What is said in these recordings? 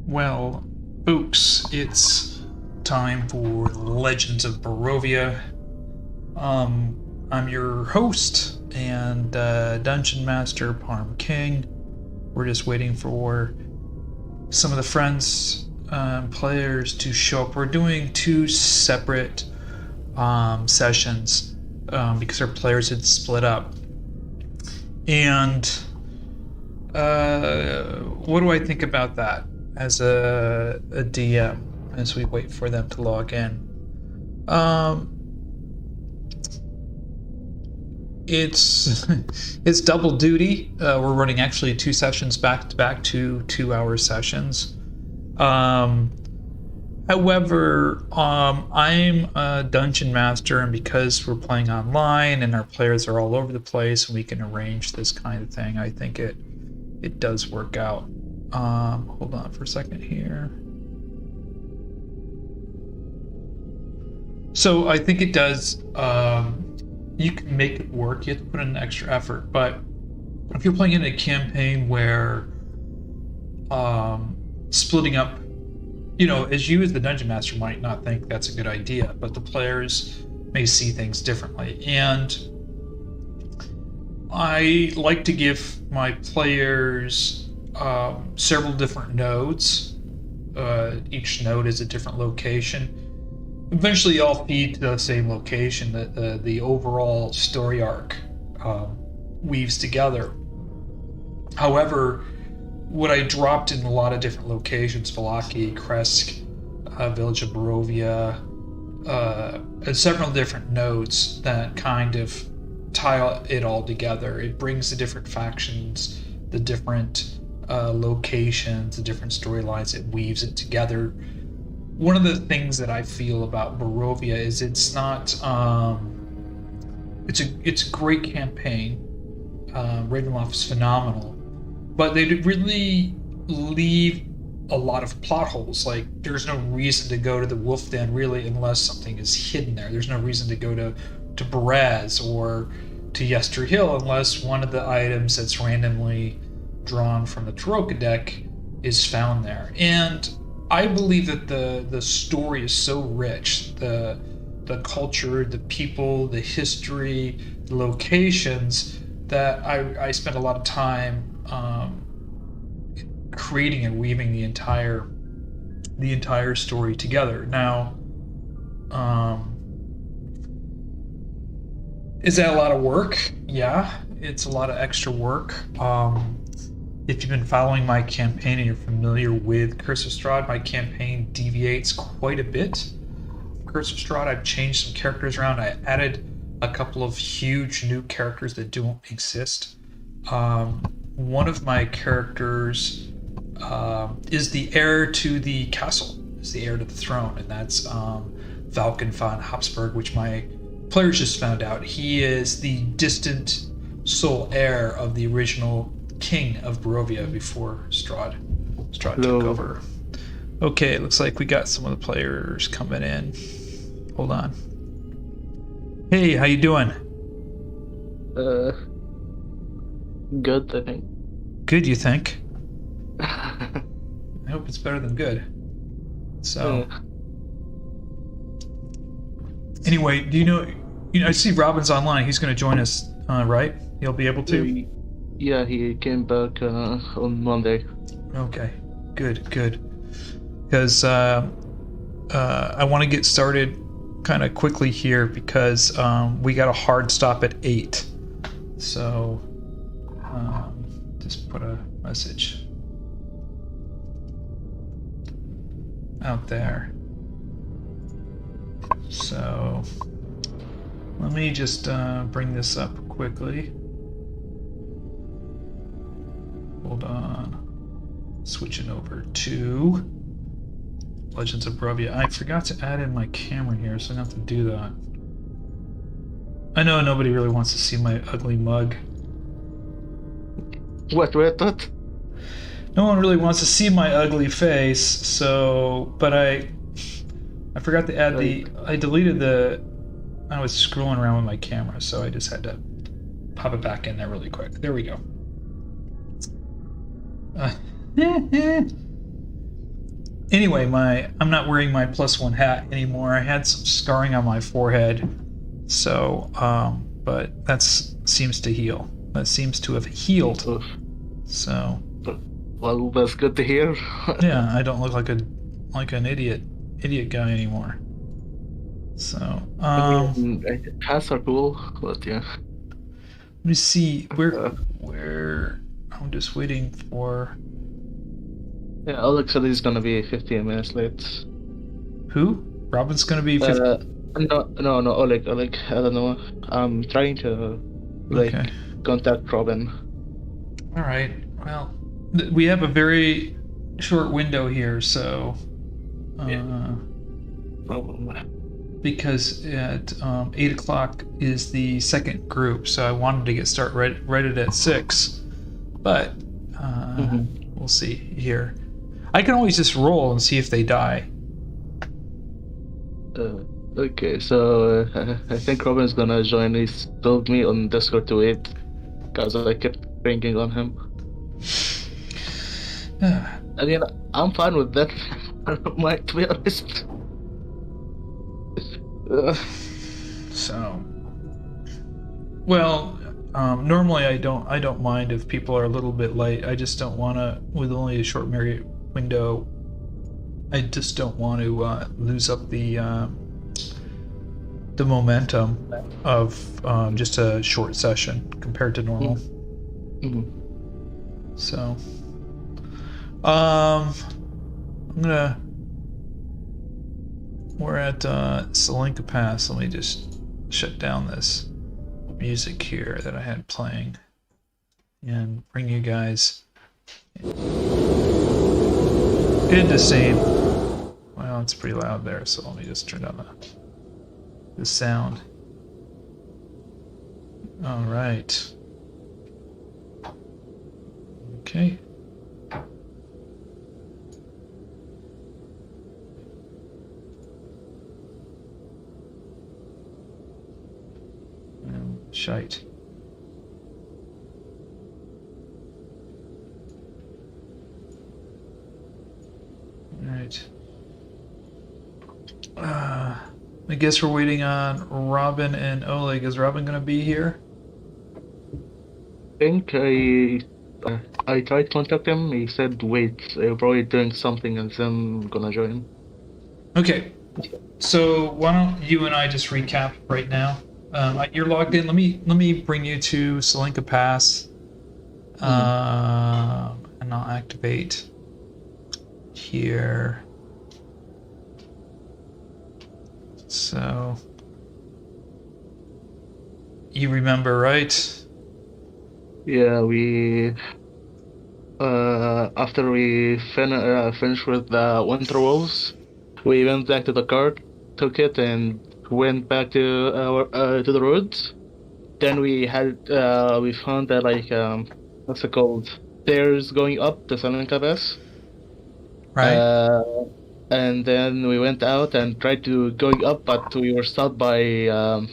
Well, folks, it's time for Legends of Barovia. I'm your host and Dungeon Master Parm King. We're just waiting for some of the friends players to show up. We're doing two separate sessions because our players had split up. And what do I think about that as a DM as we wait for them to log in? It's it's double duty. We're running actually two sessions back to back, 2-hour sessions. However, I'm a dungeon master, and because we're playing online and our players are all over the place, and we can arrange this kind of thing, I think it does work out. Hold on for a second here. So I think it does. You can make it work. You have to put in an extra effort, but if you're playing in a campaign where splitting up, as you as the dungeon master might not think that's a good idea, but the players may see things differently. And I like to give my players several different nodes. Each node is a different location. Eventually all feed to the same location. That the overall story arc weaves together. However, what I dropped in a lot of different locations, Valaki, Kresk, Village of Barovia, and several different nodes that kind of tie it all together. It brings the different factions, the different locations, the different storylines. It weaves it together. One of the things that I feel about Barovia is it's not. It's a great campaign. Ravenloft is phenomenal, but they really leave a lot of plot holes. Like, there's no reason to go to the Wolf Den really unless something is hidden there. There's no reason to go to Baraz or to Yester Hill unless one of the items that's randomly drawn from the Tsolenka deck is found there. And I believe that the story is so rich, the culture, the people, the history, the locations, that I spend a lot of time creating and weaving the entire story together. Now, is that a lot of work? Yeah, it's a lot of extra work. If you've been following my campaign and you're familiar with Curse of Strahd, my campaign deviates quite a bit. Curse of Strahd, I've changed some characters around. I added a couple of huge new characters that don't exist. One of my characters is the heir to the castle, is the heir to the throne, and that's Valken von Habsburg, which my players just found out. He is the distant sole heir of the original king of Barovia before Strahd took over. Okay, it looks like we got some of the players coming in. Hold on. Hey, how you doing? Good, I think. Good, you think? I hope it's better than good. So, anyway, do you know? I see Robin's online. He's going to join us, right? He'll be able to. Yeah, he came back on Monday. Okay, good. Because I want to get started kind of quickly here because we got a hard stop at 8. So just put a message out there. So let me just bring this up quickly. Hold on. Switching over to Legends of Barovia. I forgot to add in my camera here, so I have to do that. I know nobody really wants to see my ugly mug. What? No one really wants to see my ugly face, so... But I forgot to add I deleted I was scrolling around with my camera, so I just had to pop it back in there really quick. There we go. Anyway, I'm not wearing my +1 hat anymore. I had some scarring on my forehead, so but that seems to heal. That seems to have healed. Oof. So Well, that's good to hear. yeah, I don't look like an idiot guy anymore. So I mean, hats are cool, but yeah. let me see where Uh, I'm just waiting for yeah, Oleg said he's gonna be 15 minutes late. who? Robin's gonna be 50. No, Oleg. I don't know. I'm trying to Okay. contact Robin. All right. Well, we have a very short window here, so because at 8 o'clock is the second group, so I wanted to get started right at 6, but we'll see here. I can always just roll and see if they die. Okay, so I think Robin's gonna join. He told me on Discord to wait because I kept ringing on him. I mean, I'm fine with that. I don't mind, to be honest. So, well, normally I don't mind if people are a little bit late. I just don't want to, with only a short window. I just don't want to lose up the momentum of just a short session compared to normal. So, we're at Tsolenka Pass. Let me just shut down this music here that I had playing and bring you guys into scene. Well, it's pretty loud there, so let me just turn down the sound. All right. Okay. Shite. All right. I guess we're waiting on Robin and Oleg. Is Robin gonna be here? I think I tried to contact him. He said wait, they're probably doing something and then gonna join. Okay. So why don't you and I just recap right now? You're logged in. Let me bring you to Tsolenka Pass, and I'll activate here. So you remember, right? Yeah, we after we finished with the Winter Wolves, we went back to the cart, took it, and went back to our to the roads. Then we found that what's it called? Stairs going up the Tsolenka Pass. Right. And then we went out and tried to going up, but we were stopped by I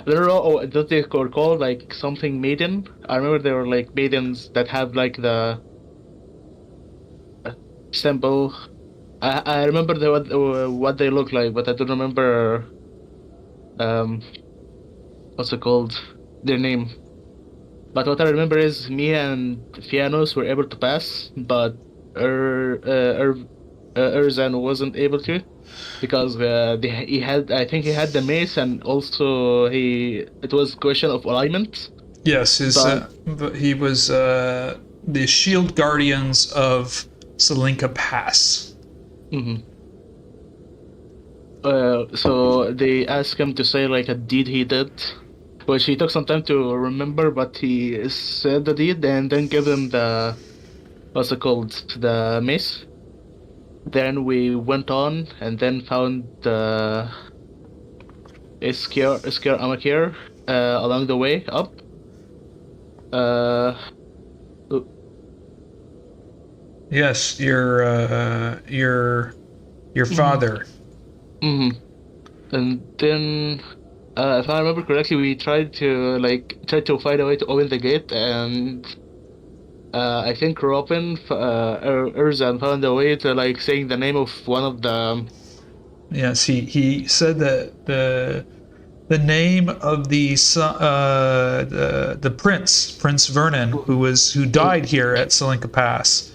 don't know what they were called, like something maiden. I remember they were like maidens that have like the symbol. I remember what they look like, but I don't remember what's it called, their name. But what I remember is me and Fiannos were able to pass, but Herjann wasn't able to because I think he had the mace, and also it was a question of alignment. Yes, he was the shield guardians of Tsolenka Pass. So they asked him to say like a deed he did, which he took some time to remember, but he said the deed and then gave them the what's it called, the mace. Then we went on and then found the Iskir Amakir along the way up. Yes, your father. And then, if I remember correctly, we tried to find a way to open the gate, and I think Robin, Erzan found a way to like saying the name of one of the. Yes, he said that the name of the Prince Vernon, who died here at Tsolenka Pass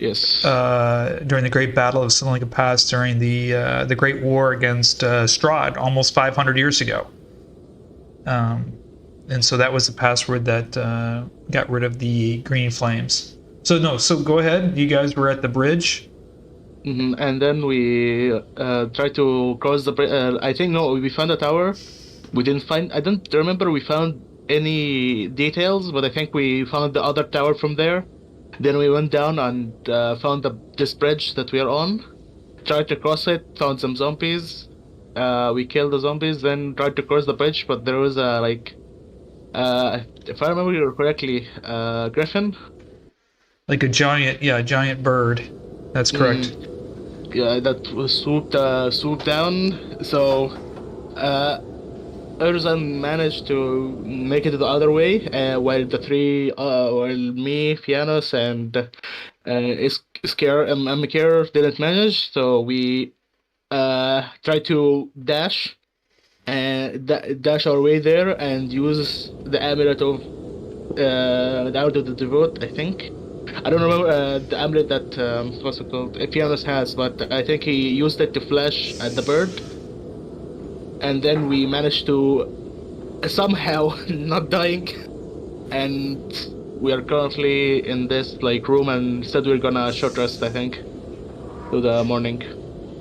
Yes. during the Great Battle of Tsolenka Pass during the Great War against Strahd almost 500 years ago. And so that was the password that got rid of the green flames. So no, so go ahead. You guys were at the bridge. And then we tried to cross the bridge. I think no, we found a tower. We didn't find. I don't remember we found any details, but I think we found the other tower from there. Then we went down and found this bridge that we are on. Tried to cross it, found some zombies. We killed the zombies, then tried to cross the bridge, but there was a like, if I remember correctly, griffin. Like a giant bird. That's correct. Yeah, that was swooped down. So, Erzan managed to make it the other way, while me, Fiannos, and Mikir didn't manage. So we tried to dash and dash our way there and use the amulet of the devote, I think. I don't remember the amulet that what's it called? Fiannos has, but I think he used it to flash at the bird, and then we managed to somehow not dying, and we are currently in this like room, and said we're gonna short rest, I think, to the morning.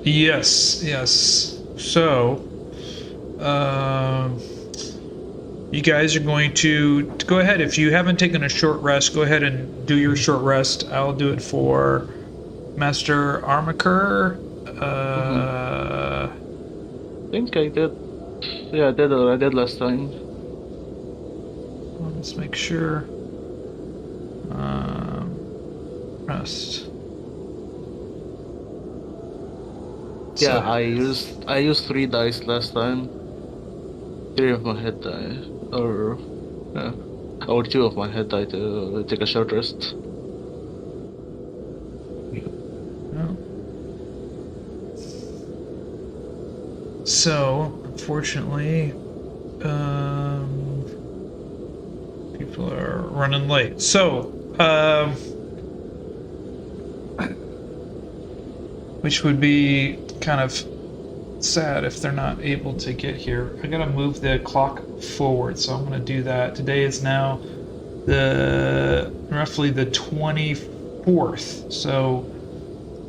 Yes. So, you guys are going to go ahead. If you haven't taken a short rest, go ahead and do your short rest. I'll do it for Master Armaker. I think I did. Yeah, I did last time. Let's make sure. Rest. Yeah, I used 3 dice last time. 3 of my head die, or 2 of my head die to take a short rest. Oh. So, unfortunately, people are running late. So, which would be kind of sad if they're not able to get here. I gotta move the clock forward, so I'm gonna do that. Today is now roughly the 24th. So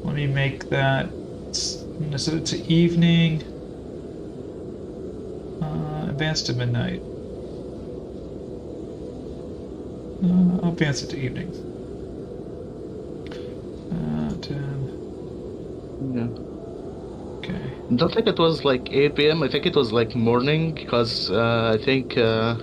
let me make that. I'm gonna set it to evening. Advance to midnight. I'll advance it to evening. 10. Yeah. Okay. I don't think it was like 8 p.m. I think it was like morning, because I think going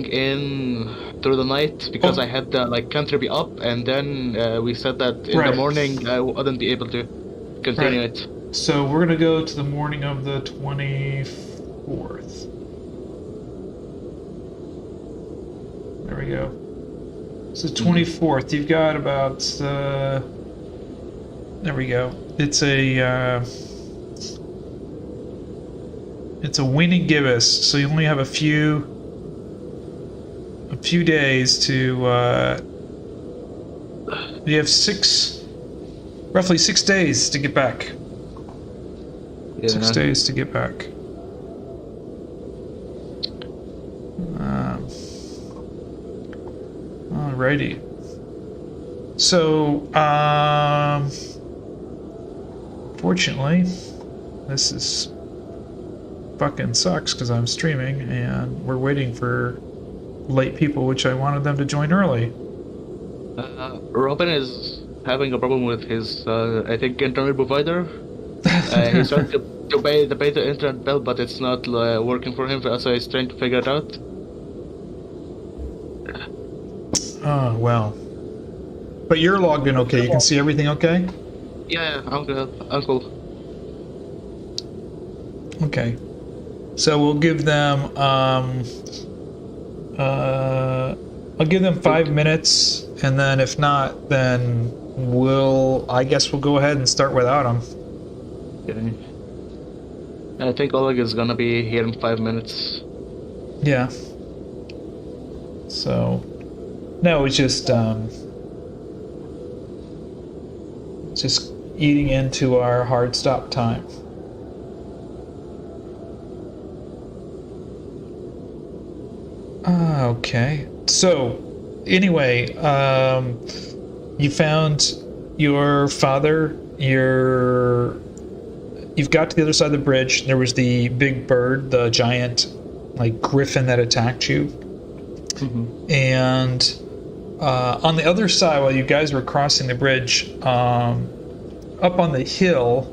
in through the night, because I had the like country be up, and then we said that in the morning I wouldn't be able to continue it. So we're gonna go to the morning of the 24th. There we go. So 24th. You've got about. There we go. It's a waning gibbous, so you only have a few days to. You have roughly 6 days to get back. Yeah. 6 days to get back. Alrighty. So, fortunately, this is fucking sucks because I'm streaming and we're waiting for late people, which I wanted them to join early. Robin is having a problem with his, I think, internet provider. He's trying to pay the internet bill, but it's not working for him, so he's trying to figure it out. Oh, well. But you're logged in okay? You can see everything okay? Yeah, I'm good. I'm cool. Okay. So we'll give them I'll give them 5 minutes, and then if not, then I guess we'll go ahead and start without them. Okay. I think Oleg is gonna be here in 5 minutes. Yeah. So, no, it's just eating into our hard stop time. Okay. So, anyway, you found your father. You've got to the other side of the bridge. There was the big bird, the giant, like griffin that attacked you. Mm-hmm. And on the other side, while you guys were crossing the bridge, up on the hill,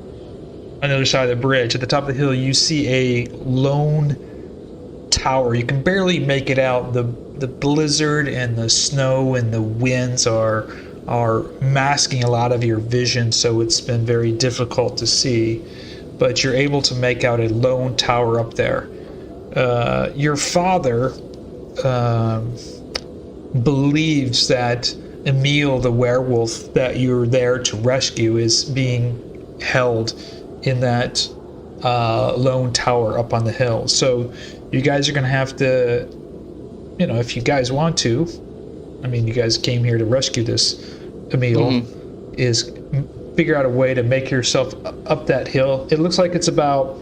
on the other side of the bridge, at the top of the hill, you see a lone tower. You can barely make it out. The blizzard and the snow and the winds are masking a lot of your vision, so it's been very difficult to see. But you're able to make out a lone tower up there. Your father believes that Emil, the werewolf that you're there to rescue, is being held in that lone tower up on the hill. So you guys are going to have to, if you guys want to, I mean, you guys came here to rescue this Emil, is figure out a way to make yourself up that hill. It looks like it's about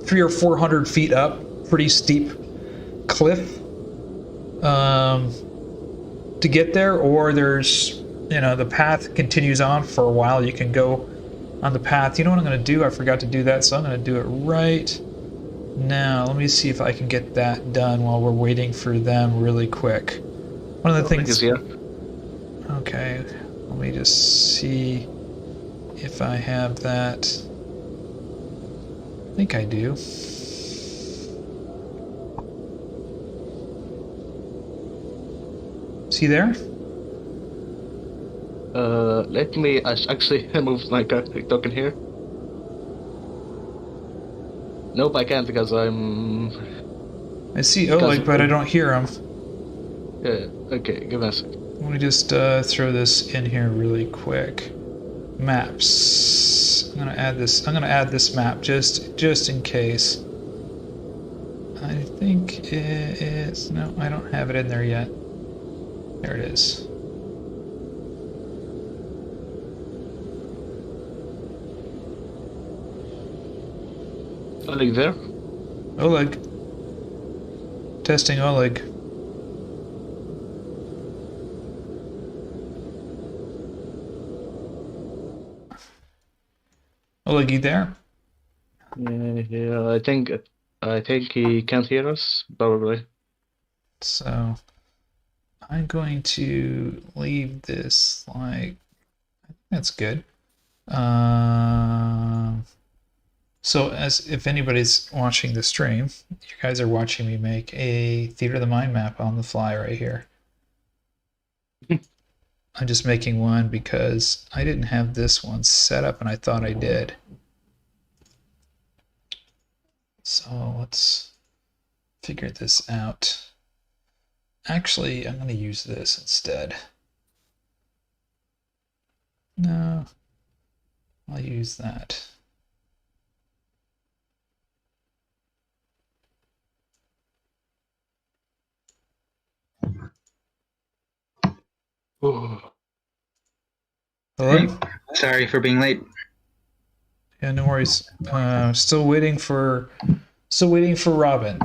300 or 400 feet up, pretty steep cliff to get there, or there's, the path continues on for a while. You can go on the path. You know what I'm going to do? I forgot to do that, so I'm going to do it right now. Let me see if I can get that done while we're waiting for them really quick. One of the things... Okay, let me just see if I have that. I think I do. See there? Let me actually move my token here. Nope, I can't because I'm... I see Oleg, but I don't hear him. Yeah, okay, give me a second. Let me just throw this in here really quick. Maps. I'm gonna add this map just in case. I think it's... No, I don't have it in there yet. There it is. Oleg there? Oleg. Testing Oleg. Oleg, you there? Yeah, I think he can't hear us, probably. So I'm going to leave this like that's good. So as if anybody's watching the stream, you guys are watching me make a Theater of the Mind map on the fly right here. I'm just making one because I didn't have this one set up and I thought I did. So let's figure this out. Actually, I'm going to use this instead. No, I'll use that. Ooh. Hello? Hey, sorry for being late. Yeah, no worries. Still waiting for Robin.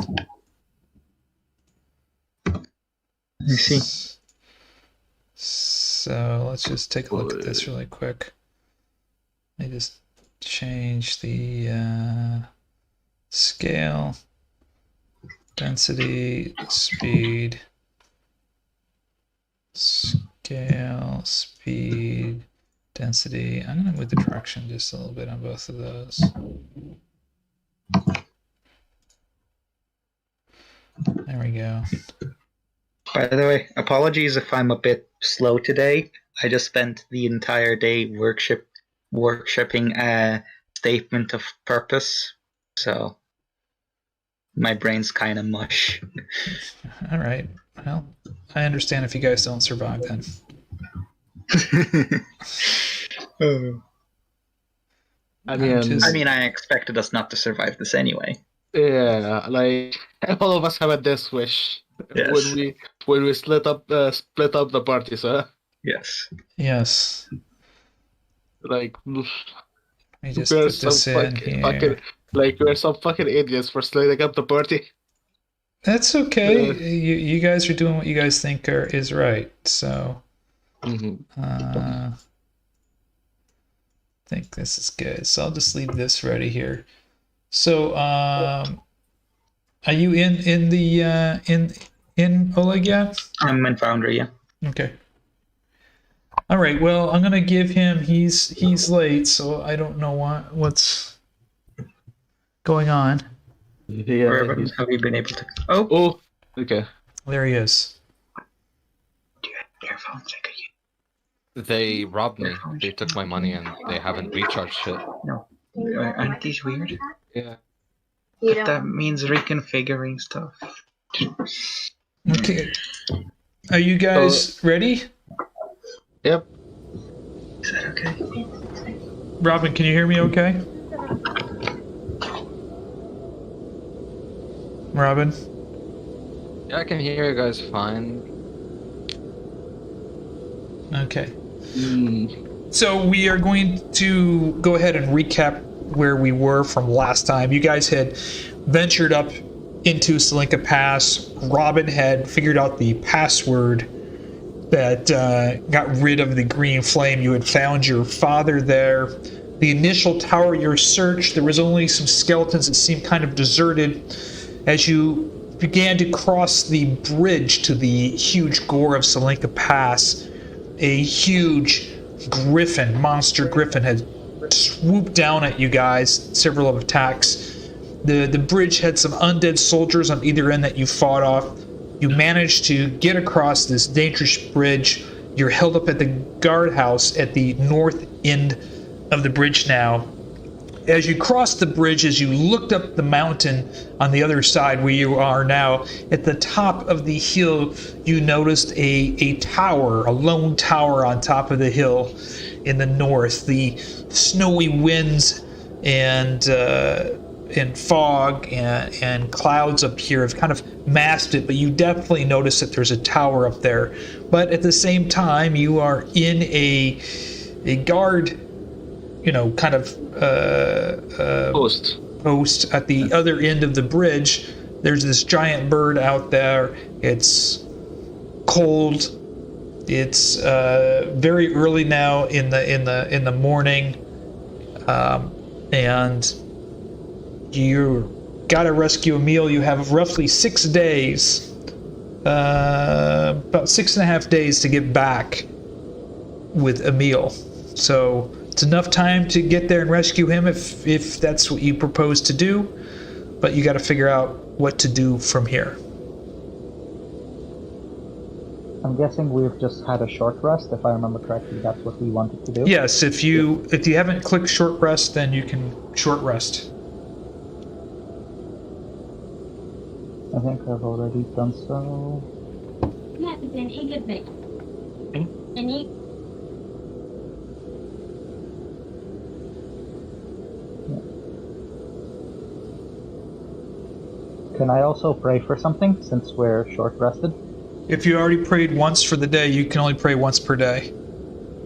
I see. So let's just take a look at this really quick. Let me just change the scale, density, speed, scale, speed, density. I'm going to move the direction just a little bit on both of those. There we go. By the way, apologies if I'm a bit slow today. I just spent the entire day workshopping a statement of purpose. So my brain's kind of mush. All right. Well, I understand if you guys don't survive then. Oh. I mean, I expected us not to survive this anyway. yeah, like all of us have a death wish Yes. when we split up the party. So Yes. Yes. like Let me just we're put some this in here. we're some fucking idiots for splitting up the party. That's okay. You guys are doing what you guys think is right. So, I think this is good. So I'll just leave this ready here. So, are you in the in Oleg yet? I'm in Foundry, yeah. Okay. All right. Well, I'm gonna give him. He's late, so I don't know what's going on. Yeah, Have you been able to? Oh, okay. There he is. Do you have earphones? I could use. They robbed me. They took my money and they haven't recharged shit. No. Aren't these weird? Yeah. But that means reconfiguring stuff. Okay. Are you guys ready? Yep. Is that okay? Robin, can you hear me okay? Robin? Yeah, I can hear you guys fine. Okay. So we are going to go ahead and recap where we were from last time. You guys had ventured up into Tsolenka Pass. Robin had figured out the password that got rid of the green flame. You had found your father there. The initial tower you searched, there was only some skeletons that seemed kind of deserted. As you began to cross the bridge to the huge gore of Tsolenka Pass, a huge monster griffin had swooped down at you guys, several attacks. The bridge had some undead soldiers on either end that you fought off. You managed to get across this dangerous bridge. You're held up at the guardhouse at the north end of the bridge now. As you crossed the bridge, as you looked up the mountain on the other side where you are now, at the top of the hill, you noticed a tower, a lone tower on top of the hill in the north. The snowy winds and fog and clouds up here have kind of masked it, but you definitely notice that there's a tower up there. But at the same time, you are in a guard, kind of post at the other end of the bridge. There's this giant bird out there. It's cold. It's very early now in the morning, and you got to rescue Emil. You have roughly 6 days, about 6.5 days to get back with Emil. So it's enough time to get there and rescue him if that's what you propose to do, but you got to figure out what to do from here. I'm guessing we've just had a short rest, if I remember correctly. That's what we wanted to do. Yes, if you haven't clicked short rest, then you can short rest. I think I've already done so. Can I also pray for something, since we're short rested? If you already prayed once for the day, you can only pray once per day.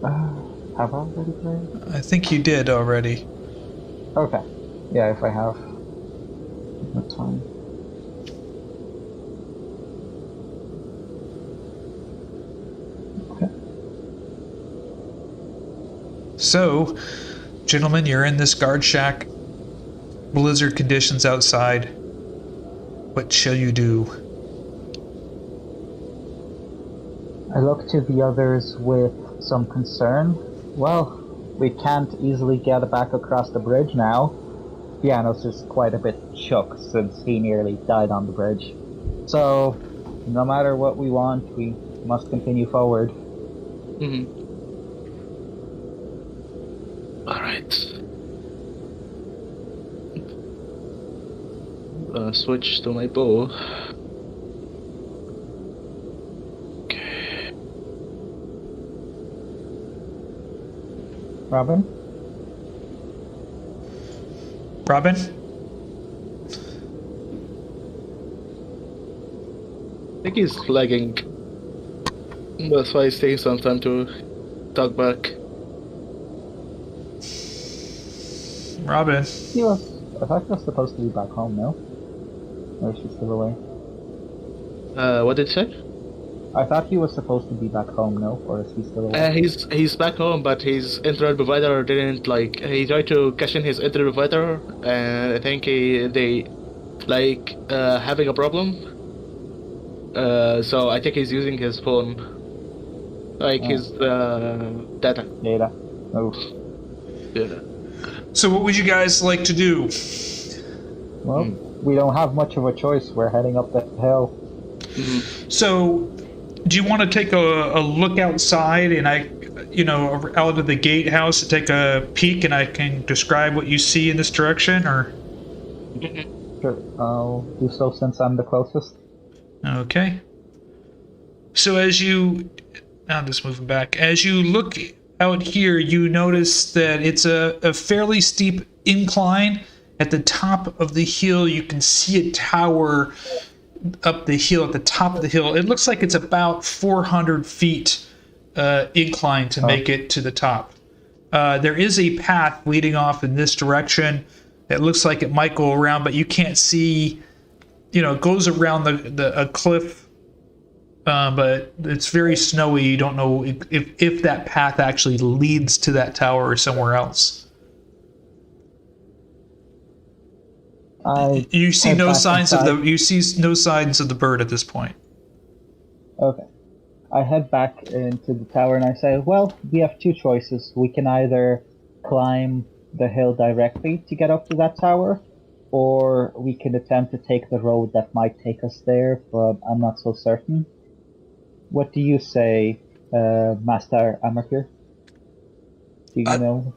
Have I already prayed? I think you did already. Okay. Yeah, if I have, that's fine. Okay. So, gentlemen, you're in this guard shack. Blizzard conditions outside. What shall you do? I look to the others with some concern. Well, we can't easily get back across the bridge now. Fiannos is quite a bit shook since he nearly died on the bridge. So, no matter what we want, we must continue forward. Alright. switch to my bow. Robin? Robin? I think he's lagging. That's why he's taking some time to talk back. Robin? I thought he was supposed to be back home, no? Or is she still away? What did you say? I thought he was supposed to be back home, no? Or is he still away? He's back home, but his internet provider didn't he tried to cash in his internet provider, and I think they having a problem. So I think he's using his phone, his data. Data. Oh. Yeah. So what would you guys like to do? Well, we don't have much of a choice. We're heading up the hill. So, do you want to take a look outside and out of the gatehouse to take a peek and I can describe what you see in this direction, or? Sure, I'll do so since I'm the closest. Okay. So I'm just moving back. As you look out here, you notice that it's a fairly steep incline. At the top of the hill, you can see a tower up the hill, at the top of the hill. It looks like it's about 400 feet incline to make it to the top. There is a path leading off in this direction. It looks like it might go around, but you can't see. It goes around a cliff, but it's very snowy. You don't know if that path actually leads to that tower or somewhere else. You see no signs of the bird at this point. Okay. I head back into the tower and I say, well, we have two choices. We can either climb the hill directly to get up to that tower, or we can attempt to take the road that might take us there, but I'm not so certain. What do you say, Master Amarkir? Do you know?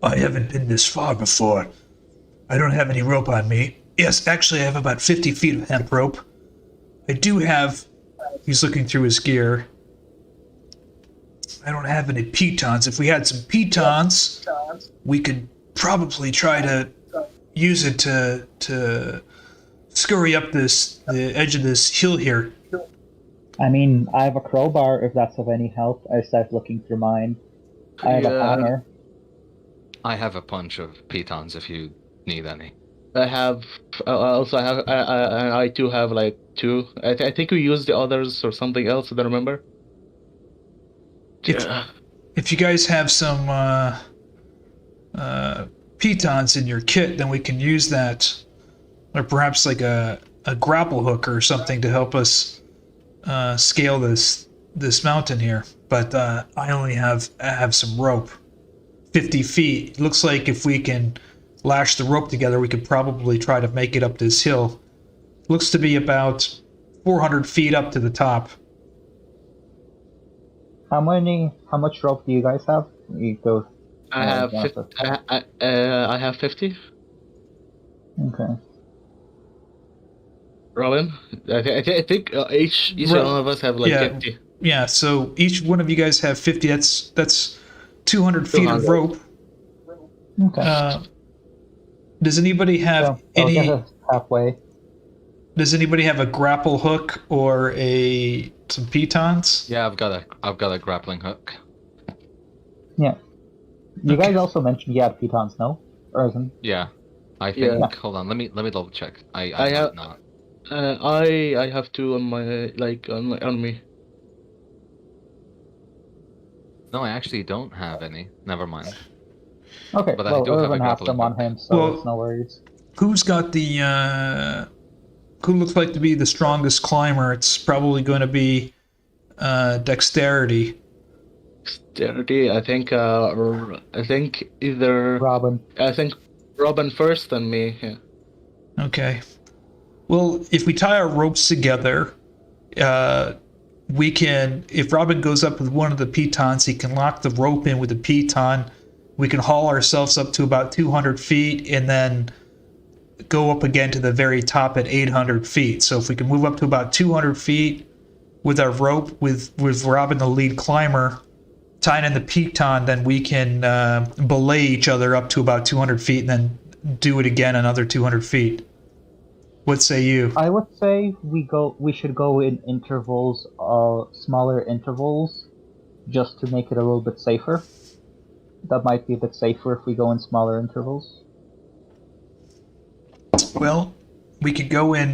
I haven't been this far before. I don't have any rope on me. Yes, actually I have about 50 feet of hemp rope. I do have... He's looking through his gear. I don't have any pitons. If we had some pitons, we could probably try to use it to scurry up the edge of this hill here. I mean, I have a crowbar if that's of any help. I start looking through mine. I have a hammer. I have a bunch of pitons if you need any. I have I too have like two. I think we used the others or something else. I don't remember. If you guys have some pitons in your kit, then we can use that, or perhaps like a grapple hook or something to help us scale this mountain here. But I only have some rope, 50 feet. It looks like if we can lash the rope together, we could probably try to make it up this hill. Looks to be about 400 feet up to the top. How much rope do you guys have? You go. I have 50. I have 50. Okay. Robin, I think each one of us have like 50. Yeah. So each one of you guys have 50. That's 200 feet of rope. Okay. Does anybody have any? I'll get us halfway. Does anybody have a grapple hook or some pitons? Yeah, I've got a grappling hook. Yeah. You guys also mentioned you had pitons, no? Or isn't? Yeah, I think. Yeah. Hold on, let me double check. I have not. I have two on my on me. No, I actually don't have any. Never mind. Okay, but well, I do have a Irvin has grappling them on hook. him, so it's no worries. Who's got the? Who looks like to be the strongest climber? It's probably going to be dexterity. Dexterity. I think either Robin. I think Robin first, then me. Yeah. Okay. Well, if we tie our ropes together, we can. If Robin goes up with one of the pitons, he can lock the rope in with the piton. We can haul ourselves up to about 200 feet, and then go up again to the very top at 800 feet. So if we can move up to about 200 feet with our rope, with Robin the lead climber, tying in the piton, then we can belay each other up to about 200 feet and then do it again another 200 feet. What say you? I would say we should go in intervals, smaller intervals, just to make it a little bit safer. That might be a bit safer if we go in smaller intervals. Well, we could go in,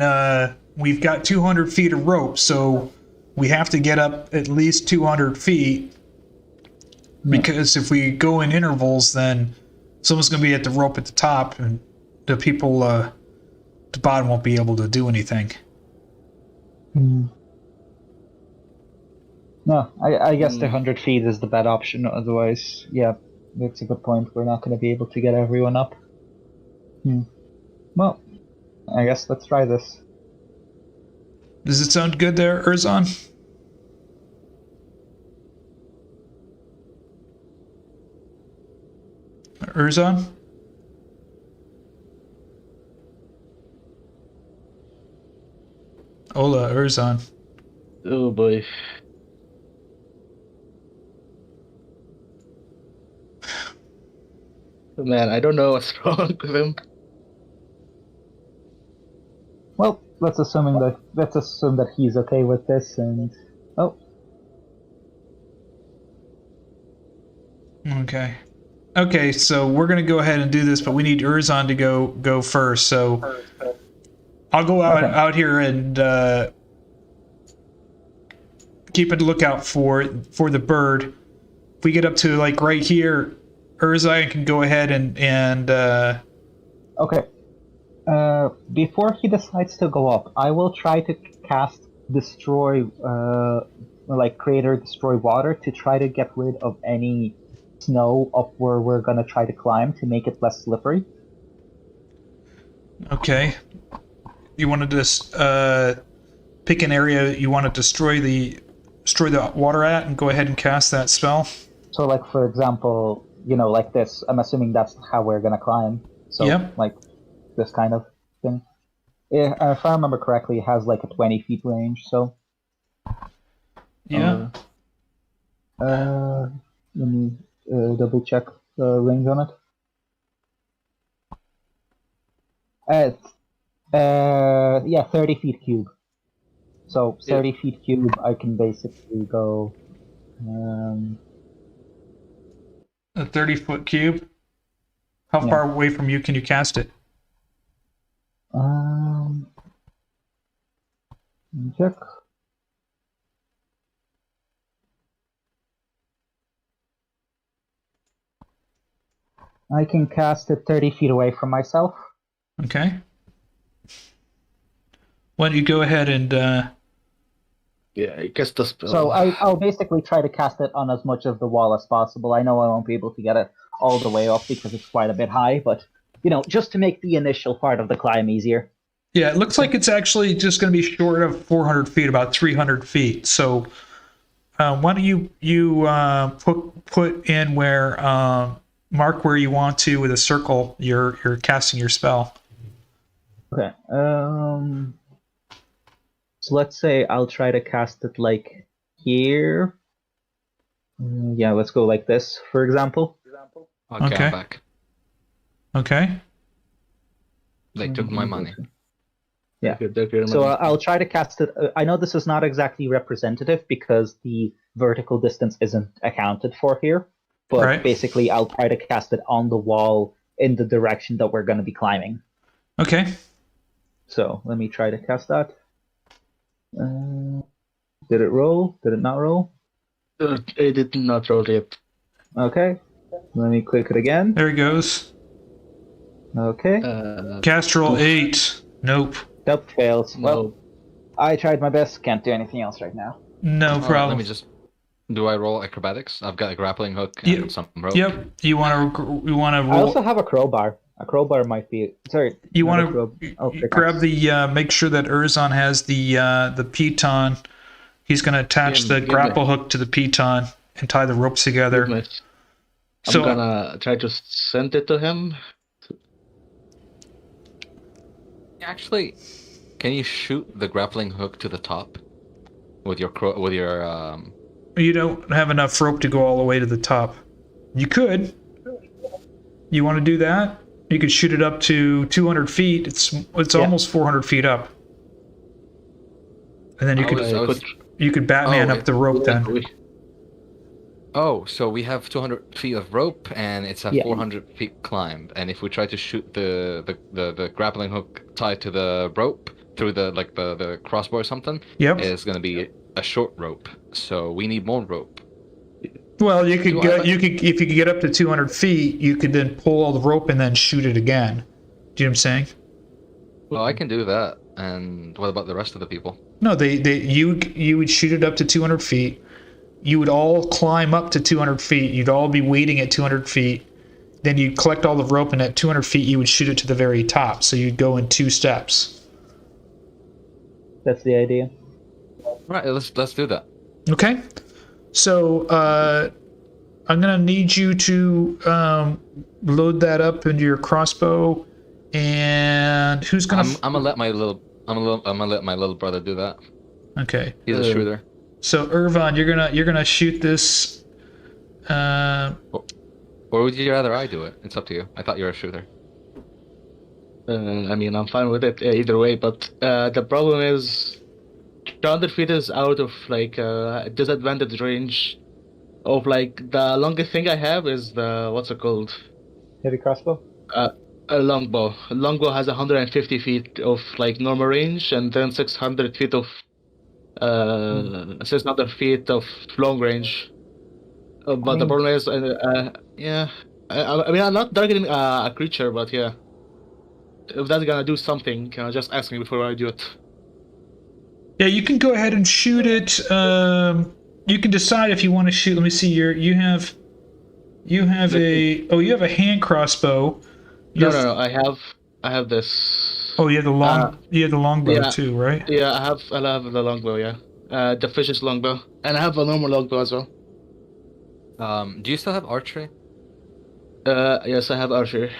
we've got 200 feet of rope, so we have to get up at least 200 feet, because if we go in intervals, then someone's going to be at the rope at the top, and the people at the bottom won't be able to do anything. No, I guess the 100 feet is the bad option, otherwise, yeah, that's a good point. We're not going to be able to get everyone up. Well, I guess let's try this. Does it sound good there, Erzon? Erzon? Hola, Erzon. Oh boy. Man, I don't know what's wrong with him. Well, let's assume that he's okay with this, and Okay, so we're gonna go ahead and do this, but we need Erzon to go first. So I'll go out here and keep a lookout for the bird. If we get up to like right here, Erzon can go ahead and okay. Before he decides to go up, I will try to cast destroy, create or destroy water to try to get rid of any snow up where we're gonna try to climb to make it less slippery. Okay. You want to just pick an area you want to destroy the water at, and go ahead and cast that spell. So, like for example, like this. I'm assuming that's how we're gonna climb. So, Yep. like this kind of thing. If I remember correctly, it has like a 20 feet range. So. Yeah. Let me double check the range on it. 30 feet cube. So 30 feet cube, I can basically go. A 30-foot cube. How far away from you can you cast it? Let me check. I can cast it 30 feet away from myself. Okay. Why don't you go ahead and... Yeah, I guess the spell. So I'll basically try to cast it on as much of the wall as possible. I know I won't be able to get it all the way up because it's quite a bit high, but, just to make the initial part of the climb easier. Yeah, it looks like it's actually just going to be short of 400 feet, about 300 feet. So why don't you put in where... mark where you want to with a circle you're casting your spell. Okay. So let's say I'll try to cast it like here. Yeah, let's go like this, for example. Okay, I'm back. Okay. They took my money. Yeah. So I'll try to cast it. I know this is not exactly representative because the vertical distance isn't accounted for here. But basically, I'll try to cast it on the wall in the direction that we're going to be climbing. Okay. So let me try to cast that. Did it roll? Did it not roll? It did not roll yet. Okay. Let me click it again. There it goes. Okay. Cast roll 8. Nope. Nope, fails. No. Well, I tried my best. Can't do anything else right now. No problem. Let me just... Do I roll acrobatics? I've got a grappling hook and some rope. Yep. You want to roll... I also have a crowbar. A crowbar might be... Sorry. You want to grab the... make sure that Erzon has the piton. He's going to attach the grapple hook to the piton and tie the ropes together. I'm gonna try to send it to him. Actually, can you shoot the grappling hook to the top with your You don't have enough rope to go all the way to the top. You could. You want to do that? You could shoot it up to 200 feet. It's almost 400 feet up. And then you could Batman up the rope then. Oh, so we have 200 feet of rope, and it's a 400 feet climb. And if we try to shoot the grappling hook tied to the rope through the crossbar or something, it's going to be a short rope. So we need more rope. Well, if you could get up to 200 feet, you could then pull all the rope and then shoot it again. Do you know what I'm saying? Well, I can do that. And what about the rest of the people? No, you would shoot it up to 200 feet. You would all climb up to 200 feet. You'd all be waiting at 200 feet. Then you'd collect all the rope, and at 200 feet, you would shoot it to the very top. So you'd go in 2 steps. That's the idea. All right, let's do that. Okay. So I'm gonna need you to load that up into your crossbow. And who's gonna? I'm gonna let my little brother do that. Okay. He's a shooter. So Irvan, you're gonna shoot this. Or would you rather I do it? It's up to you. I thought you were a shooter. I mean, I'm fine with it either way, but the problem is 200 feet is out of disadvantage range. Of the longest thing I have is the what's it called? Heavy crossbow. A longbow. A longbow has 150 feet of normal range, and then 600 feet of 600 feet of long range. But the problem is, I mean, I'm not targeting a creature, but yeah, if that's gonna do something, just ask me before I do it. Yeah, you can go ahead and shoot it. You can decide if you want to shoot. Let me see. You have a hand crossbow. No. I have this. Oh, you have the longbow too, right? Yeah, I have the longbow. Yeah, the fish's longbow, and I have a normal longbow as well. Do you still have archery? Yes, I have archery.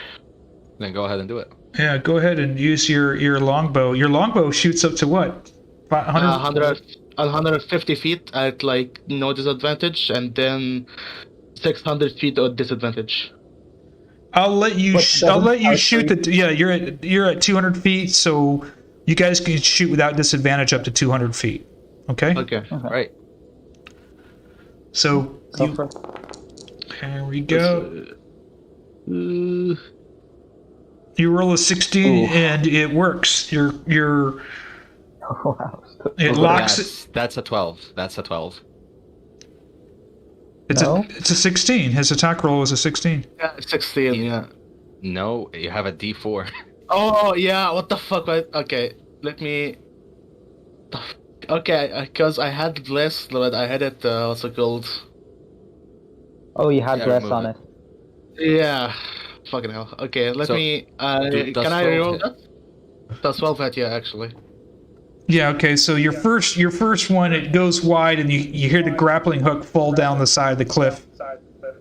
Then go ahead and do it. Yeah, go ahead and use your longbow. Your longbow shoots up to what? 150 feet at no disadvantage, and then 600 feet at disadvantage. I'll let you shoot the. Yeah, you're at 200 feet, so you guys can shoot without disadvantage up to 200 feet. Okay. Okay. Right. So here we go. You roll a 16 and it works. You're Wow. it locks. That's a 12. That's a 12. It's a 16. His attack roll is a 16. Yeah, 16. Yeah. No, you have a D4. Oh yeah. What the fuck? Okay, let me. Okay, because I had less, but I had it. What's it called? Oh, you had less on it. Yeah. Fucking hell. Okay, let me. Can I reroll that? That's 12 hit, yeah, actually. Yeah. Okay. So your first one, it goes wide, and you hear the grappling hook fall down the side of the cliff.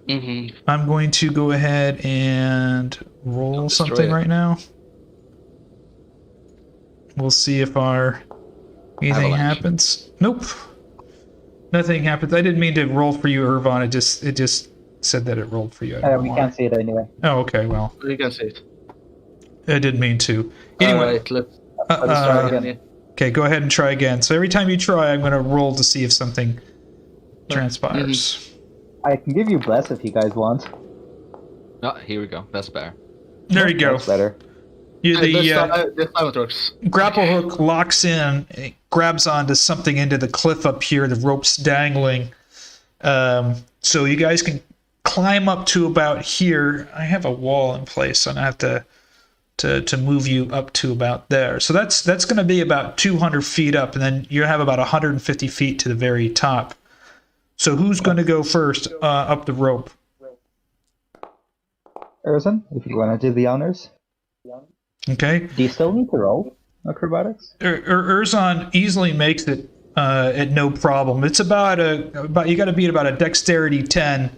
Mm-hmm. I'm going to go ahead and roll something right now. We'll see if anything happens. Nope. Nothing happens. I didn't mean to roll for you, Irvan. It just said that it rolled for you. We can't see it anyway. Oh, okay. Well, You can see it. I didn't mean to. Anyway. Alright, let's try again. Okay, go ahead and try again. So every time you try, I'm going to roll to see if something transpires. I can give you bless if you guys want. Oh, here we go. That's better. There you go. That's better. this time it works. Grapple hook locks in, it grabs onto something into the cliff up here. The rope's dangling. So you guys can climb up to about here. I have a wall in place, so I have to move you up to about there. So that's going to be about 200 feet up, and then you have about 150 feet to the very top. So who's going to go first up the rope? Erzan, if you want to do the honors. Okay. Do you still need to roll acrobatics? Erzan easily makes it at no problem. It's about you got to beat about a dexterity 10,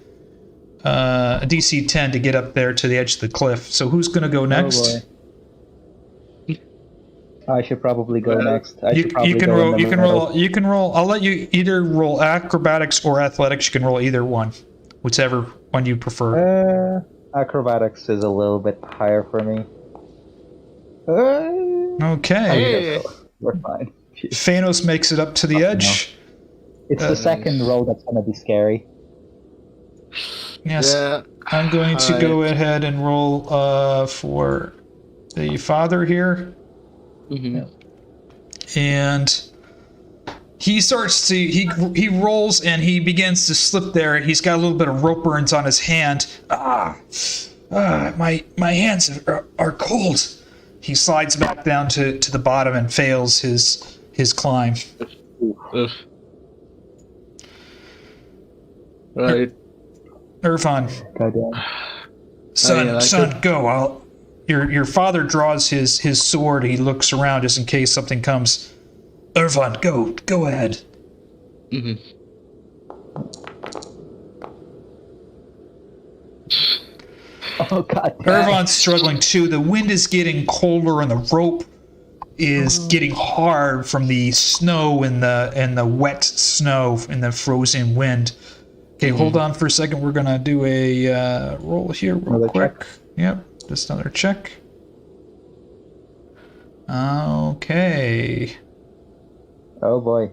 a DC 10 to get up there to the edge of the cliff. So who's going to go next? Oh I should probably go next. I You, should probably you can go roll. in You the can middle. roll. You can roll. I'll let you either roll acrobatics or athletics. You can roll either one, whichever one you prefer. Acrobatics is a little bit higher for me. Okay. Hey. We're fine. Fiannos makes it up to the edge. It's the second roll that's gonna be scary. Yes. Yeah. I'm going to go ahead and roll for the father here. Mm-hmm. And he starts to he rolls and he begins to slip there. He's got a little bit of rope burns on his hand. My hands are cold. He slides back down to the bottom and fails his climb. Right. Irfan, Goddamn. son, go. Your father draws his sword. He looks around just in case something comes. Irfan, go ahead. Mm-hmm. Oh god damn. Irvan's struggling too. The wind is getting colder and the rope is getting hard from the snow and the wet snow and the frozen wind. Okay, hold on for a second. We're gonna do a roll here real Another quick. check. Yep, just another check. Okay. Oh boy.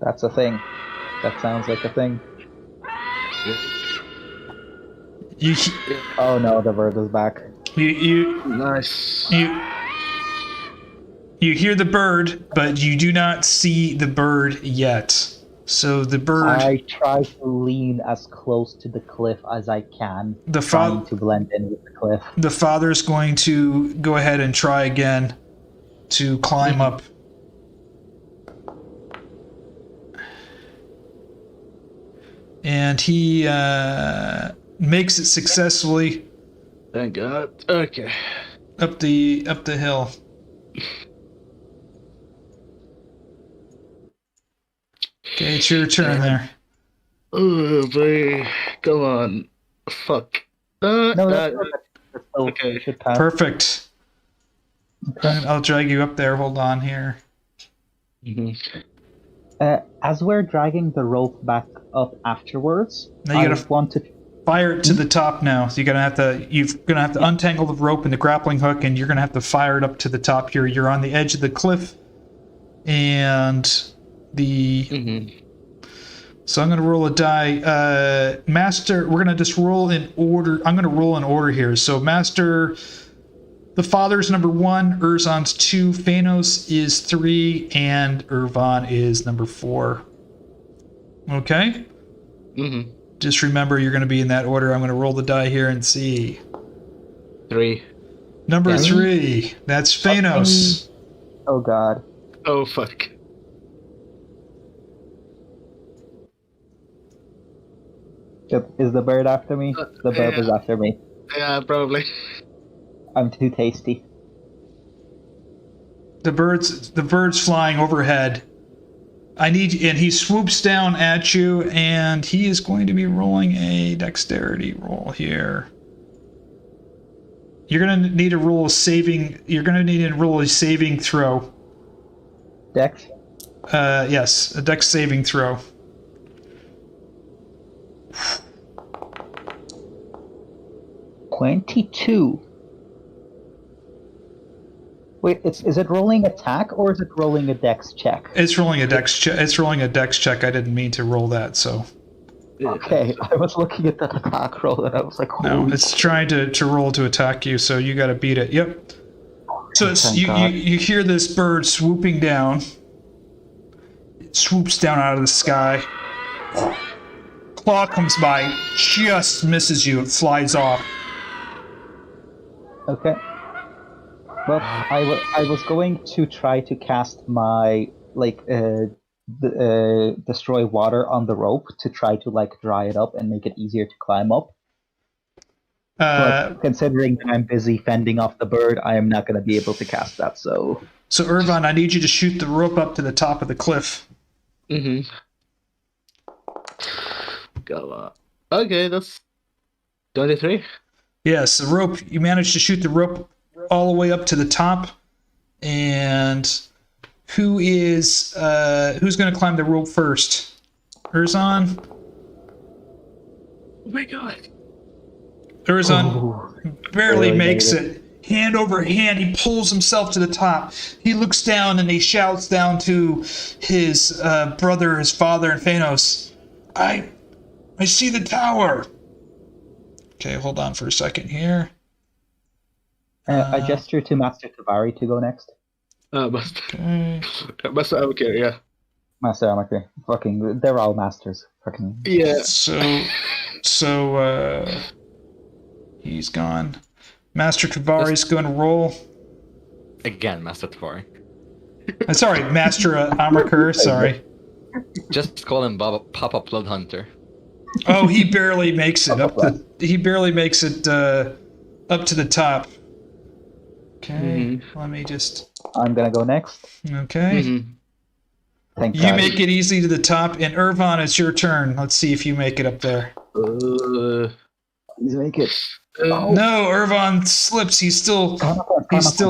That's a thing. That sounds like a thing. You Oh no, the bird is back. Nice. you hear the bird, but you do not see the bird yet. So the bird. I try to lean as close to the cliff as I can, trying to blend in with the cliff. The father's going to go ahead and try again to climb up. And he makes it successfully Thank God. Okay. up the hill. Okay, it's your turn there. Oh boy. Come on. Fuck. No, that's perfect. That's still- Okay. it should pass. Perfect. I'll drag you up there. Hold on here. Mm-hmm. As we're dragging the rope back up afterwards, Now you I gotta- want to. Fire it to the top now. So you're gonna have to untangle the rope and the grappling hook, and you're gonna have to fire it up to the top here. You're on the edge of the cliff, and the. Mm-hmm. So I'm gonna roll a die. Master, we're gonna just roll in order. I'm gonna roll in order here. So Master, the father's number 1, Urzon's 2, Fiannos is 3, and Irvan is number 4. Okay. Mm-hmm. Just remember, you're going to be in that order. I'm going to roll the die here and see. 3. Number 3. That's Fiannos. Oh god. Oh fuck. Is the bird after me? The bird is after me. Yeah, probably. I'm too tasty. The bird's flying overhead. And he swoops down at you, and he is going to be rolling a dexterity roll here. You're gonna need to roll a saving. You're gonna need to roll a saving throw. Dex? Yes, a dex saving throw. $22. Wait, is it rolling attack or is it rolling a dex check? It's rolling a dex check. It's rolling a dex check. I didn't mean to roll that, so. Okay, I was looking at that attack roll and I was like, No, holy it's trying to roll to attack you, so you got to beat it. Yep. So it's, Thank you God. hear this bird swooping down. It swoops down out of the sky. Claw comes by, just misses you. It flies off. Okay. Well, I was going to try to cast my destroy water on the rope to try to dry it up and make it easier to climb up. But considering that I'm busy fending off the bird, I am not going to be able to cast that. So Irvan, I need you to shoot the rope up to the top of the cliff. Mm-hmm. Go on. Okay, that's 23. Yes, the rope. You managed to shoot the rope all the way up to the top, And who's going to climb the rope first? Herjann? Oh my god. Herjann barely makes it. Hand over hand, he pulls himself to the top. He looks down and he shouts down to his brother, his father, and Fiannos. I see the tower. Okay, hold on for a second here. I gesture to Master Tavari to go next. Okay. Master, okay, yeah. Master Amaker. Fucking, they're all masters. Fucking. Yeah. So, he's gone. Master Tavari's going to roll. Again, Master Tavari. Sorry, Master Amaker, sorry. Just call him Papa Blood Hunter. Oh, he barely makes it up to the top. Okay, let me just... I'm gonna go next. Okay. Thank You God. make it easy to the top, and Herjann, it's your turn. Let's see if you make it up there. Please make it. No, Herjann slips. He's still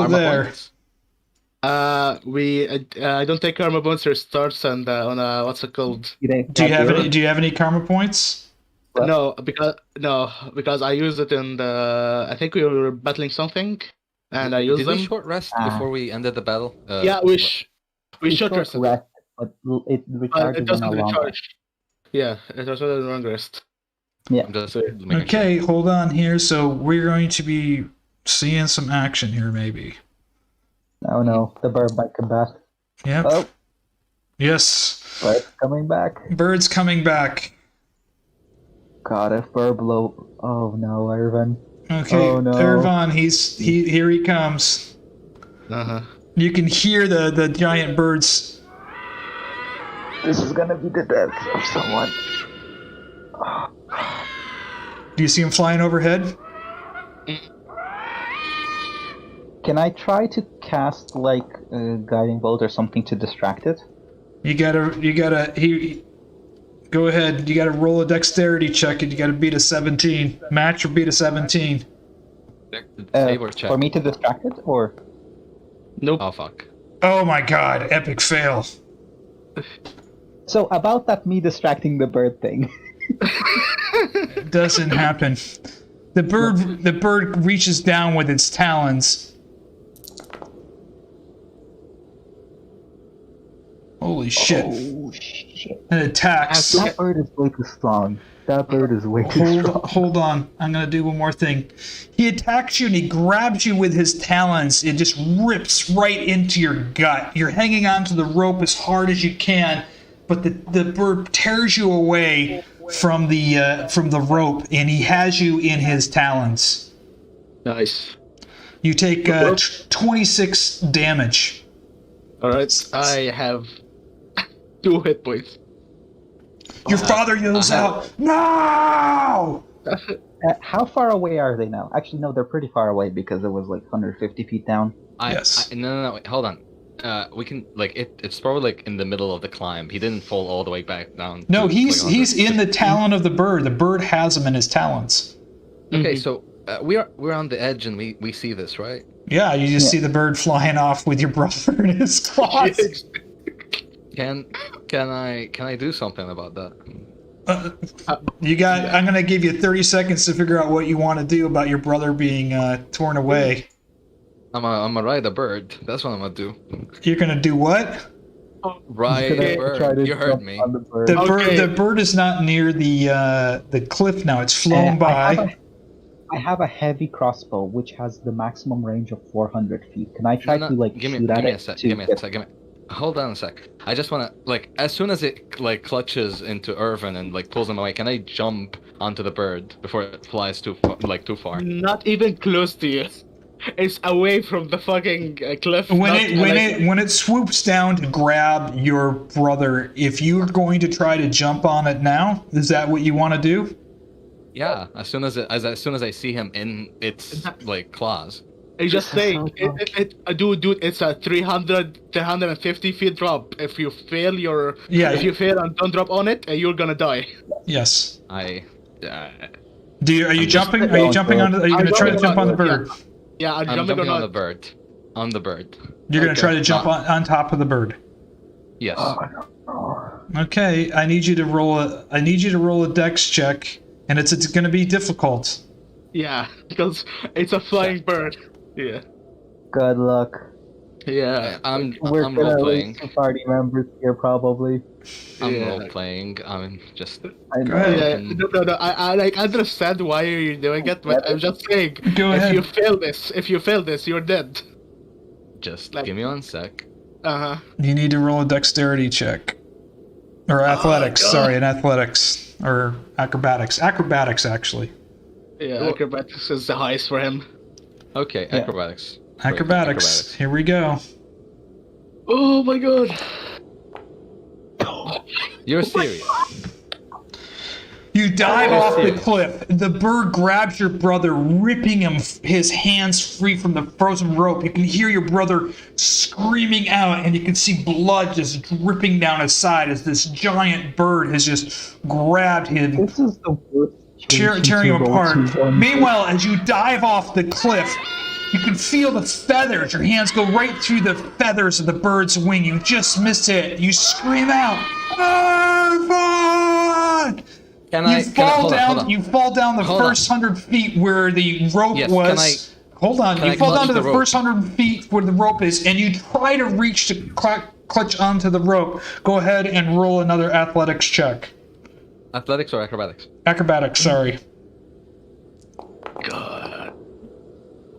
there. I don't take karma points or starts and on what's it called? Do you have any karma points? What? No, because I used it in the. I think we were battling something, and I used Did them. we short rest before we ended the battle? Yeah, we short rested. rest, but it recharges It doesn't on a long recharge. Yeah, it was a long rest. Yeah. I'm just making Okay, hold on here. So we're going to be seeing some action here, maybe. Oh no, the bird might come back. Yep. Oh, Yes. bird's coming back. Bird's coming back. God, if bird blow. Oh no, Irvin. Okay, Oh, no. Herjann, here he comes. You can hear the giant birds. This is gonna be the death of someone. Do you see him flying overhead? Can I try to cast like a guiding bolt or something to distract it? You gotta go ahead. You gotta roll a dexterity check and you gotta beat a 17. Match or beat a 17. Save or check. For me to distract it, or Nope. Oh fuck. Oh my god, epic fail. so about that me distracting the bird thing. It doesn't happen. The bird reaches down with its talons. Holy shit. Oh shit! And attacks. That bird is way too strong. That bird is way too strong. Hold on. I'm gonna do one more thing. He attacks you and he grabs you with his talons. It just rips right into your gut. You're hanging onto the rope as hard as you can, but the bird tears you away from the rope, and he has you in his talons. Nice. You take 26 damage. All right. I have 2 hit points. Your father yells out, "No!" How far away are they now? Actually, no, they're pretty far away because it was like 150 feet down. Yes. No, wait, hold on. We can it's probably like in the middle of the climb. He didn't fall all the way back down. No, to, he's like, in the talon of the bird. The bird has him in his talons. Okay, so we're on the edge and we see this, right? Yeah, you just see the bird flying off with your brother in his claws. Can I do something about that? I'm gonna give you 30 seconds to figure out what you want to do about your brother being torn away. I'm gonna ride a bird. That's what I'm gonna do. You're gonna do what? Ride a bird. You heard me. The bird is not near the cliff now. It's flown by. I have a heavy crossbow which has the maximum range of 400 feet. Can I try to like shoot at it? Give me a sec. Hold on a sec. I just wanna as soon as it clutches into Irvin and pulls him away, can I jump onto the bird before it flies too far? Not even close to you. It's away from the fucking cliff. When it swoops down to grab your brother, if you're going to try to jump on it now, is that what you want to do? Yeah, as soon as I see him in its claws. I just saying, dude, it's a 350 feet drop. If you fail if you fail and don't drop on it, you're gonna die. Yes. Are you jumping? Are you jumping on? Are you gonna try to jump on the bird? Yeah, I'm jumping on the bird. On the bird. You're gonna Okay. try to jump on top of the bird. Yes. Okay, I need you to roll a dex check, and it's gonna be difficult. Yeah, because it's a flying bird. Yeah. Good luck. Yeah. I'm We're role gonna playing. lose some party members here, probably. I'm Yeah. role playing. I'm just. I know. Go ahead. Yeah, no. I like understand why you're doing it, but I'm just saying, Go if ahead. you fail this, you're dead. Just Like- give me 1 sec. Uh huh. You need to roll a dexterity check. Or athletics, God. sorry, an athletics. Or acrobatics. Acrobatics, actually. Yeah, acrobatics is the highest for him. Okay, Yeah. acrobatics. Wait, Acrobatics. Here we go. Oh my god. You're serious. You dive You're off the serious. cliff. The bird grabs your brother, ripping his hands free from the frozen rope. You can hear your brother screaming out, and you can see blood just dripping down his side as this giant bird has just grabbed him, This is the worst. tearing him apart. Meanwhile, as you dive off the cliff, you can feel the feathers. Your hands go right through the feathers of the bird's wing. You just missed it. You scream out, "Ah, fuck!" You fall down. You fall down the Hold on. first 100 feet where the rope Yes, was. Hold on. can You I fall down clutch to the the rope? first 100 feet where the rope is, and you try to reach to clutch onto the rope. Go ahead and roll another athletics check. Athletics or acrobatics? Acrobatics. Sorry. God.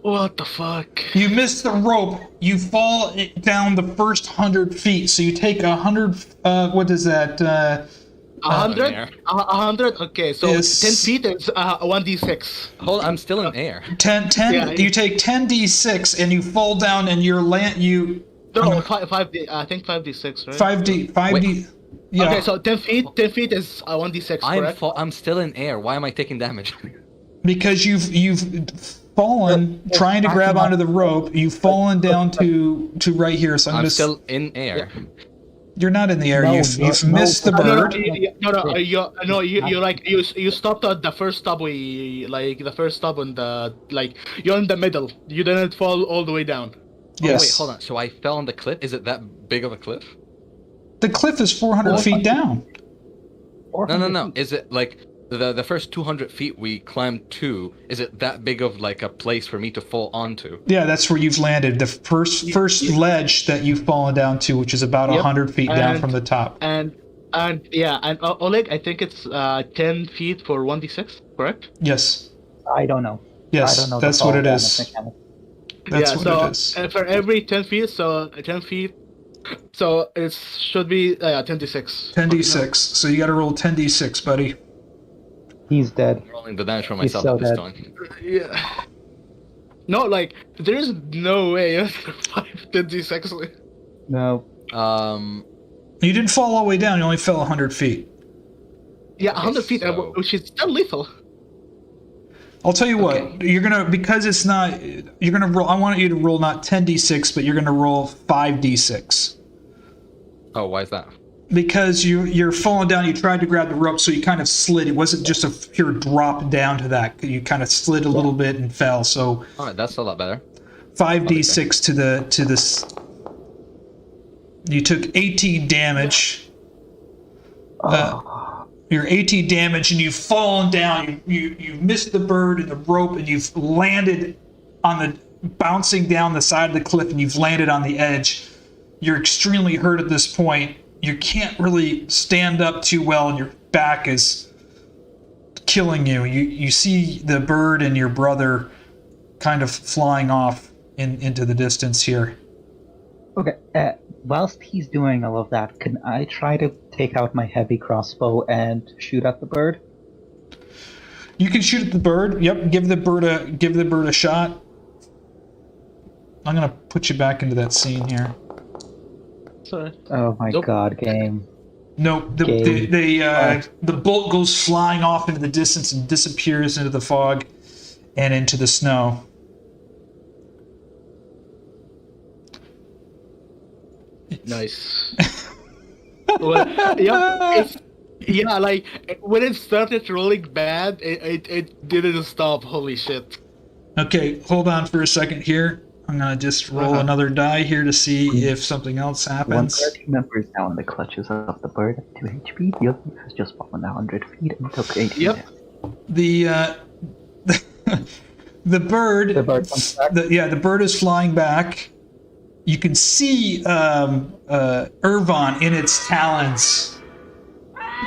What the fuck? You miss the rope. You fall down the first 100 feet. So you take 100. What is that? 100? air. 100? Okay, so Yes. 10 feet is 1d6. Hold on, I'm still in air. 10. Yeah, You take 10d6 and you fall down and you're No, 5d, I think 5d6, right? 5d. Wait. Yeah. Okay, so 10 feet is 1d6, correct? I'm still in air. Why am I taking damage? Because you've fallen trying to grab onto the rope. You've fallen down to right here. So I'm I'm gonna. still in air. You're not in the air. No, you've no, missed the no, bird. You stopped at the first stop the first stop on the, you're in the middle. You didn't fall all the way down. Yes. Wait, hold on. So I fell on the cliff? Is it that big of a cliff? The cliff is 400 feet down. No. Is it like the first 200 feet we climbed to? Is it that big of like a place for me to fall onto? Yeah, that's where you've landed. The first ledge that you've fallen down to, which is about 100 feet down And- from the top. And Oleg, I think it's 10 feet for 1d6, correct? Yes. I don't know. I Yes. don't know the That's what it fall is. damage mechanic. That's yeah, what so it is. for every 10 feet, so 10 feet, so it should be 10d6. 10d6. So you got to roll 10d6, buddy. He's dead. I'm rolling the damage for He's myself so at this dead. time. Yeah. No, there's no way 10d6. No. You didn't fall all the way down. You only fell 100 feet. Yeah, 100 feet, so- which is still lethal. I'll tell you what. Okay. You're gonna because it's not. You're gonna roll. I want you to roll not 10d6, but you're gonna roll 5d6. Oh, why is that? Because you're falling down. You tried to grab the rope, so you kind of slid. It wasn't just a pure drop down to that. You kind of slid a little bit and fell. So All right, that's a lot better. 5d6 to this. You took 18 damage. You're 18 damage, and you've fallen down. You've missed the bird and the rope, and you've landed on the bouncing down the side of the cliff, and you've landed on the edge. You're extremely hurt at this point. You can't really stand up too well, and your back is killing you. You see the bird and your brother kind of flying off into the distance here. Okay. Whilst he's doing all of that, can I try to take out my heavy crossbow and shoot at the bird? You can shoot at the bird. Yep, give the bird a shot. I'm gonna put you back into that scene here. Sorry. Oh my Nope. god, game. No, the bolt goes flying off into the distance and disappears into the fog and into the snow. Nice. Well, when it started rolling bad, it didn't stop. Holy shit. Okay, hold on for a second here. I'm gonna just roll another die here to see if something else One happens. party member is now in the clutches of the bird at 2 HP. The other has just fallen 100 feet and took 8 Yep. hits. The the bird, The bird comes back. the bird is flying back. You can see Irvon in its talons.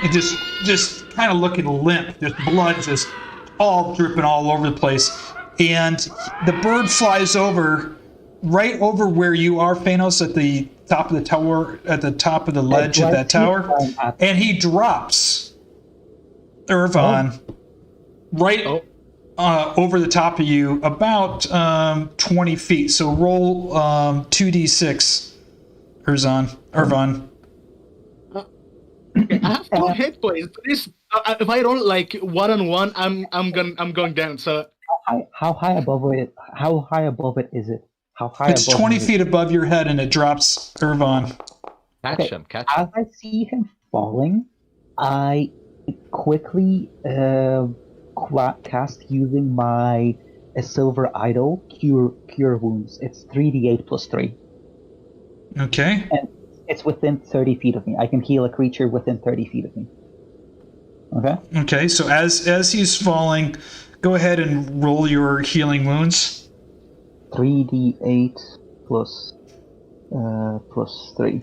It just kind of looking limp, just blood just all dripping all over the place. And the bird flies right over where you are, Fiannos, at the top of the tower, at the top of the ledge of that tower, and he drops Irvon right over the top of you, about 20 feet. So roll 2d6, Irvon. I have 2 hit points. This, if I don't like 1-on-1, I'm going down. So How high above it? How high above it is it? How high? It's above 20 it is feet above your head, and it drops Irvon. Catch him. As I see him falling, I quickly cast using my silver idol cure wounds. It's 3d8 plus 3. Okay. And it's within 30 feet of me. I can heal a creature within 30 feet of me. Okay. Okay. So as he's falling, go ahead and roll your healing wounds. 3d8 plus 3.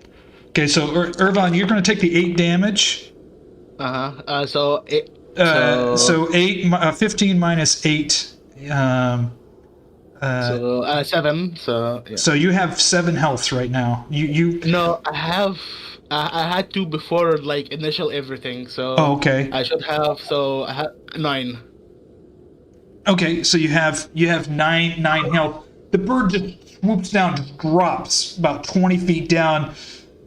Okay. So Irvon, you're going to take the 8 damage. so 15 minus 8. So 7. So yeah. So you have 7 health right now. You No, I had 2 before like initial everything. So Oh, okay. I should have. So I had 9. Okay, so you have 9 health. The bird just swoops down, just drops about 20 feet down.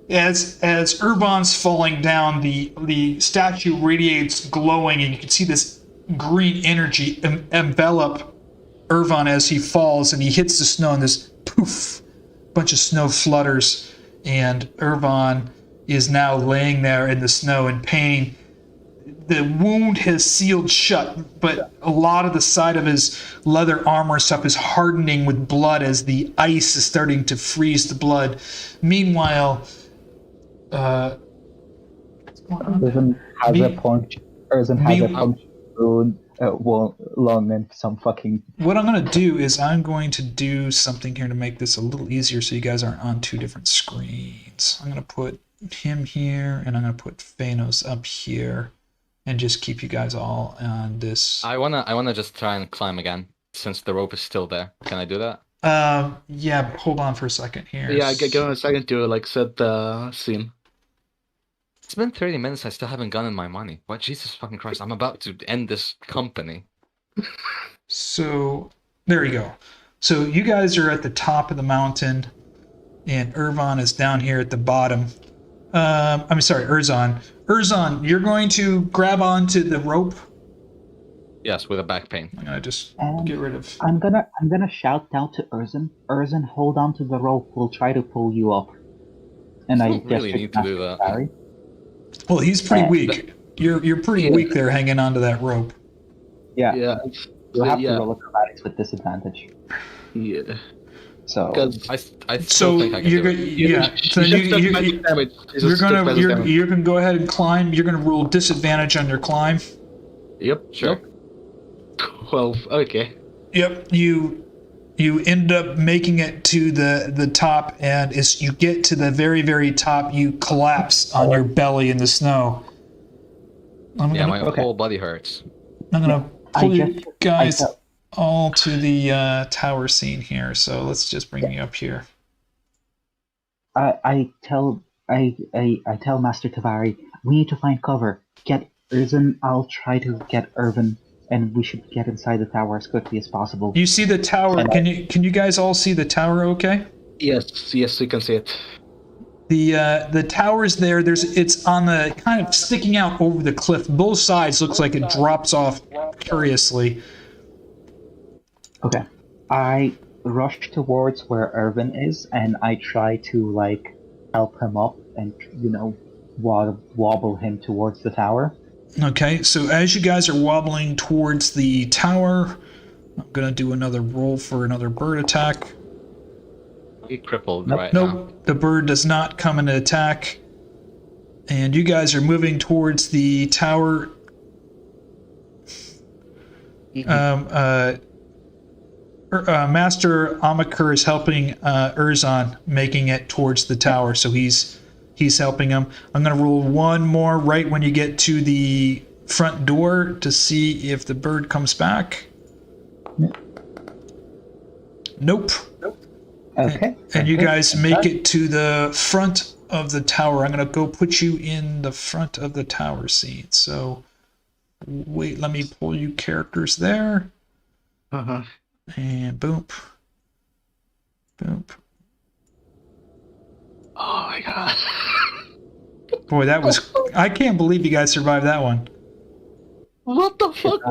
As Irvon's falling down, the statue radiates glowing, and you can see this green energy envelop Irvon as he falls, and he hits the snow, and this poof, bunch of snow flutters, and Irvon is now laying there in the snow in pain. The wound has sealed shut, but a lot of the side of his leather armor stuff is hardening with blood as the ice is starting to freeze the blood. Meanwhile, Urban has a puncture wound lung and some fucking. What I'm going to do is I'm going to do something here to make this a little easier so you guys aren't on 2 different screens. I'm going to put him here, and I'm going to put Fiannos up here, and just keep you guys all on this. I wanna just try and climb again since the rope is still there. Can I do that? Yeah. Hold on for a second here. Yeah, give me a second to like set the scene. It's been 30 minutes. I still haven't gotten my money. What? Jesus fucking Christ! I'm about to end this company. So there you go. So you guys are at the top of the mountain, and Irvon is down here at the bottom. I'm sorry, Erzon. Erzon, you're going to grab onto the rope. Yes, with a back pain. I'm gonna just get rid of. I'm gonna shout down to Erzon. Erzon, hold on to the rope. We'll try to pull you up. And I don't really need to do that. Barry. Well, he's pretty weak. You're pretty weak there, hanging onto that rope. Yeah. Yeah. You'll have yeah. to roll acrobatics with disadvantage. Yeah. So. I still think I can do it. So you're gonna go ahead and climb. You're gonna roll disadvantage on your climb. Yep. Sure. 12. Okay. Yep. You end up making it to the top, and as you get to the very, very top, you collapse on your belly in the snow. My whole body hurts. I'm gonna pull you guys all to the tower scene here. So let's just bring you up here. I tell Master Tavari, we need to find cover. Get Erzon. I'll try to get Irvin, and we should get inside the tower as quickly as possible. You see the tower? Can you guys all see the tower? Okay. Yes, we can see it. The tower's there. It's on the kind of sticking out over the cliff. Both sides looks like it drops off curiously. Okay. I rush towards where Irvin is, and I try to help him up and wobble him towards the tower. Okay, so as you guys are wobbling towards the tower, I'm gonna do another roll for another bird attack. He crippled Nope. right now. Nope, the bird does not come and attack. And you guys are moving towards the tower. Master Amakur is helping Erzon making it towards the tower, so he's helping him. I'm going to roll one more right when you get to the front door to see if the bird comes back. Nope. Okay. And you okay. guys make it to the front of the tower. I'm going to go put you in the front of the tower scene. So wait, let me pull you characters there. Uh-huh. And boom. Boom. Oh my god. Boy, that was... I can't believe you guys survived that one. What the fuck?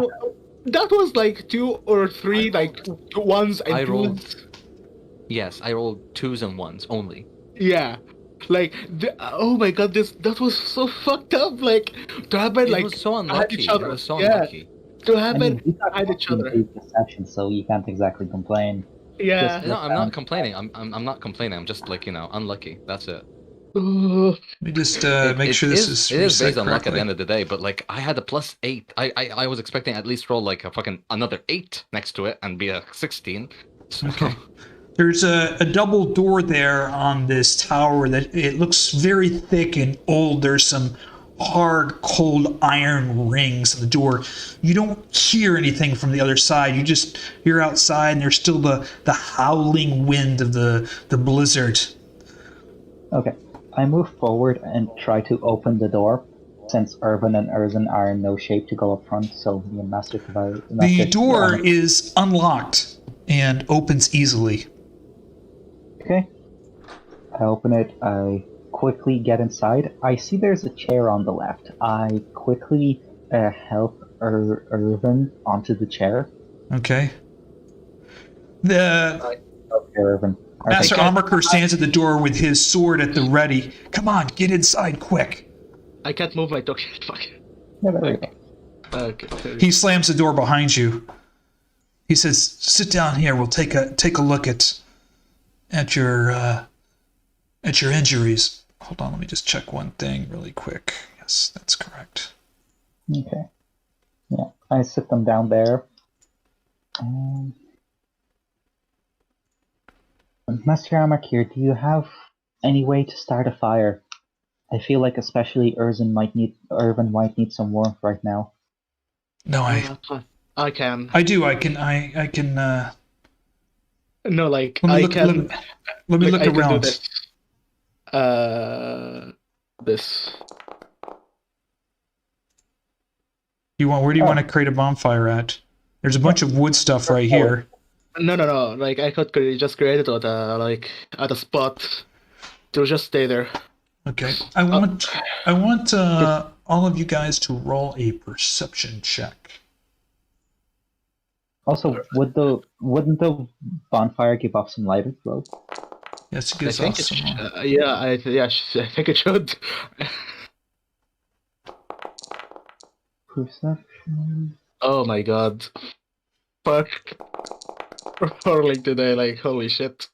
That was like 2 or 3 like ones and I twos. rolled. Yes, I rolled 2s and 1s only. Yeah. Like, oh my god, that was so fucked up. Like, to have it It like was so behind unlucky. each It other. was so Yeah. unlucky. To have I mean, it we got behind each in the other. previous session, so you can't exactly complain. Yeah. Just- No, I'm not complaining. I'm not complaining. I'm just like, unlucky. That's it. Ugh. Let me just make sure this is It is reset based on luck at the correctly. end of the day, but like I had a +8. I was expecting at least roll like a fucking another 8 next to it and be a 16. So, Okay. There's a double door there on this tower that it looks very thick and old. There's some hard, cold iron rings on the door. You don't hear anything from the other side. You're outside and there's still the howling wind of the blizzard. Okay. I move forward and try to open the door, since Irvin and Erzin are in no shape to go up front, so me and Master The door is unlocked and opens easily. Okay. I open it, I quickly get inside. I see there's a chair on the left. I quickly help Irvin onto the chair. Okay. The Okay, Irvin. Master Okay. Amarkur stands at the door with his sword at the ready. Come on, get inside quick. I can't move my dog. Fuck. Yeah, there we go. Okay. He slams the door behind you. He says, "Sit down here. We'll take a look at your injuries." Hold on, let me just check one thing really quick. Yes, that's correct. Okay. Yeah, I sit them down there. Master Amakir, do you have any way to start a fire? I feel like especially Irvin might need some warmth right now. No, I can. I do. I can. No, like Let me I look. can. Let me like, look I can do around. this. Where do you want to create a bonfire at? There's a bunch of wood stuff right here. No. Like I could just create it at a spot to just stay there. Okay. I want all of you guys to roll a perception check. Also, wouldn't the bonfire give off some light as well? Yes, it I gives think off it. some. I think it should. Perception. Oh my god. Fuck. Rolling today, like holy shit.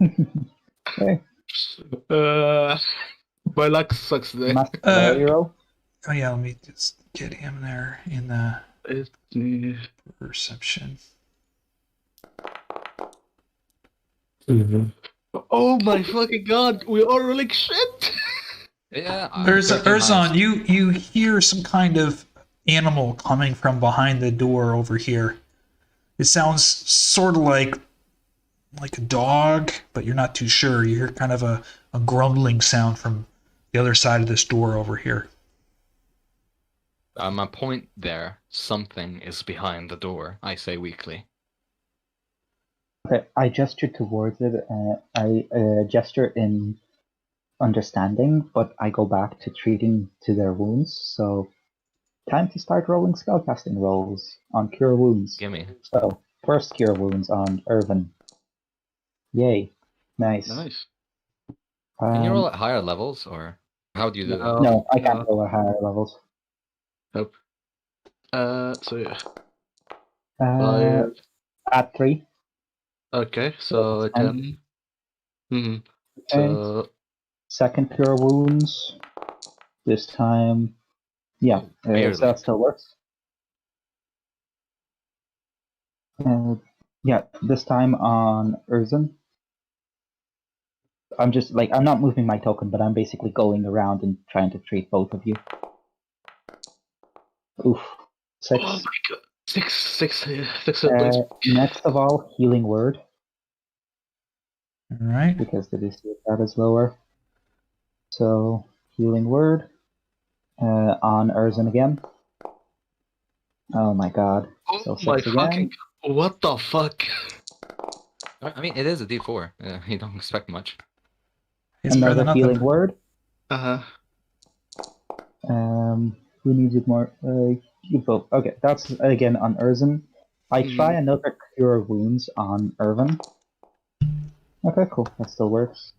Okay. My luck sucks today. Master Hero. Oh yeah, let me just get him there in the perception. Oh my fucking god, we are rolling shit! yeah. Erzon, you hear some kind of animal coming from behind the door over here. It sounds sort of like a dog, but you're not too sure. You hear kind of a grumbling sound from the other side of this door over here. My point there. Something is behind the door. I say weakly. Okay, I gesture towards it. I gesture in understanding, but I go back to treating to their wounds. So, time to start rolling spellcasting rolls on cure wounds. Gimme. So, first cure wounds on Irvin. Yay. Nice. Nice. Can you roll at higher levels, or how do you do that? No, I can't roll at higher levels. Nope. So yeah. At 3. Okay, so 10, Mm-hmm. Okay. So Second cure wounds. This time, yeah, Oh, so barely. that still works. Yeah, this time on Urzen. I'm not moving my token, but I'm basically going around and trying to treat both of you. Oof. 6. oh my god, six hit points. Next of all, healing word, All right. because the DC of that is lower. So, healing word on Urzen again. Oh my god. Oh So my 6 again. fucking, what the fuck? I mean, it is a D4. You don't expect much. It's better Another than healing nothing. word. Uh-huh. Who needs it more? You vote. Okay, that's again on Urzen. I try another cure wounds on Irvin. Okay, cool. That still works.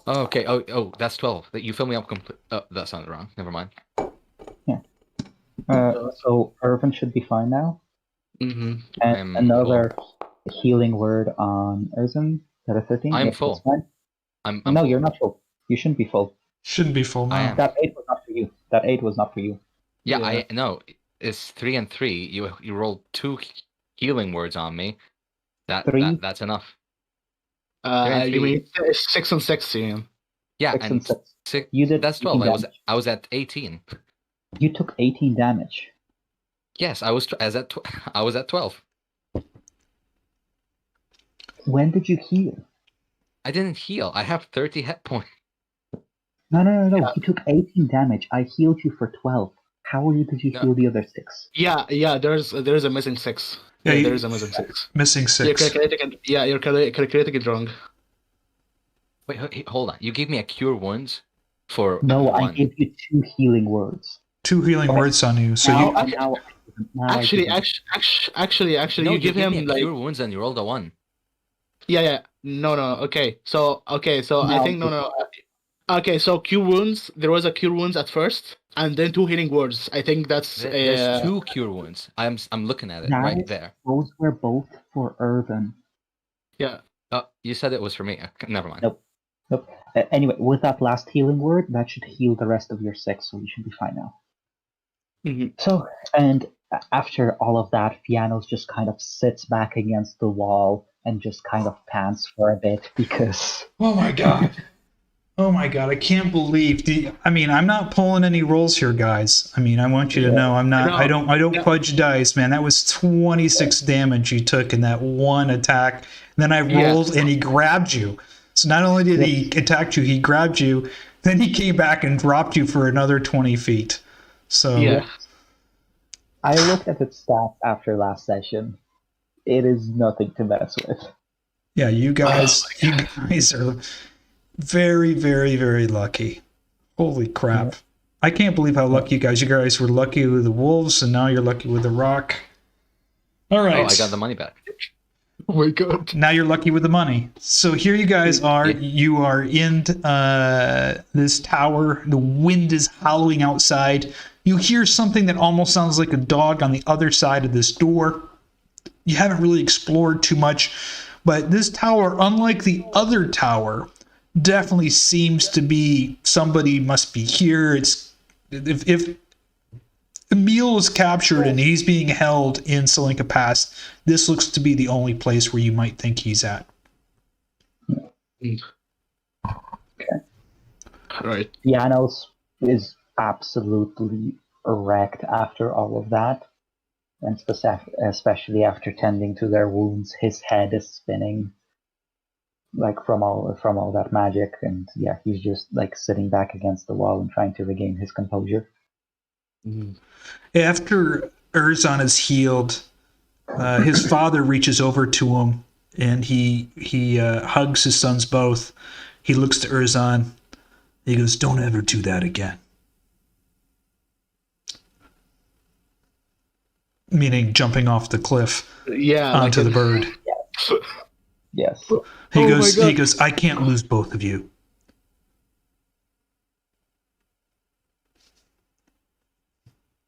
Oh, okay. Oh, that's 12. You fill me up complete. Oh, that sounded wrong. Never mind. So Irvin should be fine now. Mm-hmm. And I'm another healing word on Urzen. That a 13. I'm Yep, full. that's fine. I'm No, full. you're not full. You shouldn't be full. Shouldn't be full I now. am. That 8 was not for you. That 8 was not for you. Yeah, Yeah. I no. It's 3 and 3. You rolled 2 healing words on me. 3? That's enough. You mean 6 and 6, Ian? Yeah, 6 and 6. 6. You did That's 18 12. damage. I was at 18. You took 18 damage. Yes, I was I was at 12. When did you heal? I didn't heal. I have 30 hit points. No. Yeah. You took 18 damage. I healed you for 12. How did you No. heal the other 6? Yeah, there's a missing 6. Yeah, There is a missing 6. Missing You're 6. calculating it wrong. Wait, hold on. You gave me a cure wounds for No, 1. I gave you 2 healing words. 2 healing Okay. words on you. So Now, you. now I Actually, didn't. actually, No, you give gave him me a like cure wounds and you rolled a 1. yeah. No. Okay, so I Now think no. Okay, so cure wounds. There was a cure wounds at first, and then 2 healing words. I think that's There's 2 cure wounds. I'm looking at it Guys, right there. those were both for Irvin. yeah. Oh, you said it was for me. Never mind. Nope. Anyway, with that last healing word, that should heal the rest of your 6, so you should be fine now. Mhm. So, and after all of that, Fiannos just kind of sits back against the wall and just kind of pants for a bit because. Oh my god. Oh my god, I can't believe I'm not pulling any rolls here, guys. I mean, I want you to know I'm not. I don't Yeah. fudge dice, man. That was 26 damage you took in that one attack. Then I rolled and he grabbed you. So not only did he attack you, he grabbed you. Then he came back and dropped you for another 20 feet. So Yeah. I looked at its stats after last session. It is nothing to mess with. yeah, you guys are very, very, very lucky. Holy crap. Yeah. I can't believe how lucky you guys were lucky with the wolves, and now you're lucky with the rock. All right. Oh, I got the money back. Oh my god. Now you're lucky with the money. So here you guys are. You are in this tower. The wind is howling outside. You hear something that almost sounds like a dog on the other side of this door. You haven't really explored too much, but this tower, unlike the other tower, definitely seems to be somebody must be here. It's if Emil is captured and he's being held in Tsolenka Pass, this looks to be the only place where you might think he's at. Okay. Right. Fiannos is absolutely wrecked after all of that. And especially after tending to their wounds, his head is spinning like from all that magic, and yeah, he's just like sitting back against the wall and trying to regain his composure. After Erzon is healed, his father reaches over to him and he hugs his sons both. He looks to Erzon. He goes, "Don't ever do that again." Meaning jumping off the cliff onto the bird. Yes. He goes, "I can't lose both of you."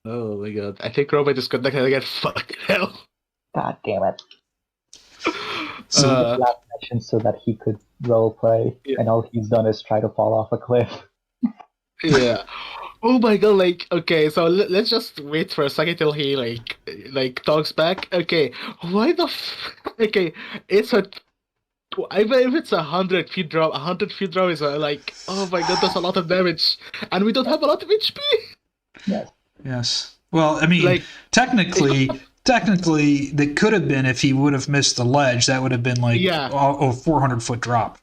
Oh my god. I think Robert is connected again. Fucking hell. God damn it. So Last mission so that he could roleplay, Yeah. and all he's done is try to fall off a cliff. Yeah. Oh my god, like, okay, so let's just wait for a second till he, like talks back. Okay, why the okay, it's a, even if it's 100 feet drop, 100 feet drop is like, oh my god, that's a lot of damage. And we don't have a lot of HP! Yes. yes. Well, I mean, Like- technically, that could have been if he would have missed the ledge. That would have been like Yeah. a 400-foot drop.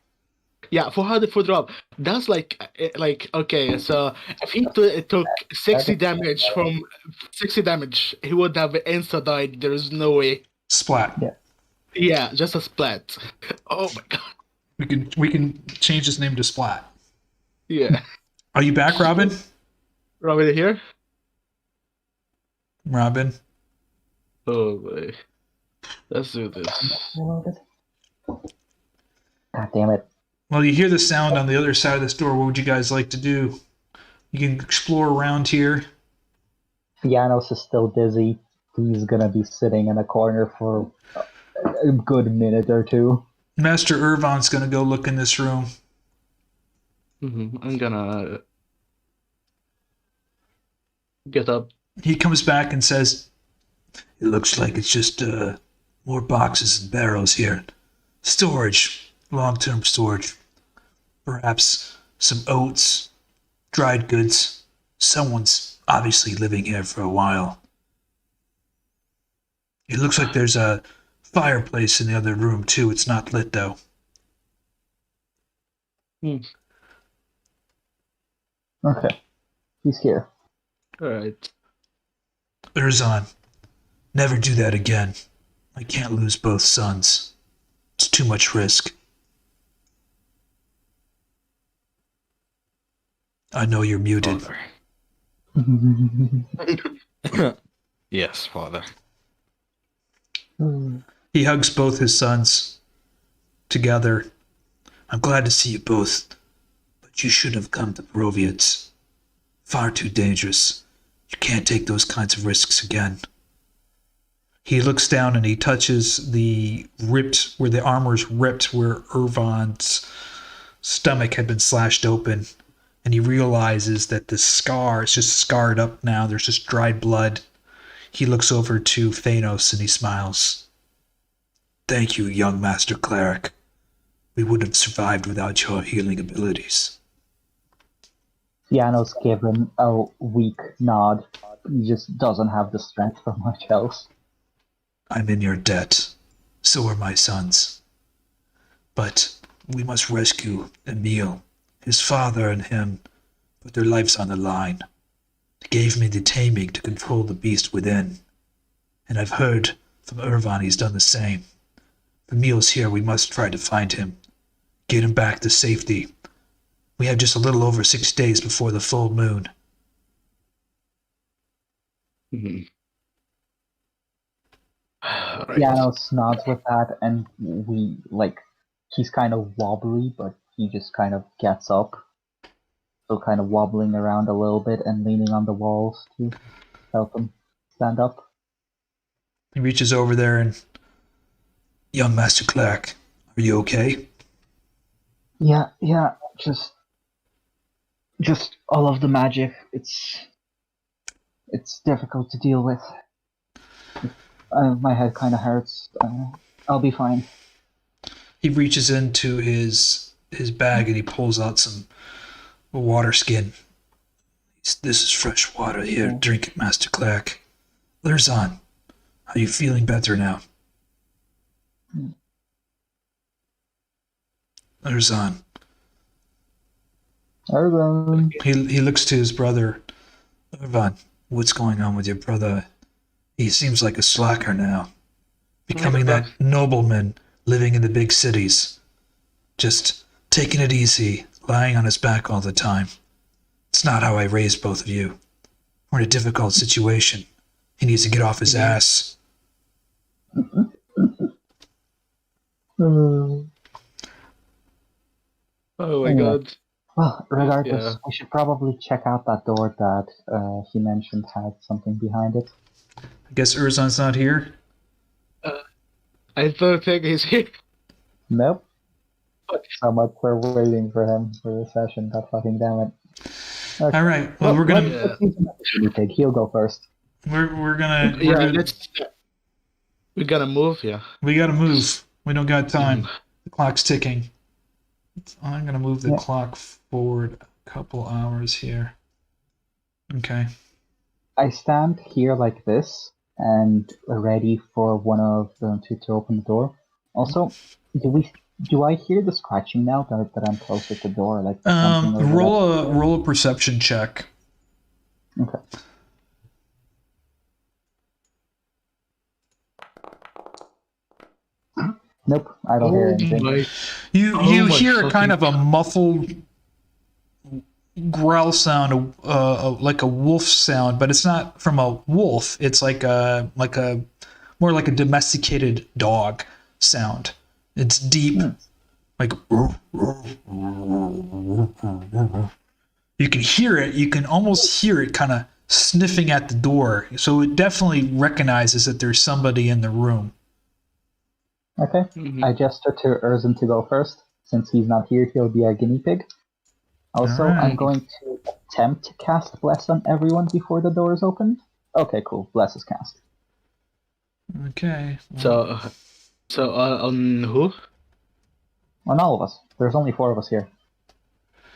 Yeah, 400-foot drop. That's like, okay, so if he took 60 damage from 60 damage, he would have insta died. There's no way. Splat. Yeah. Yeah, just a splat. Oh my god. We can change his name to Splat. Yeah. Are you back, Robin? Robin here? Robin. Oh boy. Let's do this. God damn it. Well, you hear the sound on the other side of this door. What would you guys like to do? You can explore around here. Fiannos is still dizzy. He's gonna be sitting in a corner for a good minute or two. Master Irvan's going to go look in this room. I'm gonna get up. He comes back and says, "It looks like it's just more boxes and barrels here. Storage, long-term storage. Perhaps some oats, dried goods. Someone's obviously living here for a while. It looks like there's a fireplace in the other room too. It's not lit though." Okay. He's here. Alright. Erzan, never do that again. I can't lose both sons. It's too much risk. I know you're muted. Father. Yes, father. He hugs both his sons together. I'm glad to see you both, but you shouldn't have come to Barovia. It's far too dangerous. You can't take those kinds of risks again. He looks down and he touches the ripped, where the armor's ripped, where Irvan's stomach had been slashed open. And he realizes that the scar is just scarred up now. There's just dried blood. He looks over to Fiannos and he smiles. Thank you, young Master Cleric. We wouldn't have survived without your healing abilities. Fiannos gave him a weak nod. He just doesn't have the strength for much else. I'm in your debt. So are my sons. But we must rescue Emil. His father and him put their lives on the line. They gave me the taming to control the beast within. And I've heard from Irvan he's done the same. If Emil's here, we must try to find him. Get him back to safety. We have just a little over 6 days before the full moon. Right. Fiannos nods with that, and he's kind of wobbly, but he just kind of gets up. So kind of wobbling around a little bit and leaning on the walls to help him stand up. He reaches over there and, young Master Cleric, are you okay? Yeah, just all of the magic. It's difficult to deal with. My head kind of hurts. I'll be fine. He reaches into his bag and he pulls out some water skin. This is fresh water. Here, drink it, Master Cleric. Lerzan, are you feeling better now? Lerzan. Irvan. He looks to his brother. Irvan, what's going on with your brother? He seems like a slacker now. Becoming that nobleman living in the big cities. Just taking it easy, lying on his back all the time. It's not how I raised both of you. We're in a difficult situation. He needs to get off his ass. Oh my god. Well, regardless, Yeah. we should probably check out that door that he mentioned had something behind it. I guess Urzan's not here? I don't think he's here. Nope. So much for waiting for him for the session. God fucking damn it. Okay. All right. Well, we're gonna Yeah. let's use pig. He'll go first. we're gonna Yeah, gonna, let's. We gotta move. Yeah. we gotta move. We don't got time. Mhm. The clock's ticking. I'm gonna move the Yeah. clock forward a couple hours here. Okay. I stand here like this and ready for one of them to open the door. Also, do I hear the scratching now that I'm closer to the door? Like something over Roll a perception check. there? Okay. Nope, I don't hear anything. You my hear kind of fucking a muffled growl sound, like a wolf sound, but it's not from a wolf. It's like a more like a domesticated dog sound. It's deep, like you can hear it. You can almost hear it kind of sniffing at the door. So it definitely recognizes that there's somebody in the room. Okay. Mhm. I gesture to Erzin to go first. Since he's not here, he'll be a guinea pig. Also, Alright. I'm going to attempt to cast Bless on everyone before the door is opened. Okay, cool. Bless is cast. Okay. So on who? On all of us. There's only 4 of us here.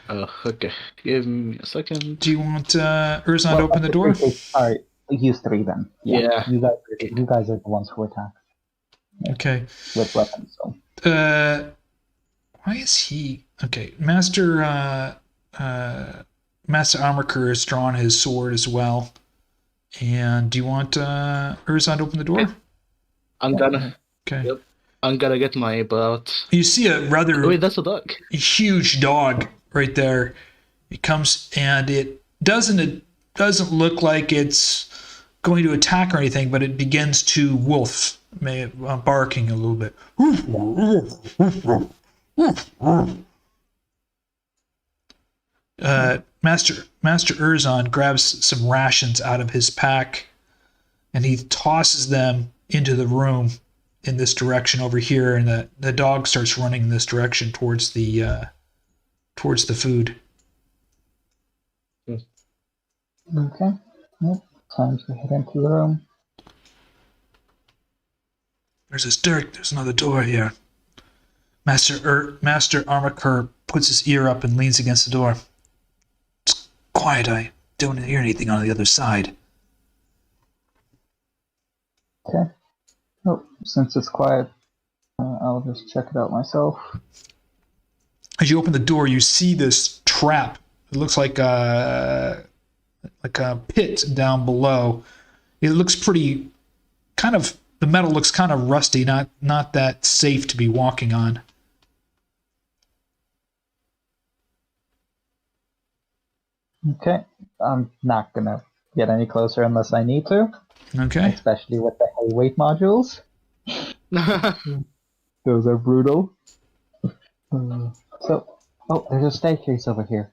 Oh, okay. Give me a second. Do you want Urzon to open the door? Alright, use 3 then. Yeah. You guys are the ones who attack Okay. with weapons. So. Why is he okay? Master Armorker has drawn his sword as well. And do you want Urzon to open the door? I'm gonna. Okay. Yep. I'm gonna get my bout. You see a rather Wait, that's a dog. huge dog right there. It comes and it doesn't look like it's going to attack or anything, but it begins to wolf, barking a little bit. Master Urzon grabs some rations out of his pack, and he tosses them into the room in this direction over here, and the dog starts running in this direction towards the food. Okay. Yep. Time to head into the room. There's another door here. Master Armorker puts his ear up and leans against the door. It's quiet. I don't hear anything on the other side. Okay. Oh, since it's quiet, I'll just check it out myself. As you open the door, you see this trap. It looks like a pit down below. It looks pretty the metal looks kind of rusty, not that safe to be walking on. Okay. I'm not gonna get any closer unless I need to, Okay. especially with the heavy weight modules. Those are brutal. There's a staircase over here.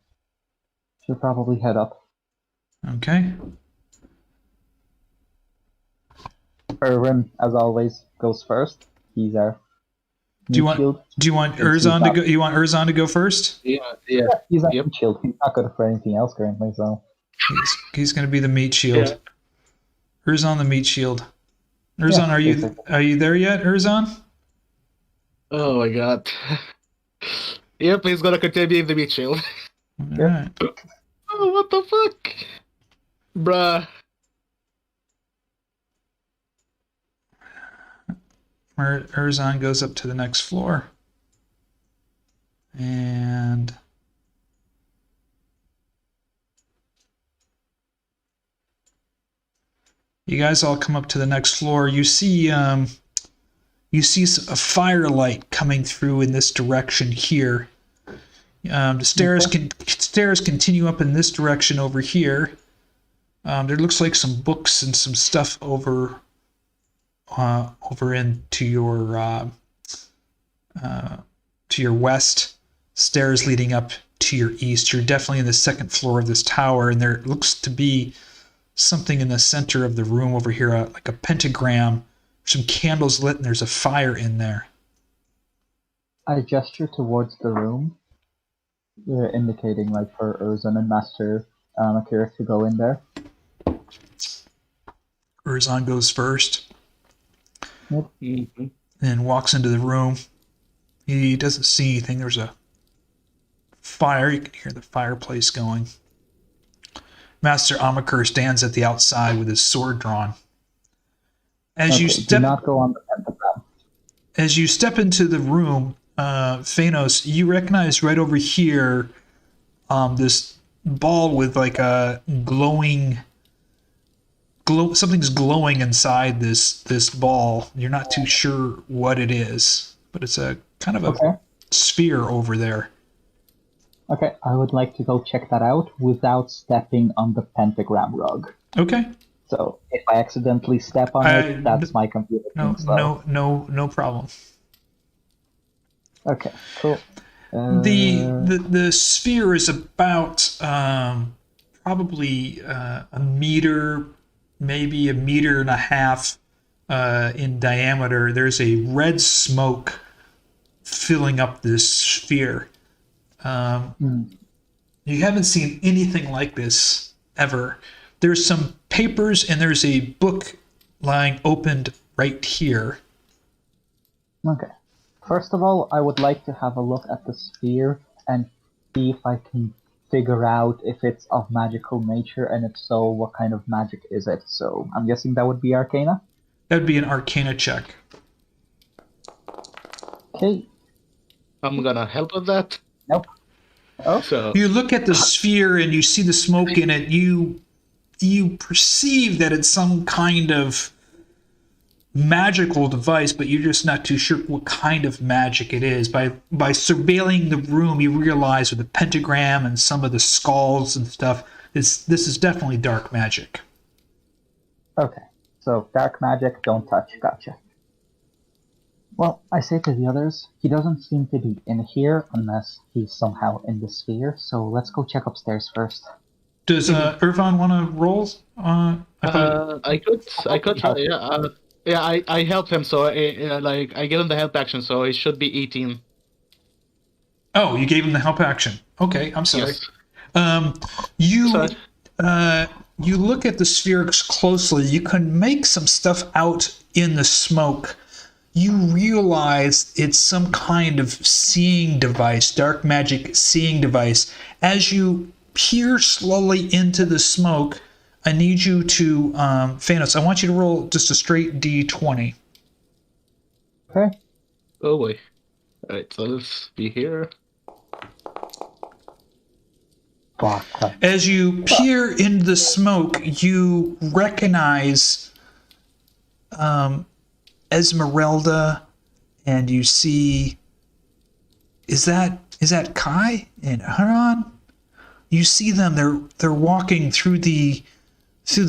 Should probably head up. Okay. Erwin, as always, goes first. He's our Do you meat shield. want Urzon to go? You want Urzon to go first? Yeah. He's our Yep. meat shield. He's not good for anything else currently, so. He's going to be the meat shield. Yeah. Urzon the meat shield. Urzon, Yeah, are you there yet, Urzon? Oh my god. Yep, he's gonna continue being the meat shield. All right. Oh, what the fuck? Bruh. Urzon goes up to the next floor. And you guys all come up to the next floor. You see a firelight coming through in this direction here. The stairs continue up in this direction over here. There looks like some books and some stuff over into your west. Stairs leading up to your east. You're definitely in the second floor of this tower, and there looks to be something in the center of the room over here, like a pentagram some candles lit and there's a fire in there. I gesture towards the room, indicating like for Urzen and Master Akira to go in there. Urzon goes first Mm-hmm. and walks into the room. He doesn't see anything. There's a fire. You can hear the fireplace going. Master Amakur stands at the outside with his sword drawn. As you Do step, not go on the pentagram. as you step into the room, Fiannos, you recognize right over here this ball with like a something's glowing inside this ball. You're not too sure what it is, but it's a kind of a sphere over there. Okay, I would like to go check that out without stepping on the pentagram rug. Okay. So if I accidentally step on it, that's my computer. No problem. Okay, cool. The sphere is about probably a meter, maybe a meter and a half in diameter. There's a red smoke filling up this sphere. You haven't seen anything like this ever. There's some papers and there's a book lying opened right here. Okay. First of all, I would like to have a look at the sphere and see if I can figure out if it's of magical nature, and if so, what kind of magic is it. So I'm guessing that would be Arcana? That would be an Arcana check. Okay. I'm gonna help with that. Nope. Oh. So You look at the sphere and you see the smoke in it. You perceive that it's some kind of magical device, but you're just not too sure what kind of magic it is. By surveilling the room, you realize with the pentagram and some of the skulls and stuff, this is definitely dark magic. Okay. So dark magic, don't touch. Gotcha. Well, I say to the others, he doesn't seem to be in here unless he's somehow in the sphere, so let's go check upstairs first. Does Irvan want to roll? I could, yeah. I help him, so I give him the help action, so it should be 18. Oh, you gave him the help action. Okay, I'm sorry. Yes. You look at the sphere closely. You can make some stuff out in the smoke. You realize it's some kind of seeing device, dark magic seeing device. As you peer slowly into the smoke, I need you to, Fiannos, I want you to roll just a straight D20. Okay. Oh boy. Alright, so let's be here. Fuck. As you peer into the smoke, you recognize Esmeralda, and you see, is that Kai and Herjann? You see them. They're walking through the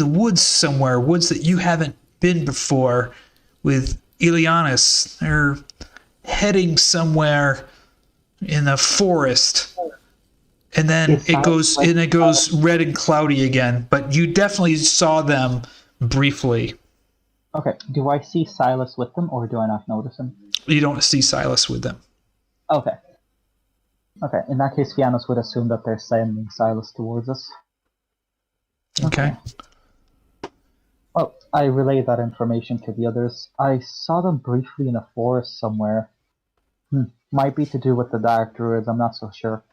woods somewhere, woods that you haven't been before, with Ileanys. They're heading somewhere in the forest. And then it goes red and cloudy again, but you definitely saw them briefly. Okay, do I see Silas with them, or do I not notice him? You don't see Silas with them. Okay. Okay, in that case, Fiannos would assume that they're sending Silas towards us. Okay. Well, I relay that information to the others. I saw them briefly in a forest somewhere. Might be to do with the Dark Druids, I'm not so sure.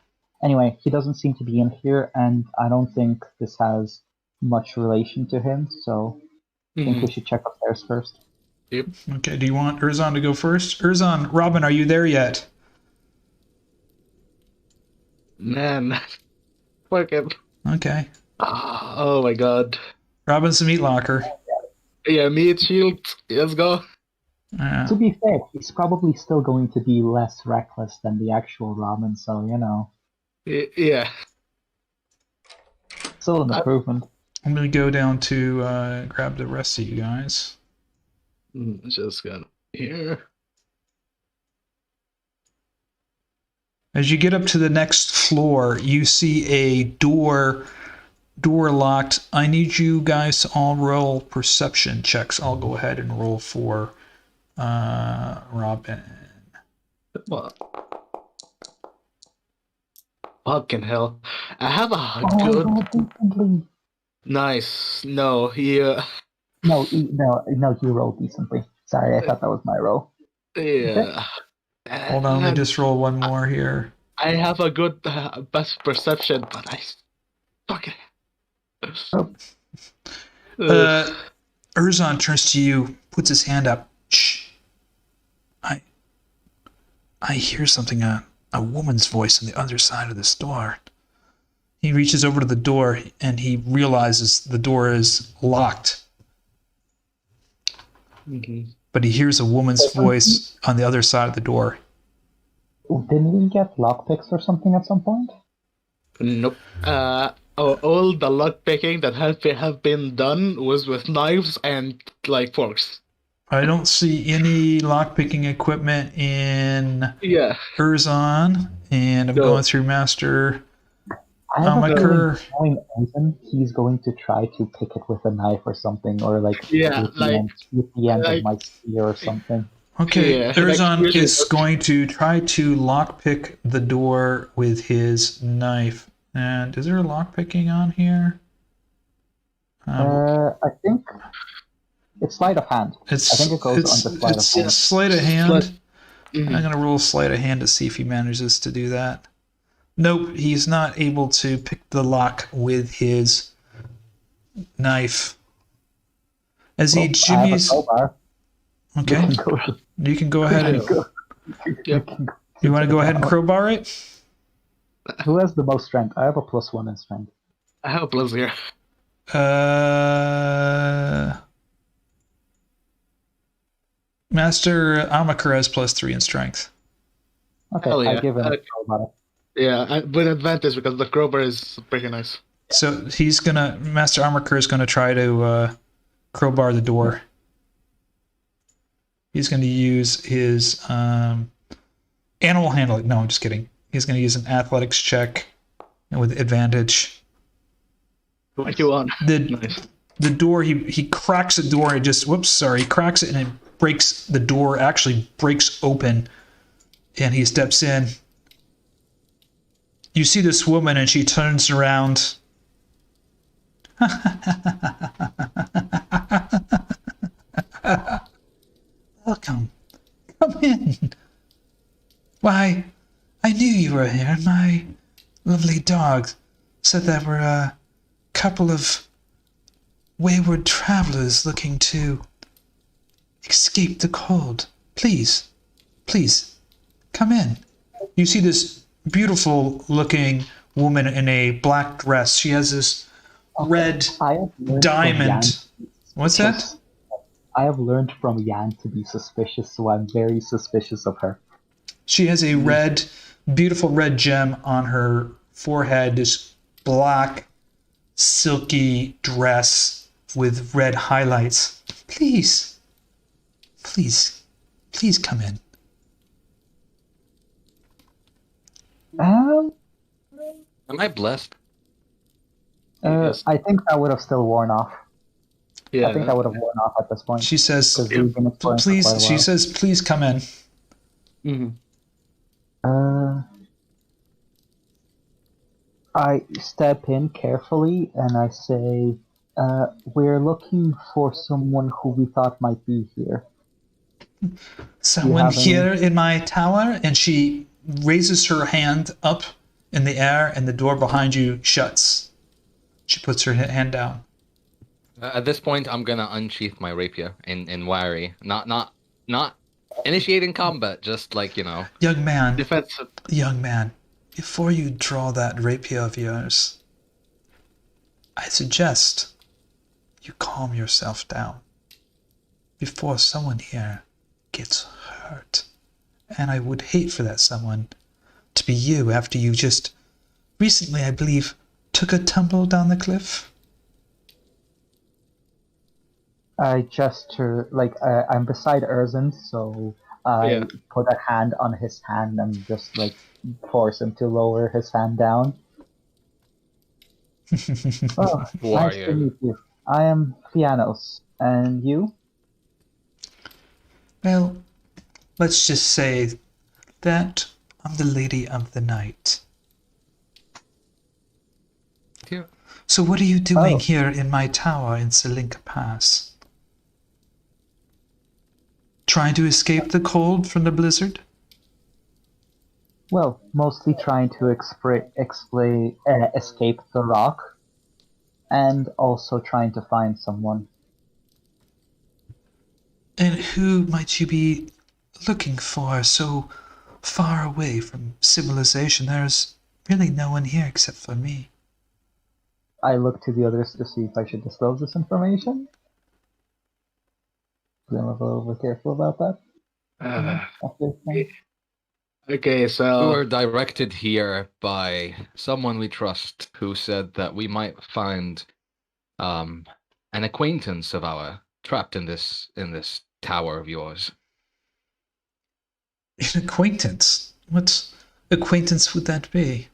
Anyway, he doesn't seem to be in here, and I don't think this has much relation to him, so I think we should check upstairs first. Yep. Okay, do you want Urzen to go first? Urzen, Robin, are you there yet? Man. Fuck it. Okay. Oh my god. Robin's the meat locker. Yeah, meat shield. Let's go. To be fair, he's probably still going to be less reckless than the actual Robin, so, you know. Yeah. Still an improvement. I'm going to go down to grab the rest of you guys. Just got here. As you get up to the next floor, you see a door locked. I need you guys to all roll perception checks. I'll go ahead and roll for Robin. Well, fucking hell. I have a Oh, good... roll decently. Nice. No, yeah. No, no, you rolled decently. Sorry, I thought that was my roll. Yeah. Hold on, let me And just roll one more here. I have a good best perception, but I fucking... Oh. Herjann turns to you, puts his hand up. Shh. I hear something, a woman's voice on the other side of this door. He reaches over to the door and he realizes the door is locked. Mhm. But he hears a woman's voice on the other side of the door. Didn't we get lockpicks or something at some point? Nope. All the lock picking that have been done was with knives and like forks. I don't see any lockpicking equipment in Yeah. Herjann, and I'm No. going through Master I have a feeling Amaker. knowing Aizen, he's going to try to pick it with a knife or something, or like Yeah, with like- the end like- of my spear or something. Okay, Yeah, Herjann like, is going to try to lockpick the door with his knife. And is there lockpicking on here? I think it's sleight of hand. It's, I think it goes it's, under sleight of it's hand. sleight of hand. Mhm. I'm going to roll sleight of hand to see if he manages to do that. Nope, he's not able to pick the lock with his knife. As he I have a jimmies... crowbar. Okay, you can go ahead and... Yep. You want to go ahead and crowbar it? Who has the most strength? I have a +1 in strength. I have a plus here. Master Amaker has +3 in strength. Okay, Hell yeah. I give him a crowbar. Yeah, with advantage because the crowbar is pretty nice. So he's gonna... Master Amaker is gonna try to crowbar the door. He's gonna use his animal handling. No, I'm just kidding. He's gonna use an athletics check with advantage. What you want? The door, he cracks the door and just, he cracks it and it breaks, the door actually breaks open and he steps in. You see this woman and she turns around. Welcome. Come in. Why, I knew you were here. My lovely dog said there were a couple of wayward travelers looking to escape the cold. Please, come in. You see this beautiful looking woman in a black dress. She has this red I have learned from diamond. Yan- What's that? I have learned from Yan to be suspicious, so I'm very suspicious of her. She has a red, beautiful red gem on her forehead, this black, silky dress with red highlights. Please come in. Um, Am I blessed? Yes. I think that would have still worn off. Yeah. I think that would have worn off at this point. She says, 'cause we've been exploring for quite a she while. says, please come in. Mhm. I step in carefully and I say, we're looking for someone who we thought might be here. Someone have any- here in my tower, and she raises her hand up in the air and the door behind you shuts. She puts her hand down. At this point, I'm gonna unsheath my rapier in wiry. Not initiating combat, just like, you know. Young man, Defensive. before you draw that rapier of yours, I suggest you calm yourself down before someone here gets hurt. And I would hate for that someone to be you after you just recently, I believe, took a tumble down the cliff. I gesture, I'm beside Erzin, so I put a hand on his hand and just, force him to lower his hand down. Oh, Who are nice to you? meet you. I am Fiannos. And you? Well, let's just say that I'm the Lady of the Night. Yeah. So what are you doing Oh. here in my tower in Tsolenka Pass? Trying to escape the cold from the blizzard? Well, mostly trying to escape the rock, and also trying to find someone. And who might you be looking for so far away from civilization? There's really no one here except for me. I look to the others to see if I should disclose this information. I'm a little bit careful about that. After thing. Okay, We so were directed here by someone we trust who said that we might find an acquaintance of our trapped in this tower of yours. An acquaintance? What acquaintance would that be?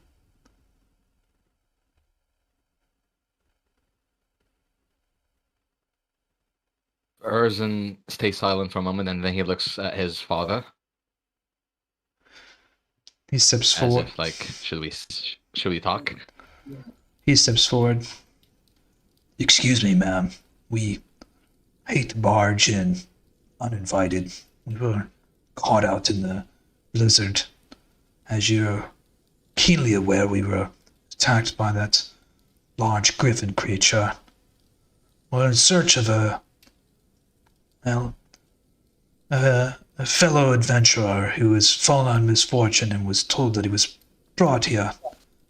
Erzin stays silent for a moment, and then he looks at his father He steps as forward. if, like, should we talk? He steps forward. Excuse me, ma'am. We hate to barge in uninvited. We were caught out in the blizzard. As you're keenly aware, we were attacked by that large griffin creature. We're in search of a fellow adventurer who has fallen on misfortune and was told that he was brought here.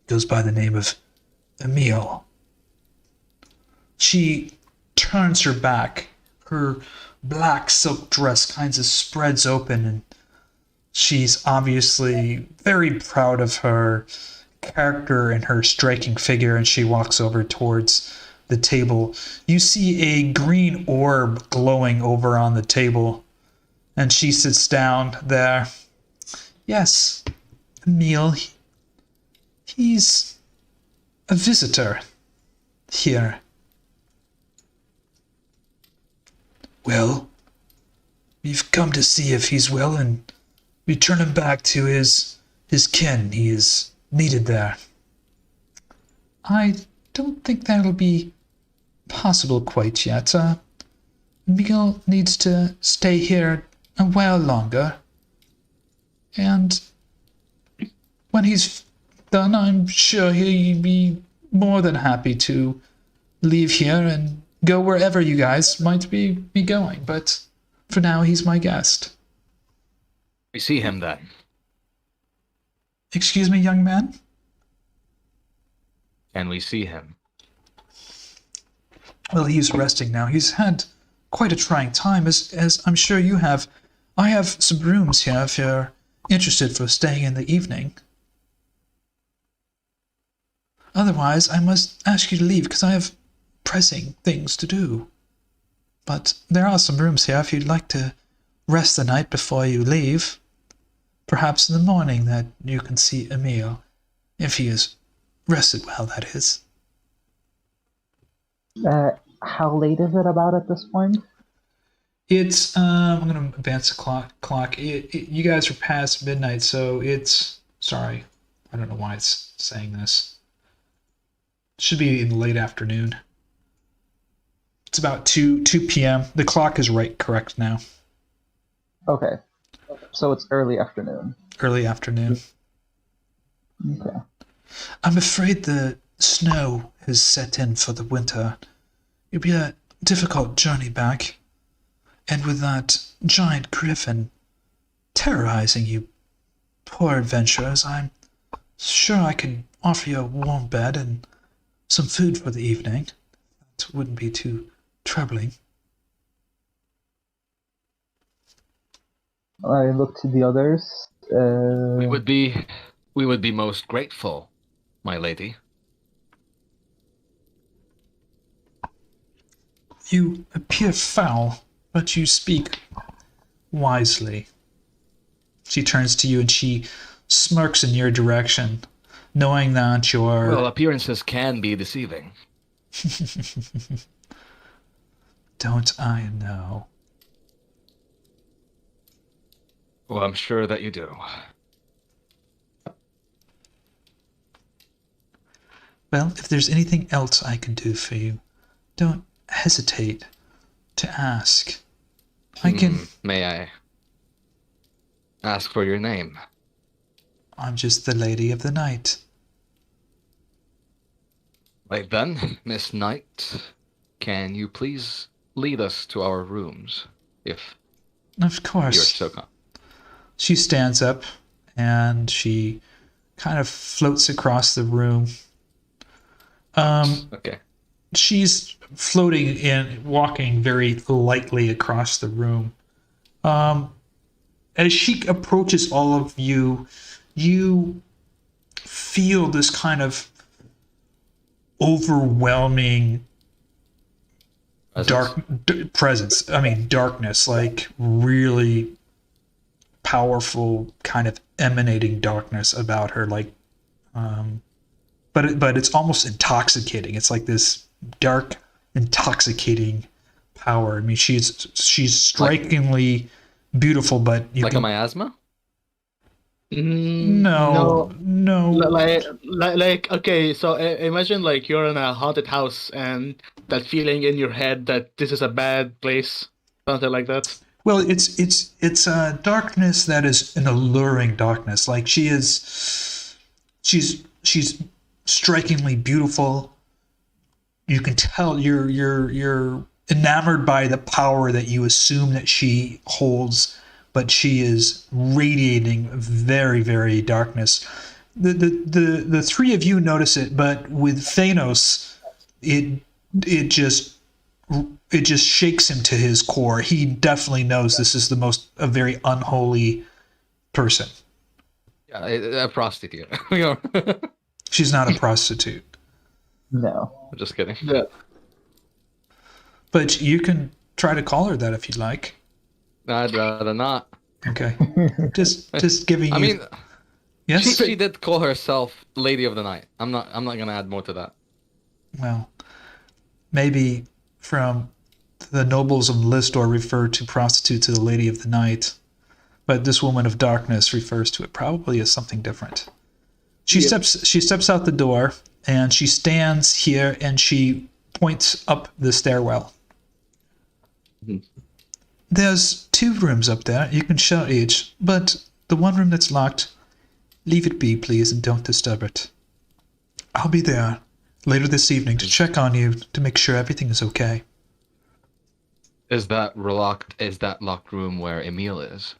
Goes by the name of Emil. She turns her back. Her black silk dress kind of spreads open, and she's obviously very proud of her character and her striking figure, and she walks over towards the table. You see a green orb glowing over on the table, and she sits down there. Yes, Emil, he's a visitor here. Well, we've come to see if he's well and return him back to his kin. He is needed there. I don't think that'll be possible quite yet. Emil needs to stay here a while longer. And when he's done, I'm sure he'll be more than happy to leave here and go wherever you guys might be going. But for now, he's my guest. We see him then. Excuse me, young man? And we see him. Well, he's resting now. He's had quite a trying time, as I'm sure you have. I have some rooms here if you're interested for staying in the evening. Otherwise, I must ask you to leave because I have pressing things to do. But there are some rooms here if you'd like to rest the night before you leave. Perhaps in the morning that you can see Emil, if he is rested well, that is. How late is it about at this point? It's I'm gonna advance the clock. You guys are past midnight, so it's sorry. I don't know why it's saying this. It should be in the late afternoon. It's about 2 p.m. The clock is correct now. Okay. So it's early afternoon. Early afternoon. Okay. I'm afraid the snow has set in for the winter. It'll be a difficult journey back. And with that giant griffin terrorizing you poor adventurers, I'm sure I can offer you a warm bed and some food for the evening. That wouldn't be too troubling. I look to the others. We would be most grateful, my lady. You appear foul, but you speak wisely. She turns to you and she smirks in your direction, knowing that you're... Well, appearances can be deceiving. Don't I know? Well, I'm sure that you do. Well, if there's anything else I can do for you, don't hesitate to ask. I can... May I ask for your name? I'm just the Lady of the Night. Right then, Miss Knight, can you please lead us to our rooms, if Of you're course. so kind? She stands up and she kind of floats across the room. Okay. She's floating in, walking very lightly across the room. As she approaches all of you, you feel this kind of overwhelming presence. I mean, darkness, like really powerful, kind of emanating darkness about her. Like, but it's almost intoxicating. It's like this dark, intoxicating power. I mean, she's strikingly beautiful, but you Like can, a miasma? no. Like okay, so imagine like you're in a haunted house and that feeling in your head that this is a bad place, something like that. Well, it's a darkness that is an alluring darkness. Like she's strikingly beautiful. You can tell you're enamored by the power that you assume that she holds, but she is radiating very, very darkness. The three of you notice it, but with Fiannos, it just shakes him to his core. He definitely knows this is a very unholy person. Yeah, a prostitute. She's not a prostitute. No. Just kidding. Yeah. But you can try to call her that if you'd like. I'd rather not. Okay. Just giving you... I mean, yes? she did call herself Lady of the Night. I'm not gonna add more to that. Well, maybe from the nobles of Lisdor refer to prostitutes as the Lady of the Night, but this woman of darkness refers to it probably as something different. She steps out the door and she stands here and she points up the stairwell. Mhm. There's 2 rooms up there. You can share each, but the one room that's locked, leave it be, please, and don't disturb it. I'll be there later this evening to check on you to make sure everything is okay. Is that locked room where Emil is?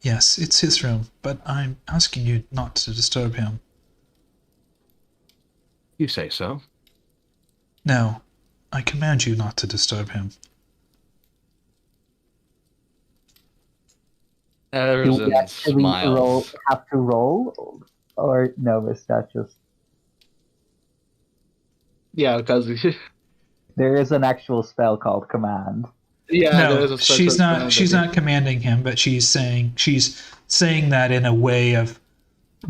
Yes, it's his room, but I'm asking you not to disturb him. You say so. No, I command you not to disturb him. Do we Herjann actually smiles. have to roll? Or no, is that just... Yeah, because There is an actual spell called Command. yeah, there No, is a special she's command not commanding him, but she's saying that in a way of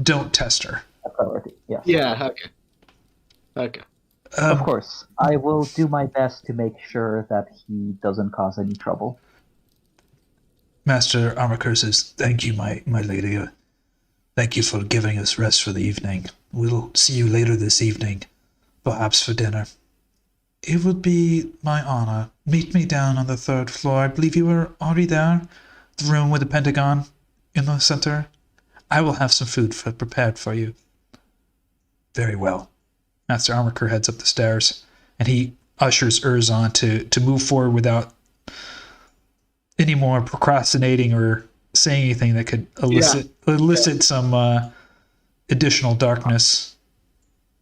don't test her. Authority, yes. Yeah, okay. Of course. I will do my best to make sure that he doesn't cause any trouble. Master Armor Curses, thank you, my lady. Thank you for giving us rest for the evening. We'll see you later this evening, perhaps for dinner. It would be my honor. Meet me down on the 3rd floor. I believe you were already there. The room with the pentagon in the center. I will have some food prepared for you. Very well. Master Armorcur heads up the stairs, and he ushers Erzon to move forward without any more procrastinating or saying anything that could elicit some additional darkness.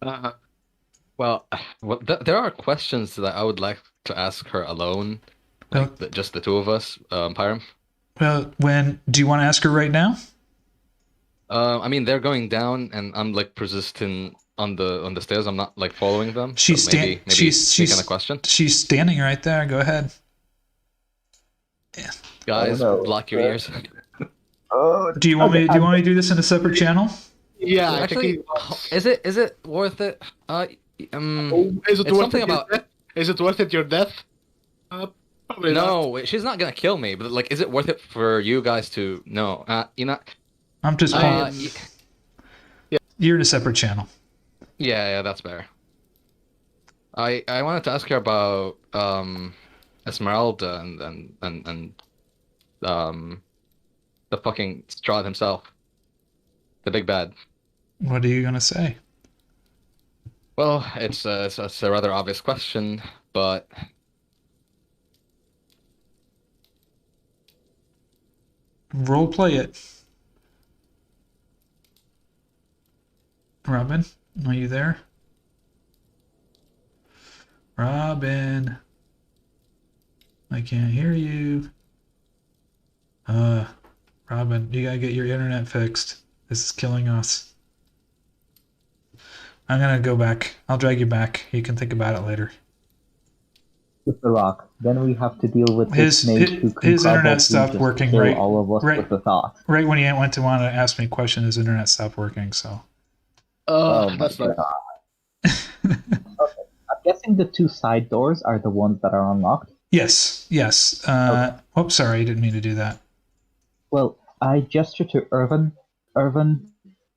Uh-huh. Well, there are questions that I would like to ask her alone, like just the 2 of us, Pyram. Well, do you want to ask her right now? I mean, they're going down, and I'm like persistent on the stairs. I'm not like following them. She's so maybe she's kind of question. She's standing right there. Go ahead. Yeah. Guys, Oh, no. block your ears. Oh, Do you want me to do this in a separate channel? Yeah, Actually, is it worth it? is it it's worth something it about. Is it worth it your death? Probably not. No, she's not gonna kill me. But like, is it worth it for you guys to know? You know. I'm just I- pulling. Yeah. You're in a separate channel. Yeah, that's fair. I wanted to ask her about Esmeralda and the fucking Strahd himself, the big bad. What are you gonna say? Well, it's a rather obvious question, but Role play it. Robin, are you there? Robin, I can't hear you. Robin, you gotta get your internet fixed. This is killing us. I'm gonna go back. I'll drag you back. You can think about it later. With the rock. Then we have to deal with His- this mage who can his internet probably stopped just working kill right- all of us right- with the thought. Right when he went to want to ask me a question, his internet stopped working. So Oh my That's not. god. I'm guessing the two side doors are the ones that are unlocked. yes. Oops, sorry, I didn't mean to do that. Well, I gesture to Irvin. Irvin,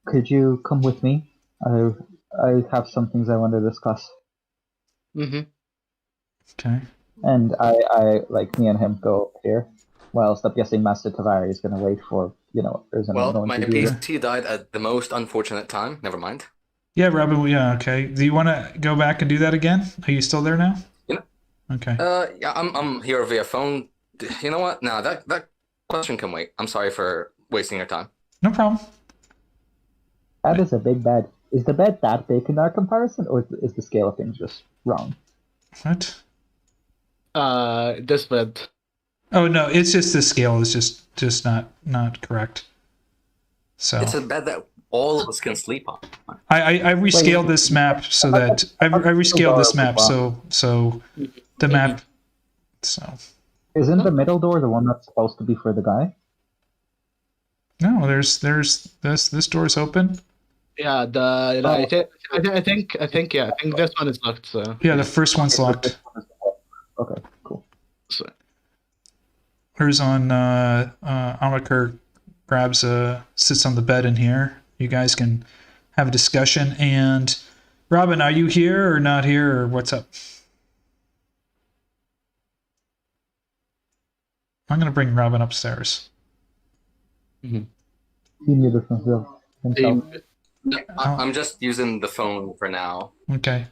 could you come with me? I have some things I want to discuss. Mm-hmm. Okay. And I like me and him go up here. Whilst I'm guessing Master Tavari is going to wait for, Irvin Well, going my to do this. PC died at the most unfortunate time. Never mind. Yeah, Robin. Yeah. Okay. Do you want to go back and do that again? Are you still there now? Yeah. Okay. Yeah, I'm here via phone. You know what? No, that question can wait. I'm sorry for wasting your time. No problem. That is a big bed. Is the bed that big in our comparison, or is the scale of things just wrong? What? This bed. Oh no, it's just the scale is just not correct. So It's a bed that all of us can sleep on. I rescaled this map so that I rescaled this map so the map. So Isn't the middle door the one that's supposed to be for the guy? no, there's this door's open. Yeah, I think this one is locked. So Yeah, the first one's locked. Okay, cool. So, Hers on Amaker grabs sits on the bed in here. You guys can have a discussion. And Robin, are you here or not here or what's up? I'm gonna bring Robin upstairs. He muted himself. I'm just using the phone for now. Okay.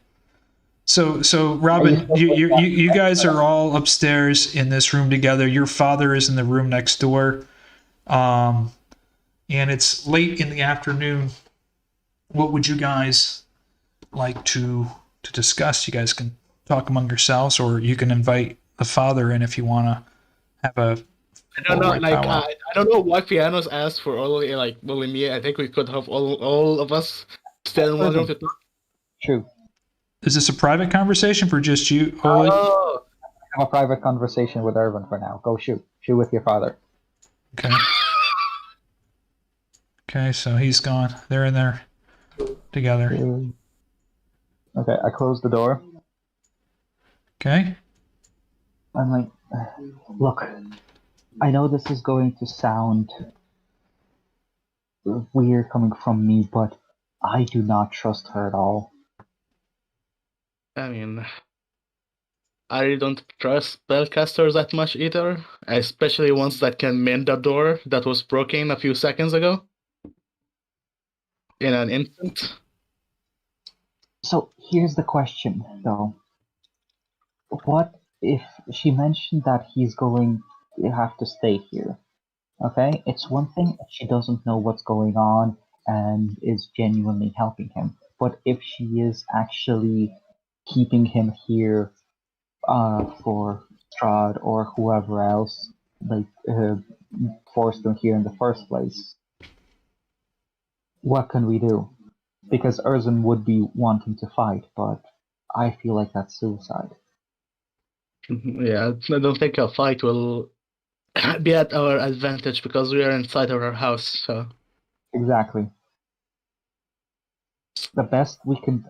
So Robin, you guys are all upstairs in this room together. Your father is in the room next door. And it's late in the afternoon. What would you guys like to discuss? You guys can talk among yourselves, or you can invite the father in if you want to have a. I don't know. Right, Like power. I don't know why Fiannos asked for only me. I think we could have all of us still in one room to talk. True. Is this a private conversation for just you, Oleg? Oh, Have a private conversation with Irvin for now. Go shoot. Shoot with your father. Okay. Okay, so he's gone. They're in there together. Okay, I close the door. Okay. I'm like, look, I know this is going to sound weird coming from me, but I do not trust her at all. I mean, I really don't trust spellcasters that much either, especially ones that can mend a door that was broken a few seconds ago. In an instant. So here's the question, though. What if she mentioned that he's going to have to stay here? Okay, it's one thing if she doesn't know what's going on and is genuinely helping him, but if she is actually keeping him here for Strahd or whoever else, like forced him here in the first place, what can we do? Because Erzin would be wanting to fight, but I feel like that's suicide. Yeah, I don't think a fight will be at our advantage because we are inside of our house. So Exactly. The best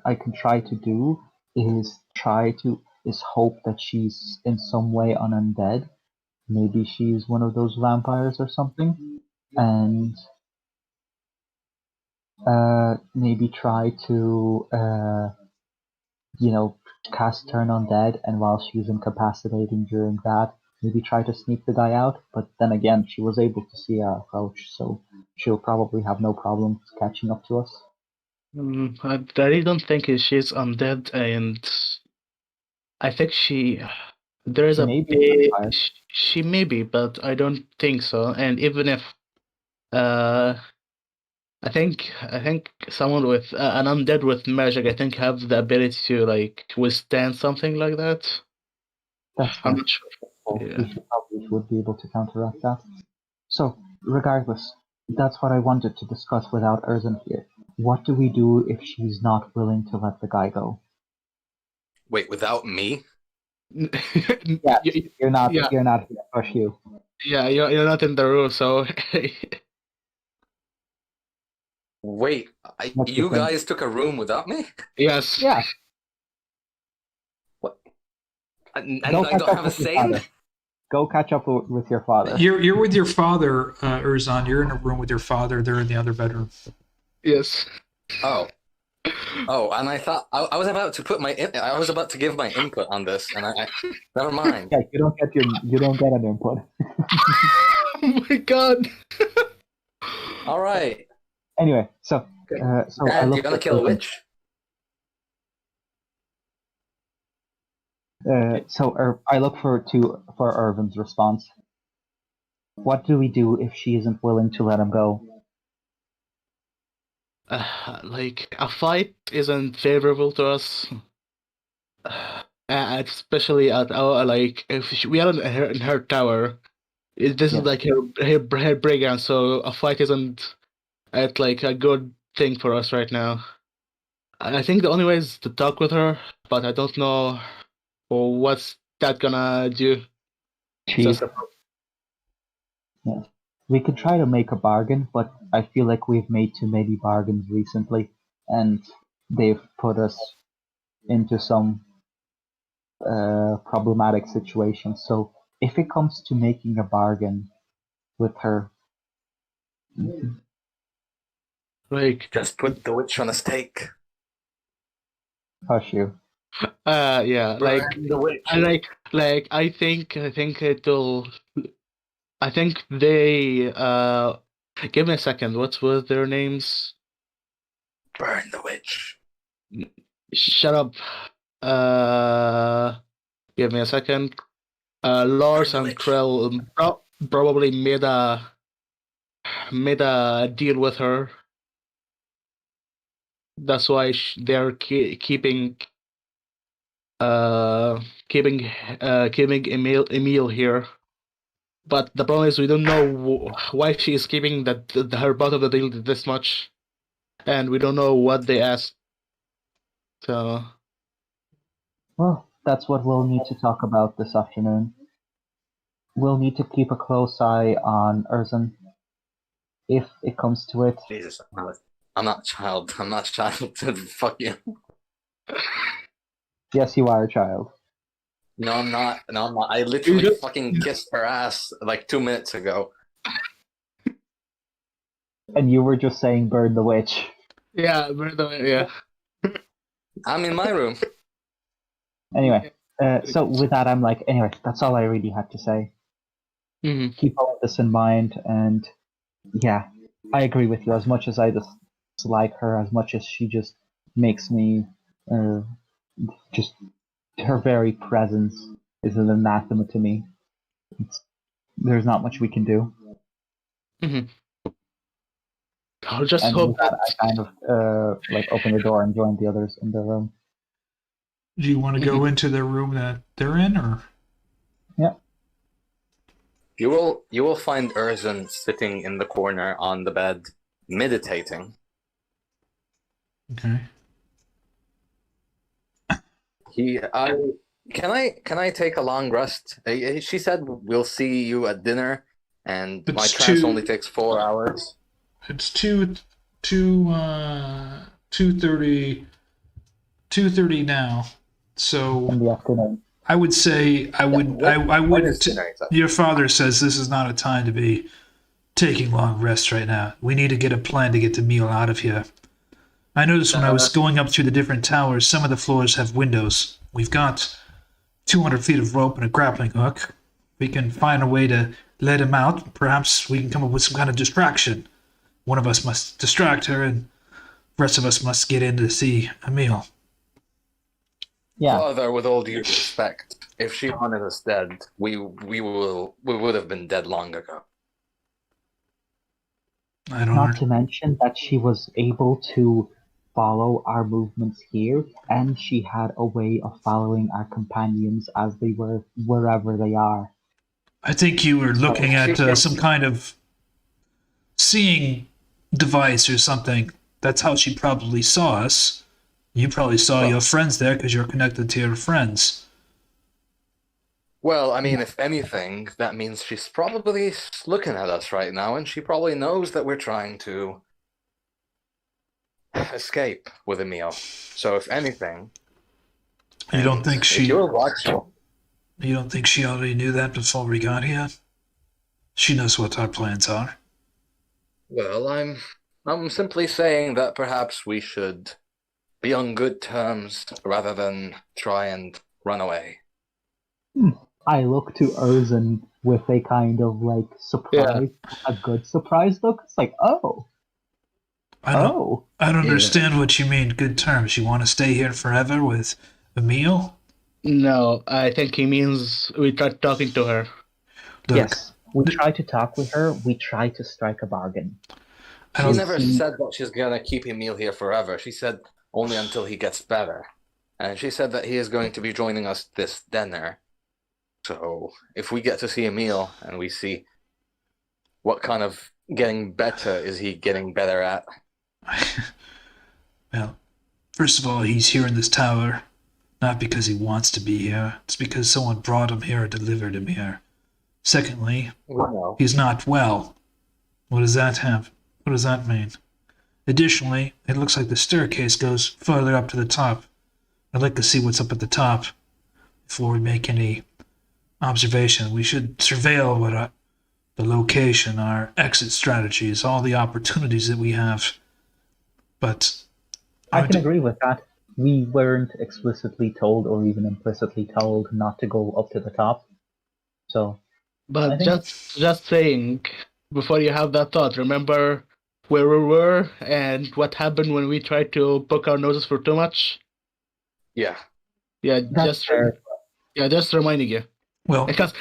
I can try to do is try to is hope that she's in some way an undead. Maybe she's one of those vampires or something, and maybe try to cast Turn Undead, and while she's incapacitating during that, maybe try to sneak the guy out. But then again, she was able to see our approach, so she'll probably have no problem catching up to us. I really don't think she's undead, and I think there is She a may be a bit. vampire. She may be, but I don't think so. And even if, I think someone with an undead with magic, I think have the ability to like withstand something like that. That's I'm fine. not sure. Yeah. We probably would be able to counteract that. So, regardless, that's what I wanted to discuss without Erzin here. What do we do if she's not willing to let the guy go? Wait, without me? Yeah, you're not. Yeah. You're not here. Push you. Yeah, you're not in the room, so Wait, What do you you think? guys took a room without me? yes. Yeah. What? And Go I catch don't up have a with your say in father. Go catch up with your father. You're with your father, Erzan. You're in a room with your father. They're in the other bedroom. Yes. Oh, and I thought I was about to put I was about to give my input on this, and I never mind. Yeah, you don't get an input. Oh my god. All right. Anyway, so I Dad, look you're gonna for kill a Erzin. witch? I look for Irvin's response. What do we do if she isn't willing to let him go? Like a fight isn't favorable to us. Especially at our like if we are in her tower. This Yeah. is like her brigand, so a fight isn't like a good thing for us right now. I think the only way is to talk with her, but I don't know what's that gonna do. Chief. Yeah. We could try to make a bargain, but I feel like we've made too many bargains recently, and they've put us into some problematic situations. So if it comes to making a bargain with her, Like Just put the witch on a stake. hush you. yeah, like Burn the witch. I think it'll I think they give me a second, what were their names? Burn the witch. Shut up. Give me a second. Lars Burn and the witch. Krell probably made a deal with her. That's why they're keeping Emil here. But the problem is we don't know why she is keeping her part of the deal this much, and we don't know what they asked. So Well, that's what we'll need to talk about this afternoon. We'll need to keep a close eye on Erzin. If it comes to it, Jesus, I'm not a child. I'm not a child. Fuck you. yes, you are a child. No, I'm not. No, I'm not. I literally fucking kissed her ass like 2 minutes ago. And you were just saying burn the witch. yeah, by the way, yeah. I'm in my room. Anyway, so with that, I'm like, anyway, that's all I really had to say. Mm-hmm. Keep all of this in mind, and yeah, I agree with you. As much as I dislike her, as much as she just makes me, just her very presence is an anathema to me. There's not much we can do. Mm-hmm. I'll just And hope with that, I kind of open the door and join the others in the room. Do you want to go into the room that they're in, or? Yeah. You will find Erzin sitting in the corner on the bed, meditating. Okay. Can I take a long rest? She said we'll see you at dinner, and my It's trance 2 only takes 4 hours. It's 2:30 now. So in the afternoon. I would say I would I What is wouldn't. dinner time? Your father says this is not a time to be taking long rests right now. We need to get a plan to get the meal out of here. I noticed when I was going up through the different towers, some of the floors have windows. We've got 200 feet of rope and a grappling hook. We can find a way to let him out. Perhaps we can come up with some kind of distraction. One of us must distract her, and the rest of us must get in to see a meal. Yeah, Father, with all due respect, if she wanted us dead, we would have been dead long ago. I don't not know. to mention that she was able to follow our movements here, and she had a way of following our companions as they were wherever they are. I think you were looking Oh, at she- some kind of seeing device or something. That's how she probably saw us. You probably saw your friends there because you're connected to your friends. Well, I mean, if anything, that means she's probably looking at us right now, and she probably knows that we're trying to escape with a meal. So, if anything, You don't and think if she? you're watching, You don't think she already knew that before we got here? She knows what our plans are. well, I'm simply saying that perhaps we should be on good terms rather than try and run away. I look to Erzin with a kind of like surprise, a good surprise look. It's like, oh, I don't. oh. I don't Yeah. understand what you mean. Good terms. You want to stay here forever with a meal? No, I think he means we tried talking to her. Look, Yes, we try to talk with her. We try to strike a bargain. I She don't. never said that she's gonna keep Emil here forever. She said only until he gets better. And she said that he is going to be joining us this dinner. So if we get to see Emil and we see what kind of getting better is he getting better at, Well, first of all, he's here in this tower, not because he wants to be here. It's because someone brought him here or delivered him here. Secondly, we know. he's not well. What does that have? What does that mean? Additionally, it looks like the staircase goes further up to the top. I'd like to see what's up at the top before we make any observation. We should surveil the location, our exit strategies, all the opportunities that we have. But I can agree with that. We weren't explicitly told or even implicitly told not to go up to the top. So, I But think- just saying, before you have that thought, remember where we were and what happened when we tried to poke our noses for too much? Yeah. Yeah, that's fair. just reminding you. well, Because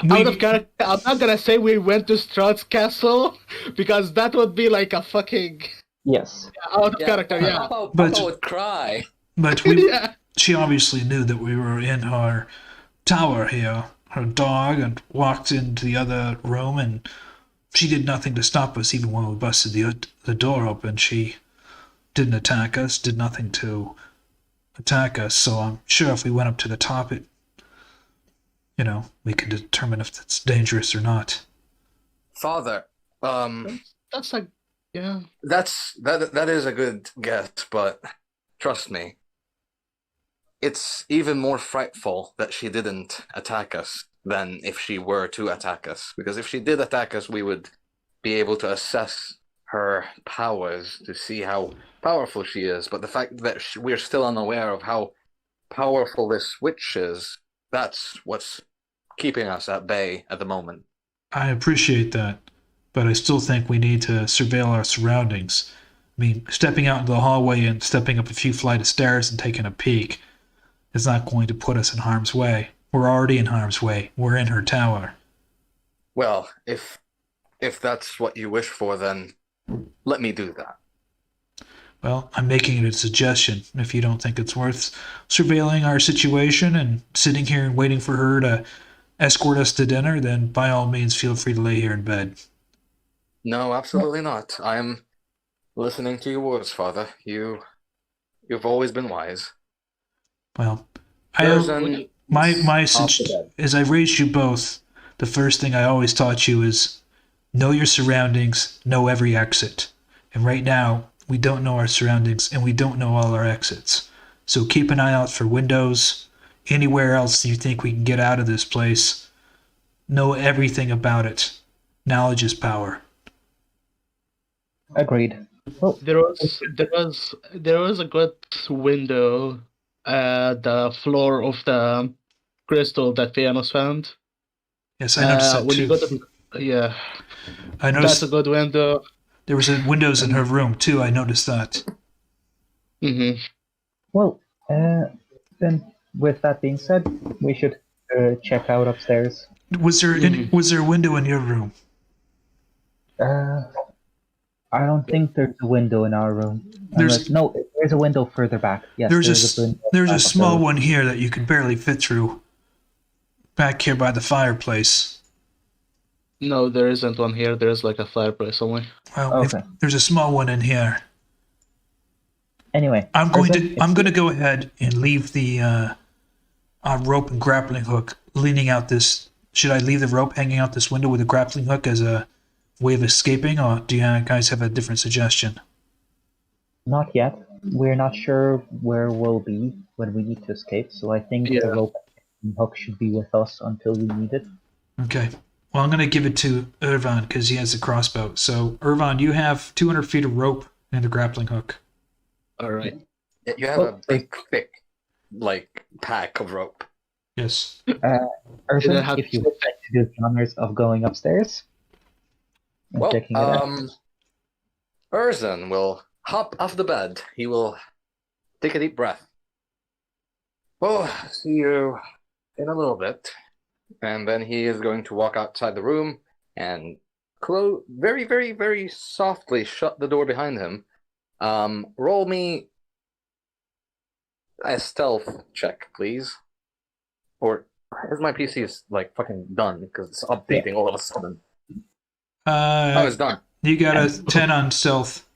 We- out of character, I'm not gonna say we went to Strahd's castle because that would be like a fucking Yes. out of character. Yeah, Papa, But- Papa would cry. but we, yeah. she obviously knew that we were in her tower here, her dog, and walked into the other room, and she did nothing to stop us, even when we busted the door open. She didn't attack us, did nothing to attack us, so I'm sure if we went up to the top, we could determine if it's dangerous or not. Father, That's like, yeah. that is a good guess, but trust me, it's even more frightful that she didn't attack us than if she were to attack us. Because if she did attack us, we would be able to assess her powers to see how powerful she is. But the fact that we're still unaware of how powerful this witch is, that's what's keeping us at bay at the moment. I appreciate that, but I still think we need to surveil our surroundings. I mean, stepping out into the hallway and stepping up a few flight of stairs and taking a peek is not going to put us in harm's way. We're already in harm's way. We're in her tower. Well, if that's what you wish for, then let me do that. Well, I'm making it a suggestion. If you don't think it's worth surveilling our situation and sitting here and waiting for her to escort us to dinner, then by all means feel free to lay here in bed. No, absolutely not. I'm listening to your words, Father. You've always been wise. Well, Herjann my off to bed. as I raised you both, the first thing I always taught you is know your surroundings, know every exit. And right now, we don't know our surroundings and we don't know all our exits. So keep an eye out for windows. Anywhere else you think we can get out of this place, know everything about it. Knowledge is power. Agreed. Well, There was a good window at the floor of the crystal that Fiannos found. Yes, I noticed that when too. you go to yeah, I that's noticed a good window. there was windows in her room too. I noticed that. Mm-hmm. well, then with that being said, we should check out upstairs. Was there a window in your room? I don't think there's a window in our room. There's There's a window further back. Yes, there's a small one. one here that you could barely fit through. Back here by the fireplace. No, there isn't one here. There's like a fireplace only. Well, Okay. there's a small one in here. Anyway, I'm going to go ahead and leave the rope and grappling hook leaning out this. Should I leave the rope hanging out this window with a grappling hook as a way of escaping, or do you guys have a different suggestion? Not yet. We're not sure where we'll be when we need to escape, so I think the rope and hook should be with us until we need it. Okay. Well, I'm going to give it to Irvan because he has a crossbow. So, Irvan, you have 200 feet of rope and a grappling hook. All right. You have a big, thick, like, pack of rope. Yes. Urza, if you would like to do the honors of going upstairs and Well, checking it out. Erzan will hop off the bed. He will take a deep breath. Oh, see you in a little bit. And then he is going to walk outside the room and very, very, very softly shut the door behind him. Roll me a stealth check, please. Or as my PC is like fucking done because it's updating all of a sudden. Oh, it's done. You got a 10 on stealth.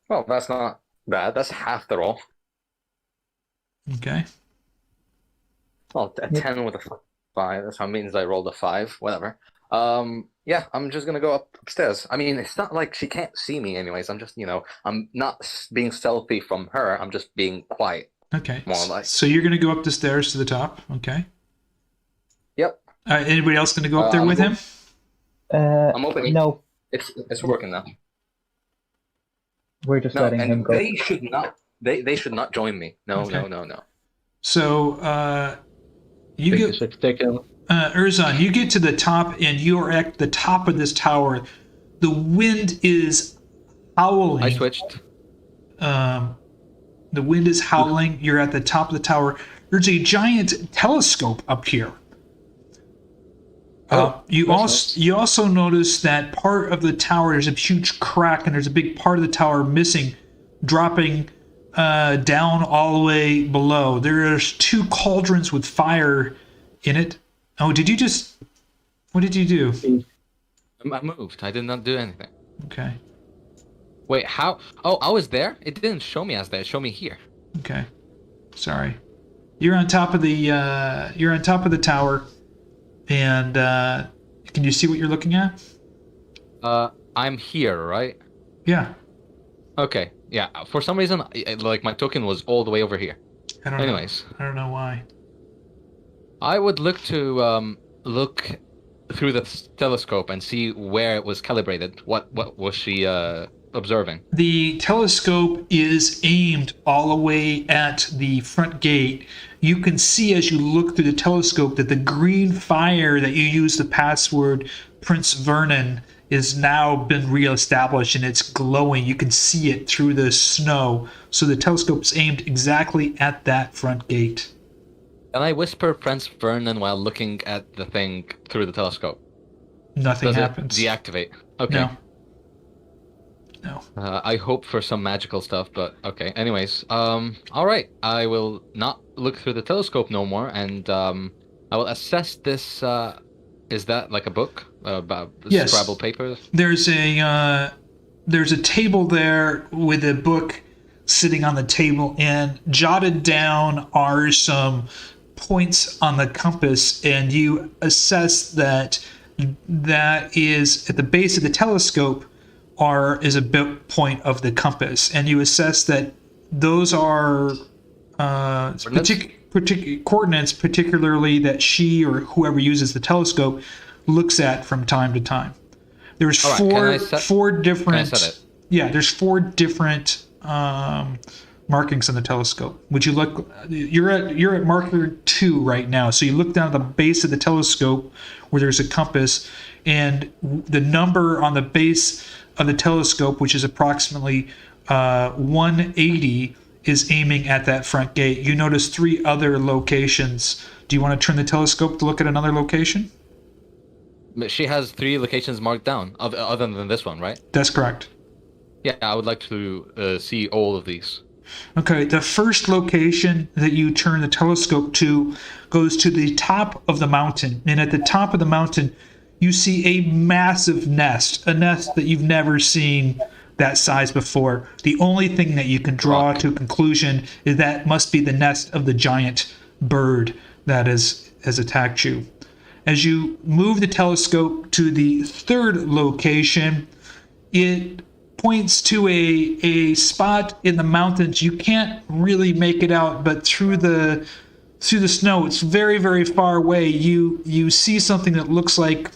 Well, that's not bad. That's half the roll. Okay. Well, a 10 with a 5. That's how it means I rolled a 5. Whatever. Yeah, I'm just gonna go upstairs. I mean, it's not like she can't see me anyways. I'm just, I'm not being stealthy from her. I'm just being quiet. Okay. More like. So you're going to go up the stairs to the top. Okay. Yep. Anybody else going to go up there with him? I'm opening. No, It's working now. we're just No, letting him and go. they should not. They should not join me. No, Okay. no. So you Take get a second. Erzan, you get to the top, and you're at the top of this tower. The wind is howling. I switched. The wind is howling. You're at the top of the tower. There's a giant telescope up here. You also notice that part of the tower, there's a huge crack, and there's a big part of the tower missing, dropping down all the way below. There's 2 cauldrons with fire in it. Oh, what did you do? I moved. I did not do anything. Okay. Wait, how? Oh, I was there? It didn't show me as there. It showed me here. Okay. Sorry. You're on top of the tower, and can you see what you're looking at? I'm here, right? Yeah. Okay. Yeah. For some reason, like my token was all the way over here. I don't Anyways. know. I don't know why. I would look to look through the telescope and see where it was calibrated. What was she observing? The telescope is aimed all the way at the front gate. You can see as you look through the telescope that the green fire that you used the password Prince Vernon is now been reestablished, and it's glowing. You can see it through the snow. So the telescope's aimed exactly at that front gate. Can I whisper Prince Vernon while looking at the thing through the telescope? Nothing Does happens. it deactivate? Okay. No. I hope for some magical stuff, but okay. Anyways, all right. I will not look through the telescope no more, and I will assess this. Is that like a book about Yes. Scrabble papers? There's a table there with a book sitting on the table, and jotted down are some points on the compass, and you assess that is at the base of the telescope is a point of the compass, and you assess that those are coordinates, particularly that she or whoever uses the telescope looks at from time to time. There's All right, four different. Can I set it? Yeah, there's 4 different markings on the telescope. Would you look? You're at marker 2 right now. So you look down at the base of the telescope where there's a compass, and the number on the base of the telescope, which is approximately 180, is aiming at that front gate. You notice 3 other locations. Do you want to turn the telescope to look at another location? But she has 3 locations marked down, other than this one, right? That's correct. Yeah, I would like to see all of these. Okay, the first location that you turn the telescope to goes to the top of the mountain. And at the top of the mountain, you see a massive nest, a nest that you've never seen that size before. The only thing that you can draw to a conclusion is that must be the nest of the giant bird that has attacked you. As you move the telescope to the third location, it points to a spot in the mountains. You can't really make it out, but through the snow, it's very, very far away. You see something that looks like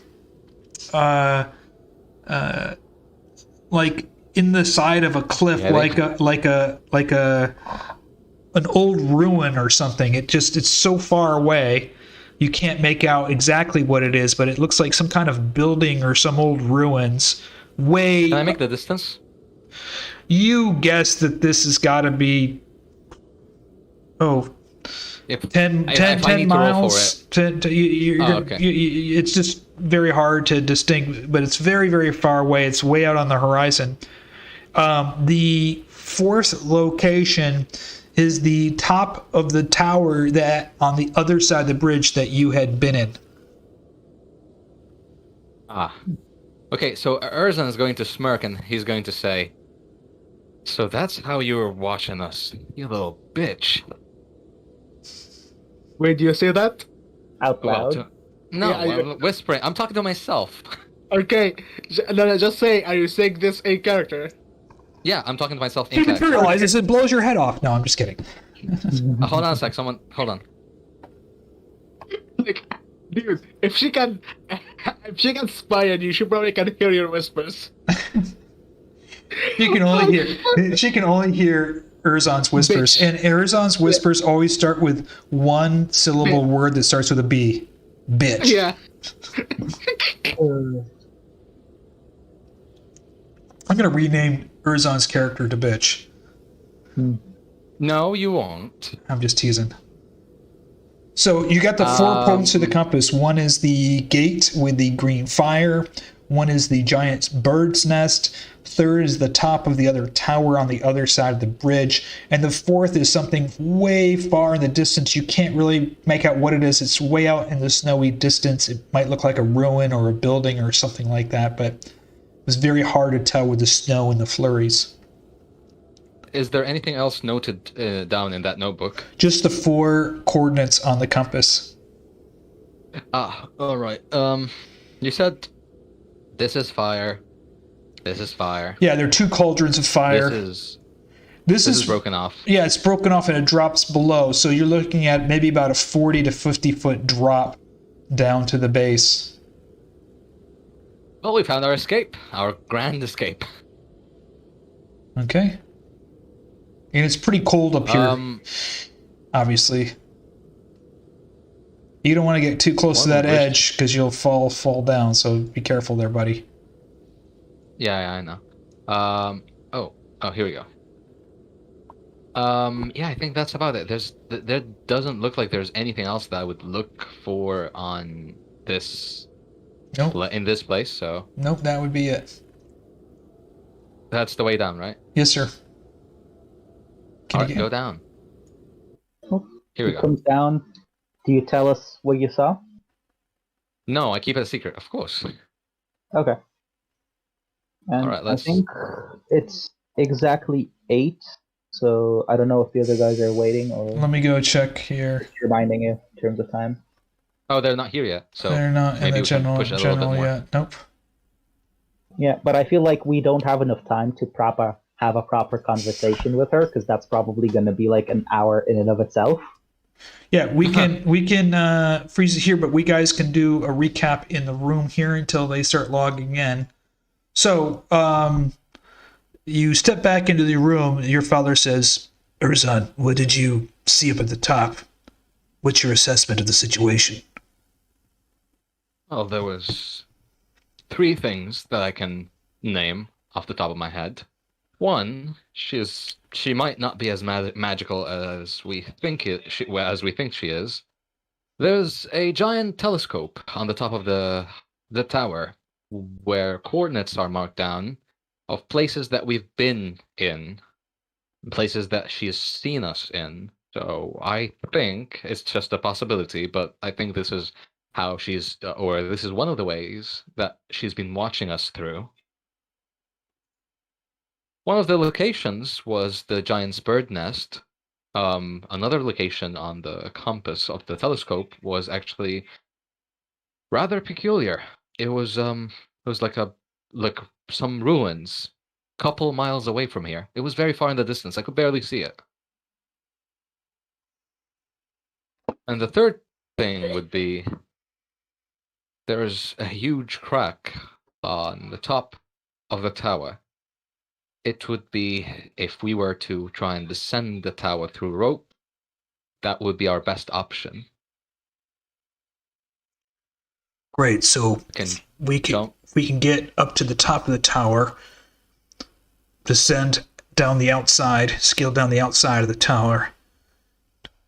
in the side of a cliff, like an old ruin or something. It's so far away. You can't make out exactly what it is, but it looks like some kind of building or some old ruins. Can I make the distance? You guess that this has got to be 10 miles. It's just very hard to distinguish, but it's very, very far away. It's way out on the horizon. The 4th location is the top of the tower that on the other side of the bridge that you had been in. Okay, so Herjann is going to smirk and he's going to say, "So that's how you were watching us, you little bitch." Wait, do you say that? Out loud? I'm whispering. I'm talking to myself. Okay, no, just say, are you saying this in character? Yeah, I'm talking to myself in You character. materialize this, it blows your head off. No, I'm just kidding. Hold on a sec, hold on. Like, dude, if she can spy on you, she probably can hear your whispers. She can only hear Erzon's whispers, Bitch. and Erzon's whispers always start with one syllable word that starts with a B. Bitch. Yeah. I'm gonna rename Erzon's character to bitch. No, you won't. I'm just teasing. So you got the 4 points to the compass. One is the gate with the green fire. One is the giant bird's nest. Third is the top of the other tower on the other side of the bridge. And the 4th is something way far in the distance. You can't really make out what it is. It's way out in the snowy distance. It might look like a ruin or a building or something like that, but it was very hard to tell with the snow and the flurries. Is there anything else noted down in that notebook? Just the 4 coordinates on the compass. All right. You said this is fire. This is fire. Yeah, there are 2 cauldrons of fire. This is broken off. Yeah, it's broken off and it drops below. So you're looking at maybe about a 40 to 50 foot drop down to the base. Well, we found our escape. Our grand escape. Okay. And it's pretty cold up here. Obviously. You don't want to get too close to that edge because you'll fall down. So be careful there, buddy. Yeah, I know. Oh, here we go. Yeah, I think that's about it. There doesn't look like there's anything else that I would look for on this. Nope. In this place, so. Nope, that would be it. That's the way down, right? Yes, sir. Alright, go down. Here we go. Comes down. Do you tell us what you saw? No, I keep it a secret, of course. Okay. And All right, let's... I think it's exactly 8, so I don't know if the other guys are waiting or... Let me go check here. Reminding you in terms of time. Oh, they're not here yet, so... They're not in the general yet. Nope. Yeah, but I feel like we don't have enough time to prep have a proper conversation with her, because that's probably going to be like an hour in and of itself. Yeah, we can freeze it here, but we guys can do a recap in the room here until they start logging in. So, you step back into the room. Your father says, "Herjann, what did you see up at the top? What's your assessment of the situation?" Well, there was 3 things that I can name off the top of my head. One, she might not be as magical as we think she is. There's a giant telescope on the top of the tower, where coordinates are marked down of places that we've been in, places that she's seen us in. So I think it's just a possibility, but I think this is how this is one of the ways that she's been watching us through. One of the locations was the giant's bird nest. Another location on the compass of the telescope was actually rather peculiar. It was like some ruins, couple miles away from here. It was very far in the distance. I could barely see it. And the third thing would be there's a huge crack on the top of the tower. It would be, if we were to try and descend the tower through rope, that would be our best option. Great. So we can get up to the top of the tower, descend down the outside, scale down the outside of the tower,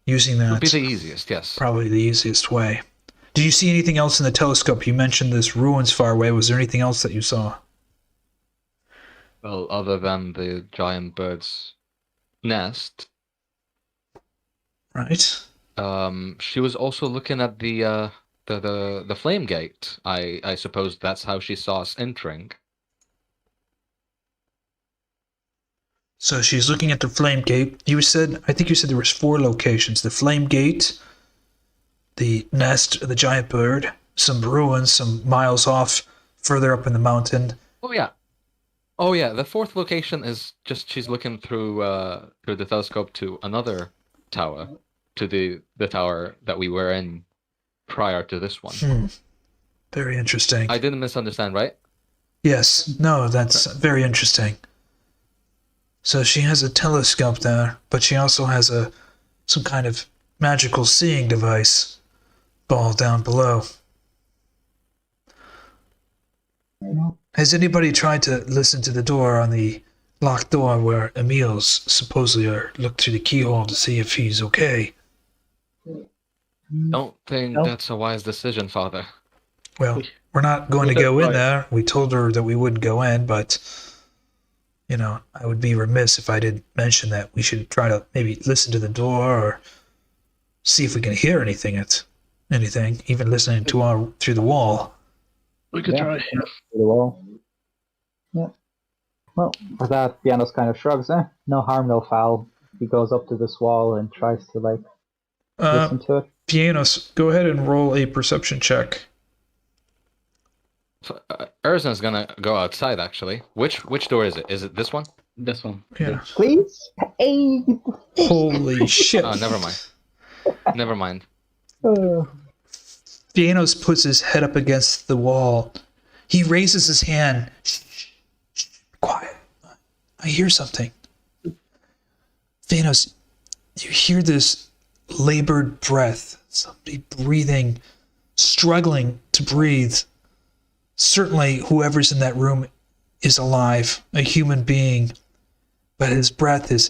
using that. Would be the easiest, yes. Probably the easiest way. Did you see anything else in the telescope? You mentioned this ruins far away. Was there anything else that you saw? Well, other than the giant bird's nest. Right. She was also looking at the flame gate. I suppose that's how she saw us entering. So she's looking at the flame gate. I think you said there was 4 locations: the flame gate, the nest of the giant bird, some ruins, some miles off, further up in the mountain. Oh yeah. The 4th location is just she's looking through the telescope to another tower, to the tower that we were in prior to this one. Very interesting. I didn't misunderstand, right? Yes. No, that's very interesting. So she has a telescope there, but she also has some kind of magical seeing device ball down below. Has anybody tried to listen to the door on the locked door where Emil's supposedly looked through the keyhole to see if he's okay? Don't think that's a wise decision, Father. Well, we're not going to go in there. We told her that we wouldn't go in, but I would be remiss if I didn't mention that we should try to maybe listen to the door or see if we can hear anything, even listening to through the wall. We could try. Through the wall. Yeah. Well, for that, Fiannos kind of shrugs. No harm, no foul. He goes up to this wall and tries to listen to it. Fiannos, go ahead and roll a perception check. Erzan's gonna go outside, actually. Which door is it? Is it this one? This one. Yeah. Please? Hey! Holy shit. Oh, never mind. Never mind. Fiannos puts his head up against the wall. He raises his hand. Shh, quiet. I hear something. Fiannos, you hear this labored breath. Somebody breathing, struggling to breathe. Certainly, whoever's in that room is alive, a human being, but his breath is...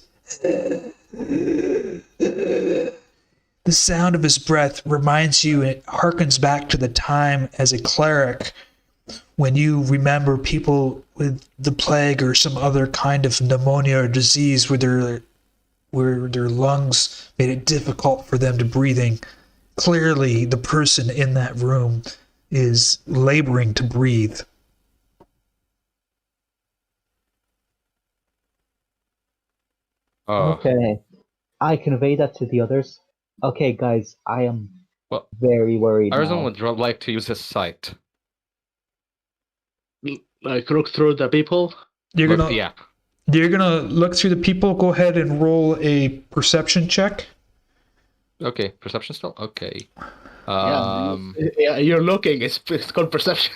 The sound of his breath reminds you, and it harkens back to the time as a cleric when you remember people with the plague or some other kind of pneumonia or disease where their lungs made it difficult for them to breathing. Clearly, the person in that room is laboring to breathe. Okay. I convey that to the others. Okay, guys, I am very worried Erzan now. would like to use his sight. Like look through the people? You're gonna... Yeah. You're gonna look through the people. Go ahead and roll a perception check. Okay, perception still? Okay. Yeah, you're looking. It's called perception.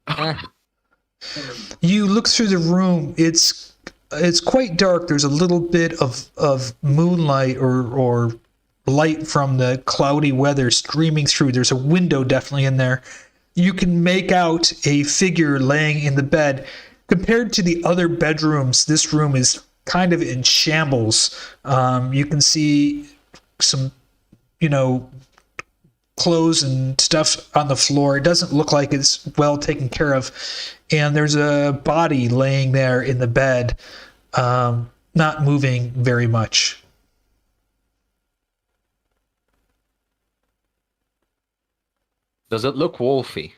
Eh, You look through the room. It's quite dark. There's a little bit of moonlight or light from the cloudy weather streaming through. There's a window definitely in there. You can make out a figure laying in the bed. Compared to the other bedrooms, this room is kind of in shambles. You can see some, clothes and stuff on the floor. It doesn't look like it's well taken care of. And there's a body laying there in the bed, not moving very much. does it look wolfy?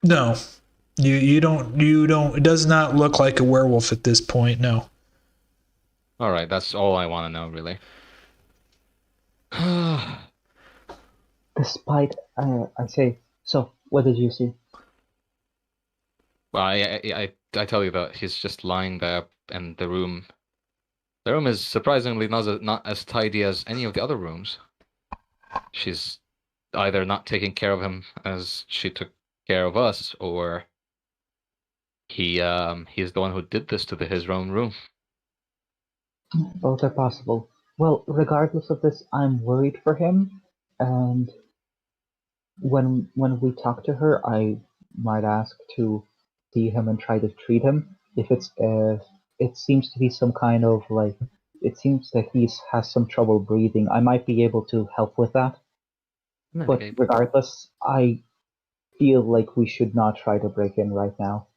No, you don't. It does not look like a werewolf at this point. No. All right, that's all I want to know, really. Despite, I say, so what did you see? Well, I tell you that he's just lying there, and the room is surprisingly not as tidy as any of the other rooms. She's either not taking care of him as she took care of us, or he's the one who did this to his own room. Both are possible. Well, regardless of this, I'm worried for him, and when we talk to her, I might ask to see him and try to treat him. If it's it seems to be some kind of it seems that he has some trouble breathing. I might be able to help with that. But Okay. regardless, I feel like we should not try to break in right now.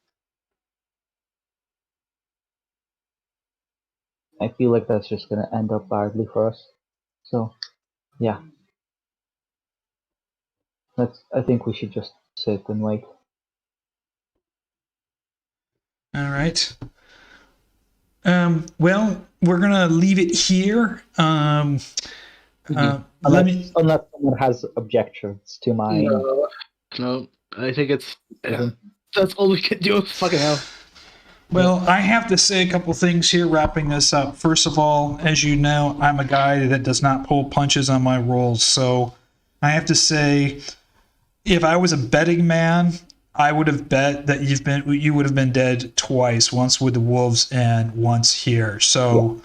I feel like that's just going to end up badly for us. So, yeah. I think we should just sit and wait. All right. Well, we're gonna leave it here. Unless someone has objections to my... No, I think it's that's all we can do. Fucking hell. Well, I have to say a couple things here, wrapping this up. First of all, as you know, I'm a guy that does not pull punches on my rolls, so I have to say, if I was a betting man, I would have bet that you would have been dead twice, once with the wolves and once here. So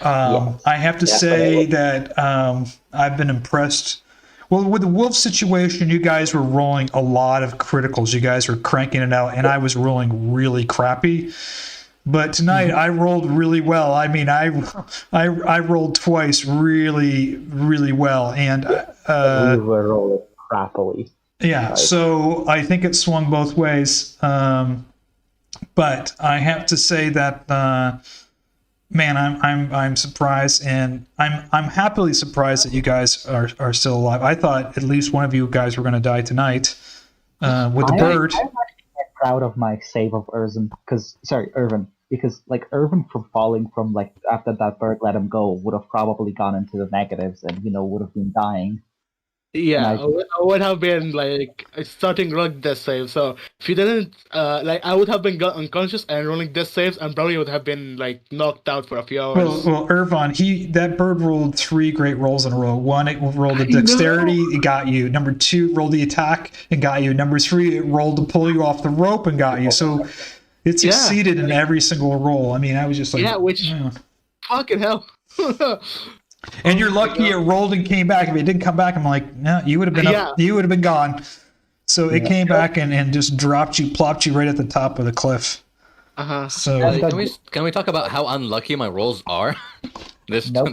I have to say that I've been impressed. Well, with the wolf situation, you guys were rolling a lot of criticals. You guys were cranking it out, and I was rolling really crappy. But tonight I rolled really well. I mean, I rolled twice really, really well, and we were rolling crappily. Yeah, so I think it swung both ways. But I have to say that, man, I'm surprised, and I'm happily surprised that you guys are still alive. I thought at least one of you guys were going to die tonight with the bird. I'm actually quite proud of my save of Irvin, because Irvin from falling from after that bird let him go would have probably gone into the negatives and would have been dying. Yeah, I would have been starting rolling death saves. So if you didn't, I would have been unconscious and rolling death saves, and probably would have been knocked out for a few hours. Well, Irvin, that bird rolled 3 great rolls in a row. 1, it rolled the dexterity, it got you. Number 2, rolled the attack and got you. Number 3, it rolled to pull you off the rope and got you. So it succeeded in every single roll. I mean, I was just fucking hell. And you're lucky it rolled and came back. If it didn't come back, I'm like, no, you would have been you would have been gone. So it came back and just plopped you right at the top of the cliff. So can we talk about how unlucky my rolls are? this. You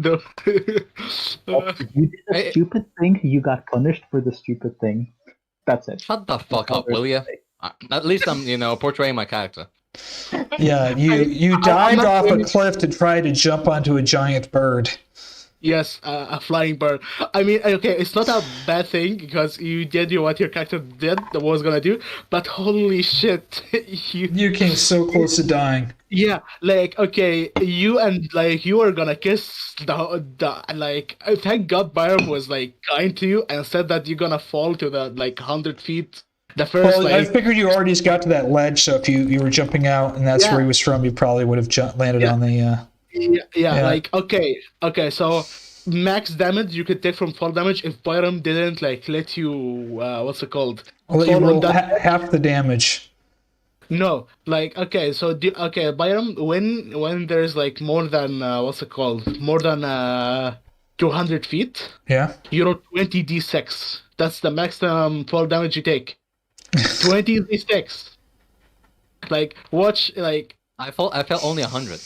did a stupid thing. You got punished for the stupid thing. That's it. Shut the fuck up, will you? At least I'm portraying my character. Yeah, you dived off a cliff to try to jump onto a giant bird. Yes, a flying bird. I mean, okay, it's not a bad thing because you did what your character was gonna do, but holy shit, you came so close to dying. Yeah, okay, you were gonna kiss the thank God Byron was kind to you and said that you're gonna fall to the 100 feet The first, Well, I figured you already got to that ledge, so if you were jumping out and that's where he was from, you probably would have landed on the. Yeah, like okay, so max damage you could take from fall damage if Byram didn't like let you what's it called? I'll let you Fall on roll that. half the damage. No, like okay, so Byram, when there's like more than what's it called? More than 200 feet, Yeah. you roll 20d6. That's the maximum fall damage you take. 20d6. Like watch, like I felt only 100.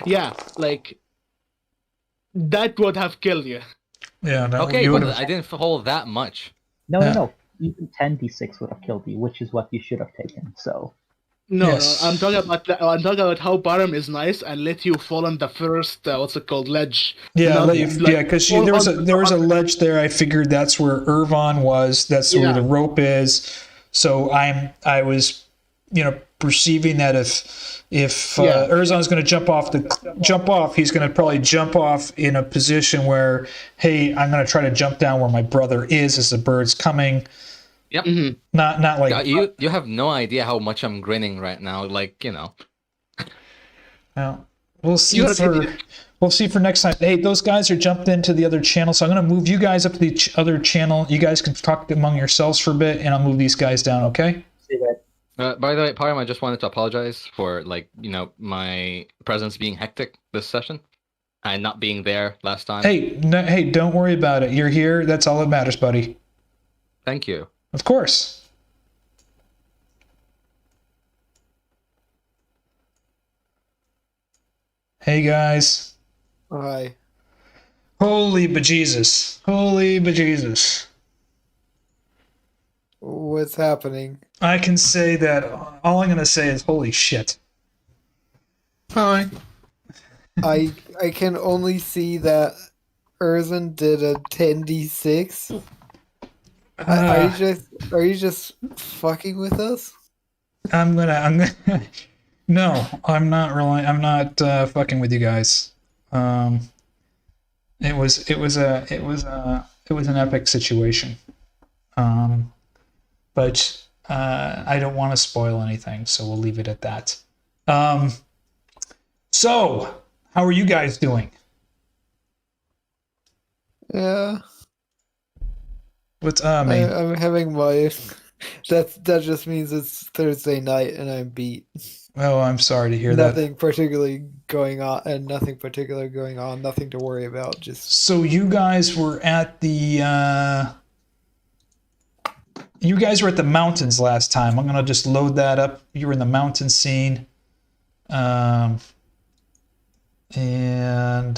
yeah, like that would have killed you. Yeah. No, Okay, you but would've- I didn't fall that much. No. Even 10d6 would have killed you, which is what you should have taken. So No, Yes. I'm talking about how Barum is nice and let you fall on the first what's it called, ledge. Yeah, Not, because fall there was a on- ledge there. I figured that's where Irvon was. That's where Yeah. the rope is. So I was, perceiving that if Erzon's going to jump off, he's going to probably jump off in a position where, hey, I'm going to try to jump down where my brother is as the bird's coming. Yep. Not like You have no idea how much I'm grinning right now. Like, Well, we'll see for next time. Hey, those guys are jumped into the other channel, so I'm going to move you guys up to the other channel. You guys can talk among yourselves for a bit, and I'll move these guys down. Okay? see that. By the way, Param, I just wanted to apologize for my presence being hectic this session and not being there last time. Hey, don't worry about it. You're here. That's all that matters, buddy. Thank you. Of course. Hey guys. Hi. Holy bejesus. Holy bejesus. What's happening? I can say that all I'm going to say is holy shit. Hi. I can only see that Erzin did a 10d6. Are you just fucking with us? I'm gonna no, I'm not fucking with you guys. It was an epic situation. But I don't want to spoil anything, so we'll leave it at that. So how are you guys doing? Yeah. What's I'm having my that just means it's Thursday night and I'm beat. Oh, I'm sorry to hear that. Nothing particularly going on, nothing to worry about. Just So you guys were at the mountains last time. I'm gonna just load that up. You were in the mountain scene, and I'm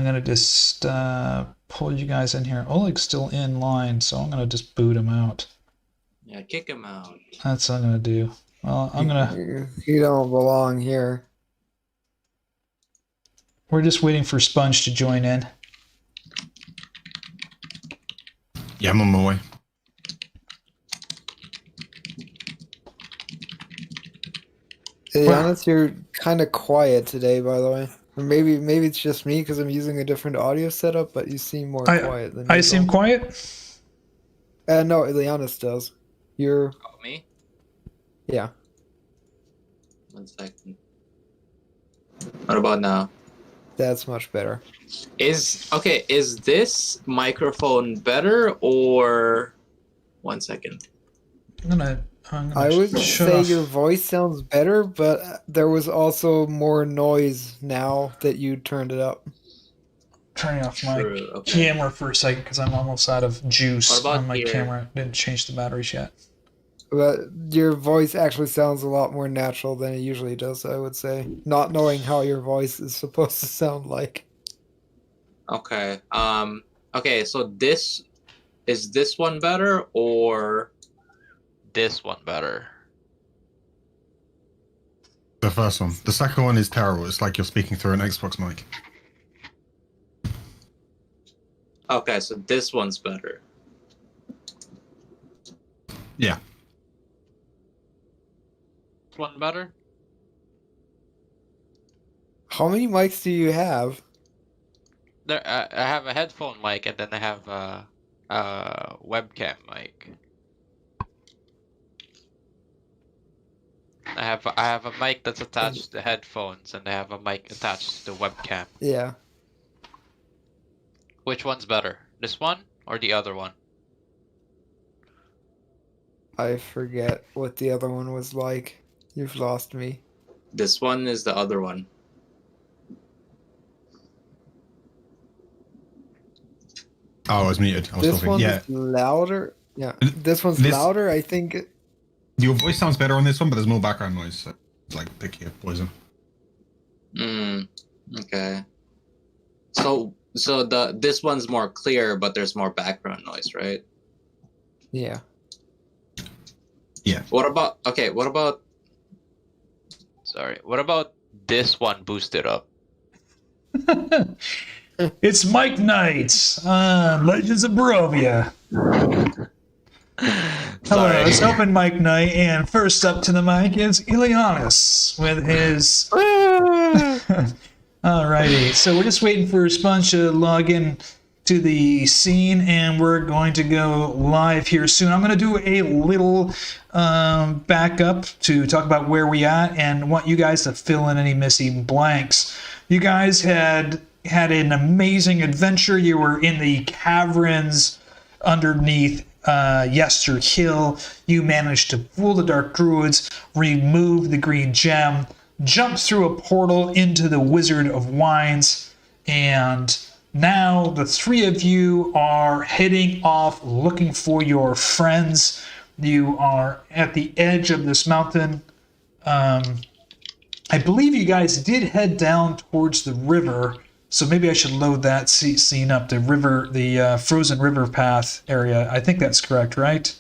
gonna just pull you guys in here. Oleg's still in line, so I'm gonna just boot him out. Yeah, kick him out. That's what I'm gonna do. Well, you don't belong here. We're just waiting for Sponge to join in. Yeah, I'm on my way. To be honest, you're kind of quiet today, by the way. Or maybe it's just me because I'm using a different audio setup, but you seem more quiet than I usual. seem quiet? No, Ileanys does. You're... Oh, me? Yeah. 1 second. What about now? That's much better. Is this microphone better or 1 second? I would shut say off. your voice sounds better, but there was also more noise now that you turned it up. Turning off my True, okay. camera for a second because I'm almost out of juice What about on my here? camera. Didn't change the batteries yet. But your voice actually sounds a lot more natural than it usually does, I would say. Not knowing how your voice is supposed to sound like. Okay. Okay, so is this one better or this one better? The first one. The second one is terrible. It's like you're speaking through an Xbox mic. Okay, so this one's better. Yeah. This one better? How many mics do you have? There, I have a headphone mic and then I have a webcam mic. I have a mic that's attached to the headphones, and I have a mic attached to the webcam. Yeah. Which one's better? This one or the other one? I forget what the other one was like. You've lost me. This one is the other one. Oh, I was muted. I was This talking. one's Yeah, louder. Yeah. This one's This- louder, I think. your voice sounds better on this one, but there's more background noise. So it's like pick your poison. Okay. So this one's more clear, but there's more background noise, right? Yeah. What about Sorry. What about this one boosted up? It's Mike Knight on Legends of Barovia. Hello, Sorry. it's Open Mike Knight, and first up to the mic is Ileanys with his. Alrighty, so we're just waiting for Sponge to log in to the scene, and we're going to go live here soon. I'm going to do a little backup to talk about where we at, and want you guys to fill in any missing blanks. You guys had an amazing adventure. You were in the caverns underneath Yester Hill. You managed to fool the Dark Druids, remove the green gem, jump through a portal into the Wizard of Wines, and now the three of you are heading off looking for your friends. You are at the edge of this mountain. I believe you guys did head down towards the river, so maybe I should load that scene up. The river, the frozen river path area. I think that's correct, right?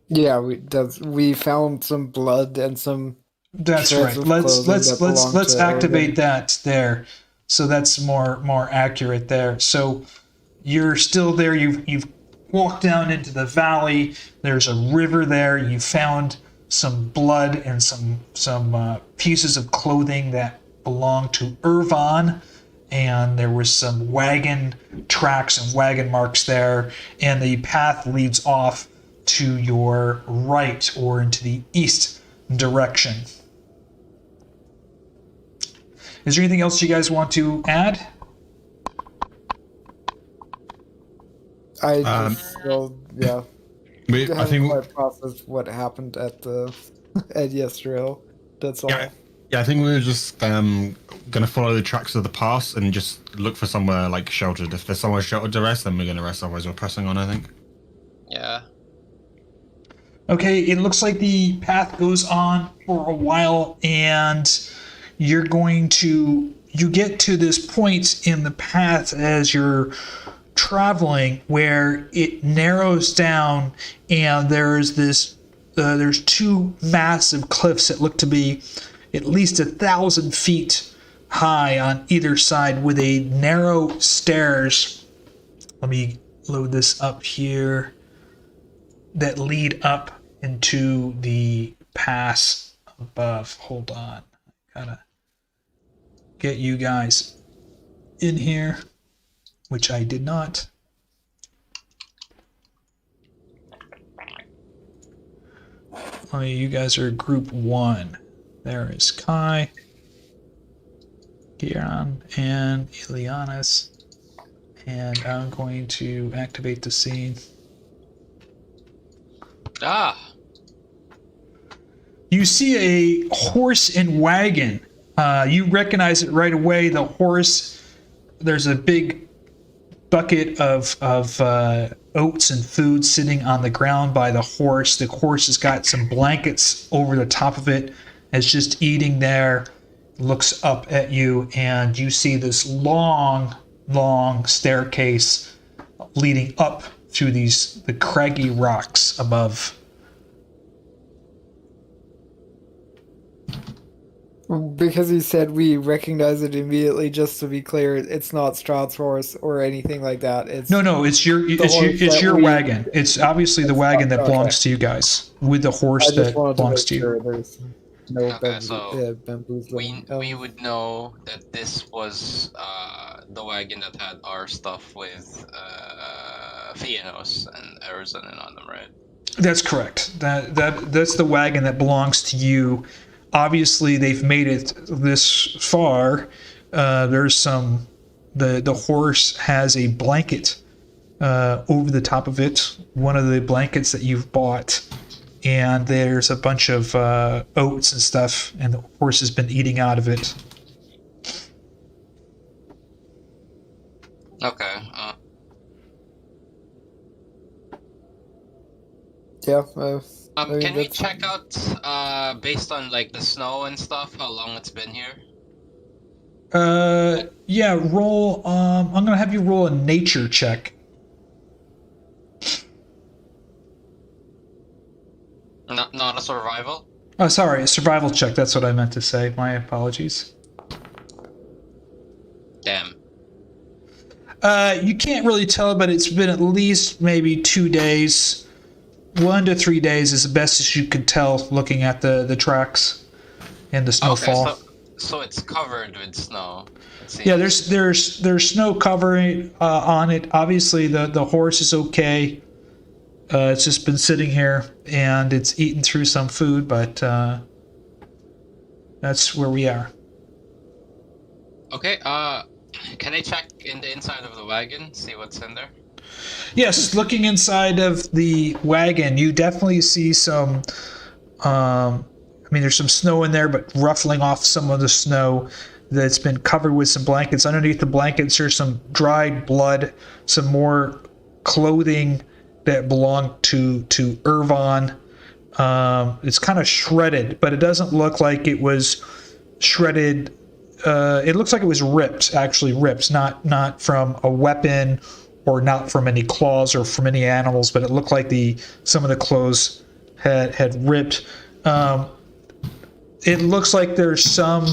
Yeah, we found some blood and some. That's shreds right. of Let's clothing that belonged let's to activate Oleg. that there. So that's more accurate there. So you're still there. You've walked down into the valley. There's a river there. You found some blood and some pieces of clothing that belonged to Irvan, and there was some wagon tracks and wagon marks there, and the path leads off to your right or into the east direction. Is there anything else you guys want to add? I Um, yeah. I haven't think quite processed what happened at the at Yesterhill. That's all. Yeah, I think we were just gonna follow the tracks of the pass and just look for somewhere like sheltered. If there's somewhere sheltered to rest, then we're gonna rest. Otherwise, we're pressing on. I think. Yeah. Okay, it looks like the path goes on for a while, and you get to this point in the path as you're traveling where it narrows down, and there's two massive cliffs that look to be at least 1,000 feet high on either side, with a narrow stairs. Let me load this up here, that lead up into the pass above. Hold on, gotta get you guys in here, which I did not. You guys are group 1. There is Kai, Herjann, and Ileanys. And I'm going to activate the scene. Ah. You see a horse and wagon. You recognize it right away. The horse, there's a big bucket of oats and food sitting on the ground by the horse. The horse has got some blankets over the top of it. It's just eating there, looks up at you, and you see this long staircase leading up through the craggy rocks above. Because he said we recognize it immediately, just to be clear, it's not Strahd's horse or anything like that. It's No, it's your wagon. It's obviously the wagon that belongs to you guys, with the horse that belongs to you. Sure there's no Okay, so bamboozling. we would know that this was the wagon that had our stuff with Fiannos and Herjann on them, right? That's correct. That's the wagon that belongs to you. Obviously, they've made it this far. There's some. The horse has a blanket over the top of it. One of the blankets that you've bought, and there's a bunch of oats and stuff, and the horse has been eating out of it. Okay. Yeah. Can we check out, based on like the snow and stuff, how long it's been here? Yeah. Roll. I'm gonna have you roll a nature check. Not a survival. Oh, sorry, a survival check. That's what I meant to say. My apologies. Damn. You can't really tell, but it's been at least maybe 2 days. 1 to 3 days is the best as you could tell looking at the tracks and the snowfall. Okay, so it's covered with snow. Yeah, there's snow covering on it. Obviously, the horse is okay. It's just been sitting here and it's eaten through some food, but that's where we are. Okay. Can I check in the inside of the wagon, see what's in there? Yes, looking inside of the wagon, you definitely see some. There's some snow in there, but ruffling off some of the snow that's been covered with some blankets. Underneath the blankets, there's some dried blood, some more clothing that belonged to Irvon. It's kind of shredded, but it doesn't look like it was shredded. It looks like it was ripped, not from a weapon or not from any claws or from any animals, but it looked like some of the clothes had ripped. It looks like there's some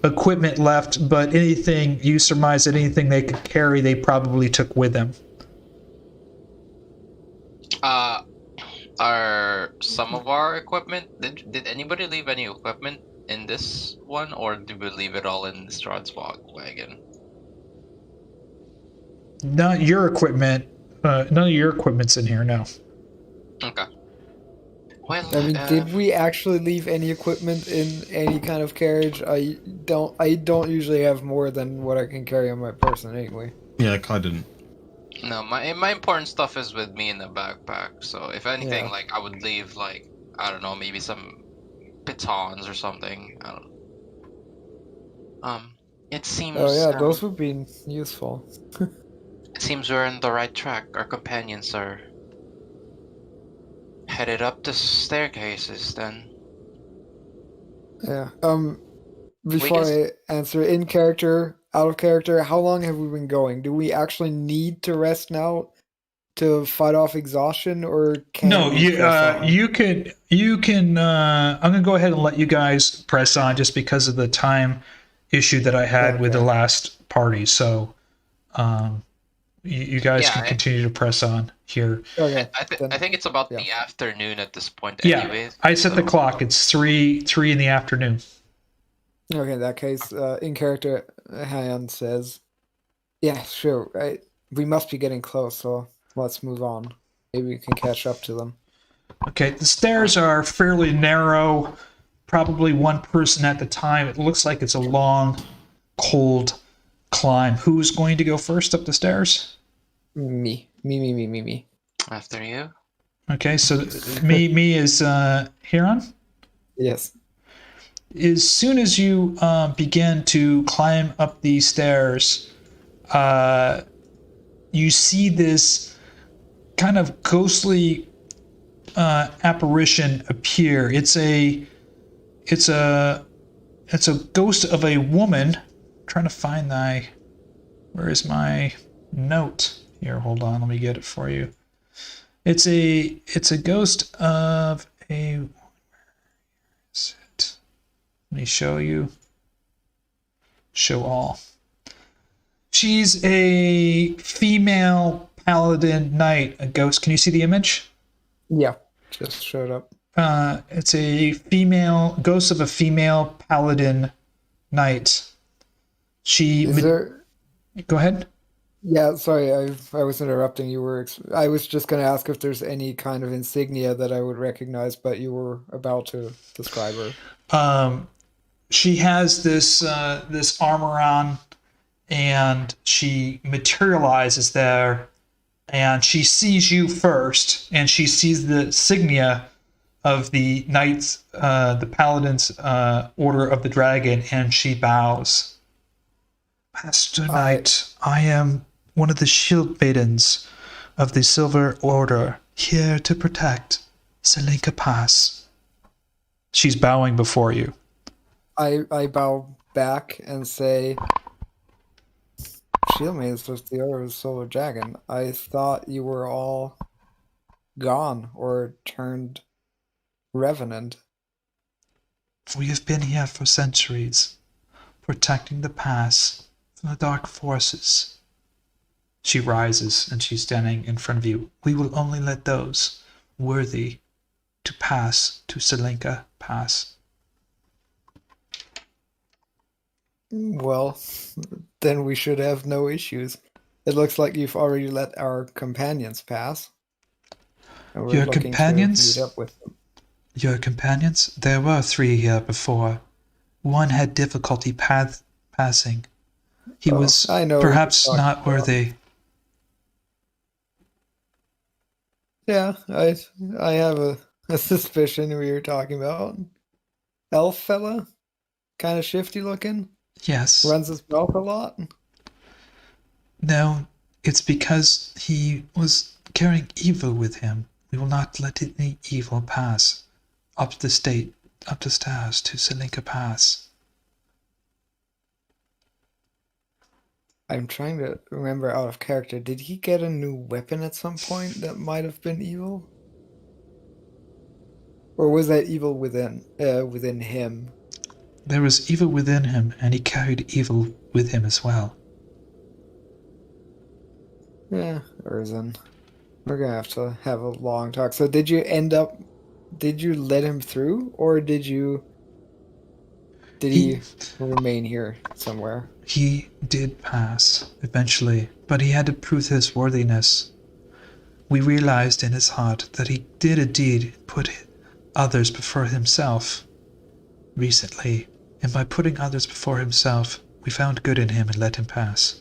equipment left, but anything you surmise that anything they could carry, they probably took with them. Are some of our equipment? Did anybody leave any equipment in this one, or did we leave it all in Strahd's wagon? Not your equipment. None of your equipment's in here. No. Okay. Well, did we actually leave any equipment in any kind of carriage? I don't usually have more than what I can carry on my person anyway. Yeah, I didn't. No, my important stuff is with me in the backpack. So if anything, like I would leave, like, I don't know, maybe some pitons or something. I don't. It seems. Oh yeah, those would be useful. It seems we're on the right track. Our companions are headed up the staircases. Then. Yeah. Before I answer, in character, out of character, how long have we been going? Do we actually need to rest now to fight off exhaustion, or can you can I'm gonna go ahead and let you guys press on just because of the time issue that I had with the last party. So you guys can continue to press on here. Okay. I think it's about the afternoon at this point. Yeah, anyways, I set the clock. It's 3 in the afternoon. Okay, in that case, in character, Herjann says, "Yeah, sure. Right, we must be getting close. So let's move on. Maybe we can catch up to them." Okay, the stairs are fairly narrow. Probably one person at the time. It looks like it's a long, cold climb. Who's going to go first up the stairs? Me. After you. Okay, so me is Herjann? Yes. As soon as you begin to climb up these stairs, you see this kind of ghostly apparition appear. It's a ghost of a woman. I'm trying to find where is my note here? Hold on, let me get it for you. It's a ghost of a. Where is it? Let me show you. Show all. She's a female paladin knight, a ghost. Can you see the image? Yeah, just showed up. It's a female ghost of a female paladin knight. Go ahead. Yeah, sorry, I was interrupting. I was just going to ask if there's any kind of insignia that I would recognize, but you were about to describe her. She has this armor on, and she materializes there, and she sees you first, and she sees the insignia of the knights, the paladins, Order of the Dragon, and she bows. Master Knight, I am one of the shield maidens of the Silver Order, here to protect Tsolenka Pass. She's bowing before you. I bow back and say, Shield Maidens of the Order of the Silver Dragon. I thought you were all gone or turned revenant. We have been here for centuries, protecting the pass from the dark forces. She rises and she's standing in front of you. We will only let those worthy to pass to Tsolenka Pass. Well, then we should have no issues. It looks like you've already let our companions pass. And we're Your looking companions? to meet up with them. Your companions? There were 3 here before. One had difficulty passing. He was perhaps not worthy. Yeah, I have a suspicion who you're talking about. Elf fella? Kind of shifty looking? Yes. Runs his mouth a lot? No, it's because he was carrying evil with him. We will not let any evil pass up the stairs to Tsolenka Pass. I'm trying to remember out of character. Did he get a new weapon at some point that might have been evil? Or was that evil within him? There was evil within him, and he carried evil with him as well. Yeah, Urzen. We're gonna have to have a long talk. So did you let him through, or did he remain here somewhere? He did pass, eventually, but he had to prove his worthiness. We realized in his heart that he did indeed put others before himself recently, and by putting others before himself, we found good in him and let him pass.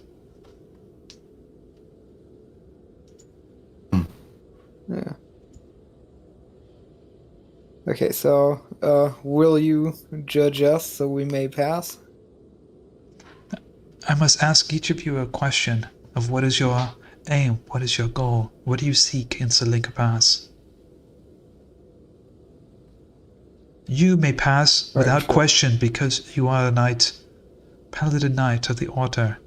Yeah. Okay, so will you judge us so we may pass? I must ask each of you a question of what is your aim, what is your goal, what do you seek in Tsolenka Pass? You may pass without question because you are a knight, Paladin Knight of the Order,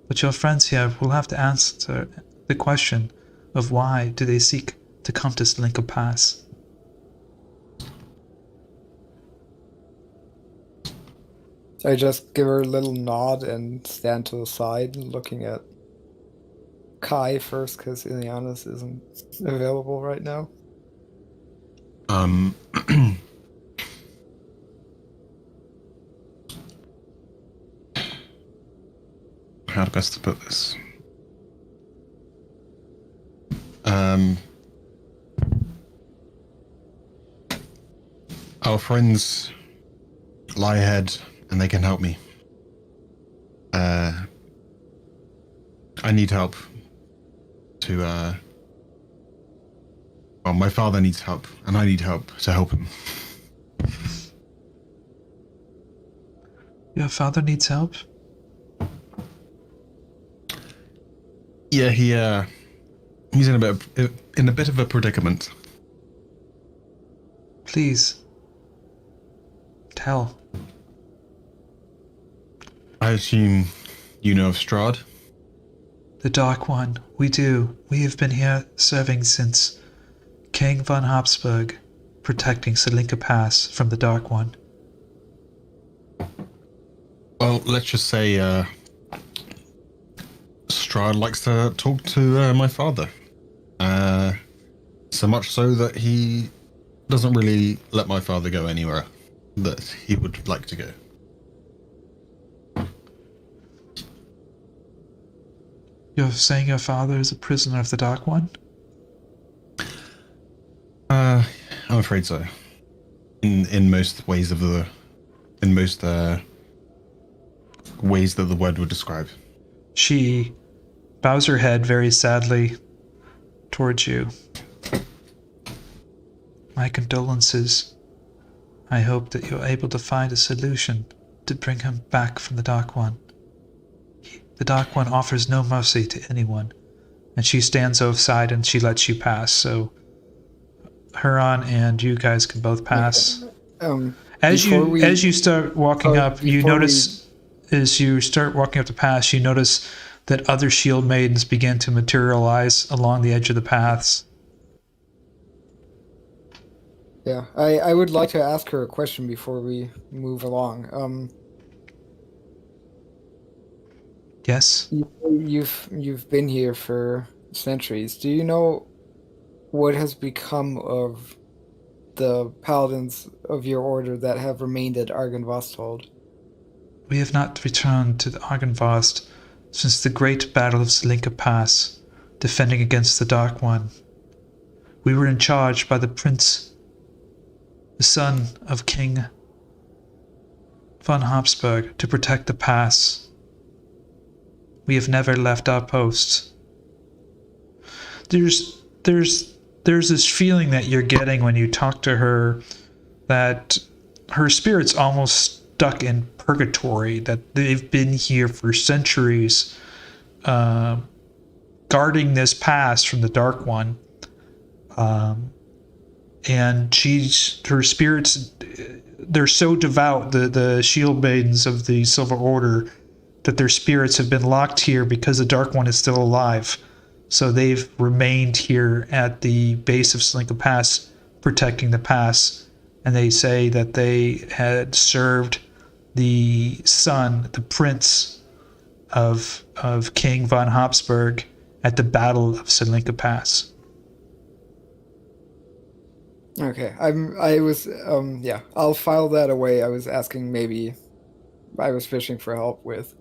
but your friends here will have to answer the question of why do they seek to come to Tsolenka Pass. I just give her a little nod and stand to the side, looking at Kai first, because Ileanys isn't available right now. How best to put this? Our friends lie ahead, and they can help me. I need help to, well, my father needs help, and I need help to help him. Your father needs help? Yeah, he's in a bit of a predicament. Please, tell. I assume you know of Strahd? The Dark One, we do. We have been here serving since King von Habsburg, protecting Tsolenka Pass from the Dark One. Well, let's just say Strahd likes to talk to my father. So much so that he doesn't really let my father go anywhere that he would like to go. You're saying your father is a prisoner of the Dark One? I'm afraid so. In most ways of the, in most ways that the word would describe. She bows her head very sadly towards you. My condolences. I hope that you're able to find a solution to bring him back from the Dark One. The Dark One offers no mercy to anyone. And she stands aside and she lets you pass, so Herjann and you guys can both pass. As you start walking up, you notice as you start walking up the pass, you notice that other shield maidens begin to materialize along the edge of the paths. Yeah, I would like to ask her a question before we move along. Yes? You've been here for centuries. Do you know what has become of the paladins of your order that have remained at Argynvost? We have not returned to the Argynvost since the great battle of Tsolenka Pass, defending against the Dark One. We were in charge by the prince, the son of King von Habsburg, to protect the pass. We have never left our post. There's this feeling that you're getting when you talk to her that her spirit's almost stuck in purgatory, that they've been here for centuries, guarding this pass from the Dark One. And her spirits, they're so devout, the shield maidens of the Silver Order, that their spirits have been locked here because the Dark One is still alive. So they've remained here at the base of Tsolenka Pass, protecting the pass. And they say that they had served the son, the prince of King von Habsburg at the Battle of Tsolenka Pass. Okay, I'll file that away. I was asking, maybe I was fishing for help with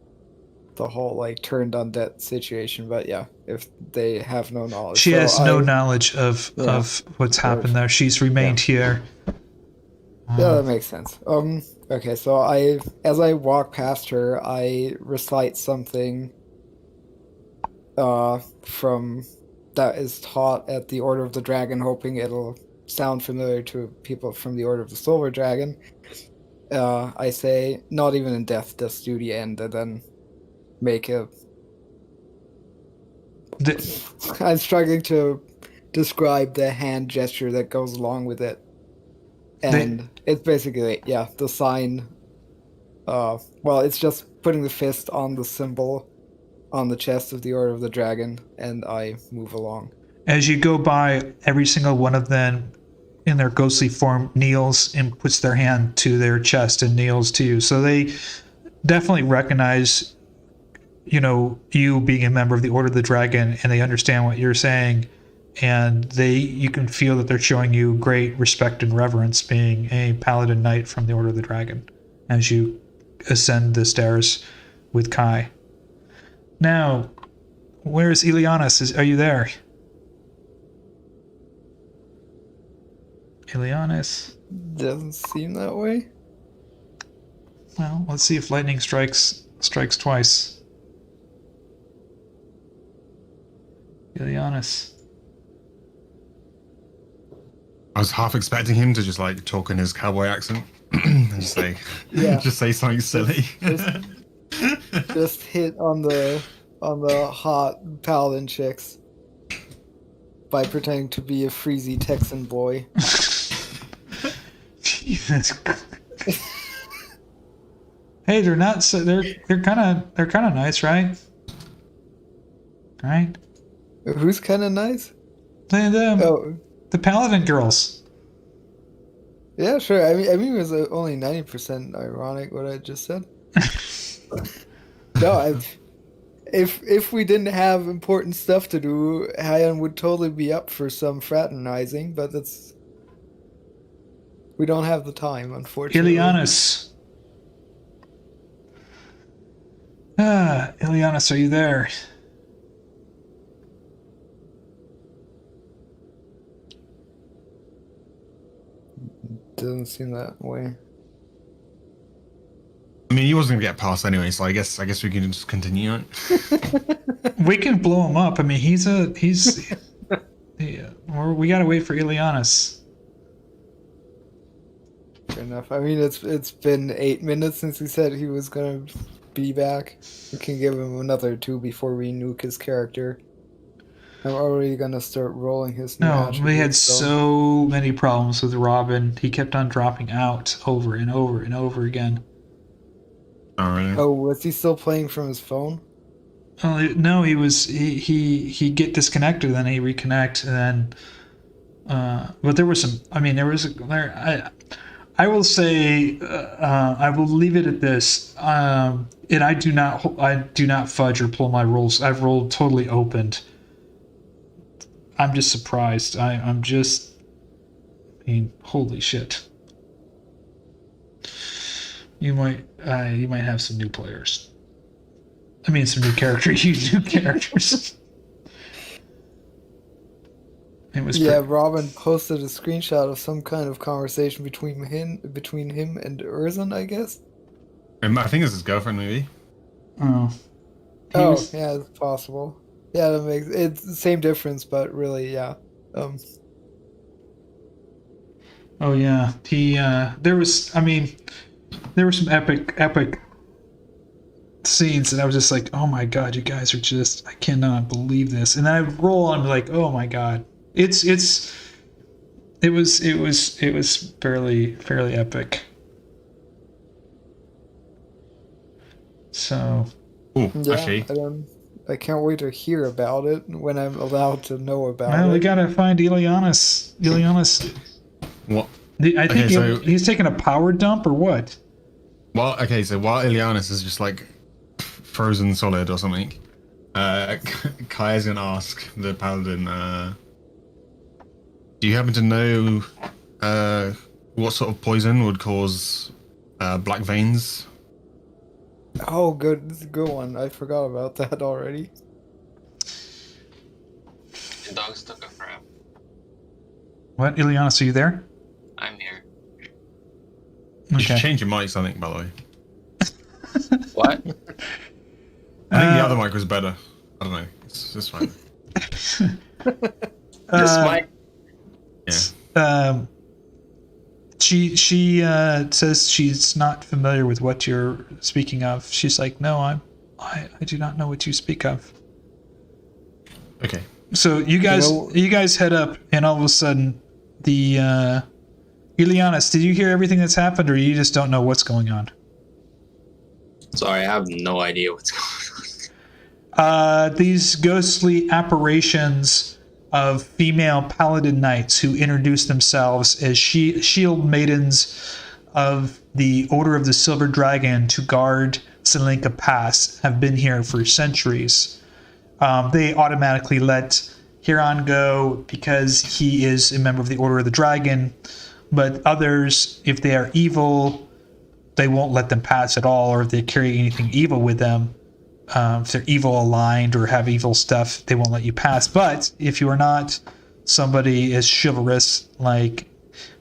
the whole like turned undead situation, but yeah, if they have no knowledge. She has no knowledge of what's happened there. She's remained here. Yeah, that makes sense. Okay, so as I walk past her, I recite something from that is taught at the Order of the Dragon, hoping it'll sound familiar to people from the Order of the Silver Dragon. I say, "Not even in death does duty end," and then make a... I'm struggling to describe the hand gesture that goes along with it. And it's basically, the sign. Well, it's just putting the fist on the symbol on the chest of the Order of the Dragon, and I move along. As you go by, every single one of them in their ghostly form kneels and puts their hand to their chest and kneels to you. So they definitely recognize, you being a member of the Order of the Dragon, and they understand what you're saying. And you can feel that they're showing you great respect and reverence, being a Paladin Knight from the Order of the Dragon, as you ascend the stairs with Kai. Now, where is Ileanys? Are you there? Ileanys? Doesn't seem that way. Well, let's see if lightning strikes twice. Ileanys. I was half expecting him to just like talk in his cowboy accent and just say, just say something silly. Just hit on the hot paladin chicks by pretending to be a freezy Texan boy. Hey, they're not. So they're kind of nice, right? Right? Who's kind of nice? The Paladin girls. Yeah, sure. I mean, it was only 90% ironic what I just said. No, if we didn't have important stuff to do, Herjann would totally be up for some fraternizing, but we don't have the time, unfortunately. Ileanys. Ileanys, are you there? doesn't seem that way. I mean, he wasn't gonna get past anyway, so I guess we can just continue on. We can blow him up. I mean, he's yeah, or we gotta wait for Ileanys. Fair enough. I mean, it's been 8 minutes since he said he was gonna be back. We can give him another 2 before we nuke his character. I'm already gonna start rolling his new No, we had attributes, so many problems with Robin. He kept on dropping out over and over and over again. Oh, really? Oh, was he still playing from his phone? No, he get disconnected, then he reconnect, and then. But there was some. I mean, I will say, I will leave it at this. And I do not fudge or pull my rolls. I've rolled totally opened. I'm just surprised. I mean, holy shit. You might have some new players. I mean, some new characters. New characters. It was Robin posted a screenshot of some kind of conversation between him and Erzan, I guess. I think it's his girlfriend, maybe. Oh. Yeah, it's possible. Yeah, that makes it's the same difference, but really, yeah. Oh yeah, there was some epic scenes, and I was just like, oh my god, you guys are just, I cannot believe this. And then I roll and I'm like, oh my god, it was fairly epic. So. Oh, Yeah, actually. I can't wait to hear about it when I'm allowed to know about it. Well, we gotta find Ileanys. What? I think he's taking a power dump or what? Well, okay, so while Ileanys is just like frozen solid or something, Kai's gonna ask the Paladin, do you happen to know what sort of poison would cause black veins? Oh, good. This is a good one. I forgot about that already. The dogs took a crap. What, Ileanys, are you there? I'm here. You should change your mics, I think, by the way. What? I think the other mic was better. I don't know. It's fine. This mic? Yeah. She says she's not familiar with what you're speaking of. She's like, no, I do not know what you speak of. Okay. So you guys head up, and all of a sudden, the Ileanys, did you hear everything that's happened, or you just don't know what's going on? Sorry, I have no idea what's going on. These ghostly apparitions of female paladin knights who introduce themselves as shield maidens of the Order of the Silver Dragon to guard Tsolenka Pass have been here for centuries. They automatically let Herjann go because he is a member of the Order of the Dragon, but others, if they are evil, they won't let them pass at all, or if they carry anything evil with them. If they're evil aligned or have evil stuff, they won't let you pass. But if you are not somebody as chivalrous like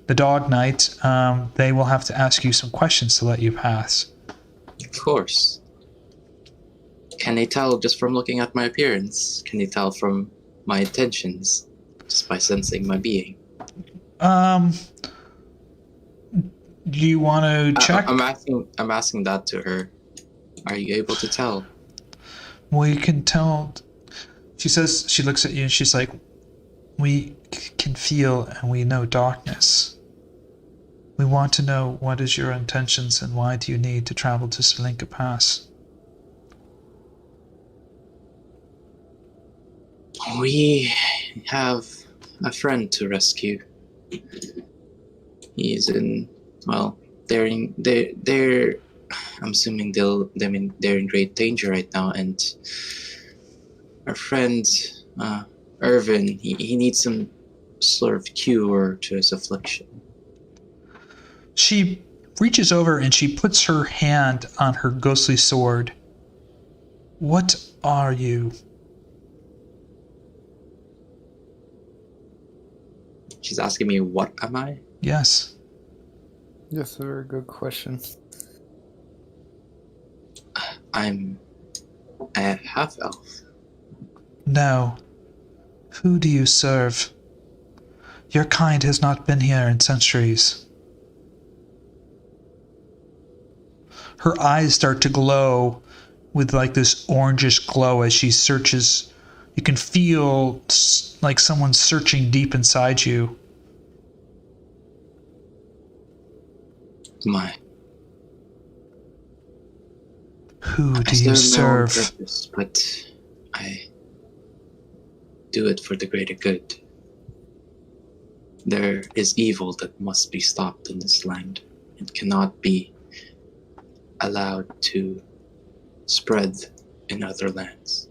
the Dog Knight, they will have to ask you some questions to let you pass. Of course. Can they tell just from looking at my appearance? Can they tell from my intentions just by sensing my being? Do you want to check? I'm asking that to her. Are you able to tell? We can tell. She says, she looks at you and she's like, we can feel and we know darkness. We want to know what is your intentions and why do you need to travel to Tsolenka Pass? We have a friend to rescue. He's in, well, they're I'm assuming they're in great danger right now, and our friend Irvin, he needs some sort of cure to his affliction. She reaches over and she puts her hand on her ghostly sword. What are you? She's asking me, what am I? Yes. Yes, sir. Good question. I'm a half elf. No. Who do you serve? Your kind has not been here in centuries. Her eyes start to glow with like this orangish glow as she searches. You can feel like someone's searching deep inside you. My. Who do I you serve my own serve? purpose, but I do it for the greater good. There is evil that must be stopped in this land. It cannot be allowed to spread in other lands.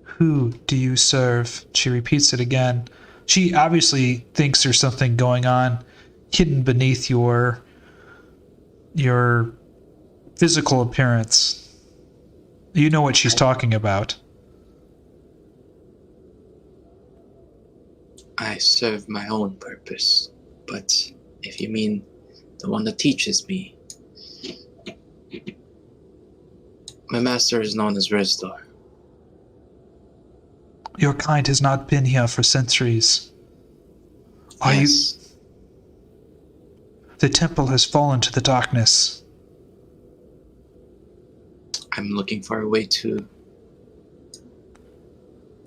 Who do you serve? She repeats it again. She obviously thinks there's something going on hidden beneath your physical appearance. You know what she's talking about. I serve my own purpose, but if you mean the one that teaches me, my master is known as Rezdor. Your kind has not been here for centuries. Are Yes. you? The temple has fallen to the darkness. I'm looking for a way to...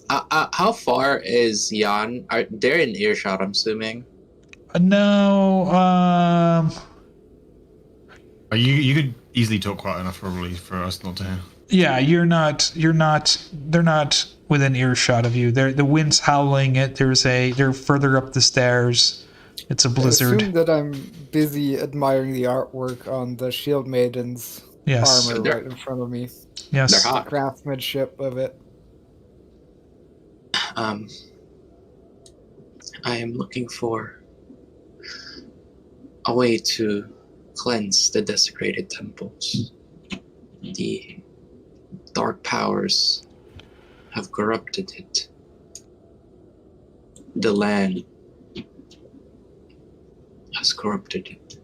how far is Jan? They're in earshot, I'm assuming. No, You could easily talk quite enough probably for us not to hear. yeah, they're not within earshot of you. The wind's howling they're further up the stairs. It's a blizzard. Assume that I'm busy admiring the artwork on the Shield Maiden's Yes. armor right in front of me. Yes. They're The hot. craftsmanship of it. I am looking for a way to cleanse the desecrated temples. The dark powers have corrupted it. The land has corrupted it.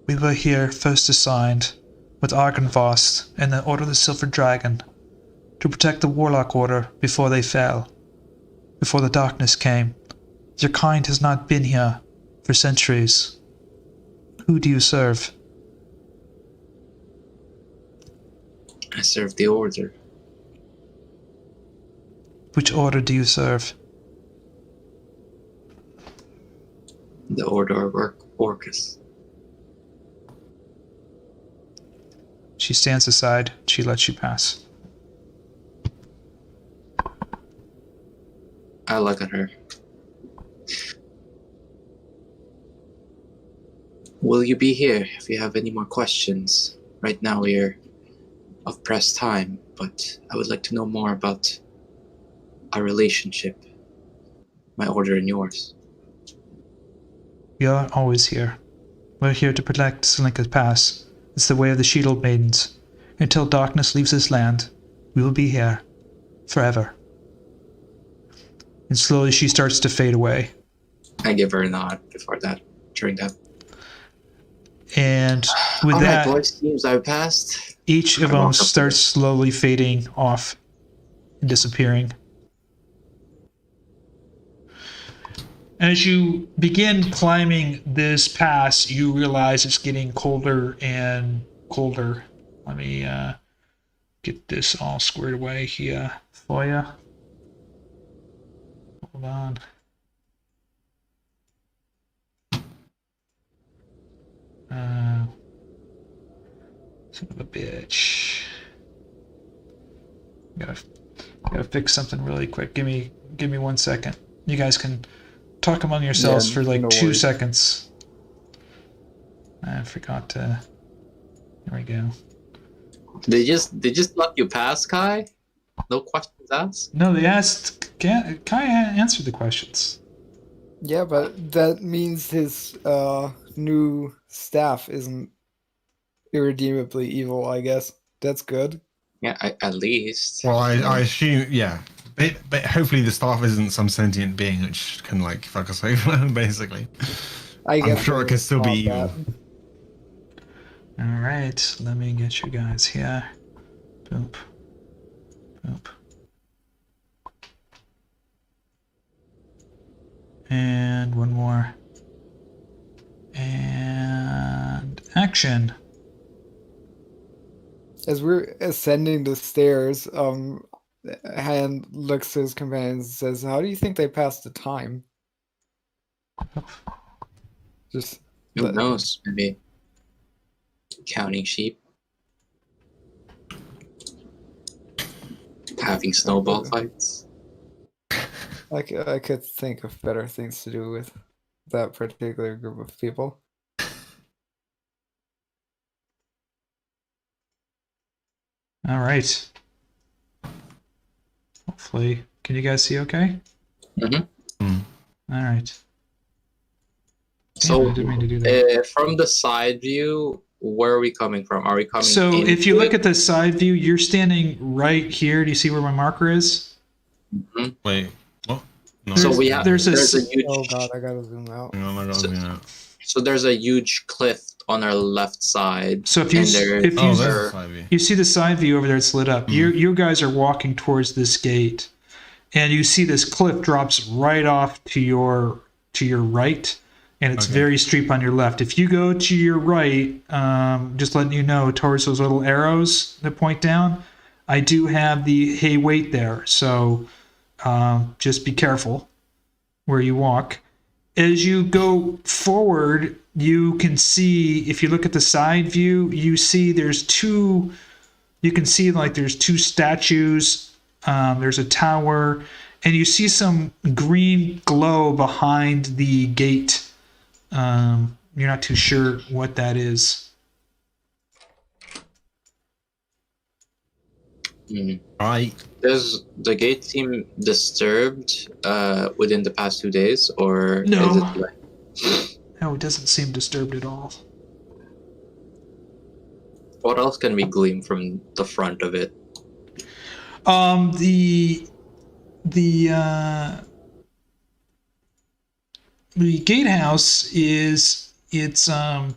We were here first assigned with Argynvost and the Order of the Silver Dragon to protect the Warlock Order before they fell, before the darkness came. Your kind has not been here for centuries. Who do you serve? I serve the Order. Which order do you serve? The Order of Orcus. She stands aside. She lets you pass. I look at her. Will you be here if you have any more questions? Right now we're of pressed time, but I would like to know more about our relationship, my order and yours. We are always here. We're here to protect Tsolenka Pass. It's the way of the Shield Maidens. Until darkness leaves this land, we will be here. Forever. And slowly she starts to fade away. I give her a nod during that. And with that, boys, teams I passed. each of them starts slowly fading off and disappearing. As you begin climbing this pass, you realize it's getting colder and colder. Let me get this all squared away here for you. Hold on. Son of a bitch. Gotta fix something really quick. Give me 1 second. You guys can talk among yourselves for like 2 seconds. I forgot to. There we go. They just let you pass, Kai? No questions asked? No, they asked. Kai answered the questions. Yeah, but that means his new staff isn't irredeemably evil, I guess. That's good. Yeah, at least. Well, I assume, yeah. But hopefully the staff isn't some sentient being which can, like, fuck us over, basically. I I'm guess sure it can still be evil. All right, let me get you guys here. Boop. Boop. And one more. And action. As we're ascending the stairs, Hand looks at his companions and says, "How do you think they passed the time?" Just Who knows? Maybe counting sheep, having snowball fights. I could think of better things to do with that particular group of people. All right. Hopefully, can you guys see okay? Mm-hmm. All right. So, I didn't mean to do that. From the side view, where are we coming from? Are we coming? So if you into look at the side view, you're standing right here. Do you see where my marker is? Mm-hmm. Wait, what? No, So we have there's a huge. Oh god, I gotta zoom out. No, I gotta zoom out. So there's a huge cliff on our left side. So if you you see the side view over there, it's lit up. You guys are walking towards this gate, and you see this cliff drops right off to your right, and it's very steep on your left. If you go to your right, just letting you know, towards those little arrows that point down, I do have the hey wait there. So just be careful where you walk. As you go forward, you can see, if you look at the side view, you see there's two statues, there's a tower, and you see some green glow behind the gate. You're not too sure what that is. Right. Does the gate seem disturbed within the past 2 days, or No. is it like... No, it doesn't seem disturbed at all. What else can we glean from the front of it? The gatehouse is the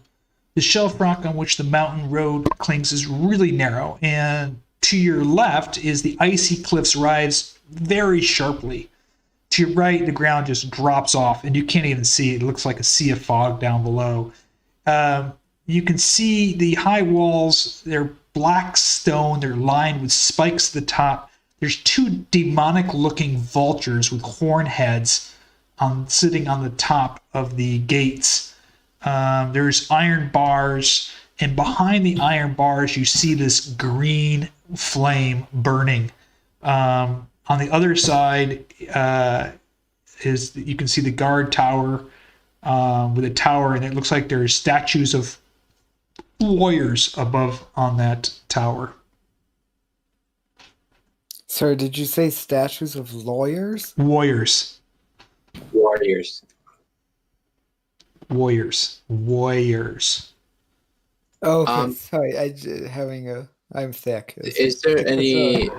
shelf rock on which the mountain road clings is really narrow, and to your left is the icy cliffs rise very sharply. To your right, the ground just drops off, and you can't even see it. It looks like a sea of fog down below. You can see the high walls. They're black stone. They're lined with spikes at the top. There's two demonic-looking vultures with horn heads sitting on the top of the gates. There's iron bars, and behind the iron bars, you see this green flame burning. On the other side is you can see the guard tower with a tower, and it looks like there's statues of warriors above on that tower. Sorry, did you say statues of lawyers? Warriors. Warriors. Warriors. Warriors. Oh, okay. Sorry, I'm thick. Is there any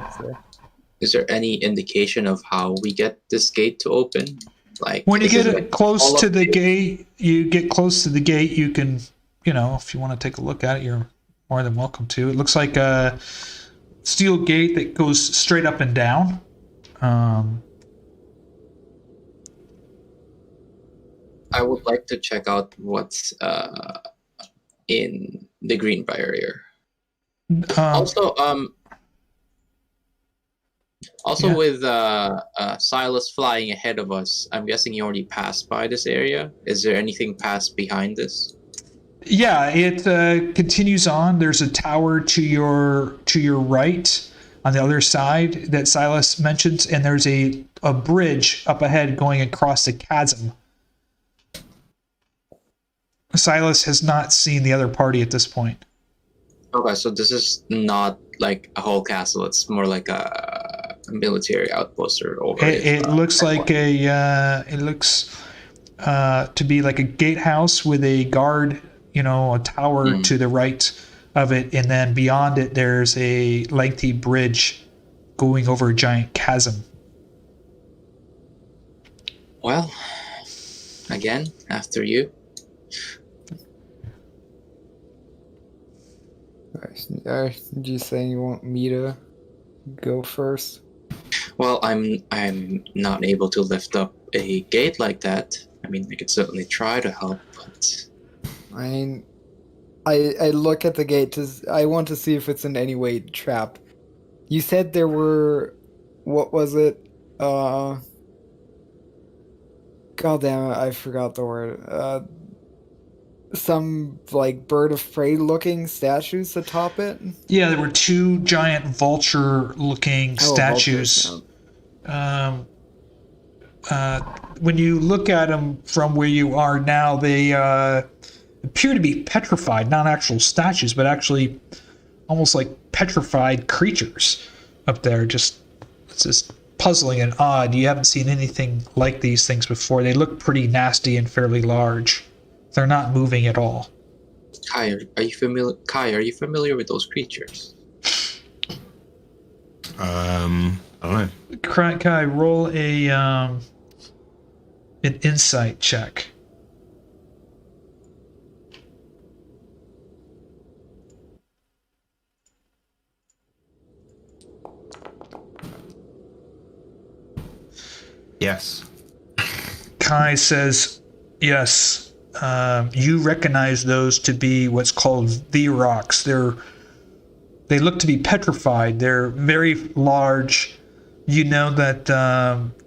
indication of how we get this gate to open? Like, when you get close to the gate, you can, if you want to take a look at it, you're more than welcome to. It looks like a steel gate that goes straight up and down. I would like to check out what's in the green barrier. Also, with Silas flying ahead of us, I'm guessing he already passed by this area. Is there anything past behind this? Yeah, it continues on. There's a tower to your right on the other side that Silas mentions, and there's a bridge up ahead going across a chasm. Silas has not seen the other party at this point. Okay, so this is not like a whole castle. It's more like a military outpost or over. It looks like it looks to be like a gatehouse with a guard, a tower to the right of it, and then beyond it there's a lengthy bridge going over a giant chasm. Well, again, after you. Are you saying you want me to go first? Well, I'm not able to lift up a gate like that. I mean, I could certainly try to help, but I mean, I look at the gate I want to see if it's in any way trapped. You said there were, what was it? God damn it, I forgot the word. Some like bird of prey looking statues atop it. Yeah, there were two giant vulture-looking statues. Vultures, When you look at them from where you are now, they appear to be petrified, not actual statues, but actually almost like petrified creatures up there. It's just puzzling and odd. You haven't seen anything like these things before. They look pretty nasty and fairly large. They're not moving at all. Kai, are you familiar? Kai, are you familiar with those creatures? I don't know. Kai, roll an insight check. Yes. Kai says, yes. You recognize those to be what's called V-Rocks. They look to be petrified. They're very large. You know that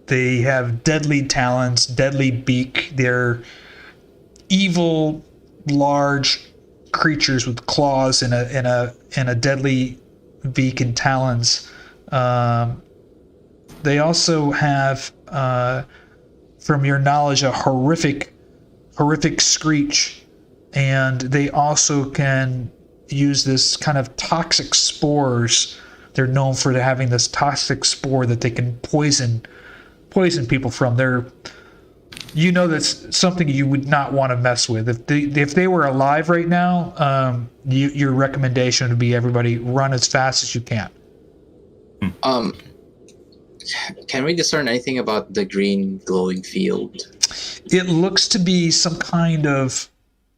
they have deadly talons, deadly beak. They're evil, large creatures with claws and a deadly beak and talons. They also have, from your knowledge, a horrific screech, and they also can use this kind of toxic spores. They're known for having this toxic spore that they can poison people from. That's something you would not want to mess with. If they were alive right now, your recommendation would be everybody run as fast as you can. Can we discern anything about the green glowing field? It looks to be some kind of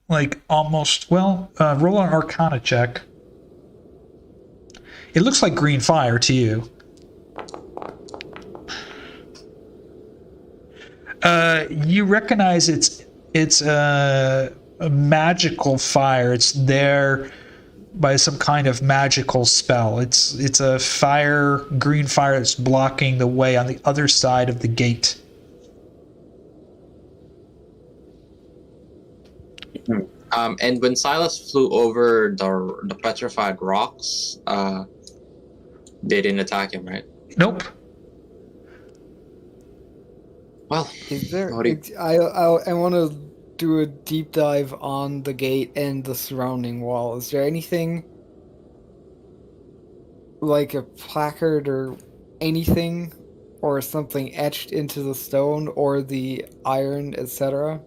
roll an Arcana check. It looks like green fire to you. You recognize it's a magical fire. It's there by some kind of magical spell. It's a green fire that's blocking the way on the other side of the gate. And when Silas flew over the petrified rocks, they didn't attack him, right? Nope. Well, is there? I want to do a deep dive on the gate and the surrounding wall. Is there anything like a placard or anything, or something etched into the stone or the iron, etc.?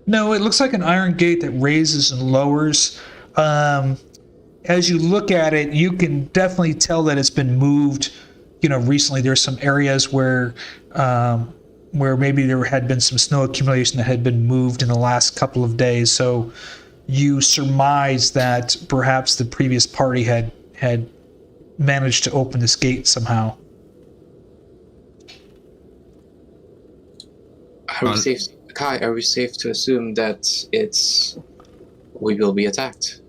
No, it looks like an iron gate that raises and lowers. As you look at it, you can definitely tell that it's been moved. Recently there's some areas where maybe there had been some snow accumulation that had been moved in the last couple of days. So you surmise that perhaps the previous party had managed to open this gate somehow. Are we safe, Kai? Are we safe to assume that we will be attacked?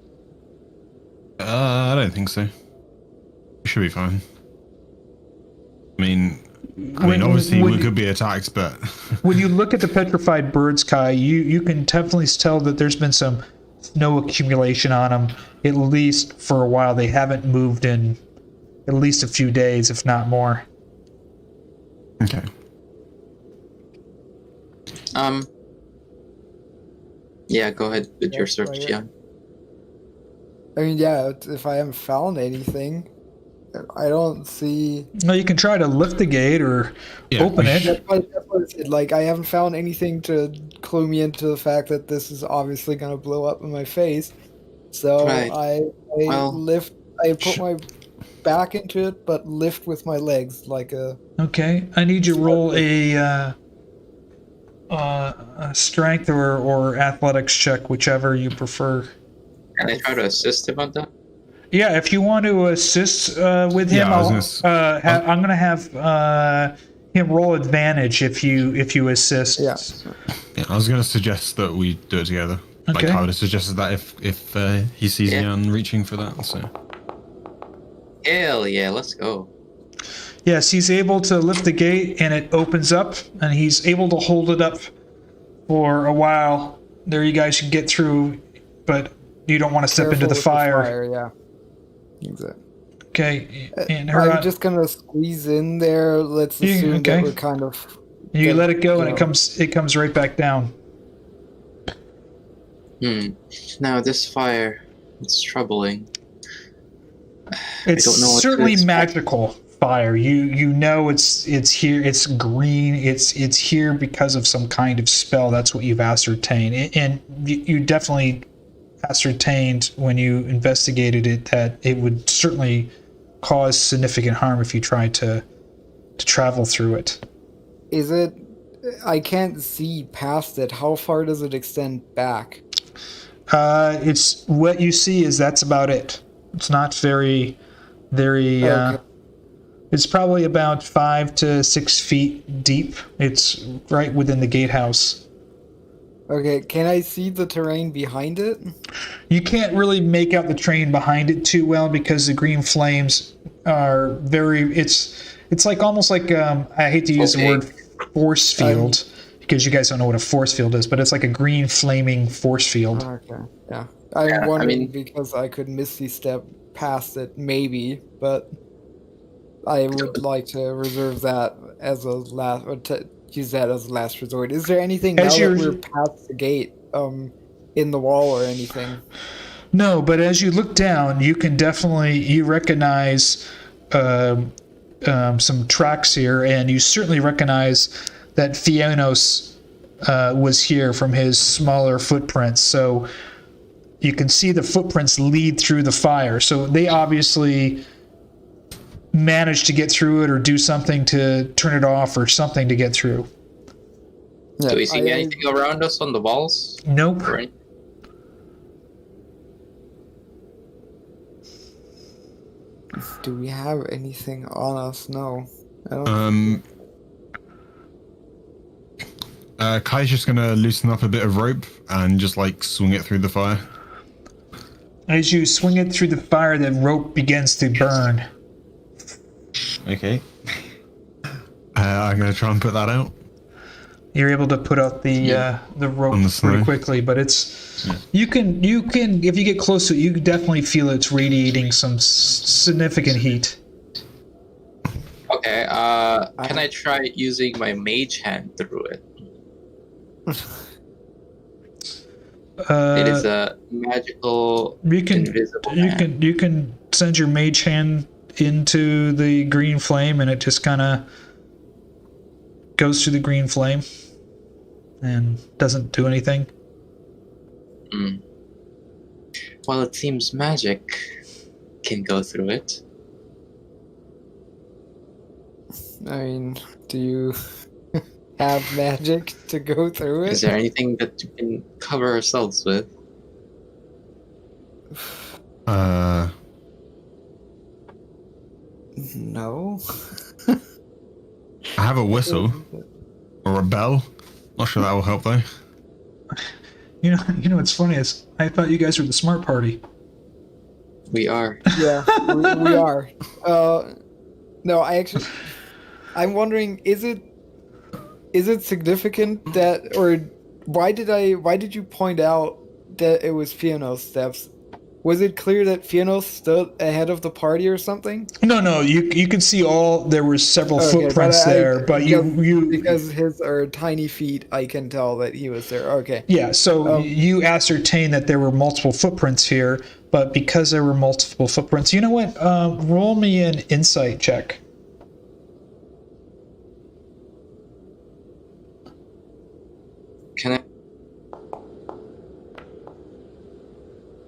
I don't think so. We should be fine. I mean, obviously we could be attacked, but when you look at the petrified birds, Kai, you can definitely tell that there's been some snow accumulation on them. At least for a while, they haven't moved in at least a few days, if not more. Okay. Yeah, go ahead with your search, yeah. I mean, yeah, if I haven't found anything, I don't see... No, you can try to lift the gate or open it. That's what I said. Like, I haven't found anything to clue me into the fact that this is obviously going to blow up in my face. So right. I put my back into it, but lift with my legs like a... Okay, I need you to roll a strength or athletics check, whichever you prefer. Can I try to assist him on that? Yeah, if you want to assist with him, Yeah, I was I'm gonna have him roll advantage if you assist. Yeah. Yeah, I was going to suggest that we do it together. Like Okay. I would have suggested that if he sees Jan reaching for that. So Hell yeah, let's go. Yes, he's able to lift the gate and it opens up, and he's able to hold it up for a while. There, you guys can get through, but you don't want to step into Careful the with fire. Yeah. Exactly. Okay, and I'm just gonna squeeze in there. Let's assume that we're kind of. You let it go, and it comes right back down. Now this fire, it's troubling. It's I don't know what certainly to expect. magical fire. You know it's here. It's green. It's here because of some kind of spell. That's what you've ascertained, and you definitely ascertained when you investigated it that it would certainly cause significant harm if you tried to travel through it. Is it? I can't see past it. How far does it extend back? It's what you see is that's about it. It's not very. Okay. It's probably about 5 to 6 feet deep. It's right within the gatehouse. Okay, can I see the terrain behind it? You can't really make out the terrain behind it too well because the green flames are very. It's like almost like I hate to use the word force field because you guys don't know what a force field is, but it's like a green flaming force field. Okay, yeah. I'm wondering because I could misty step past it, maybe, but I would like to reserve that as a last, or to use that as a last resort. Is there anything now that we're past the gate, in the wall or anything? No, but as you look down, you can definitely recognize some tracks here, and you certainly recognize that Fiannos was here from his smaller footprints. So you can see the footprints lead through the fire. So they obviously managed to get through it or do something to turn it off or something to get through. Do we see anything around us on the walls? Nope. Do we have anything on us? No. I don't Kai's just gonna loosen up a bit of rope and just like swing it through the fire. As you swing it through the fire, the rope begins to burn. Okay. I'm gonna try and put that out. You're able to put out the rope pretty quickly, but it's you can if you get close to it, you can definitely feel it's radiating some significant heat. Okay, can I try using my mage hand through it? It is a magical invisible hand. You can send your mage hand into the green flame, and it just kind of goes through the green flame and doesn't do anything. Well, it seems magic can go through it. I mean, do you have magic to go through it? Is there anything that we can cover ourselves with? No. I have a whistle or a bell. Not sure that will help though. You know what's funny is I thought you guys were the smart party. We are. Yeah, we are. No, I'm wondering, is it significant that, or why did you point out that it was Fiannos' steps? Was it clear that Fiannos stood ahead of the party or something? No, you could see there were several footprints there, but you because his are tiny feet, I can tell that he was there. Okay. Yeah, so you ascertain that there were multiple footprints here, but because there were multiple footprints, you know what? Roll me an insight check. Can I?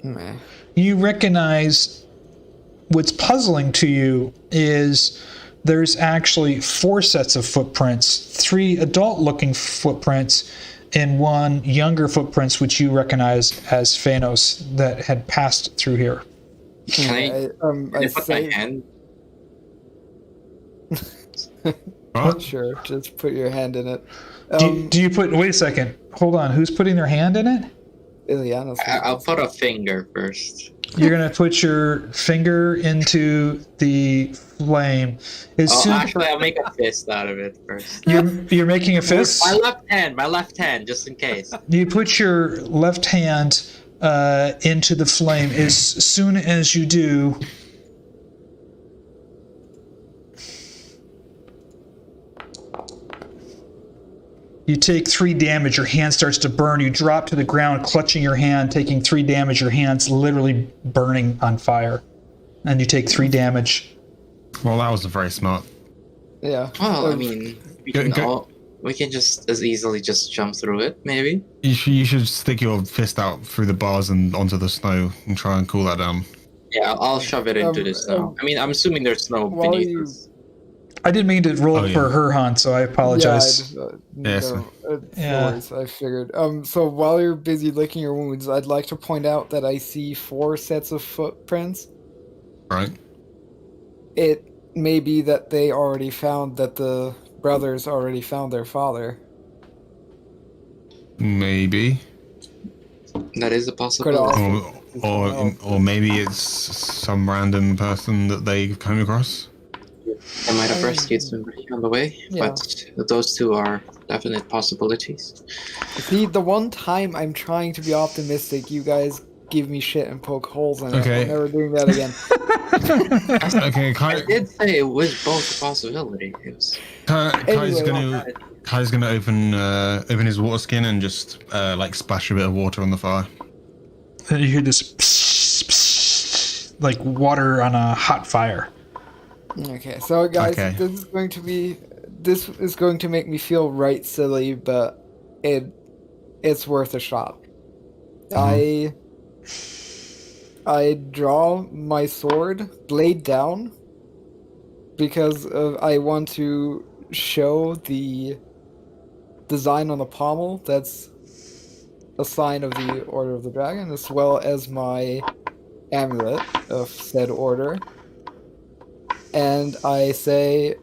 Meh. You recognize what's puzzling to you is there's actually 4 sets of footprints, 3 adult-looking footprints, and 1 younger footprints, which you recognize as Fiannos that had passed through here. Can I I put my say, hand? What? sure, just put your hand in it. Do you put? Wait a second. Hold on. Who's putting their hand in it? Ileanys. I'll put a finger first. You're gonna put your finger into the flame. Actually, I'll make a fist out of it first. You're making a fist. My left hand, just in case. You put your left hand into the flame. As soon as you do, you take 3 damage. Your hand starts to burn. You drop to the ground, clutching your hand, taking 3 damage. Your hand's literally burning on fire. And you take 3 damage. Well, that was very smart. Yeah. Well, I mean, we can just as easily just jump through it, maybe. You should stick your fist out through the bars and onto the snow and try and cool that down. Yeah, I'll shove it into the snow. I mean, I'm assuming there's snow beneath us. I didn't mean to roll for Herjann, so I apologize. No worries, I figured. So while you're busy licking your wounds, I'd like to point out that I see 4 sets of footprints. Right. It may be that they already found that the brothers already found their father. Maybe. That is a possibility. Or maybe it's some random person that they come across. I might have rescued somebody on the way, but those 2 are definite possibilities. See, the one time I'm trying to be optimistic, you guys give me shit and poke holes in it. I'm never doing that again. Okay, I did say it was both a possibility. Kai's gonna open his water skin and just like splash a bit of water on the fire. And you hear this psh, psh, like water on a hot fire. Okay, so guys, this is going to make me feel right silly, but it's worth a shot. Mm-hmm. I draw my sword blade down because I want to show the design on the pommel. That's a sign of the Order of the Dragon, as well as my amulet of said order. And I say,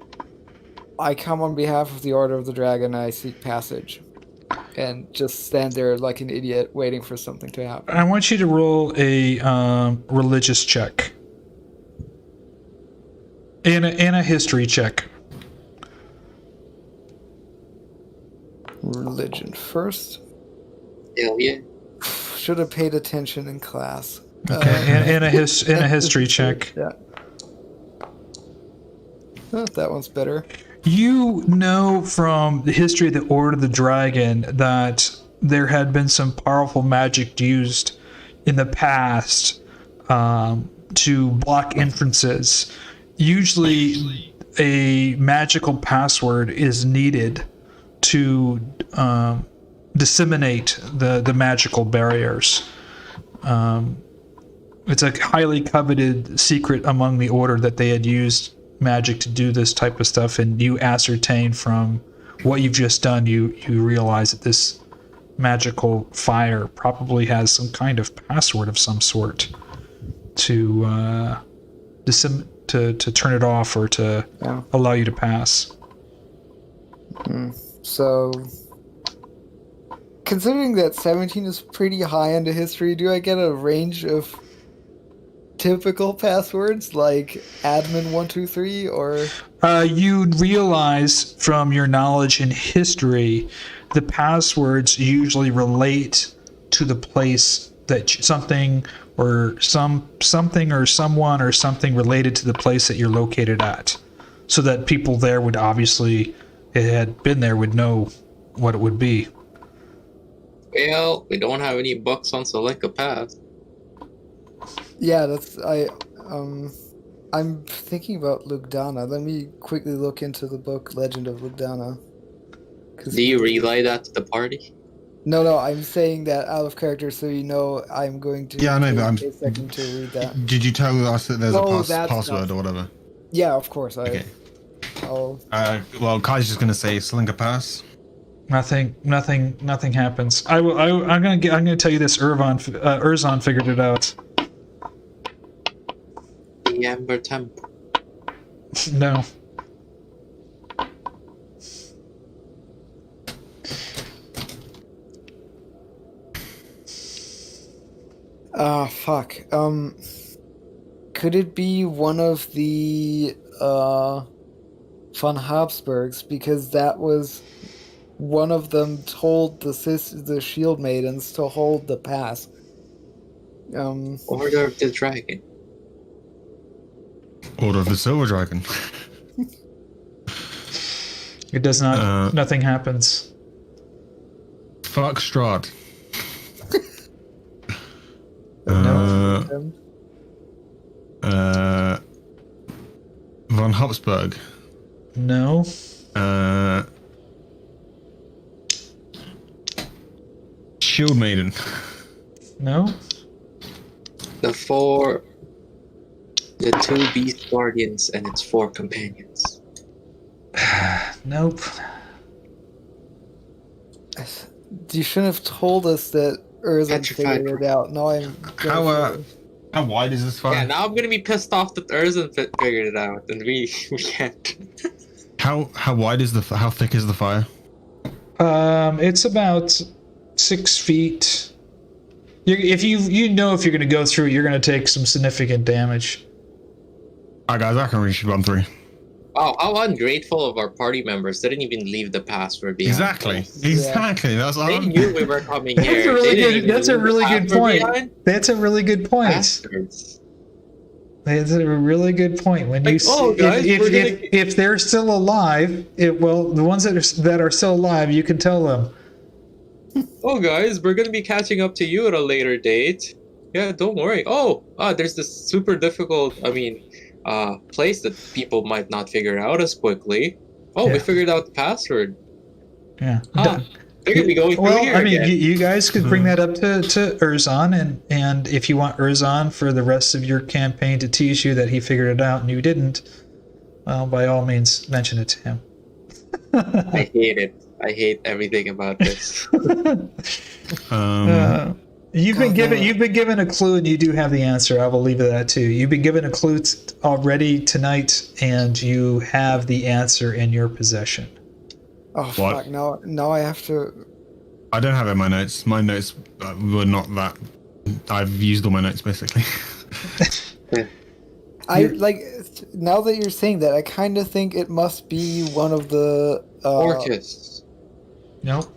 I come on behalf of the Order of the Dragon, I seek passage. And just stand there like an idiot waiting for something to happen. I want you to roll a religious check. And a history check. Religion first. Hell yeah. Should have paid attention in class. Okay, and a history check. Yeah. Oh, that one's better. You know from the history of the Order of the Dragon that there had been some powerful magic used in the past to block entrances. Usually a magical password is needed to disseminate the magical barriers. It's a highly coveted secret among the Order that they had used magic to do this type of stuff, and you ascertain from what you've just done, you realize that this magical fire probably has some kind of password of some sort to turn it off or to allow you to pass. So, considering that 17 is pretty high into history, do I get a range of typical passwords like admin123 or? You realize from your knowledge in history, the passwords usually relate to the place that something or something or someone or something related to the place that you're located at, so that people there would obviously, it had been there, would know what it would be. Well, we don't have any books on Tsolenka Pass. Yeah, I'm thinking about Lugdana. Let me quickly look into the book Legend of Lugdana. Do you relay that to the party? No, I'm saying that out of character, so you know I'm going to. Yeah, I know, but take a second to read that. Did you tell us that there's a password or whatever? Yeah, of course. Okay. Well, Kai's just gonna say Tsolenka Pass. Nothing happens. I'm gonna tell you this. Erzan figured it out. the Amber Temple. No. Fuck. Could it be one of the von Habsburgs? Because that was one of them told the shield maidens to hold the pass. Order of the Dragon. Order of the Silver Dragon. It does not. Nothing happens. Fuck Strahd. No. Von Habsburg. No. Shield Maiden. No. The two beast guardians and its 4 companions. Nope. You shouldn't have told us that Erzan Petrified. figured it out. Now I'm. How wide is this fire? Yeah, now I'm gonna be pissed off that Erzan figured it out, and we can't. How wide is how thick is the fire? It's about 6 feet. If you know if you're going to go through, you're going to take some significant damage. Alright, guys, I reckon we should run through. Wow, how ungrateful of our party members! They didn't even leave the password behind. Exactly. That's They knew we were coming here. That's a really good point. That's a really good point. Bastards. That's a really good point. When Like, you guys, if they're still alive, the ones that are still alive, you can tell them. Oh, guys, we're gonna be catching up to you at a later date. Yeah, don't worry. There's this super difficult, place that people might not figure out as quickly. We figured out the password. Yeah. They're gonna be going through here again. You guys could bring that up to Herjann, and if you want Herjann for the rest of your campaign to tease you that he figured it out and you didn't, well, by all means, mention it to him. I hate it. I hate everything about this. You've been given a clue, and you do have the answer. I will leave it at that too. You've been given a clue already tonight, and you have the answer in your possession. Oh fuck! Now I have to. I don't have it in my notes. My notes were not that. I've used all my notes basically. Now that you're saying that, I kind of think it must be one of the Orcus. Nope.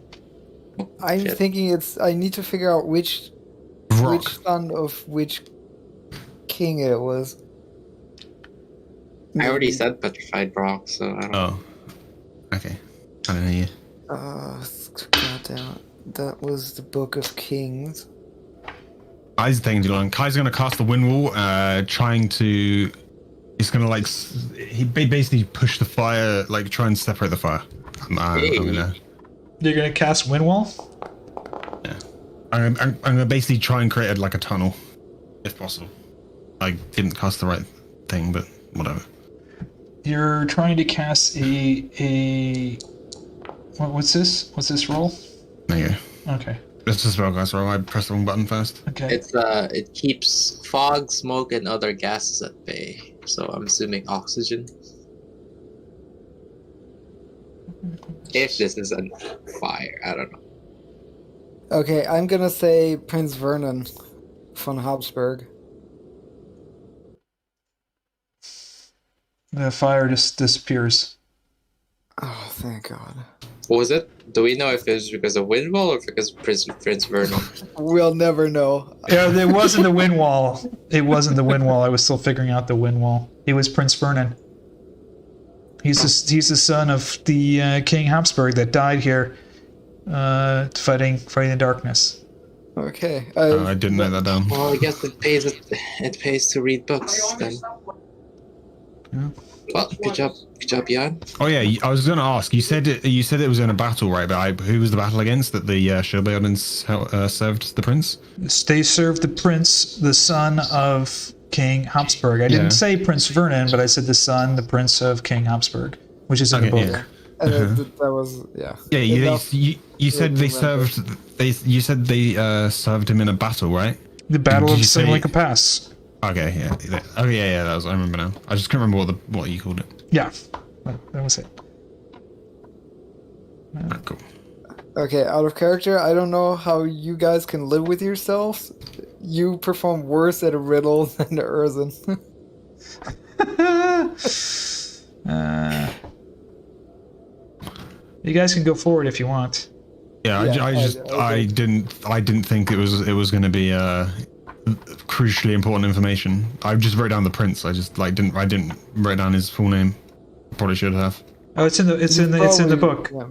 I'm thinking I need to figure out which son of which king it was. I already said petrified rock, so I don't know. Okay. I don't know you. God damn it. That was the Book of Kings. Kai's taking too long. Kai's gonna cast the wind wall, trying to. He's gonna he basically push the fire, try and separate the fire. You're gonna cast wind wall? Yeah. I'm gonna basically try and create a tunnel, if possible. I didn't cast the right thing, but whatever. You're trying to cast what's this? What's this roll? There you go. Okay. It's a spellcast roll. I pressed the wrong button first. Okay. It's it keeps fog, smoke, and other gases at bay. So I'm assuming oxygen. If this is a fire, I don't know. Okay, I'm gonna say Prince Vernon von Habsburg. The fire just disappears. Oh, thank God. What was it? Do we know if it was because of wind wall or because of Prince Vernon? We'll never know. Yeah, it wasn't the wind wall. It wasn't the wind wall. I was still figuring out the wind wall. It was Prince Vernon. He's the son of the King Habsburg that died here, fighting the darkness. Okay. I didn't know that down. Well, I guess it pays to read books then. Yeah. Well, good job, Jan. Oh yeah, I was going to ask. You said it was in a battle, right? But who was the battle against that the Shield served the prince? They served the prince, the son of King Habsburg. I didn't say Prince Vernon, but I said the prince of King Habsburg, which is in the book. Yeah. And that was Yeah, you said they served. You said they served him in a battle, right? The Battle of Tsolenka Pass. Okay, yeah. Oh, yeah. That was. I remember now. I just can't remember what you called it. Yeah, that was it. Cool. Okay, out of character, I don't know how you guys can live with yourselves. You perform worse at a riddle than the Erzin. You guys can go forward if you want. Yeah, I didn't think it was going to be crucially important information. I just wrote down the prince. I didn't write down his full name. Probably should have. Oh, it's in the book. Yeah.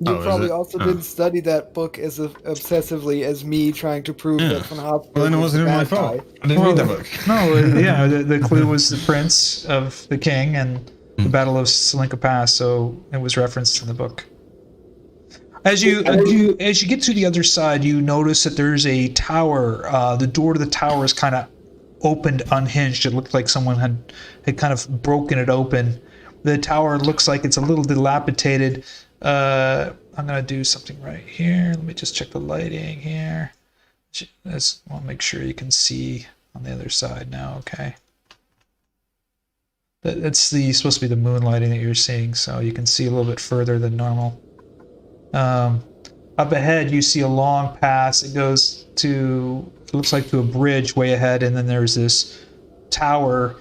You probably also didn't study that book as obsessively as me trying to prove that Von Habsburg. Well, then it wasn't even my fault. I didn't read that book. No, yeah, the clue was the prince of the king and the Battle of Tsolenka Pass, so it was referenced in the book. As you get to the other side, you notice that there's a tower. The door to the tower is kind of opened, unhinged. It looked like someone had kind of broken it open. The tower looks like it's a little dilapidated. I'm gonna do something right here. Let me just check the lighting here. I'll make sure you can see on the other side now. Okay. That's supposed to be the moonlighting that you're seeing, so you can see a little bit further than normal. Up ahead, you see a long pass. It goes to, it looks like to a bridge way ahead, and then there's this tower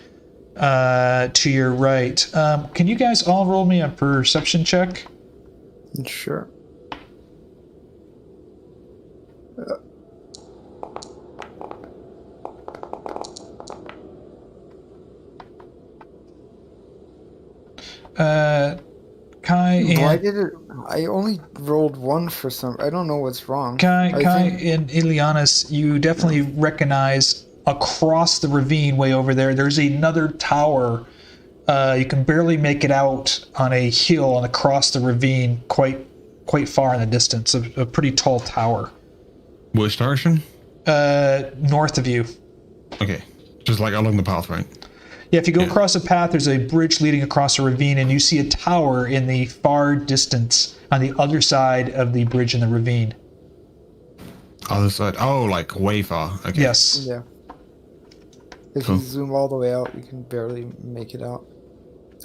to your right. Can you guys all roll me a perception check? Sure. Kai Why and did it? I only rolled one for some. I don't know what's wrong. Kai and Ileanys, you definitely recognize across the ravine way over there. There's another tower. You can barely make it out on a hill and across the ravine, quite far in the distance. A pretty tall tower. Which direction? North of you. Okay, just like along the path, right? Yeah, if you go across the path, there's a bridge leading across a ravine, and you see a tower in the far distance on the other side of the bridge in the ravine. Other side? Oh, like way far. Okay. Yes. Yeah. If you zoom all the way out, you can barely make it out.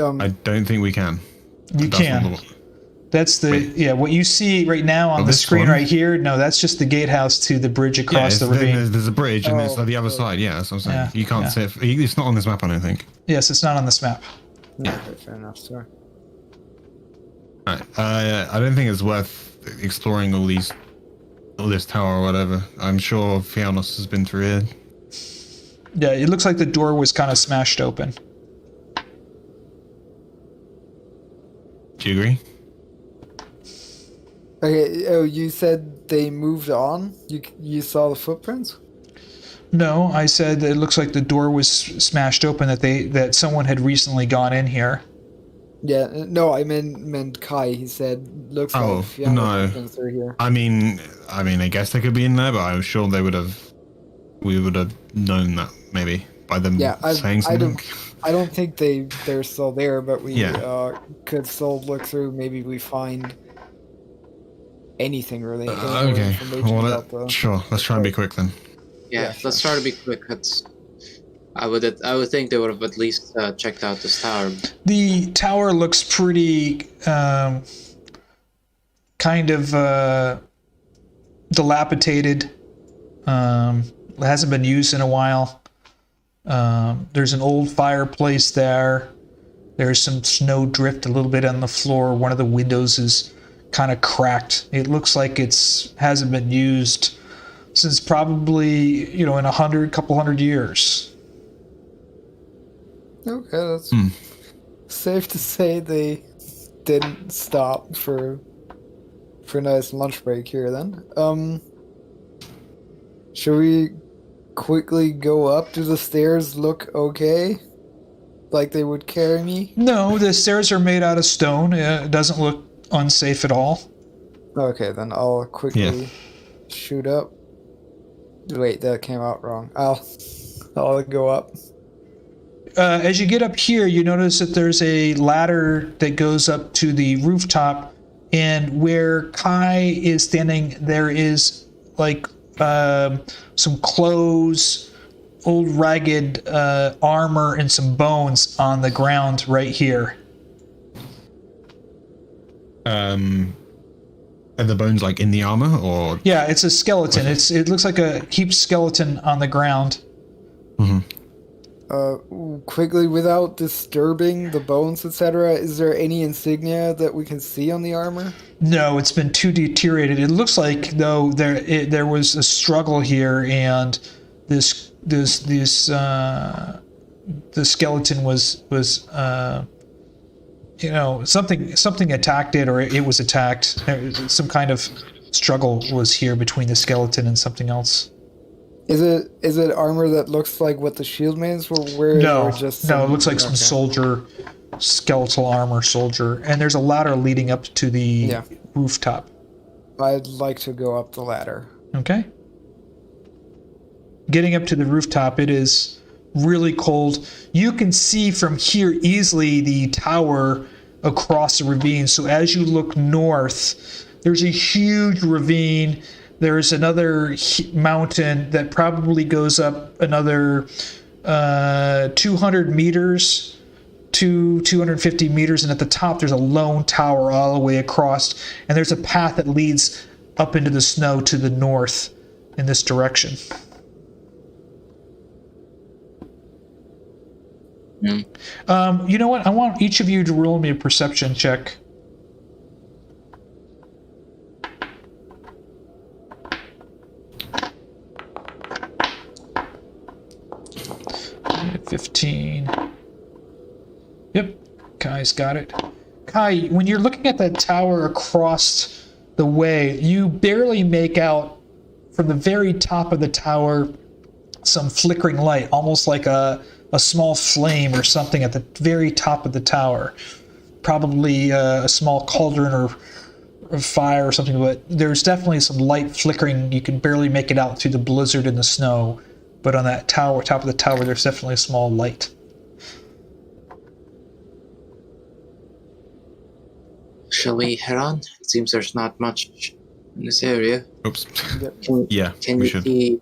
I don't think we can. You can. That's what you see right now on the screen right here. No, that's just the gatehouse to the bridge across the ravine. There's a bridge, and it's on the other side. Yeah, that's what I'm saying. Yeah, you can't see it. It's not on this map, I don't think. Yes, it's not on this map. Yeah, fair enough. Sorry. All right. I don't think it's worth exploring all this tower or whatever. I'm sure Fiannos has been through here. Yeah, it looks like the door was kind of smashed open. Do you agree? Okay. Oh, you said they moved on. You saw the footprints? No, I said that it looks like the door was smashed open. That someone had recently gone in here. Yeah. No, I meant Kai. He said looks like Fiannos no. been through here. I mean, I guess they could be in there, but I'm sure we would have known that maybe by them saying something. I don't think they're still there, but we could still look through. Maybe we find anything really. Okay. Well, sure. Let's try and be quick then. Yeah, let's try to be quick. I would think they would have at least checked out this tower. The tower looks pretty kind of dilapidated. It hasn't been used in a while. There's an old fireplace there. There's some snow drift a little bit on the floor. One of the windows is kind of cracked. It looks like hasn't been used since probably, in couple hundred years. Okay, that's safe to say they didn't stop for a nice lunch break here then. Should we quickly go up? Do the stairs look okay? Like they would carry me? No, the stairs are made out of stone. It doesn't look unsafe at all. Okay, then I'll quickly shoot up. Wait, that came out wrong. I'll go up. As you get up here, you notice that there's a ladder that goes up to the rooftop, and where Kai is standing, there is like some clothes, old ragged armor and some bones on the ground right here. Are the bones like in the armor, or? Yeah, it's a skeleton. It looks like a heaped skeleton on the ground. Mm-hmm. Quickly, without disturbing the bones, etc., is there any insignia that we can see on the armor? No, it's been too deteriorated. It looks like though there was a struggle here, and the skeleton was something attacked it, or it was attacked. Some kind of struggle was here between the skeleton and something else. Is it armor that looks like what the shield mains were wearing? No, or just it looks like some soldier, skeletal armor soldier, and there's a ladder leading up to the rooftop. I'd like to go up the ladder. Okay. Getting up to the rooftop, it is really cold. You can see from here easily the tower across the ravine. So as you look north, there's a huge ravine. There's another mountain that probably goes up another 200 meters to 250 meters. And at the top, there's a lone tower all the way across. And there's a path that leads up into the snow to the north in this direction. You know what? I want each of you to roll me a perception check. At 15. Yep, Kai's got it. Kai, when you're looking at that tower across the way, you barely make out from the very top of the tower some flickering light, almost like a small flame or something at the very top of the tower. Probably a small cauldron or fire or something, but there's definitely some light flickering. You can barely make it out through the blizzard and the snow, but on that top of the tower, there's definitely a small light. Shall we head on? It seems there's not much in this area. Oops. Can we you should. see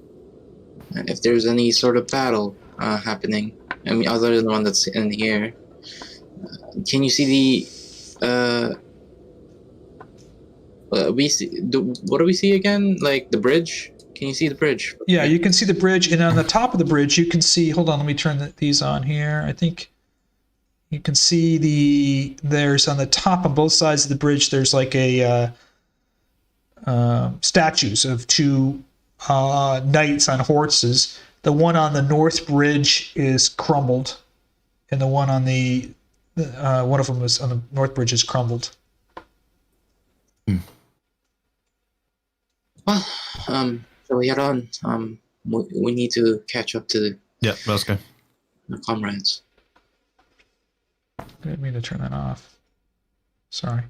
if there's any sort of battle happening? I mean, other than the one that's in here. Can you see the? What do we see again? Like the bridge? Can you see the bridge? Yeah, you can see the bridge, and on the top of the bridge, you can see. Hold on, let me turn these on here. I think you can see there's on the top of both sides of the bridge. There's like a statues of two knights on horses. The one on the north bridge is crumbled, and the one on the one of them is on the north bridge is crumbled. Well, shall we head on? We need to catch up to let's go. the comrades. I didn't mean to turn that off. Sorry.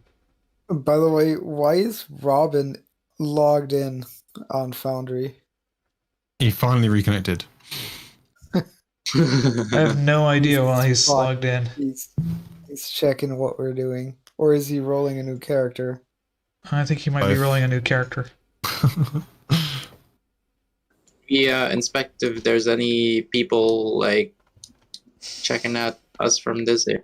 By the way, why is Robin logged in on Foundry? He finally reconnected. I have no idea why he's logged in. He's checking what we're doing. Or is he rolling a new character? I think he might be rolling a new character. Yeah, inspect if there's any people like checking out us from this area.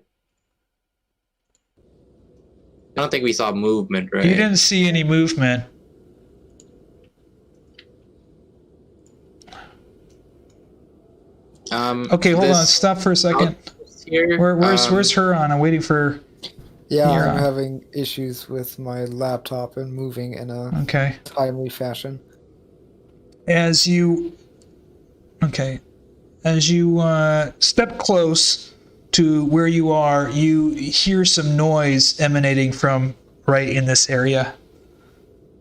I don't think we saw movement, right? You didn't see any movement. Okay, hold on. Stop for a second. Where's Herjann? I'm waiting for. Yeah, I'm having issues with my laptop and moving in a timely fashion. As you step close to where you are, you hear some noise emanating from right in this area.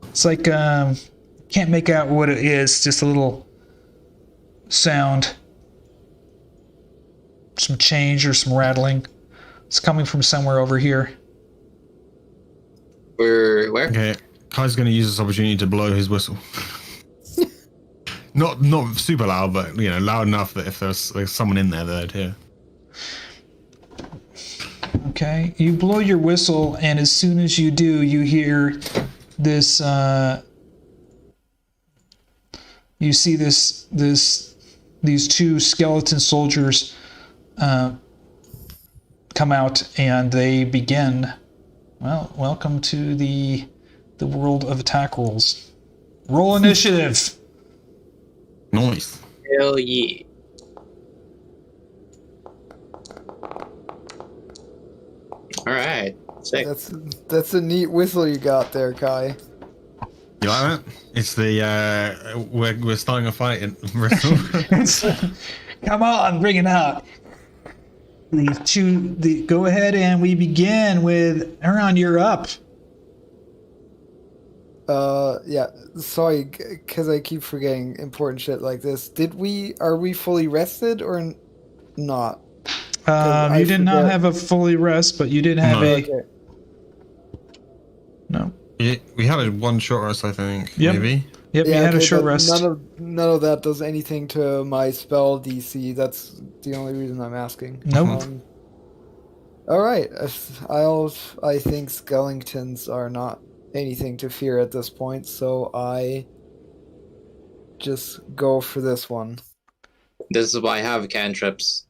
It's like can't make out what it is, just a little sound. Some change or some rattling. It's coming from somewhere over here. Where? Okay, Kai's going to use this opportunity to blow his whistle. Not super loud, but loud enough that if there's someone in there, they'd hear. Okay, you blow your whistle, and as soon as you do, you hear this. You see this these two skeleton soldiers come out and they begin. Well, welcome to the world of attack rolls. Roll initiative. Nice. Hell yeah. Alright. Sick. That's a neat whistle you got there, Kai. You like that? It's the we're starting a fight in Come on, bring it out. These two. Go ahead and we begin with Herjann. You're up. Yeah. Sorry, because I keep forgetting important shit like this. Are we fully rested or not? You did not have a fully rest, but you did have Okay. No. We had a one short rest, I think. Yep. Maybe. Yep, you had a short but rest. None of that does anything to my spell DC. That's the only reason I'm asking. Nope. All right. I think skeletons are not anything to fear at this point, so I just go for this one. This is why I have cantrips.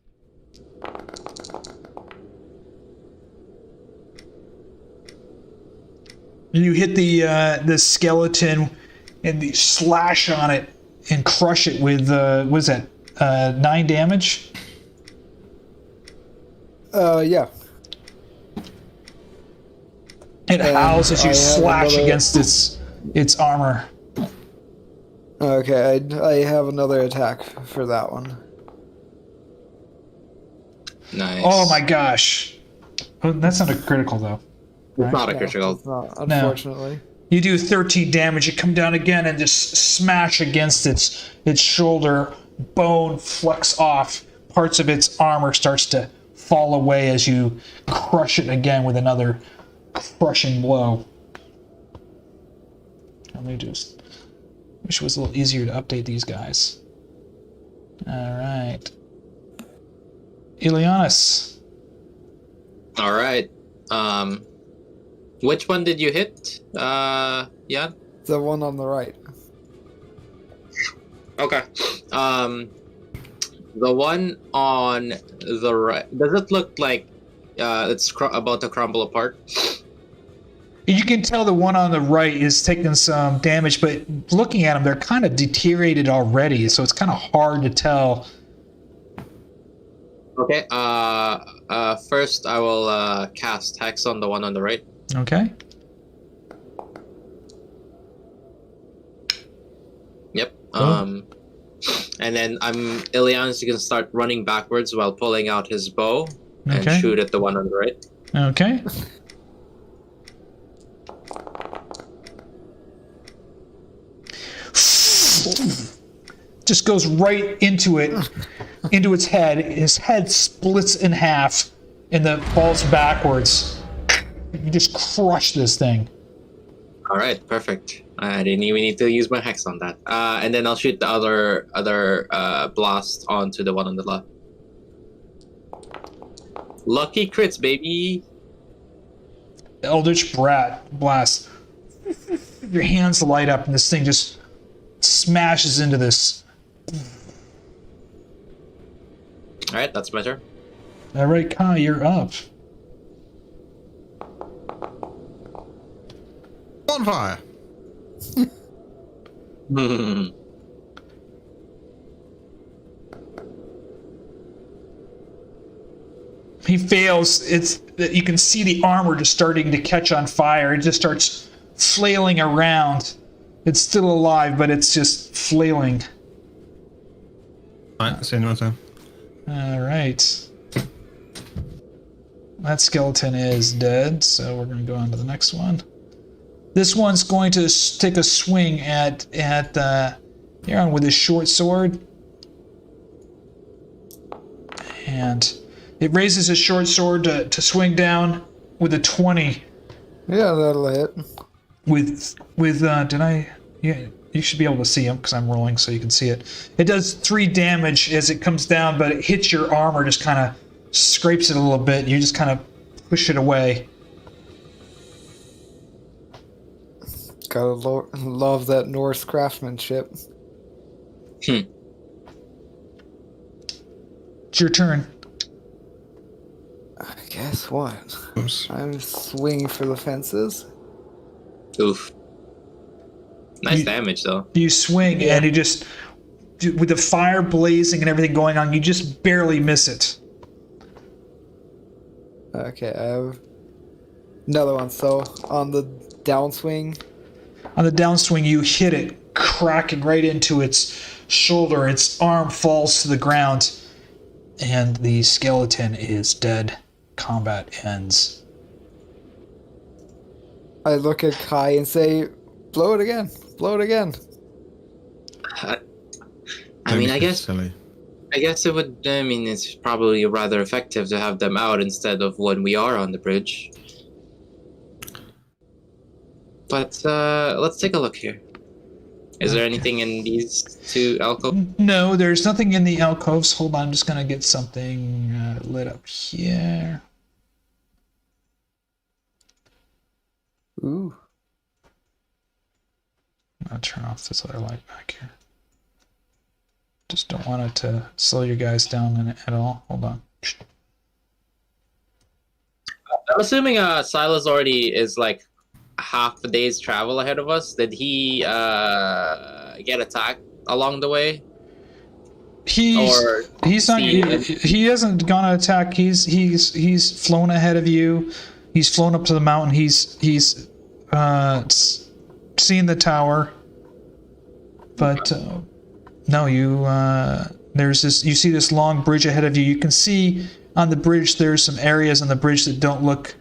You hit the skeleton and you slash on it and crush it with what is that? 9 damage. Yeah. It howls as you slash another- against its armor. Okay, I have another attack for that one. Nice. Oh my gosh. Oh, that's not a critical though. It's not a No, critical. it's not, unfortunately. You do 13 damage. You come down again and just smash against its shoulder. Bone flecks off. Parts of its armor starts to fall away as you crush it again with another crushing blow. Let me just... Wish it was a little easier to update these guys. Alright. Ileanys. Alright. Which one did you hit? Yeah? The one on the right. Okay. The one on the right, does it look like it's about to crumble apart? You can tell the one on the right is taking some damage, but looking at them, they're kind of deteriorated already, so it's kind of hard to tell. Okay. First I will cast Hex on the one on the right. Okay. Yep. Cool. And then Ileanys can start running backwards while pulling out his bow and Okay. shoot at the one on the right. Okay. Just goes right into it, into its head. His head splits in half and then falls backwards. You just crush this thing. All right, perfect. I didn't even need to use my Hex on that. And then I'll shoot the other blast onto the one on the left. Lucky crits, baby. Eldritch Blast. Your hands light up and this thing just smashes into this. All right, that's my turn. All right, Kai, you're up. Bonfire. He fails. You can see the armor just starting to catch on fire. It just starts flailing around. It's still alive, but it's just flailing. Alright, see you turn. All right. That skeleton is dead, so we're going to go on to the next one. This one's going to take a swing at Herjann with his short sword. And it raises his short sword to swing down with a 20. Yeah, that'll hit. Yeah, you should be able to see him because I'm rolling so you can see it. It does 3 damage as it comes down, but it hits your armor, just kind of scrapes it a little bit. You just kind of push it away. Gotta love that Norse craftsmanship. It's your turn. Guess what? Oops. I'm swinging for the fences. Oof. Nice damage, though. You swing, and you just, with the fire blazing and everything going on, you just barely miss it. Okay, I have another one. So on the downswing. On the downswing, you hit it, cracking right into its shoulder. Its arm falls to the ground, and the skeleton is dead. Combat ends. I look at Kai and say, blow it again. Blow it again. I mean, I guess Silly. it would. I mean, it's probably rather effective to have them out instead of when we are on the bridge. But let's take a look here. Is there anything in these two alcoves? No, there's nothing in the alcoves. Hold on, I'm just gonna get something lit up here. Ooh. I'll turn off this other light back here. Just don't want it to slow you guys down at all. Hold on. I'm assuming Silas already is like half a day's travel ahead of us. Did he get attacked along the way? He hasn't gone to attack. He's flown ahead of you. He's flown up to the mountain. He's seen the tower. But no, there's this. You see this long bridge ahead of you. You can see on the bridge there's some areas on the bridge that don't look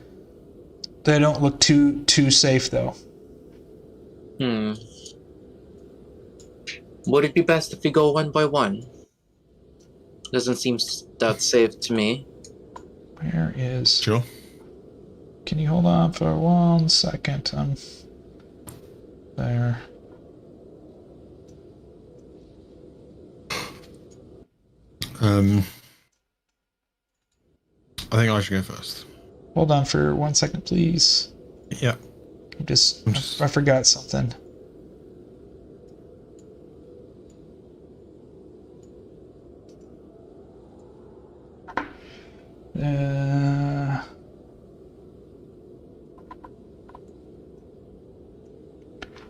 too safe though. Would it be best if we go one by one? Doesn't seem that safe to me. Where is? Sure. Can you hold on for 1 second? There. I think I should go first. Hold on for 1 second, please. Yeah. I forgot something.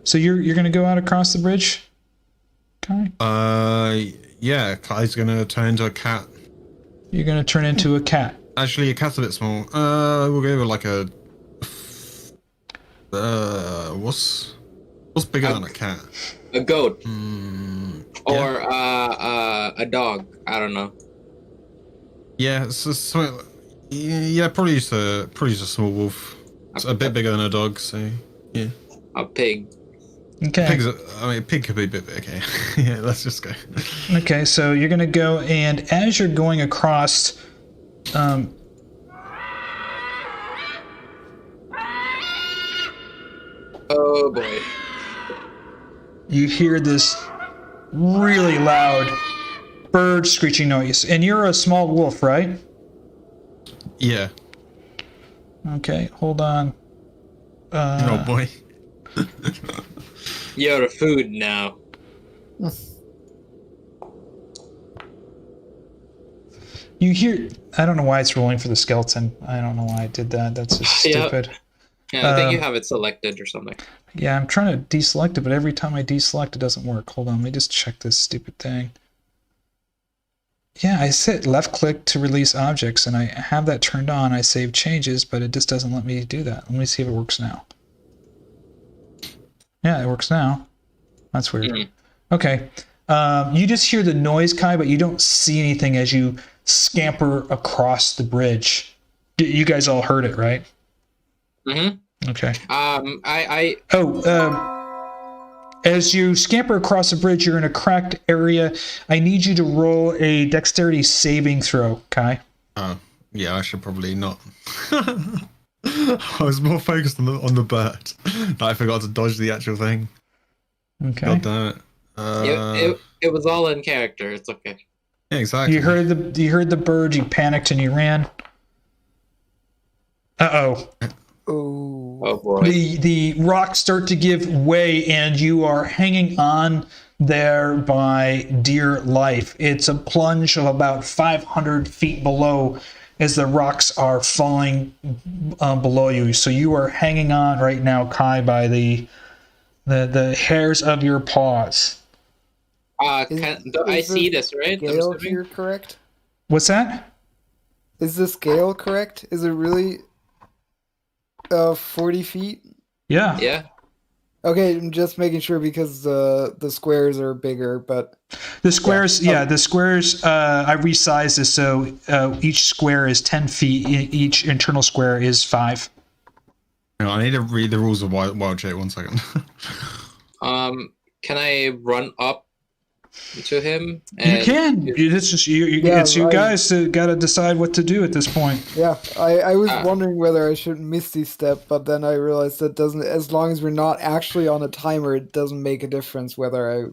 So you're gonna go out across the bridge, Kai? Yeah. Kai's gonna turn into a cat. You're gonna turn into a cat. Actually, a cat's a bit small. We'll go with like a. What's bigger than a cat? A goat. Yeah. Or a dog. I don't know. Yeah, yeah, probably just a small wolf. It's a bit bigger than a dog, so yeah. A pig. Okay. A pig could be a bit big. Okay. Yeah, let's just go. Okay, so you're gonna go, and as you're going across, oh boy. you hear this really loud bird screeching noise, and you're a small wolf, right? Yeah. Okay, hold on. Oh boy. You're a food now. You hear... I don't know why it's rolling for the skeleton. I don't know why I did that. That's just stupid. Yeah, I think you have it selected or something. Yeah, I'm trying to deselect it, but every time I deselect it doesn't work. Hold on, let me just check this stupid thing. Yeah, I hit left click to release objects, and I have that turned on. I save changes, but it just doesn't let me do that. Let me see if it works now. Yeah, it works now. That's weird. Mm-hmm. Okay. You just hear the noise, Kai, but you don't see anything as you scamper across the bridge. You guys all heard it, right? Mm-hmm. Okay. As you scamper across the bridge, you're in a cracked area. I need you to roll a dexterity saving throw, Kai. Yeah, I should probably not. I was more focused on the bird. I forgot to dodge the actual thing. Okay. God damn it. It was all in character. It's okay. Yeah, exactly. You heard the bird. You panicked and you ran. Uh-oh. Oh. Oh boy. The rocks start to give way, and you are hanging on there by dear life. It's a plunge of about 500 feet below as the rocks are falling below you. So you are hanging on right now, Kai, by the hairs of your paws. Do I see this, right? Scale here correct? What's that? Is the scale correct? Is it really 40 feet? Yeah. Yeah. Okay, I'm just making sure because the squares are bigger, but the squares, the squares. I resized this so each square is 10 feet. Each internal square is 5. I need to read the rules of wild shape. 1 second. Can I run up to him? You can. It's just you guys got to decide what to do at this point. Yeah, I was wondering whether I should misty step, but then I realized that doesn't. As long as we're not actually on a timer, it doesn't make a difference whether I.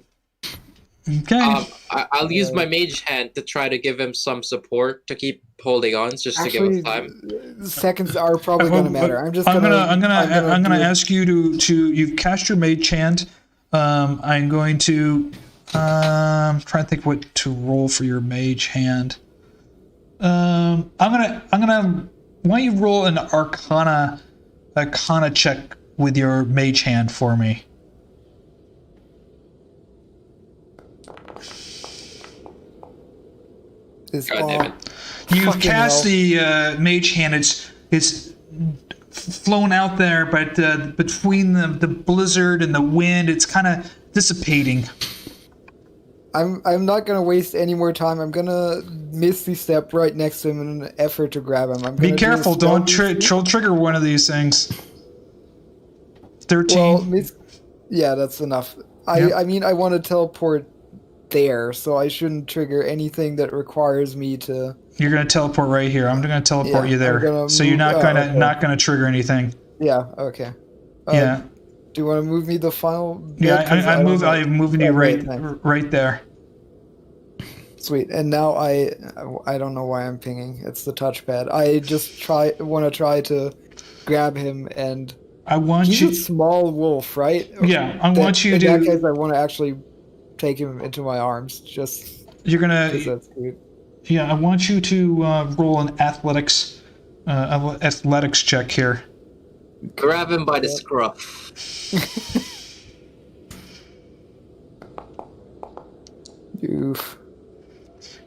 Okay. I'll use my mage hand to try to give him some support to keep holding on, just to give him time. Seconds are probably going to matter. I'm gonna ask you to you've cast your mage hand. I'm going to. I'm trying to think what to roll for your mage hand. I'm gonna. Why don't you roll an Arcana check with your mage hand for me? You've cast the mage hand. It's flown out there, but between the blizzard and the wind, it's kind of dissipating. I'm not gonna waste any more time. I'm gonna misty step right next to him in an effort to grab him. Be careful! Don't trigger one of these things. 13. Well, yeah, that's enough. I mean, I want to teleport there, so I shouldn't trigger anything that requires me to. You're gonna teleport right here. I'm gonna teleport you there, so you're not gonna trigger anything. Yeah. Okay. Yeah. Do you want to move me the final? Yeah, I'm moving you right there. Sweet. And now I don't know why I'm pinging. It's the touchpad. I just want to try to grab him, and he's a small wolf, right? Yeah, I want you in to. In that case, I want to actually take him into my arms. Just you're gonna. That's cute. Yeah, I want you to roll an athletics check here. Grab him by the scruff. Oof.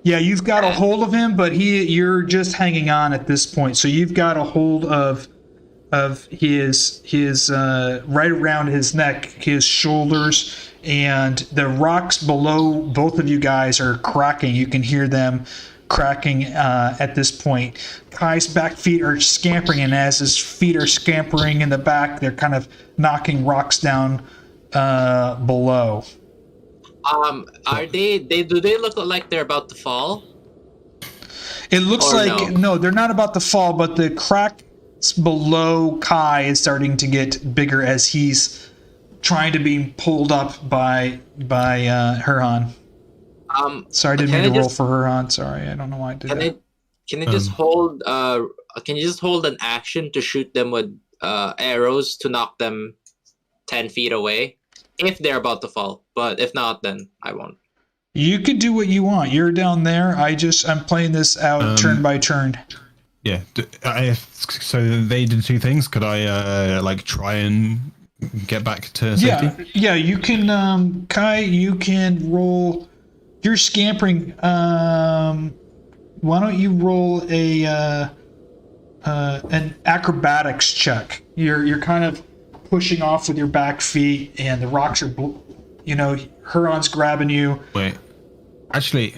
Yeah, you've got a hold of him, but you're just hanging on at this point. So you've got a hold of his right around his neck, his shoulders, and the rocks below both of you guys are cracking. You can hear them cracking at this point. Kai's back feet are scampering, and as his feet are scampering in the back, they're kind of knocking rocks down below. Are they do they look like they're about to fall? It looks like no, they're not about to fall, but the cracks below Kai is starting to get bigger as he's trying to be pulled up by Herjann. Sorry, I didn't mean to roll for Herjann. Sorry, I don't know why I did that. Can you just hold? Can you just hold an action to shoot them with arrows to knock them 10 feet away if they're about to fall? But if not, then I won't. You could do what you want. You're down there. I'm playing this out turn by turn. Yeah. So they did 2 things. Could I try and get back to safety? Yeah. You can, Kai. You can roll. You're scampering. Why don't you roll an acrobatics check? You're kind of pushing off with your back feet, and the rocks are, Herjann's grabbing you. Wait, actually,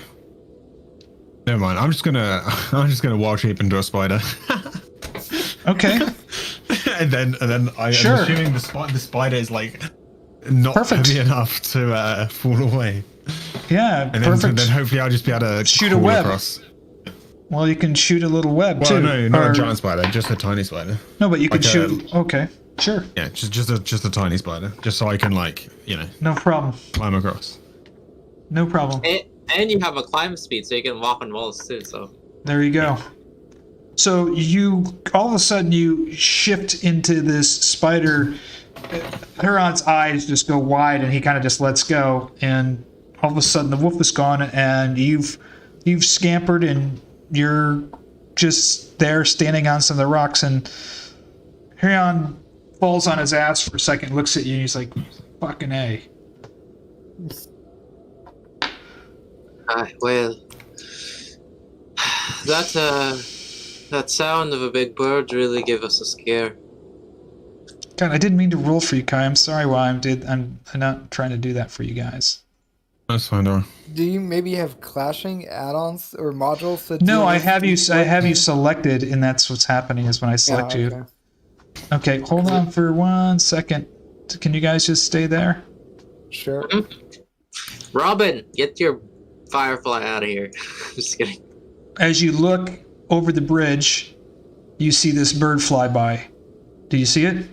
never mind. I'm just gonna wild shape into a spider. Okay. and then I'm assuming the spider is not heavy enough to fall away. Yeah, and perfect. Then hopefully I'll just be able to shoot a web across. Well, you can shoot a little web too. No, not a giant spider, just a tiny spider. No, but you can shoot. Okay, sure. Yeah, just a tiny spider, just so I can No problem. Climb across. No problem. And you have a climb speed, so you can walk on walls too. So there you go. So you all of a sudden you shift into this spider. Herjann's eyes just go wide, and he kind of just lets go. And all of a sudden, the wolf is gone, and you've scampered, and you're just there, standing on some of the rocks. And Herjann falls on his ass for a second, looks at you, and he's like, "Fucking A." Well, that sound of a big bird really gave us a scare. God, I didn't mean to roll for you, Kai. I'm sorry why I'm not trying to do that for you guys. That's fine, Dora. Do you maybe have clashing add-ons or modules that? No, I have you selected, and that's what's happening is when I select okay. you. Okay, hold on for 1 second. Can you guys just stay there? Sure. Robin, get your firefly out of here. Just kidding. As you look over the bridge, you see this bird fly by. Do you see it?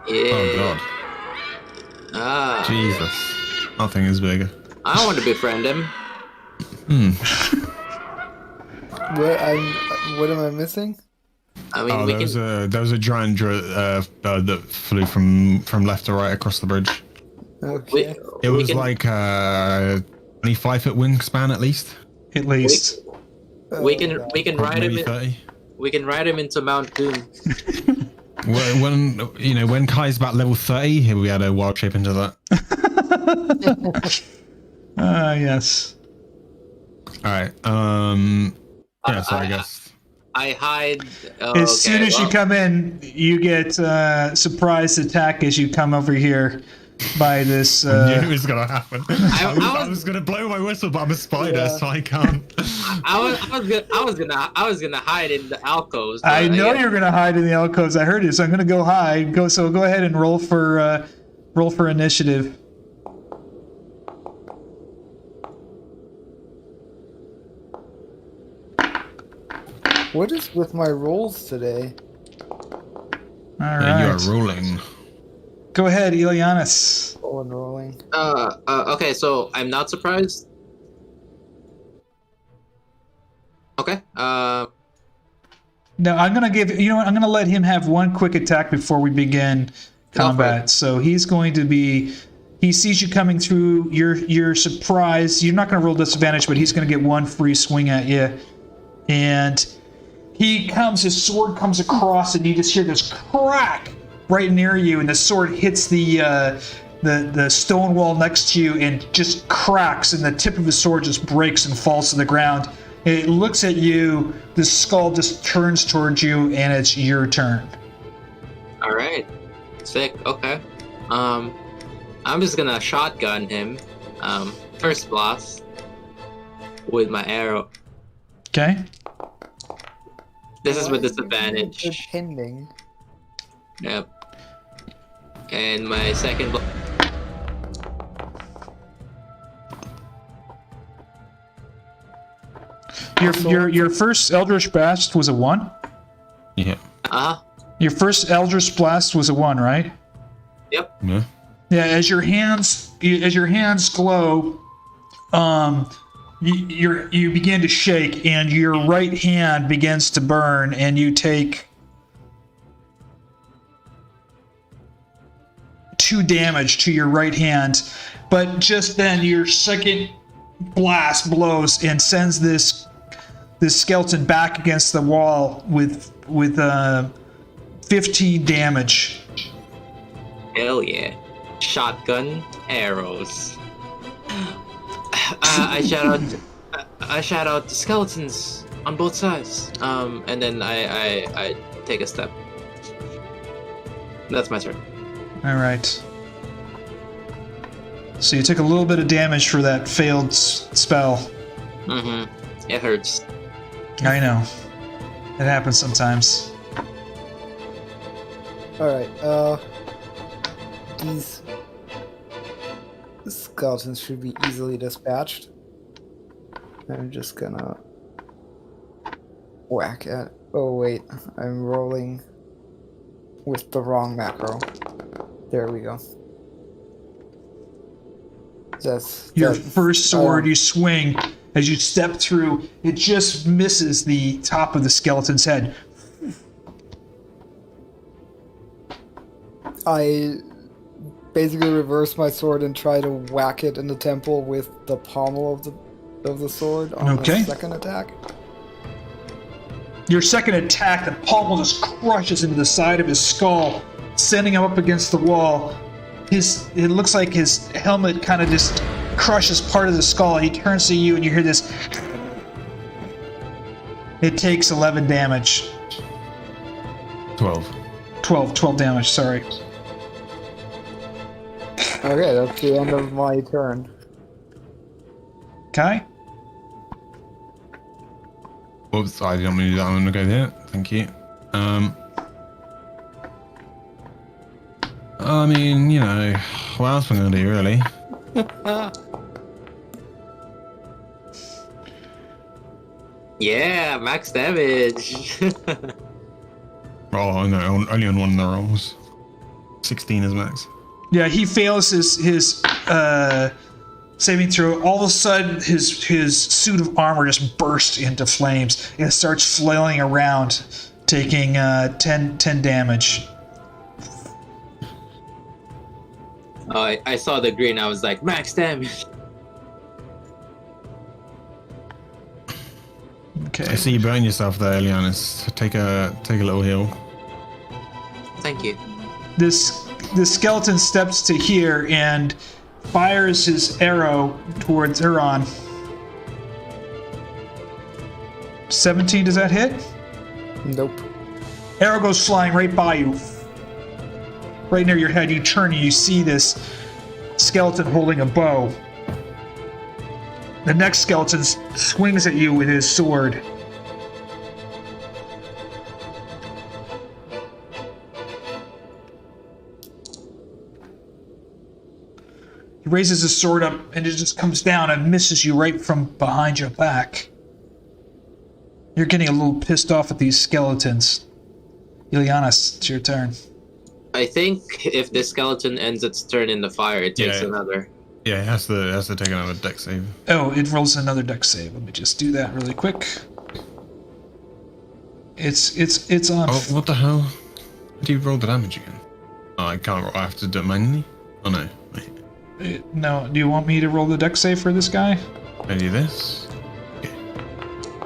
Yeah. Oh god. Ah. Jesus. Nothing is bigger. I want to befriend him. What am I missing? I mean, there was a giant bird that flew from left to right across the bridge. Okay. It was like 25-foot wingspan at least. At least. We can ride him. Maybe 30. We can ride him into Mount Doom. When Kai's about level 30, he'll be able to wild shape into that. Yes. All right. Yeah. So I guess I hide. As soon as you come in, you get surprise attack as you come over here by this. I knew it was gonna happen. I was gonna blow my whistle, but I'm a spider, so I can't. I was gonna hide in the alcoves. I know you're gonna hide in the alcoves. I heard you, so I'm gonna go hide. Go ahead and roll for initiative. What is with my rolls today? All right. You are rolling. Go ahead, Ileanys. Oh, and rolling. Okay, so I'm not surprised. Okay. No, I'm gonna give. You know what? I'm gonna let him have one quick attack before we begin combat. So he's going to be. He sees you coming through. You're surprised. You're not gonna roll disadvantage, but he's gonna get one free swing at you. And his sword comes across, and you just hear this crack right near you, and the sword hits the stone wall next to you and just cracks, and the tip of his sword just breaks and falls to the ground. It looks at you, the skull just turns towards you, and it's your turn. All right. Sick. Okay. I'm just gonna shotgun him. First blast with my arrow. Okay. This is with disadvantage. Pending. Yep. And my second Your first Eldritch Blast was a 1? Yeah. Your first Eldritch Blast was a 1, right? Yep. Yeah. Yeah, as your hands glow, you begin to shake, and your right hand begins to burn, and you take 2 damage to your right hand. But just then, your second blast blows and sends this skeleton back against the wall with 15 damage. Hell yeah. Shotgun arrows. I shout out the skeletons on both sides. And then I take a step. That's my turn. All right. So you took a little bit of damage for that failed spell. Mm-hmm. It hurts. I know. It happens sometimes. Alright, these skeletons should be easily dispatched. I'm just gonna whack at. Oh wait, I'm rolling with the wrong macro. There we go. Your first sword you swing, As you step through, it just misses the top of the skeleton's head. I basically reverse my sword and try to whack it in the temple with the pommel of the sword on Okay. the second attack. Your second attack, the pommel just crushes into the side of his skull, sending him up against the wall. It looks like his helmet kind of just crushes part of the skull. He turns to you and you hear this. It takes 11 damage. 12. 12 damage, sorry. Okay, that's the end of my turn. Kai? Oops, I didn't mean to do that. I'm gonna go there. Thank you. I mean, you know, what else am I gonna do, really? Yeah, max damage. Oh, no, only on one of the rolls. 16 is max. Yeah, he fails his saving throw. All of a sudden, his suit of armor just bursts into flames and starts flailing around, taking 10 damage. I saw the green. I was like, max damage. Okay. I see you burn yourself there, Ileanys. Take a little heal. Thank you. The skeleton steps to here and fires his arrow towards Herjann. 17, does that hit? Nope. Arrow goes flying right by you. Right near your head, you turn and you see this skeleton holding a bow. The next skeleton swings at you with his sword. He raises his sword up and it just comes down and misses you right from behind your back. You're getting a little pissed off at these skeletons. Ileanys, it's your turn. I think if this skeleton ends its turn in the fire, it takes another. Yeah, it has to take another deck save. Oh, it rolls another dex save. Let me just do that really quick. It's on. Oh, what the hell? How do you roll the damage again? Oh, I can't roll. I have to do it manually? Oh, no. Wait. No, do you want me to roll the dex save for this guy? Can I do this?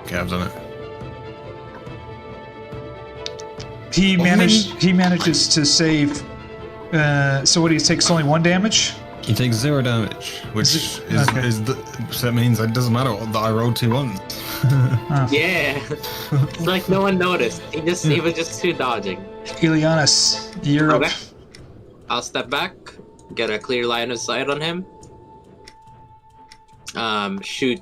Okay, I've done it. He manages to save. So what? He takes only 1 damage. He takes 0 damage, which so that means it doesn't matter that I rolled 2 1s. Yeah, it's like no one noticed. He was just too dodging. Ileanys, you're up. I'll step back, get a clear line of sight on him. Shoot.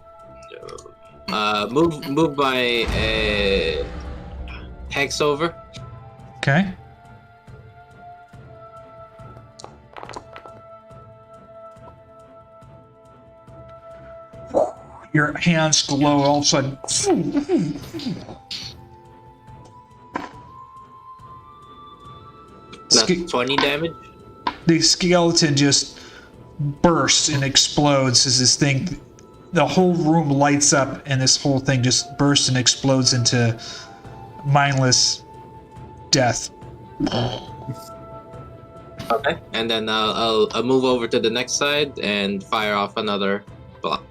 Move by hex over. Okay. Your hands glow all of a sudden. That's 20 damage. The skeleton just bursts and explodes as this thing, the whole room lights up and this whole thing just bursts and explodes into mindless death. Okay. And then I'll move over to the next side and fire off another block.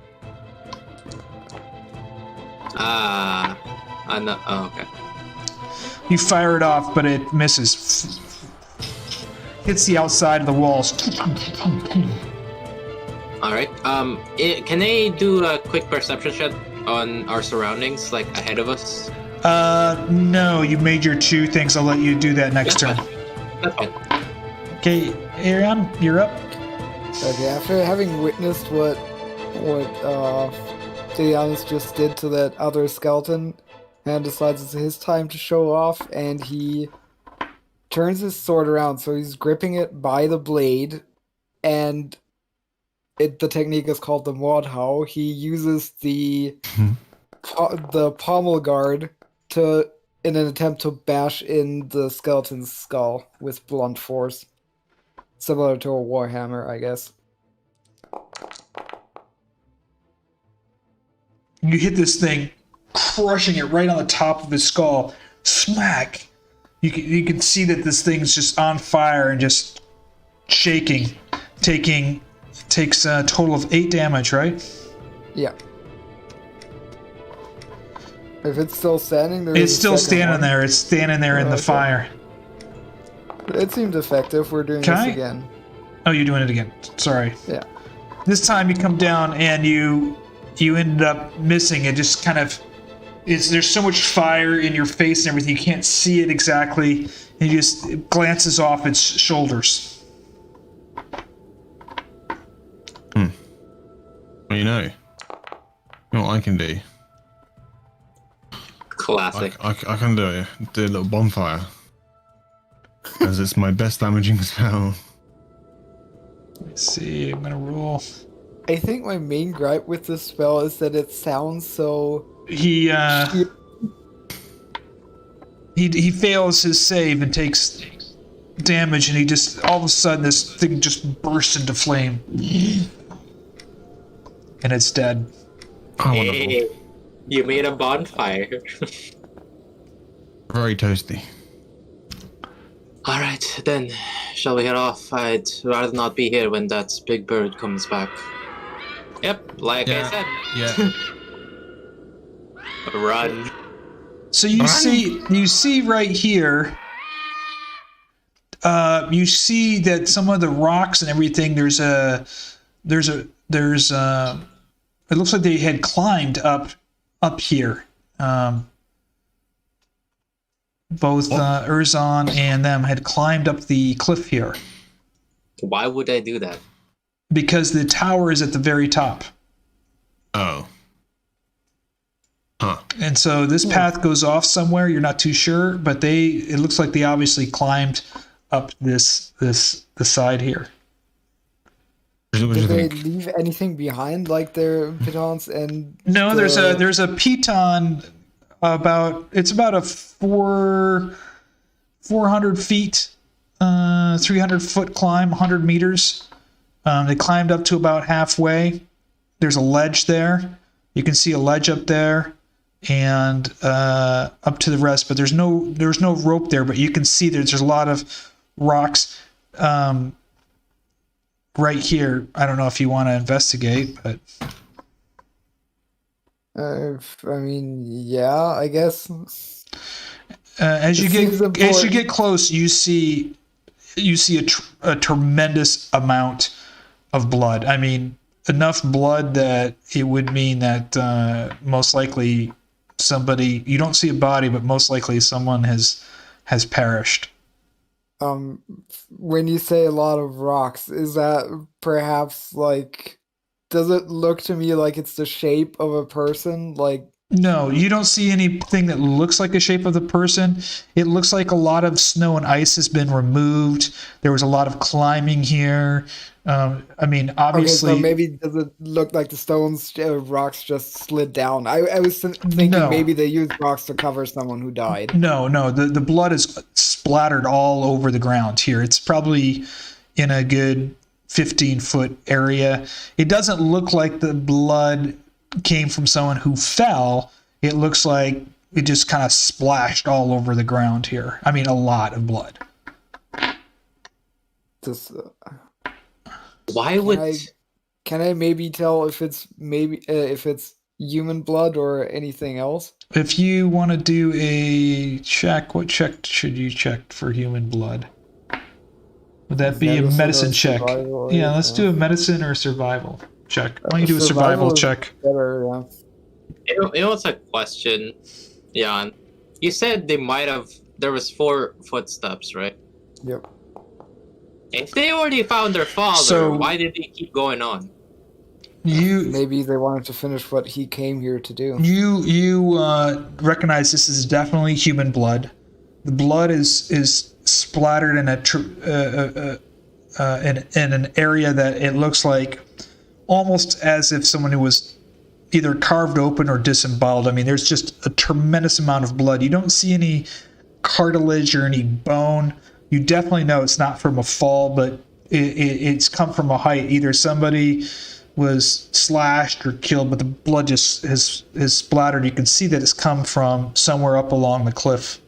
Okay. You fire it off, but it misses. Hits the outside of the walls. All right. Can I do a quick perception check on our surroundings, like ahead of us? No. You made your 2 things. I'll let you do that next turn. That's fine. Okay, Herjann, you're up. Okay, after having witnessed what Ileanys just did to that other skeleton, and decides it's his time to show off, and he turns his sword around, so he's gripping it by the blade, and the technique is called the Mordhau. He uses the pommel guard in an attempt to bash in the skeleton's skull with blunt force. Similar to a warhammer, I guess. You hit this thing, crushing it right on the top of his skull. Smack! You can see that this thing's just on fire and just shaking. Takes a total of 8 damage, right? Yeah. If it's still standing, it's still standing there. It's standing there in the fire. It seems effective. We're doing this again. Oh, you're doing it again. Sorry. Yeah. This time you come down and you ended up missing. It just kind of there's so much fire in your face and everything. You can't see it exactly. And it glances off its shoulders. Well, you know what I can do? Classic. I can do a little bonfire. As it's my best damaging spell. Let's see, I'm gonna roll. I think my main gripe with this spell is that it sounds so... He fails his save and takes damage, and he just, all of a sudden, this thing just bursts into flame. And it's dead. Oh, hey, you made a bonfire. Very toasty. Alright, then, shall we head off? I'd rather not be here when that big bird comes back. Yep, like I said. Yeah. Run. So you see right here, you see that some of the rocks and everything, there's it looks like they had climbed up here. Both Herjann and them had climbed up the cliff here. Why would I do that? Because the tower is at the very top. Oh. Huh. And so this path goes off somewhere, you're not too sure, but it looks like they obviously climbed up the side here. Did they leave anything behind, like their pitons and... No, there's a piton it's about a 400 feet, 300 foot climb, 100 meters. They climbed up to about halfway. There's a ledge there. You can see a ledge up there and up to the rest, but there's no rope there, but you can see there's a lot of rocks right here. I don't know if you want to investigate, but I mean, yeah, I guess. As you get close, you see a tremendous amount of blood. I mean, enough blood that it would mean that most likely somebody, you don't see a body, but most likely someone has perished. When you say a lot of rocks, is that perhaps like, does it look to me like it's the shape of a person? Like, no, you don't see anything that looks like the shape of the person. It looks like a lot of snow and ice has been removed. There was a lot of climbing here. I mean, obviously... Okay, so maybe does it look like the stones, rocks just slid down? I was thinking maybe they used rocks to cover someone who died. No, the blood is splattered all over the ground here. It's probably in a good 15-foot area. It doesn't look like the blood came from someone who fell. It looks like it just kind of splashed all over the ground here. I mean, a lot of blood. Why would... Can I maybe tell if it's human blood or anything else? If you want to do a check, what check should you check for human blood? Would that be a medicine check? Yeah, let's do a medicine or a survival check. Why don't you do a survival check? Better, yeah. You know what's a question, Jan? You said there was 4 footsteps, right? Yep. If they already found their father, why did they keep going on? Maybe they wanted to finish what he came here to do. You recognize this is definitely human blood. The blood is splattered in an area that it looks like almost as if someone who was either carved open or disemboweled. I mean, there's just a tremendous amount of blood. You don't see any cartilage or any bone. You definitely know it's not from a fall, but it's come from a height. Either somebody was slashed or killed, but the blood just has splattered. You can see that it's come from somewhere up along the cliff.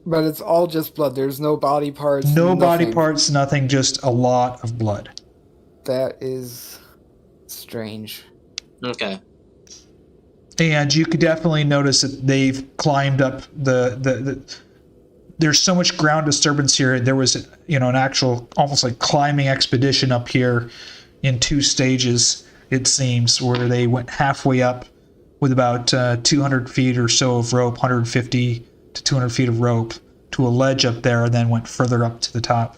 But it's all just blood. There's no body parts. No body nothing. parts, nothing, just a lot of blood. That is strange. Okay. And you could definitely notice that they've climbed up the there's so much ground disturbance here. There was, an actual almost like climbing expedition up here in 2 stages, it seems, where they went halfway up with about 200 feet or so of rope, 150 to 200 feet of rope to a ledge up there, and then went further up to the top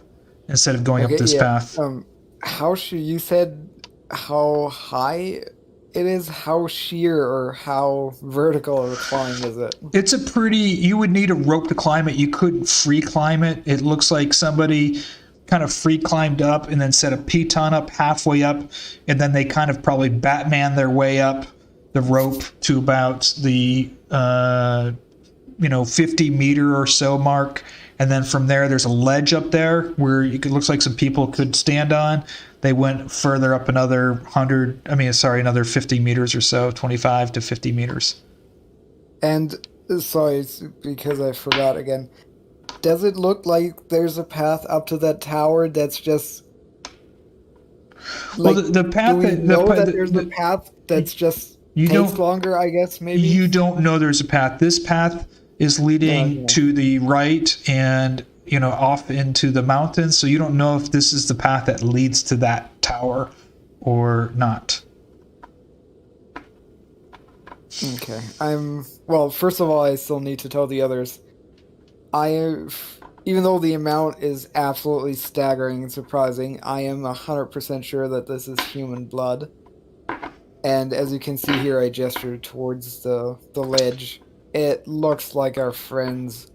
instead of going up this path. You said how high it is? How sheer or how vertical of a climb is it? It's you would need a rope to climb it. You couldn't free climb it. It looks like somebody kind of free climbed up and then set a piton up halfway up, and then they kind of probably Batman their way up the rope to about the 50 meter or so mark, and then from there's a ledge up there where it looks like some people could stand on. They went further up another 50 meters or so, 25 to 50 meters. And sorry, because I forgot again. Does it look like there's a path up to that tower that's just... Well, the path... there's a path that's just takes longer, I guess, maybe? You don't know there's a path. This path is leading to the right and, off into the mountains, so you don't know if this is the path that leads to that tower or not. Okay. Well, first of all, I still need to tell the others. Even though the amount is absolutely staggering and surprising, I am 100% sure that this is human blood. And as you can see here, I gestured towards the ledge. It looks like our friends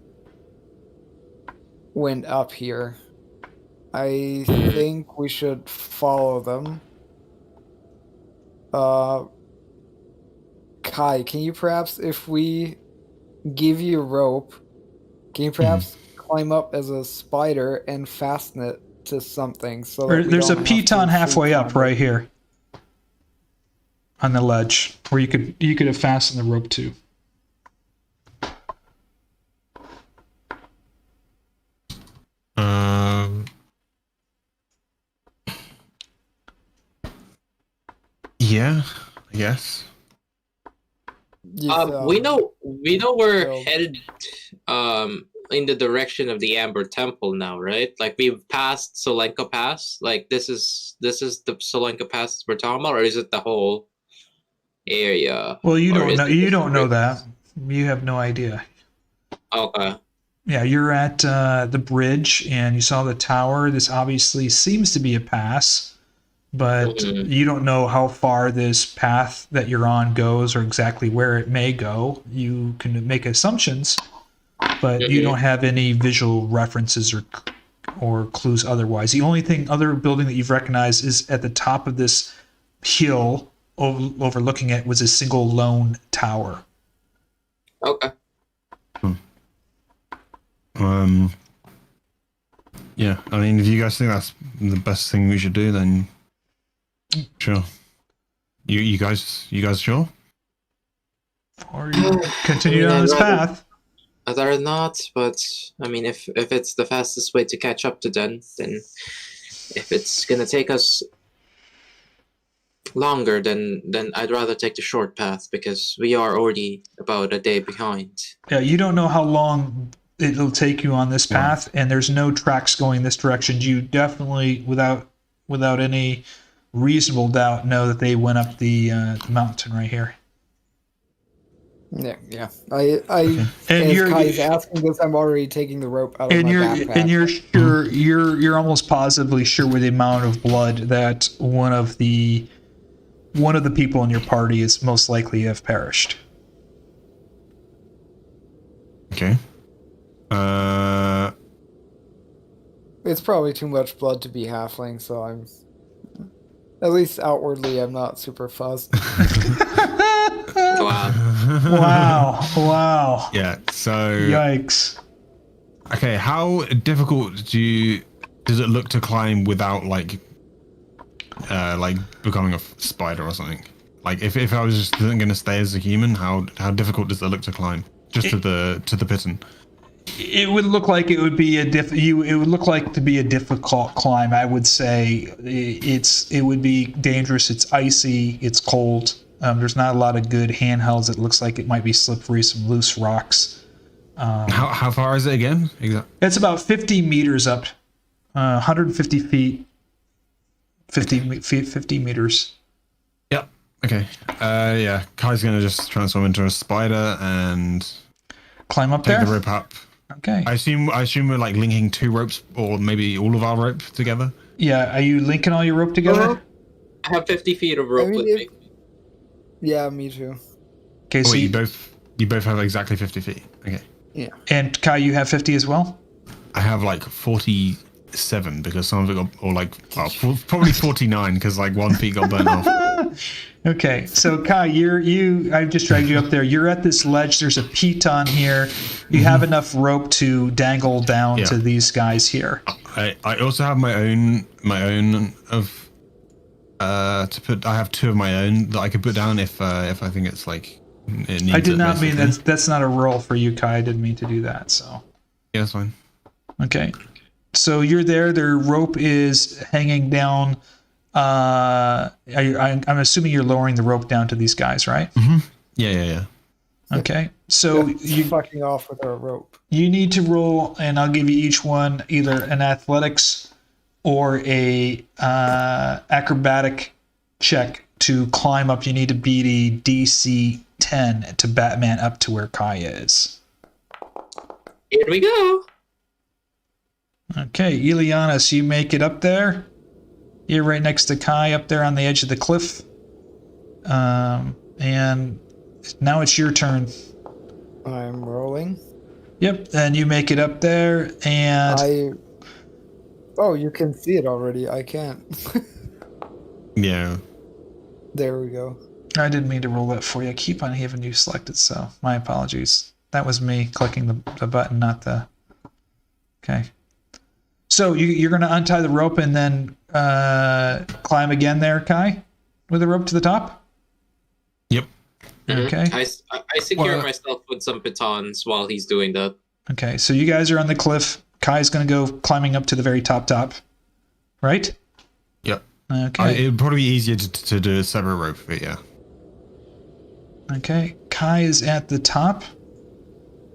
went up here. I think we should follow them. Kai, can you perhaps, if we give you a rope, can you perhaps climb up as a spider and fasten it to something? So that there's a piton halfway up right here on the ledge where you could have fastened the rope to. Yeah, I guess. We know we're headed in the direction of the Amber Temple now, right? Like we've passed Tsolenka Pass. Like this is the Tsolenka Pass we're talking about, or is it the whole area? Well, you don't know. You don't know that. You have no idea. Okay. Yeah, you're at the bridge, and you saw the tower. This obviously seems to be a pass, but you don't know how far this path that you're on goes or exactly where it may go. You can make assumptions, but you don't have any visual references or clues otherwise. The only other building that you've recognized is at the top of this hill overlooking it was a single lone tower. Okay. Yeah, I mean, if you guys think that's the best thing we should do, then sure. You guys sure? Or you continue on this path? I'd rather not, but I mean, if it's the fastest way to catch up to them, then if it's gonna take us longer, then I'd rather take the short path because we are already about a day behind. Yeah, you don't know how long it'll take you on this path, and there's no tracks going this direction. You definitely, without any reasonable doubt, know that they went up the mountain right here. Yeah. And Kai's asking this, I'm already taking the rope out of my backpack. And you're sure, you're almost positively sure with the amount of blood that one of the people in your party is most likely have perished. Okay. It's probably too much blood to be halfling, so I'm... At least outwardly, I'm not super fussed. Wow. Yeah, so... Yikes. Okay, how difficult does it look to climb without, like, like becoming a spider or something? Like if I was just going to stay as a human, how difficult does it look to climb just to the pitten? It would look like it would be it would look like to be a difficult climb. I would say it would be dangerous. It's icy. It's cold. There's not a lot of good handhelds. It looks like it might be slippery. Some loose rocks. How far is it again? Exactly. It's about 50 meters up, 150 feet. 50 meters. Yep. Okay. Yeah. Kai's gonna just transform into a spider and climb up take there. the rope up. Okay. I assume we're like linking 2 ropes, or maybe all of our rope together. Yeah. Are you linking all your rope together? I have 50 feet of rope with me. Yeah, me too. Okay. So you both have exactly 50 feet. Okay. Yeah. And Kai, you have 50 as well. I have like 47 because some of it got, or like, well, probably 49 because like 1 feet got burnt off. Okay, so Kai, I've just dragged you up there. You're at this ledge. There's a piton here. You have enough rope to dangle down to these guys here. I also have my own of to put. I have 2 of my own that I could put down if I think it's like it needs. I did not basically. mean that's not a roll for you, Kai. I didn't mean to do that. So yeah, that's fine. Okay, so you're there. Their rope is hanging down. I'm assuming you're lowering the rope down to these guys, right? Mm-hmm. Yeah. Okay, so you fucking off with our rope. You need to roll, and I'll give you each one either an athletics or a acrobatic check to climb up. You need to beat a DC 10 to Batman up to where Kai is. Here we go. Okay, Ileanys, you make it up there. You're right next to Kai up there on the edge of the cliff. And now it's your turn. I'm rolling. Yep, and you make it up there, and... Oh, you can see it already. I can't. Yeah. There we go. I didn't mean to roll that for you. I keep on having you selected, so my apologies. That was me clicking the button, not the... Okay. So you're going to untie the rope and then climb again there, Kai? With the rope to the top? Yep. Okay. I secure myself with some pitons while he's doing that. Okay, so you guys are on the cliff. Kai's going to go climbing up to the very top, right? Yep. Okay. It'd probably be easier to do a separate rope, but yeah. Okay, Kai is at the top.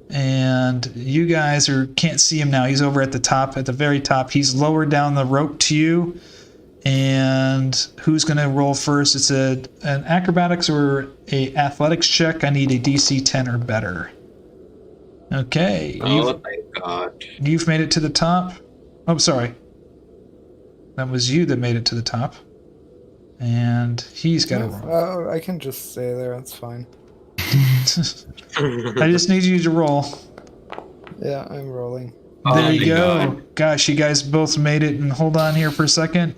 And you guys can't see him now. He's over at the top, at the very top. He's lowered down the rope to you. And who's going to roll first? It's an acrobatics or a athletics check. I need a DC 10 or better. Okay. Oh, thank God. You've made it to the top. Oh, sorry. That was you that made it to the top. And he's got to roll. I can just stay there. That's fine. I just need you to roll. Yeah, I'm rolling. There you go. God. Gosh, you guys both made it. And hold on here for a second.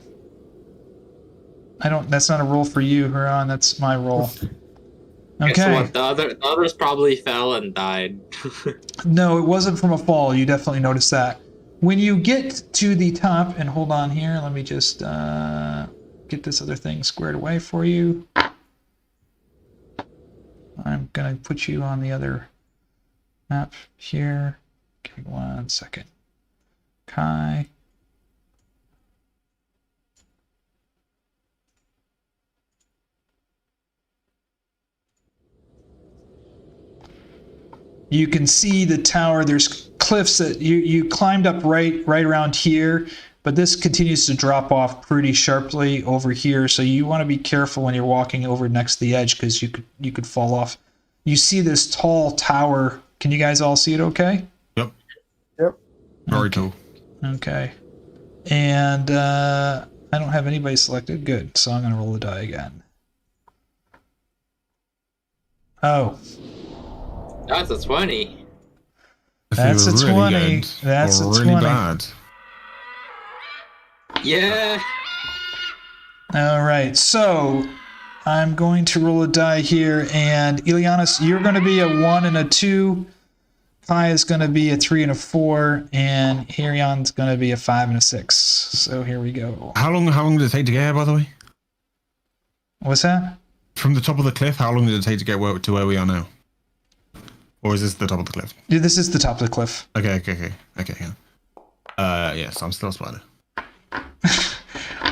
That's not a roll for you, Herjann. That's my roll. Okay. Guess what? The others probably fell and died. No, it wasn't from a fall. You definitely noticed that. When you get to the top, and hold on here, let me just get this other thing squared away for you. I'm going to put you on the other map here. Give me 1 second. Kai. You can see the tower. There's cliffs that you climbed up right around here, but this continues to drop off pretty sharply over here. So you want to be careful when you're walking over next to the edge because you could fall off. You see this tall tower. Can you guys all see it okay? Yep. Yep. Very cool. Okay. And I don't have anybody selected. Good. So I'm going to roll the die again. Oh. That's a 20. That's a 20. That's a 20. Bad. Yeah. All right. So I'm going to roll a die here, and Ileanys, you're going to be a 1 and a 2. Kai is going to be a 3 and a 4, and Herjann's going to be a 5 and a 6. So here we go. How long did it take to get here, by the way? What's that? From the top of the cliff, how long did it take to get to where we are now? Or is this the top of the cliff? Yeah, this is the top of the cliff. Okay. Yes, I'm still a spider.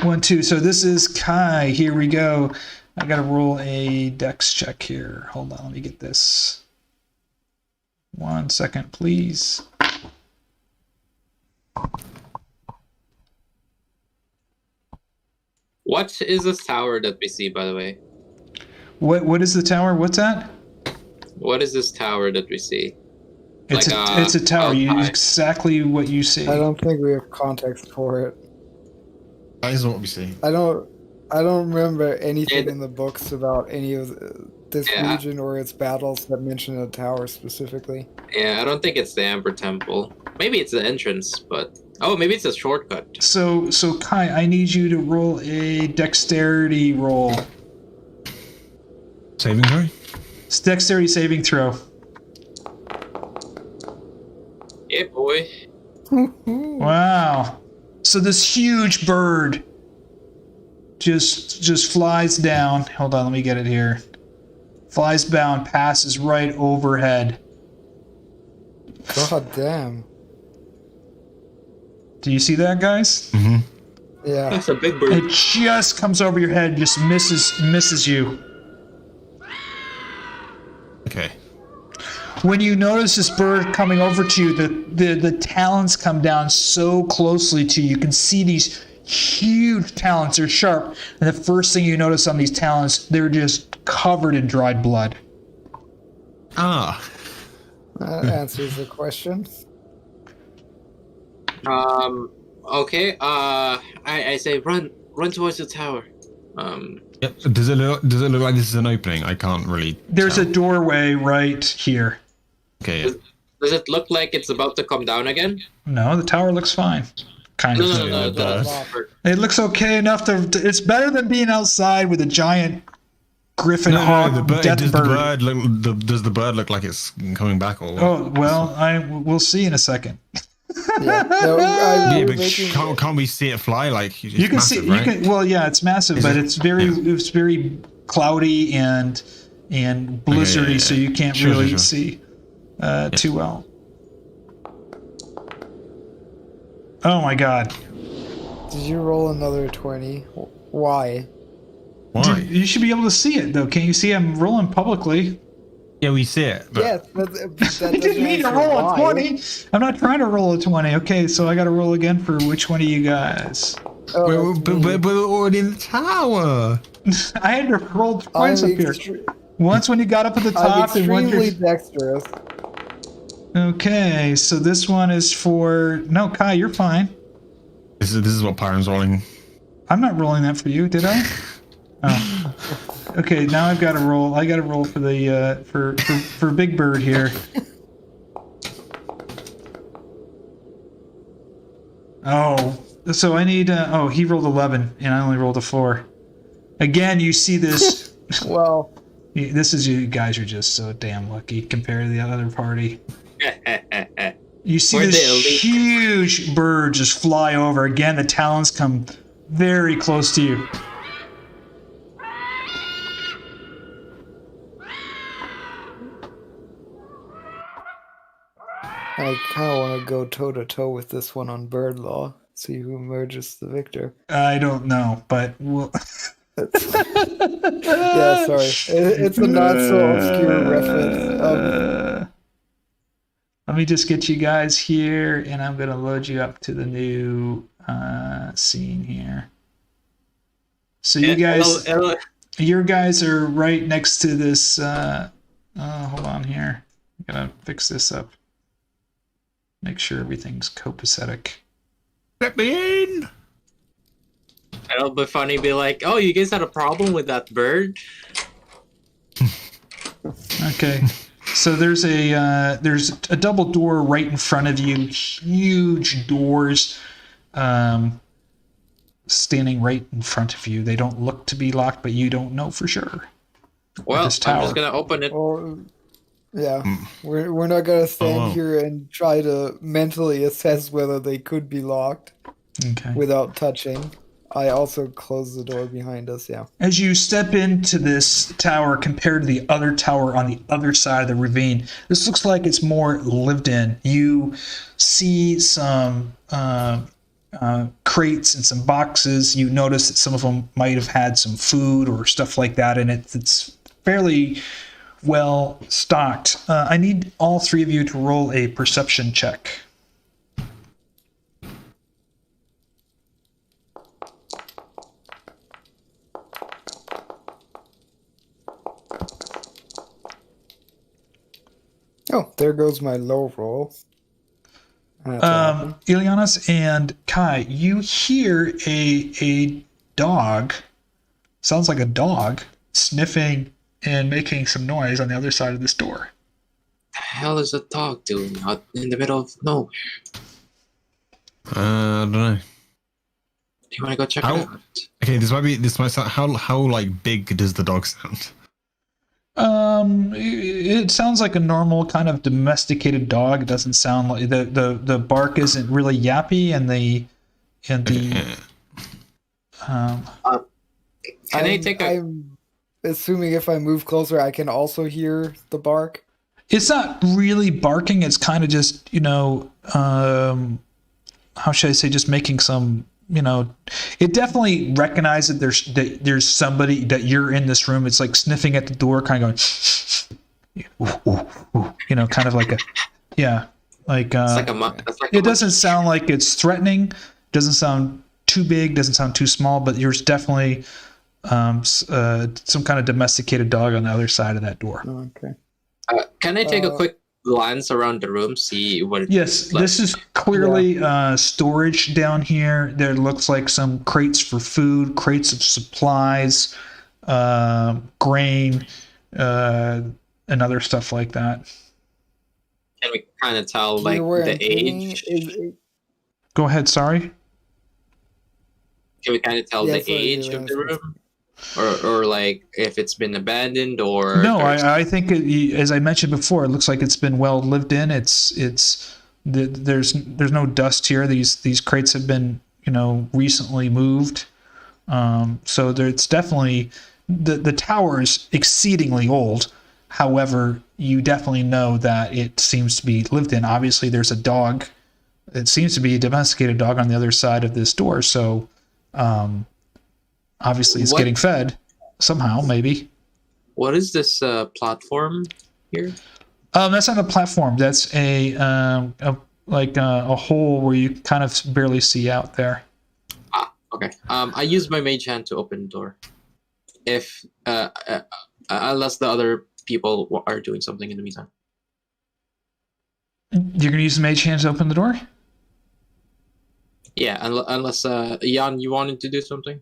1, 2. So this is Kai. Here we go. I got to roll a dex check here. Hold on, let me get this. 1 second, please. What is this tower that we see, by the way? What is the tower? What's that? What is this tower that we see? It's a tower. Exactly what you see. I don't think we have context for it. That is what we see. I don't remember anything in the books about any of this region or its battles that mention a tower specifically. Yeah, I don't think it's the Amber Temple. Maybe it's the entrance, but maybe it's a shortcut. So Kai, I need you to roll a dexterity roll. Saving throw? It's dexterity saving throw. Yeah, boy. Wow. So this huge bird just flies down. Hold on, let me get it here. Flies down, passes right overhead. God damn. Do you see that, guys? Mm-hmm. Yeah. That's a big bird. It just comes over your head, just misses you. Okay. When you notice this bird coming over to you, the talons come down so closely to you. You can see these huge talons. They're sharp. And the first thing you notice on these talons, they're just covered in dried blood. Ah. That answers the question. Okay. I say run towards the tower. Yep. Does it look like this is an opening? I can't really. There's a doorway right here. Okay. Yeah. Does it look like it's about to come down again? No, the tower looks fine. Kind of. No. It looks okay enough to. It's better than being outside with a giant griffin hawk death bird. Does the bird look like it's coming back or what? Oh well, we'll see in a second. But can't we see it fly? Like you can massive, see. right? You can. Well, yeah, it's massive, but it's very cloudy and blizzardy, so you can't really see too well. Oh my god! Did you roll another 20? Why? Why? You should be able to see it though. Can't you see? I'm rolling publicly. Yeah, we see it. But... Yes, that I didn't mean to roll a 20. I'm not trying to roll a 20. Okay, so I got to roll again for which one of you guys? But we're already in the tower. I had to roll twice up here. Once when you got up at the top, and once extremely dexterous. Okay, so this one is for no Kai. You're fine. This is what Pyron's rolling. I'm not rolling that for you, did I? Oh. Okay, now I've got to roll. I got to roll for the for Big Bird here. Oh, so I need. He rolled 11, and I only rolled a 4. Again, you see this. Well, this is you guys are just so damn lucky compared to the other party. You see this huge bird just fly over. Again, the talons come very close to you. I kind of want to go toe-to-toe with this one on bird law. See who emerges the victor. I don't know, but we'll... Yeah, sorry. It's a not-so-obscure reference. Let me just get you guys here, and I'm going to load you up to the new scene here. So you guys... Your guys are right next to this... hold on here. I'm going to fix this up. Make sure everything's copacetic. Let me in! It'll be funny, be like, oh, you guys had a problem with that bird? Okay. So there's a double door right in front of you. Huge doors standing right in front of you. They don't look to be locked, but you don't know for sure. Well, I'm just going to open it. Yeah, we're not gonna stand wow. here and try to mentally assess whether they could be locked without touching. I also close the door behind us, yeah. As you step into this tower compared to the other tower on the other side of the ravine, this looks like it's more lived in. You see some crates and some boxes. You notice that some of them might have had some food or stuff like that in it. It's fairly well stocked. I need all three of you to roll a perception check. Oh, there goes my low roll. Ileanys and Kai, you hear a dog, sounds like a dog, sniffing and making some noise on the other side of this door. The hell is a dog doing out in the middle of nowhere? I don't know. Do you want to go check it out? Okay, this might sound, how like big does the dog sound? It sounds like a normal kind of domesticated dog. It doesn't sound like the bark isn't really yappy, and the I'm assuming if I move closer, I can also hear the bark. It's not really barking. It's kind of just, how should I say, just making some, it definitely recognizes that there's somebody, that you're in this room. It's like sniffing at the door, kind of going, ooh, ooh, ooh, kind of like a, yeah, like, it doesn't sound like it's threatening. Doesn't sound too big, doesn't sound too small, but there's definitely some kind of domesticated dog on the other side of that door. Oh, okay. Can I take a quick glance around the room, see what it Yes, like? this is clearly storage down here. There looks like some crates for food, crates of supplies, grain, and other stuff like that. Can we kind of tell like the age? Go ahead, sorry. Can we kind of tell the age of the room? Or like if it's been abandoned or no, I think as I mentioned before, it looks like it's been well lived in. There's no dust here. These crates have been recently moved, so it's definitely the tower is exceedingly old. However, you definitely know that it seems to be lived in. Obviously, there's a dog. It seems to be a domesticated dog on the other side of this door. So. Obviously, it's getting fed somehow, maybe. What is this platform here? That's not a platform. That's a hole where you kind of barely see out there. Ah, okay. I use my mage hand to open the door. If unless the other people are doing something in the meantime. You're gonna use the mage hand to open the door? Yeah, unless Jan, you wanted to do something.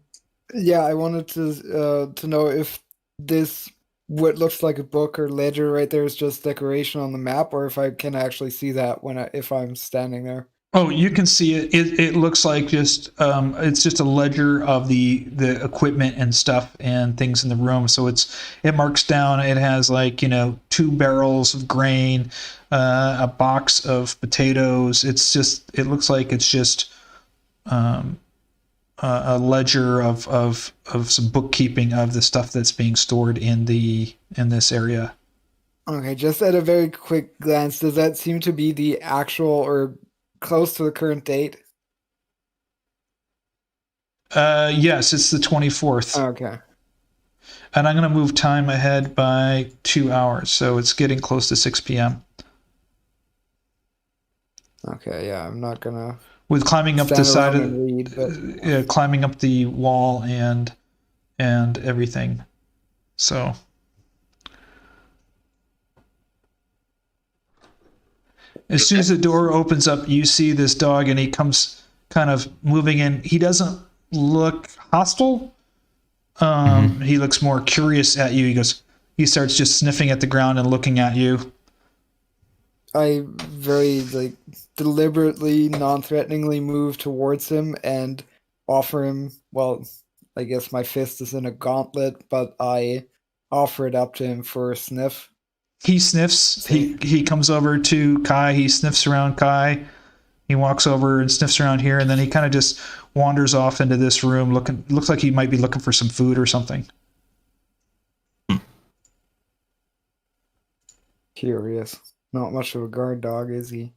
Yeah, I wanted to know if this what looks like a book or ledger right there is just decoration on the map, or if I can actually see that if I'm standing there. Oh, you can see it. It looks like just it's just a ledger of the equipment and stuff and things in the room. So it marks down. It has 2 barrels of grain, a box of potatoes. It looks like it's just a ledger of some bookkeeping of the stuff that's being stored in this area. Okay, just at a very quick glance, does that seem to be the actual or close to the current date? Yes, it's the 24th. Okay. And I'm going to move time ahead by 2 hours, so it's getting close to 6 p.m. Okay, yeah, I'm not gonna. With climbing up the side of climbing up the wall and everything. So as soon as the door opens up, you see this dog and he comes kind of moving in. He doesn't look hostile. He looks more curious at you. He starts just sniffing at the ground and looking at you. I very deliberately, non-threateningly move towards him and offer him, well, I guess my fist is in a gauntlet, but I offer it up to him for a sniff. He sniffs. He comes over to Kai. He sniffs around Kai. He walks over and sniffs around here, and then he kind of just wanders off into this room. Looks like he might be looking for some food or something. Curious. Not much of a guard dog, is he?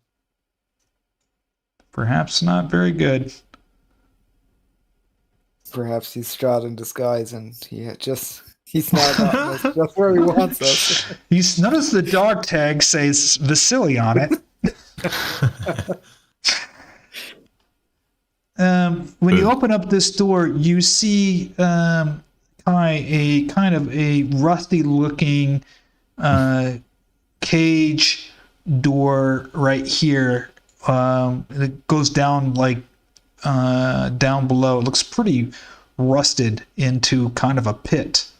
Perhaps not very good. Perhaps he's Strahd in disguise, and he's not gotten us just where he wants us. You notice the dog tag says Vasily on it. When you open up this door, you see a kind of a rusty-looking cage door right here. It goes down down below. It looks pretty rusted into kind of a pit.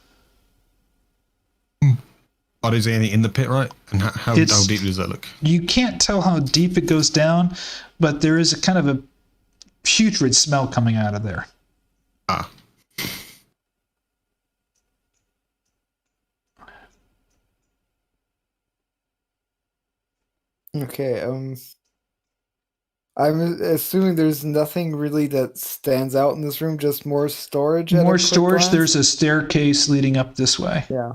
Oh, is there anything in the pit, right? And how deep does that look? You can't tell how deep it goes down, but there is a kind of a putrid smell coming out of there. Ah. Okay, I'm assuming there's nothing really that stands out in this room, just more storage. More storage. There's a staircase leading up this way. Yeah.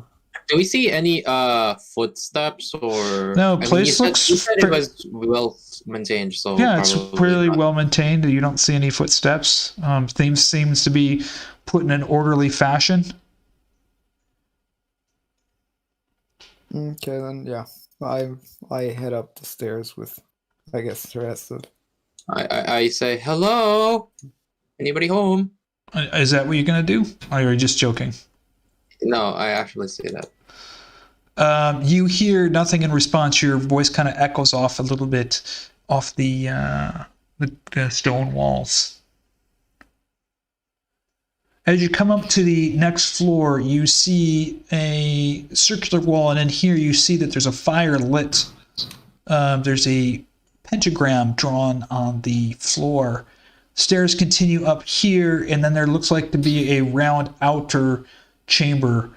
Do we see any footsteps or? No, place looks. You said it was well maintained, so yeah, it's really well maintained. You don't see any footsteps. Things seems to be put in an orderly fashion. Okay, then yeah, I head up the stairs with, I guess, the rest of. I say hello. Anybody home? Is that what you're gonna do? Or are you just joking? No, I actually say that. You hear nothing in response. Your voice kind of echoes off a little bit off the stone walls. As you come up to the next floor, you see a circular wall, and in here you see that there's a fire lit. There's a pentagram drawn on the floor. Stairs continue up here, and then there looks like to be a round outer chamber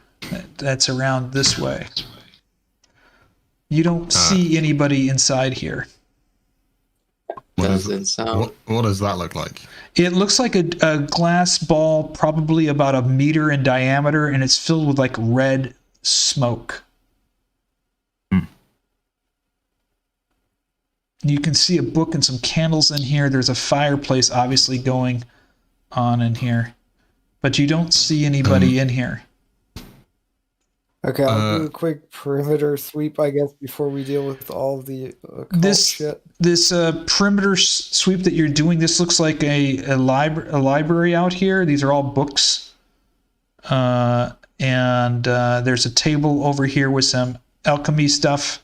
that's around this way. You don't see anybody inside here. What does that look like? It looks like a glass ball, probably about 1 meter in diameter, and it's filled with like red smoke. You can see a book and some candles in here. There's a fireplace obviously going on in here, but you don't see anybody in here. Okay, I'll do a quick perimeter sweep, I guess, before we deal with all the shit. This perimeter sweep that you're doing, this looks like a library out here. These are all books. And there's a table over here with some alchemy stuff.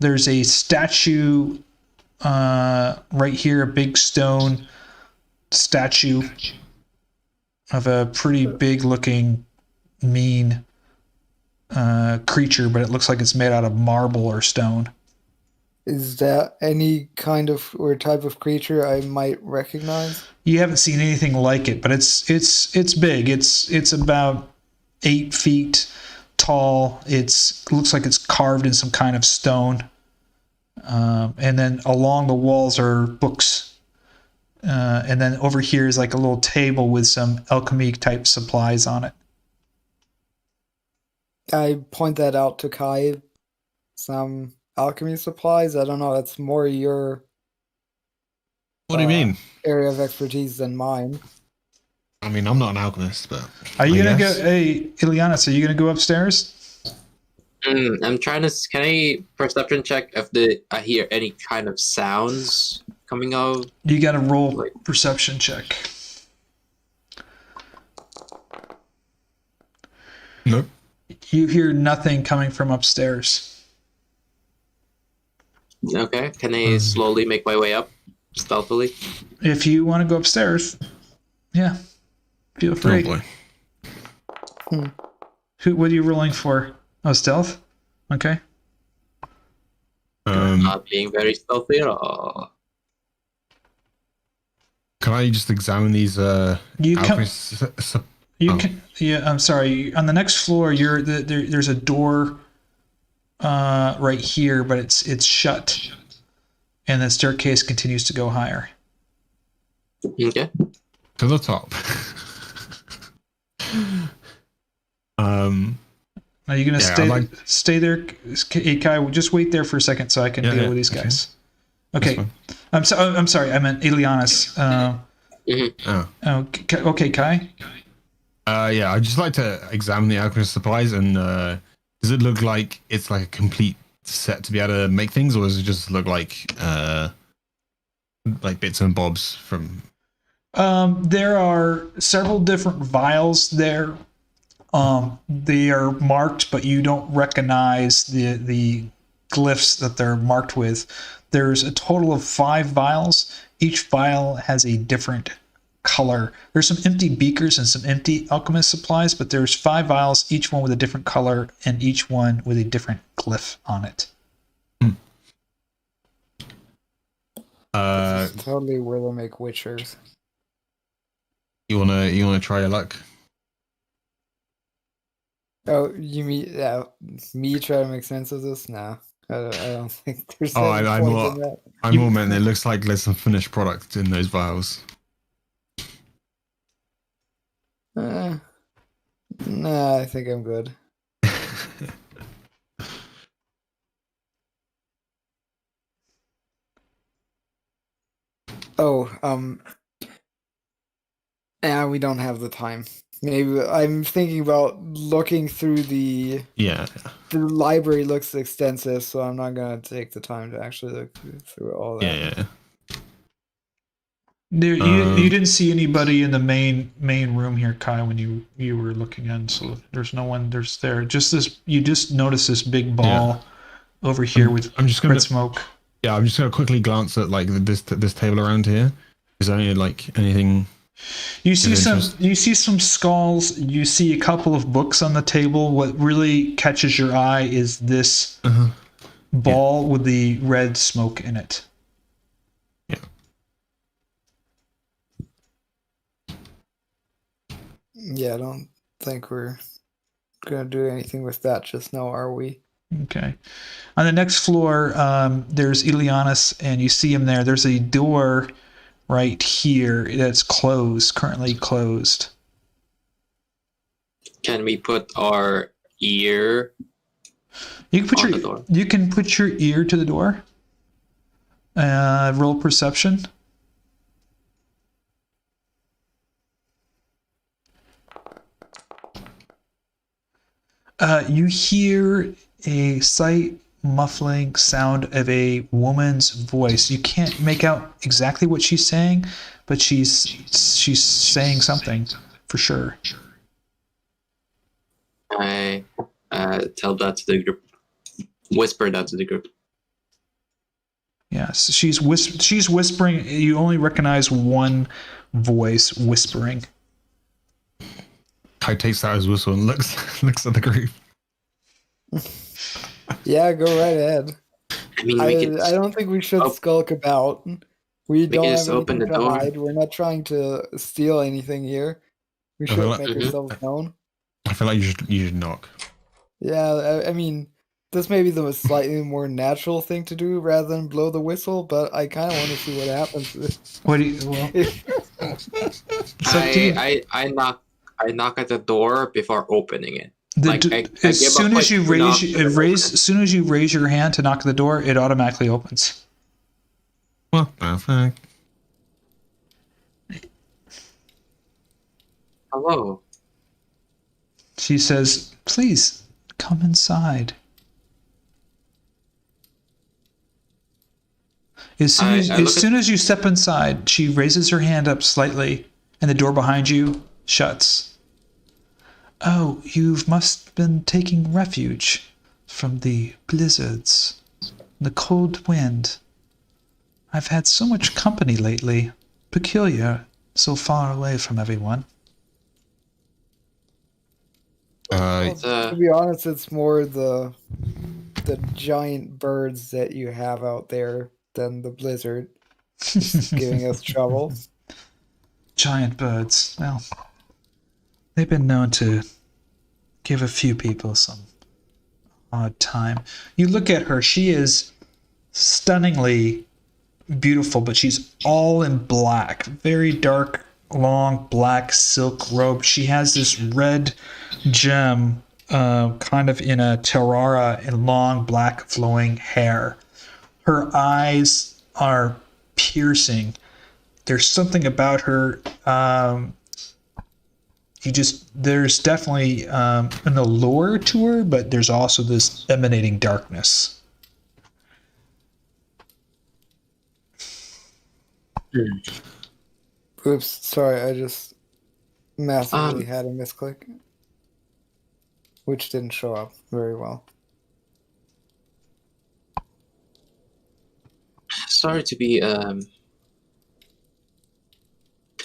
There's a statue right here, a big stone statue of a pretty big looking mean creature, but it looks like it's made out of marble or stone. Is that any kind of or type of creature I might recognize? You haven't seen anything like it, but it's big. It's about 8 feet tall. Looks like it's carved in some kind of stone. And then along the walls are books. And then over here is like a little table with some alchemy type supplies on it. I point that out to Kai. Some alchemy supplies. I don't know. That's more your. What do you mean? Area of expertise than mine. I mean, I'm not an alchemist, but. Are you gonna go? Hey, Ileanys, are you gonna go upstairs? I'm trying to. Can I perception check if I hear any kind of sounds coming out? You got to roll perception check. Nope. You hear nothing coming from upstairs. Okay. Can I slowly make my way up, stealthily? If you want to go upstairs, yeah, feel free. Oh boy. What are you rolling for? Oh, stealth? Okay. Not being very stealthy at all. Can I just examine these you can. Yeah, I'm sorry. On the next floor, there's a door right here, but it's shut, and the staircase continues to go higher. Okay. To the top. Are you gonna stay there, Kai? Just wait there for a second so I can deal with these guys. Okay. I'm sorry. I meant Ileanys. Okay, Kai. Yeah, I'd just like to examine the alchemist supplies, and does it look like it's like a complete set to be able to make things, or does it just look like bits and bobs from? There are several different vials there. They are marked, but you don't recognize the glyphs that they're marked with. There's a total of 5 vials. Each vial has a different color. There's some empty beakers and some empty alchemist supplies, but there's 5 vials, each one with a different color, and each one with a different glyph on it. This is totally where they make witchers. You wanna try your luck? Oh, you mean me try to make sense of this? No, I don't think there's any point in that. I'm more meant it looks like there's some finished product in those vials. Nah, I think I'm good. Yeah, we don't have the time. Maybe I'm thinking about looking through the library looks extensive, so I'm not gonna take the time to actually look through all that. Yeah. You didn't see anybody in the main room here, Kai, when you were looking in. So there's no one. There. Just this. You just notice this big ball over here with red smoke. Yeah, I'm just gonna quickly glance at like this table around here. Is there any like anything? You see some skulls. You see a couple of books on the table. What really catches your eye is this ball with the red smoke in it. Yeah, I don't think we're gonna do anything with that just now, are we? Okay. On the next floor, there's Ileanys, and you see him there. There's a door right here that's closed, currently closed. Can we put our ear you can put on the door? You can put your ear to the door. Roll perception. You hear a slight muffling sound of a woman's voice. You can't make out exactly what she's saying, but she's saying something for sure. I tell that to the group. Whisper that to the group. Yes, she's whispering. You only recognize one voice whispering. Kai takes that as whistle and looks at the group. Yeah, go right ahead. I mean, I don't think we should skulk about. We don't have open anything the to door. hide. We're not trying to steal anything here. We should make ourselves known. I feel like you should knock. Yeah, I mean, this may be the slightly more natural thing to do rather than blow the whistle, but I kind of want to see what happens. What do you? Well, I knock at the door before opening it. As soon as you raise your hand to knock at the door, it automatically opens. What the fuck? Hello. She says, "Please come inside." As soon as you step inside, she raises her hand up slightly, and the door behind you shuts. "Oh, you must been taking refuge from the blizzards, the cold wind. I've had so much company lately, peculiar, so far away from everyone." To be honest, it's more the giant birds that you have out there than the blizzard giving us trouble. Giant birds. Well, they've been known to give a few people some odd time. You look at her, she is stunningly beautiful, but she's all in black, very dark, long black silk robe. She has this red gem kind of in a tiara and long black flowing hair. Her eyes are piercing. There's something about her. There's definitely an allure to her, but there's also this emanating darkness. Oops, sorry, I just massively had a misclick, which didn't show up very well. Sorry to be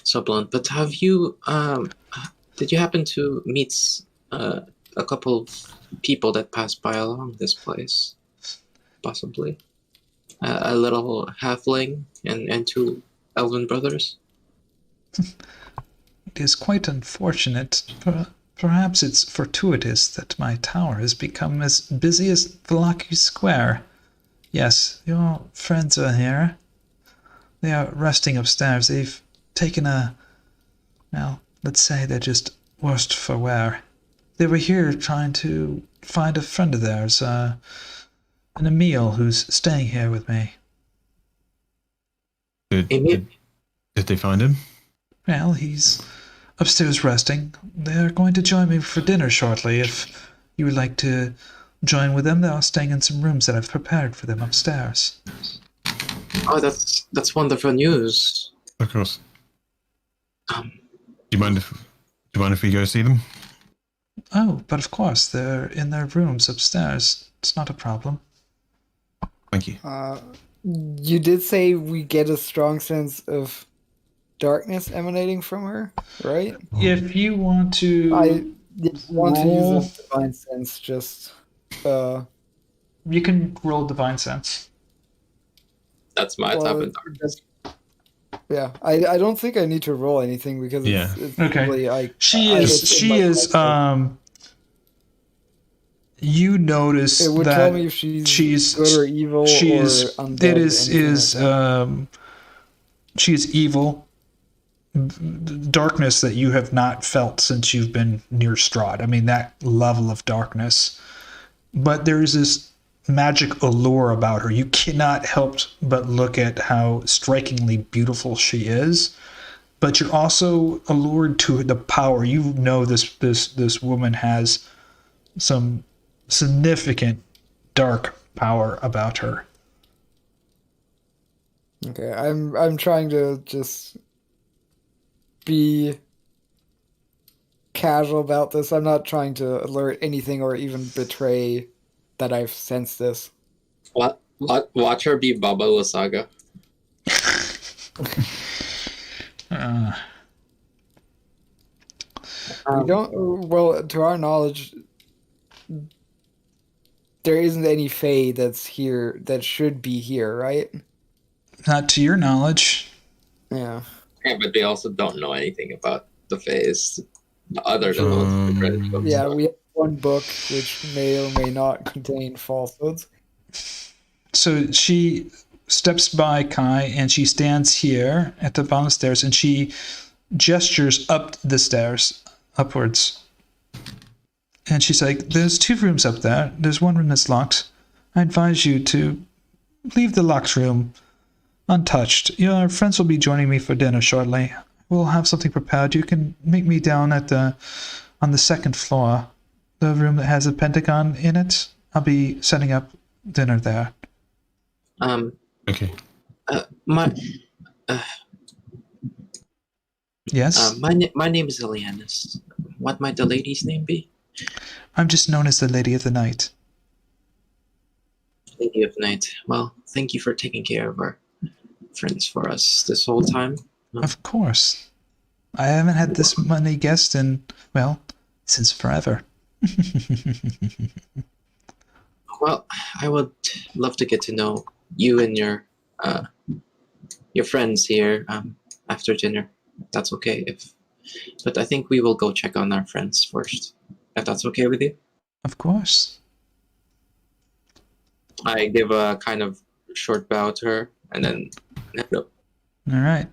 so blunt, but have you did you happen to meet a couple of people that passed by along this place? Possibly a little halfling and two elven brothers. It is quite unfortunate. Perhaps it's fortuitous that my tower has become as busy as Velaki Square. Yes, your friends are here. They are resting upstairs. They've taken let's say they're just worse for wear. They were here trying to find a friend of theirs, an Emil, who's staying here with me. Did they find him? Well, he's upstairs resting. They're going to join me for dinner shortly. If you would like to join with them, they are staying in some rooms that I've prepared for them upstairs. Oh, that's wonderful news. Of course. Do you mind if we go see them? Oh, but of course, they're in their rooms upstairs. It's not a problem. Thank you. You did say we get a strong sense of darkness emanating from her, right? If you want to... I want to use a divine sense, just... You can roll divine sense. That's my type of darkness. Yeah, I don't think I need to roll anything because it's okay. Really, she is you notice it would that tell me if she's good or evil or undead. It is she is evil. Darkness that you have not felt since you've been near Strahd. I mean, that level of darkness. But there is this magic allure about her. You cannot help but look at how strikingly beautiful she is. But you're also allured to the power. You know this woman has some significant dark power about her. Okay, I'm trying to just be casual about this. I'm not trying to alert anything or even betray that I've sensed this. What? Watch her be Baba Wasaga. We don't. Well, to our knowledge, there isn't any Fae that's here that should be here, right? Not to your knowledge. Yeah. Yeah, but they also don't know anything about the Faes, other than those credit books. Yeah, we have one book which may or may not contain falsehoods. So she steps by Kai and she stands here at the bottom of the stairs and she gestures up the stairs, upwards. And she's like, there's 2 rooms up there. There's one room that's locked. I advise you to leave the locked room untouched. Your friends will be joining me for dinner shortly. We'll have something prepared. You can meet me down on the 2nd floor, the room that has a pentagon in it. I'll be setting up dinner there. Okay. Yes? My name is Ileanys. What might the lady's name be? I'm just known as the Lady of the Night. Lady of Night. Well, thank you for taking care of our friends for us this whole time. Of course. I haven't had this many guests since forever. Well, I would love to get to know you and your friends here after dinner. If that's okay. But I think we will go check on our friends first. If that's okay with you. Of course. I give a kind of short bow to her, and then head up. All right.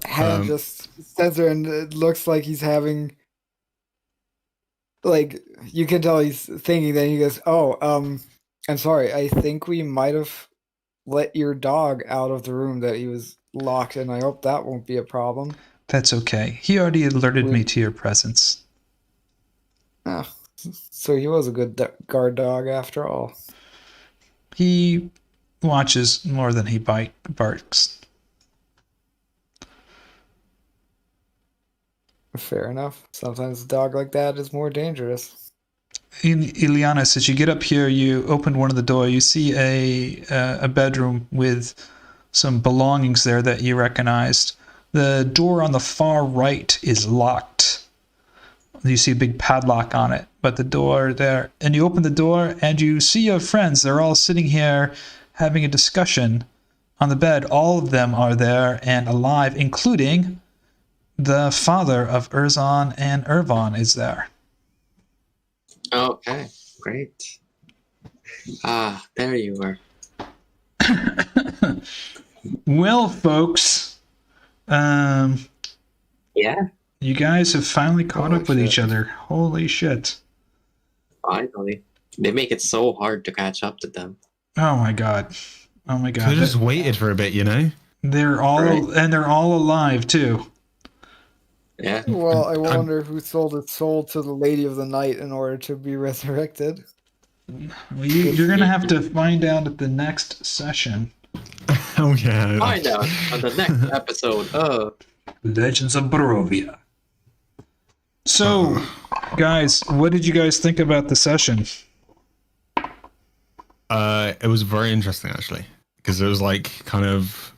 Herjann just stands there, and it looks like he's having, like, you can tell he's thinking. Then he goes, "Oh, I'm sorry. I think we might have let your dog out of the room that he was locked in. I hope that won't be a problem." That's okay. He already alerted me to your presence. Oh, so he was a good guard dog after all. He watches more than he barks. Fair enough. Sometimes a dog like that is more dangerous. Ileanys, as you get up here, you open one of the door. You see a bedroom with some belongings there that you recognized. The door on the far right is locked. You see a big padlock on it, but the door there, and you open the door and you see your friends. They're all sitting here having a discussion on the bed. All of them are there and alive, including the father of Erzon and Irvon is there. Okay, great. Ah, there you were. Well, folks, Yeah. you guys have finally caught up with each other. Holy shit. Finally. They make it so hard to catch up to them. Oh my god. Oh my god. Could have just waited for a bit, you know? They're all and they're all alive too. Yeah. Well, I wonder who sold its soul to the Lady of the Night in order to be resurrected. Well, you're gonna have to find out at the next session. Oh yeah. Find out on the next episode of Legends of Barovia. So, guys, what did you guys think about the session? It was very interesting actually, because it was like kind of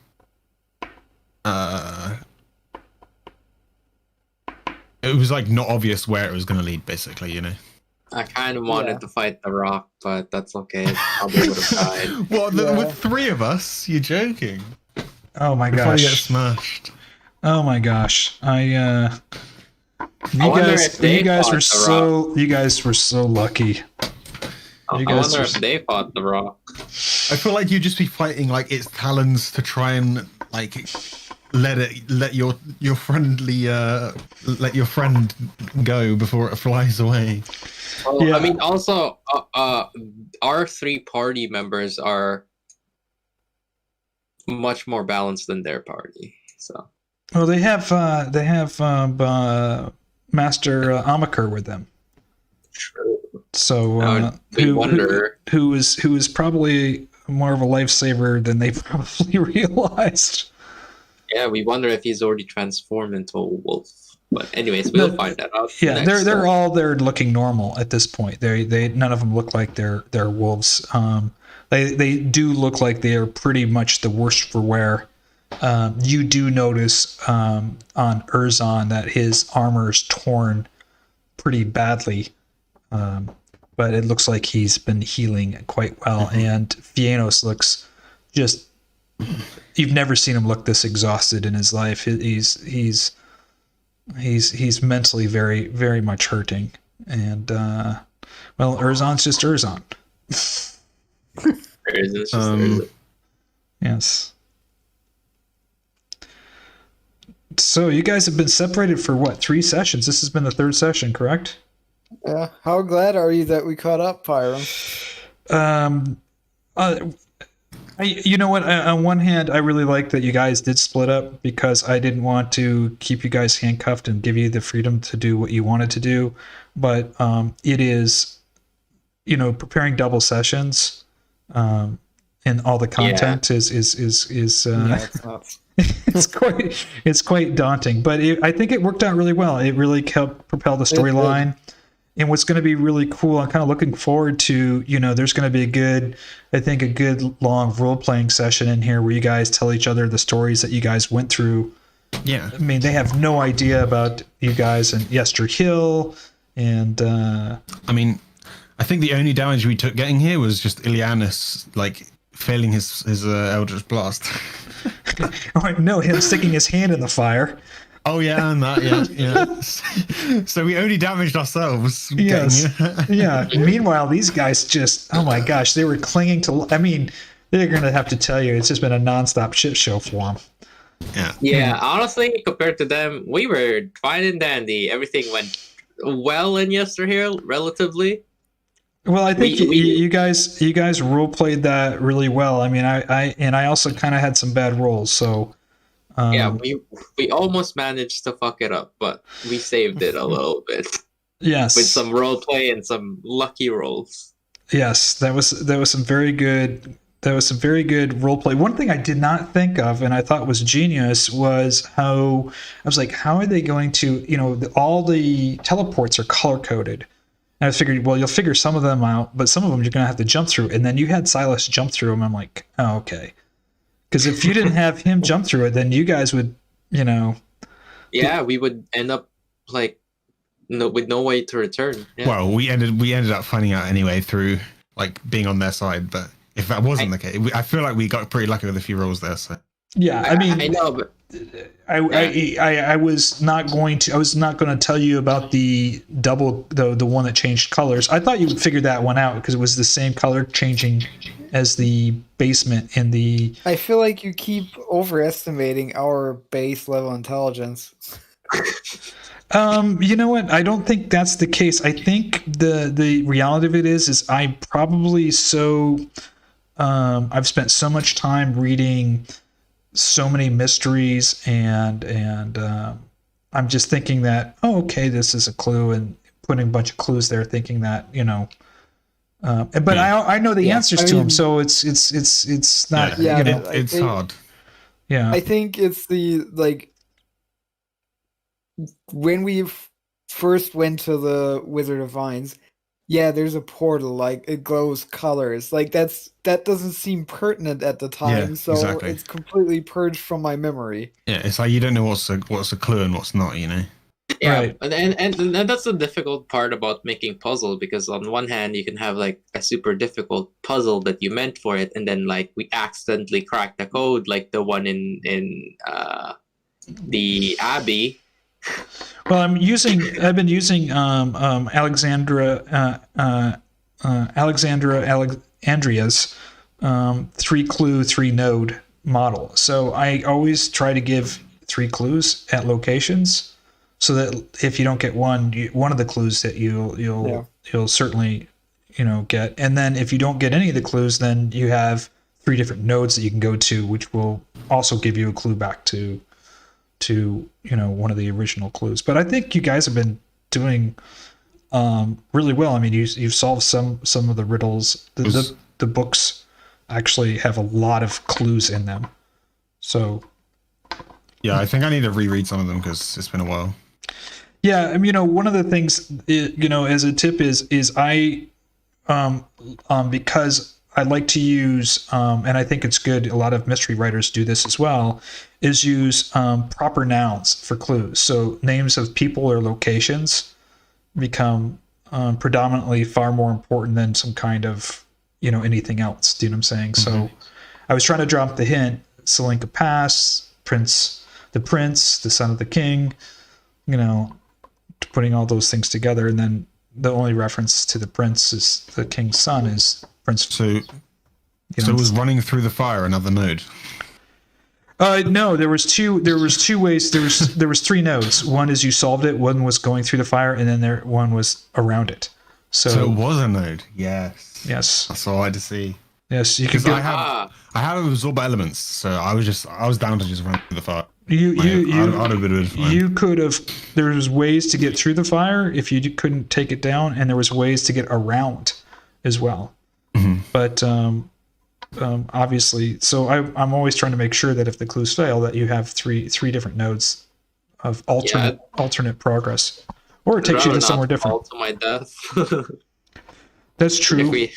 it was like not obvious where it was going to lead, basically, you know. I kind of wanted to fight the rock, but that's okay. Probably would have died. What? With three of us? You're joking? Oh my Before gosh! you get smashed. Oh my gosh! You wonder guys, if they you guys fought were the so, you guys were so lucky. I You guys wonder were- if they fought the rock. I feel like you'd just be fighting like its talons to try and like let your friendly let your friend go before it flies away. Well, Yeah. I mean, also, our three party members are much more balanced than their party. So, Well, they have Master Amaker with them. true. So we wonder. who is probably more of a lifesaver than they probably realized. Yeah, we wonder if he's already transformed into a wolf. But anyways, we'll find that out. Yeah, next they're time. all there looking normal at this point. They none of them look like they're wolves. They do look like they are pretty much the worst for wear. You do notice on Erzon that his armor is torn pretty badly, but it looks like he's been healing quite well. And Fiannos looks just. You've never seen him look this exhausted in his life. He's mentally very, very much hurting. And well, Erzon's just Erzon. It's just Yes. So you guys have been separated for what, 3 sessions? This has been the 3rd session, correct? Yeah. How glad are you that we caught up, Pyram? You know what? On one hand, I really like that you guys did split up because I didn't want to keep you guys handcuffed and give you the freedom to do what you wanted to do. But it is, preparing double sessions, and all the content is it's quite daunting. But I think it worked out really well. It really helped propel the storyline. And what's going to be really cool, I'm kind of looking forward to, there's going to be a good long role-playing session in here where you guys tell each other the stories that you guys went through. Yeah. I mean, they have no idea about you guys and Yester Hill. And, I mean, I think the only damage we took getting here was just Ileanys, like, failing his Eldritch Blast. no, him sticking his hand in the fire. Oh yeah, and that yeah. So we only damaged ourselves. Yes. Yeah. Meanwhile, these guys just, oh my gosh, they were clinging to. I mean, they're gonna have to tell you, it's just been a nonstop shit show for them. Yeah. Yeah, honestly, compared to them, we were fine and dandy. Everything went well in Yesterhill, relatively. Well, I think you guys role played that really well. I mean, I also kind of had some bad rolls, so. Yeah, we almost managed to fuck it up, but we saved it a little bit. Yes. With some role play and some lucky rolls. Yes, that was some very good. That was some very good role play. One thing I did not think of, and I thought was genius, was how I was like, how are they going to, all the teleports are color coded. And I figured, well, you'll figure some of them out, but some of them you're going to have to jump through. And then you had Silas jump through them. I'm like, oh, okay. Because if you didn't have him jump through it, then you guys would, Yeah, we would end up with no way to return. Yeah. Well, we ended up finding out anyway through being on their side. But if that wasn't the case, I feel like we got pretty lucky with a few rolls there. So yeah, I mean, I know, but I was not going to tell you about the double the one that changed colors. I thought you would figure that one out because it was the same color changing as the basement in the. I feel like you keep overestimating our base level intelligence. You know what? I don't think that's the case. I think the reality of it is I probably I've spent so much time reading so many mysteries and I'm just thinking that, oh, okay, this is a clue, and putting a bunch of clues there, thinking that, but I know the answers to them, so it's not. It's hard. Yeah, I think it's when we first went to the Wizard of Vines. Yeah, there's a portal, it glows colors. That doesn't seem pertinent at the time, so exactly. It's completely purged from my memory. Yeah, it's like you don't know what's a clue and what's not, Yeah, right. and that's the difficult part about making puzzle, because on one hand you can have a super difficult puzzle that you meant for it, and then we accidentally crack the code, like the one in the Abbey. Well, I've been using Andrea's 3-clue, 3-node model. So I always try to give 3 clues at locations, so that if you don't get one of the clues that you'll certainly get, and then if you don't get any of the clues, then you have 3 different nodes that you can go to, which will also give you a clue back to one of the original clues. But I think you guys have been doing really well. I mean, you've solved some of the riddles. The books actually have a lot of clues in them. So yeah, I think I need to reread some of them because it's been a while. Yeah, I mean, one of the things, as a tip is I because I like to use, and I think it's good, a lot of mystery writers do this as well, is use proper nouns for clues. So names of people or locations become predominantly far more important than some kind of, anything else. Do you know what I'm saying? Mm-hmm. So I was trying to drop the hint, Tsolenka Pass, the prince, the son of the king, putting all those things together. And then the only reference to the prince is the king's son is Prince. So was running through the fire another node? No, there was two ways. There was 3 nodes. One is you solved it, one was going through the fire, and then one was around it. So it was a node. Yes. That's all I had to see. Yes, you could. I have absorb elements, so I was down to just run through the fire. You could have. There was ways to get through the fire if you couldn't take it down, and there was ways to get around as well. Mm-hmm. But obviously, so I'm always trying to make sure that if the clues fail, that you have three different nodes of alternate progress, or it takes you to somewhere different. To my death. That's true.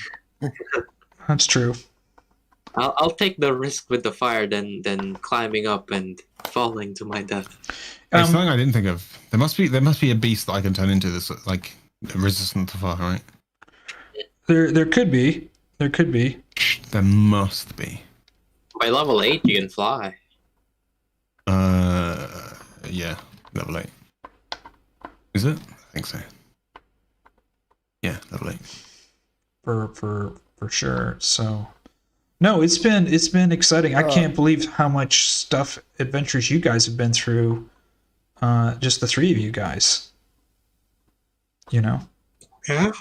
That's true. I'll take the risk with the fire than climbing up and falling to my death. It's something I didn't think of. There must be a beast that I can turn into that's resistant to fire, right? There could be. There must be. By level 8, you can fly. Yeah. Level 8. Is it? I think so. Yeah, level 8. For sure. So no, it's been exciting. I can't believe how much stuff, adventures you guys have been through. Just the three of you guys. You know? Yeah.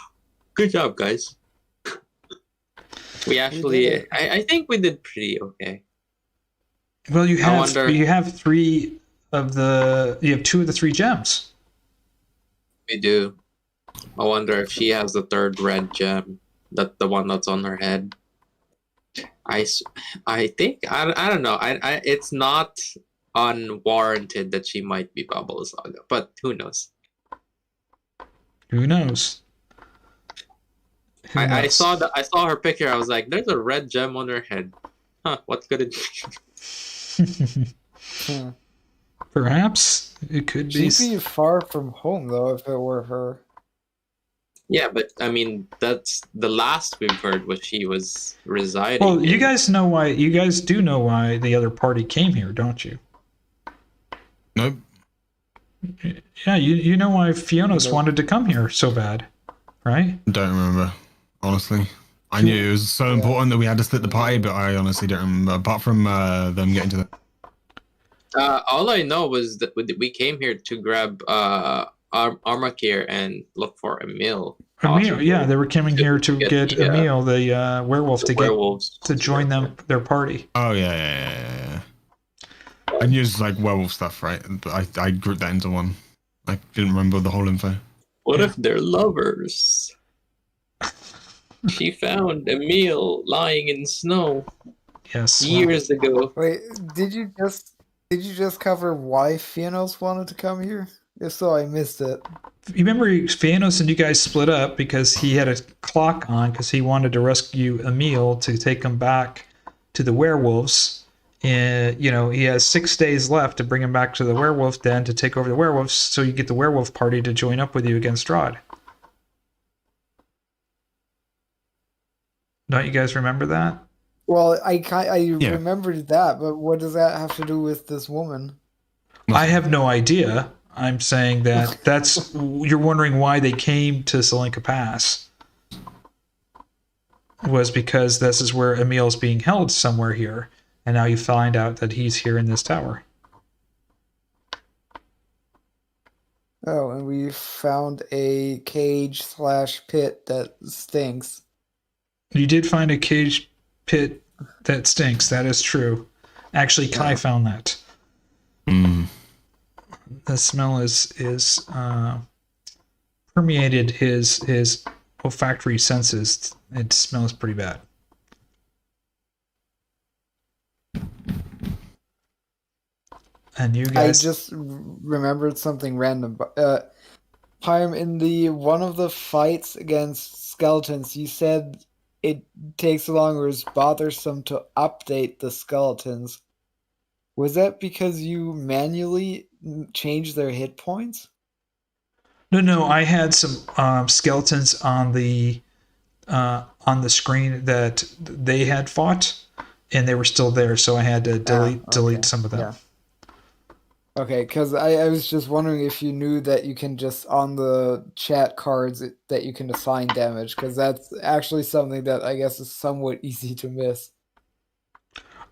Good job, guys. We actually, I think we did pretty okay. Well, you have two of the 3 gems. We do. I wonder if she has the 3rd red gem, the one that's on her head. I think I don't know. It's not unwarranted that she might be Bubble Saga, but who knows? Who knows? I saw her picture. I was like, "There's a red gem on her head. Huh? What could it be?" Perhaps it could be. She'd be far from home though if it were her. Yeah, but I mean, that's the last we've heard was she was residing. Well, you guys know why. You guys do know why the other party came here, don't you? Nope. Yeah, you know why Fiannos wanted to come here so bad, right? Don't remember, honestly. I knew it was so important that we had to split the party, but I honestly don't remember. Apart from them getting to the. All I know was that we came here to grab Armakir and look for Emil. Emil, yeah, they were coming here to get Emil, the werewolf, to join their party. Oh yeah. I knew it was like werewolf stuff, right? But I grouped that into one. I didn't remember the whole info. What if they're lovers? She found Emil lying in snow. Yes. Years ago. Wait, did you just cover why Fiannos wanted to come here? If so, I missed it. You remember Fiannos and you guys split up because he had a clock on because he wanted to rescue Emil to take him back to the werewolves. And, he has 6 days left to bring him back to the werewolf den to take over the werewolves so you get the werewolf party to join up with you against Strahd. Don't you guys remember that? Well, I remembered that, but what does that have to do with this woman? I have no idea. I'm saying that you're wondering why they came to Tsolenka Pass. Was because this is where Emil's being held somewhere here, and now you find out that he's here in this tower. Oh, and we found a cage/pit that stinks. You did find a cage pit that stinks. That is true. Actually, Kai found that. The smell is permeated his olfactory senses. It smells pretty bad. And you guys, I just remembered something random. Pyram, in one of the fights against skeletons, you said it takes longer, or is bothersome to update the skeletons. Was that because you manually changed their hit points? No. I had some skeletons on the screen that they had fought, and they were still there, so I had to delete some of them. Yeah. Okay, because I was just wondering if you knew that you can just, on the chat cards, that you can assign damage, because that's actually something that I guess is somewhat easy to miss.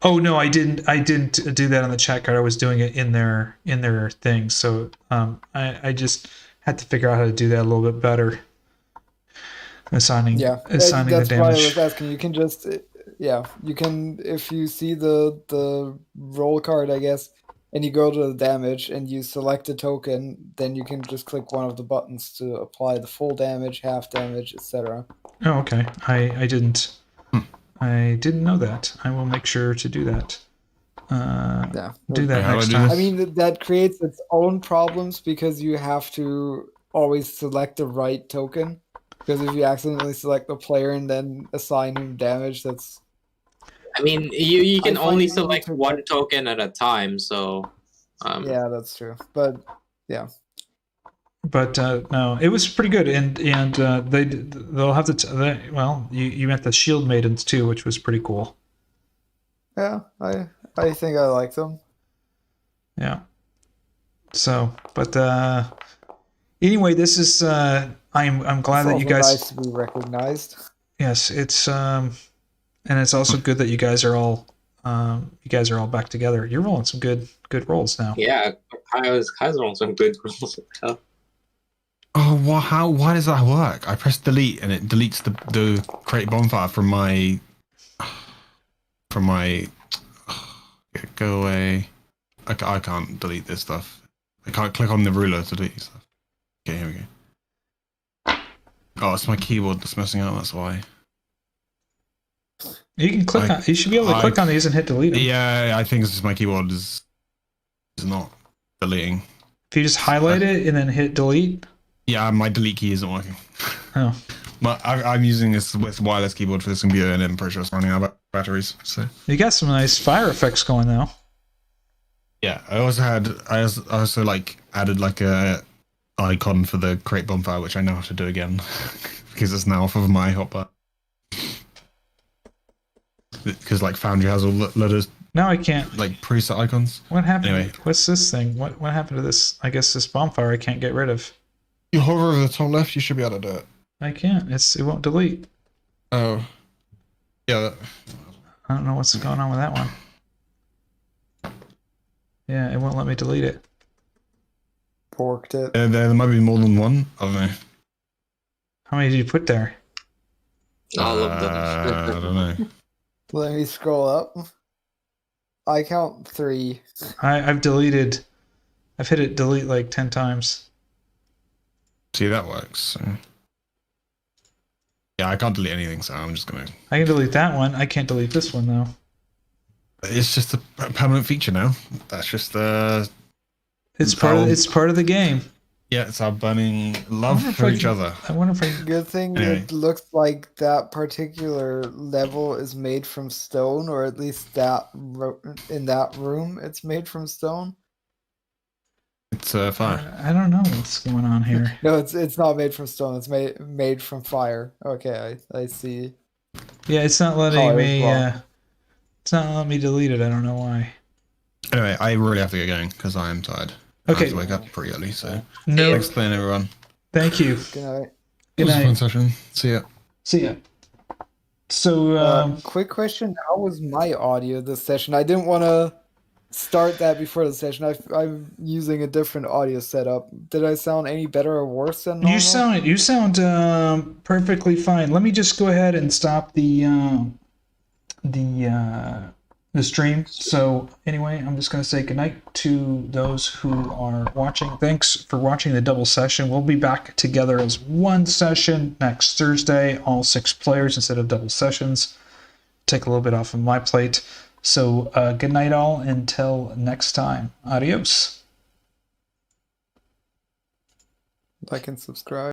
Oh no, I didn't do that on the chat card. I was doing it in their thing. So I just had to figure out how to do that a little bit better. Assigning the damage. That's why I was asking. You can just you can, if you see the roll card, I guess, and you go to the damage and you select a token, then you can just click one of the buttons to apply the full damage, half damage, etc. Oh, okay. I didn't know that. I will make sure to do that. Do that next time. I mean, that creates its own problems because you have to always select the right token. Because if you accidentally select the player and then assign him damage, that's... I mean, you can only select one token at a time, so... Yeah, that's true. But, yeah. But no, it was pretty good, and they'll have to. You met the Shield Maidens too, which was pretty cool. Yeah, I think I like them. Yeah, So, but anyway, this is I'm glad that you guys. Nice to be recognized. Yes, it's and it's also good that you guys are all back together. You're rolling some good rolls now. Yeah, Kai's rolling some good rolls. Oh, why does that work? I press delete and it deletes the create bonfire from my go away. I can't delete this stuff. I can't click on the ruler to delete stuff. Okay, here we go. Oh, it's my keyboard that's messing up. That's why. You can click on. You should be able to click on these and hit delete them. Yeah, I think it's just my keyboard is not deleting. If you just highlight it and then hit delete. Yeah, my delete key isn't working. Oh. But I'm using this with wireless keyboard for this computer, and I'm pretty sure it's running out of batteries. So you got some nice fire effects going though. Yeah, I also like added like a icon for the create bonfire, which I now have to do again because it's now off of my hotbar. Because like Foundry has all loaded. Now I can't. Like preset icons. What happened? Anyway, what's this thing? What happened to this? I guess this bonfire I can't get rid of. You hover over the top left, you should be able to do it. I can't. It won't delete. Oh. Yeah. I don't know what's going on with that one. Yeah, it won't let me delete it. Porked it. There might be more than one. I don't know. How many did you put there? All of them. I don't know. Let me scroll up. I count 3. I've hit it delete like 10 times. See, that works. So. Yeah, I can't delete anything, so I'm just gonna. I can delete that one. I can't delete this one though. It's just a permanent feature now. That's just It's part of the game. Yeah, it's our burning love for each other. I wonder if I. Good thing Anyway. it looks like that particular level is made from stone, or at least that in that room it's made from stone. It's fire. I don't know what's going on here. No, it's not made from stone. It's made from fire. Okay, I see. Yeah, it's not letting me. It's not letting me delete it. I don't know why. Anyway, I really have to get going because I am tired. Okay. I have to wake up pretty early, so. No. Thanks for playing, everyone. Thank you. Good night. Good It was a night. fun session. See ya. See ya. So, quick question: how was my audio this session? I didn't want to start that before the session. I'm using a different audio setup. Did I sound any better or worse than normal? you sound perfectly fine. Let me just go ahead and stop the stream. So anyway, I'm just going to say goodnight to those who are watching. Thanks for watching the double session. We'll be back together as one session next Thursday, all 6 players instead of double sessions. Take a little bit off of my plate. So good night all until next time. Adios. Like and subscribe.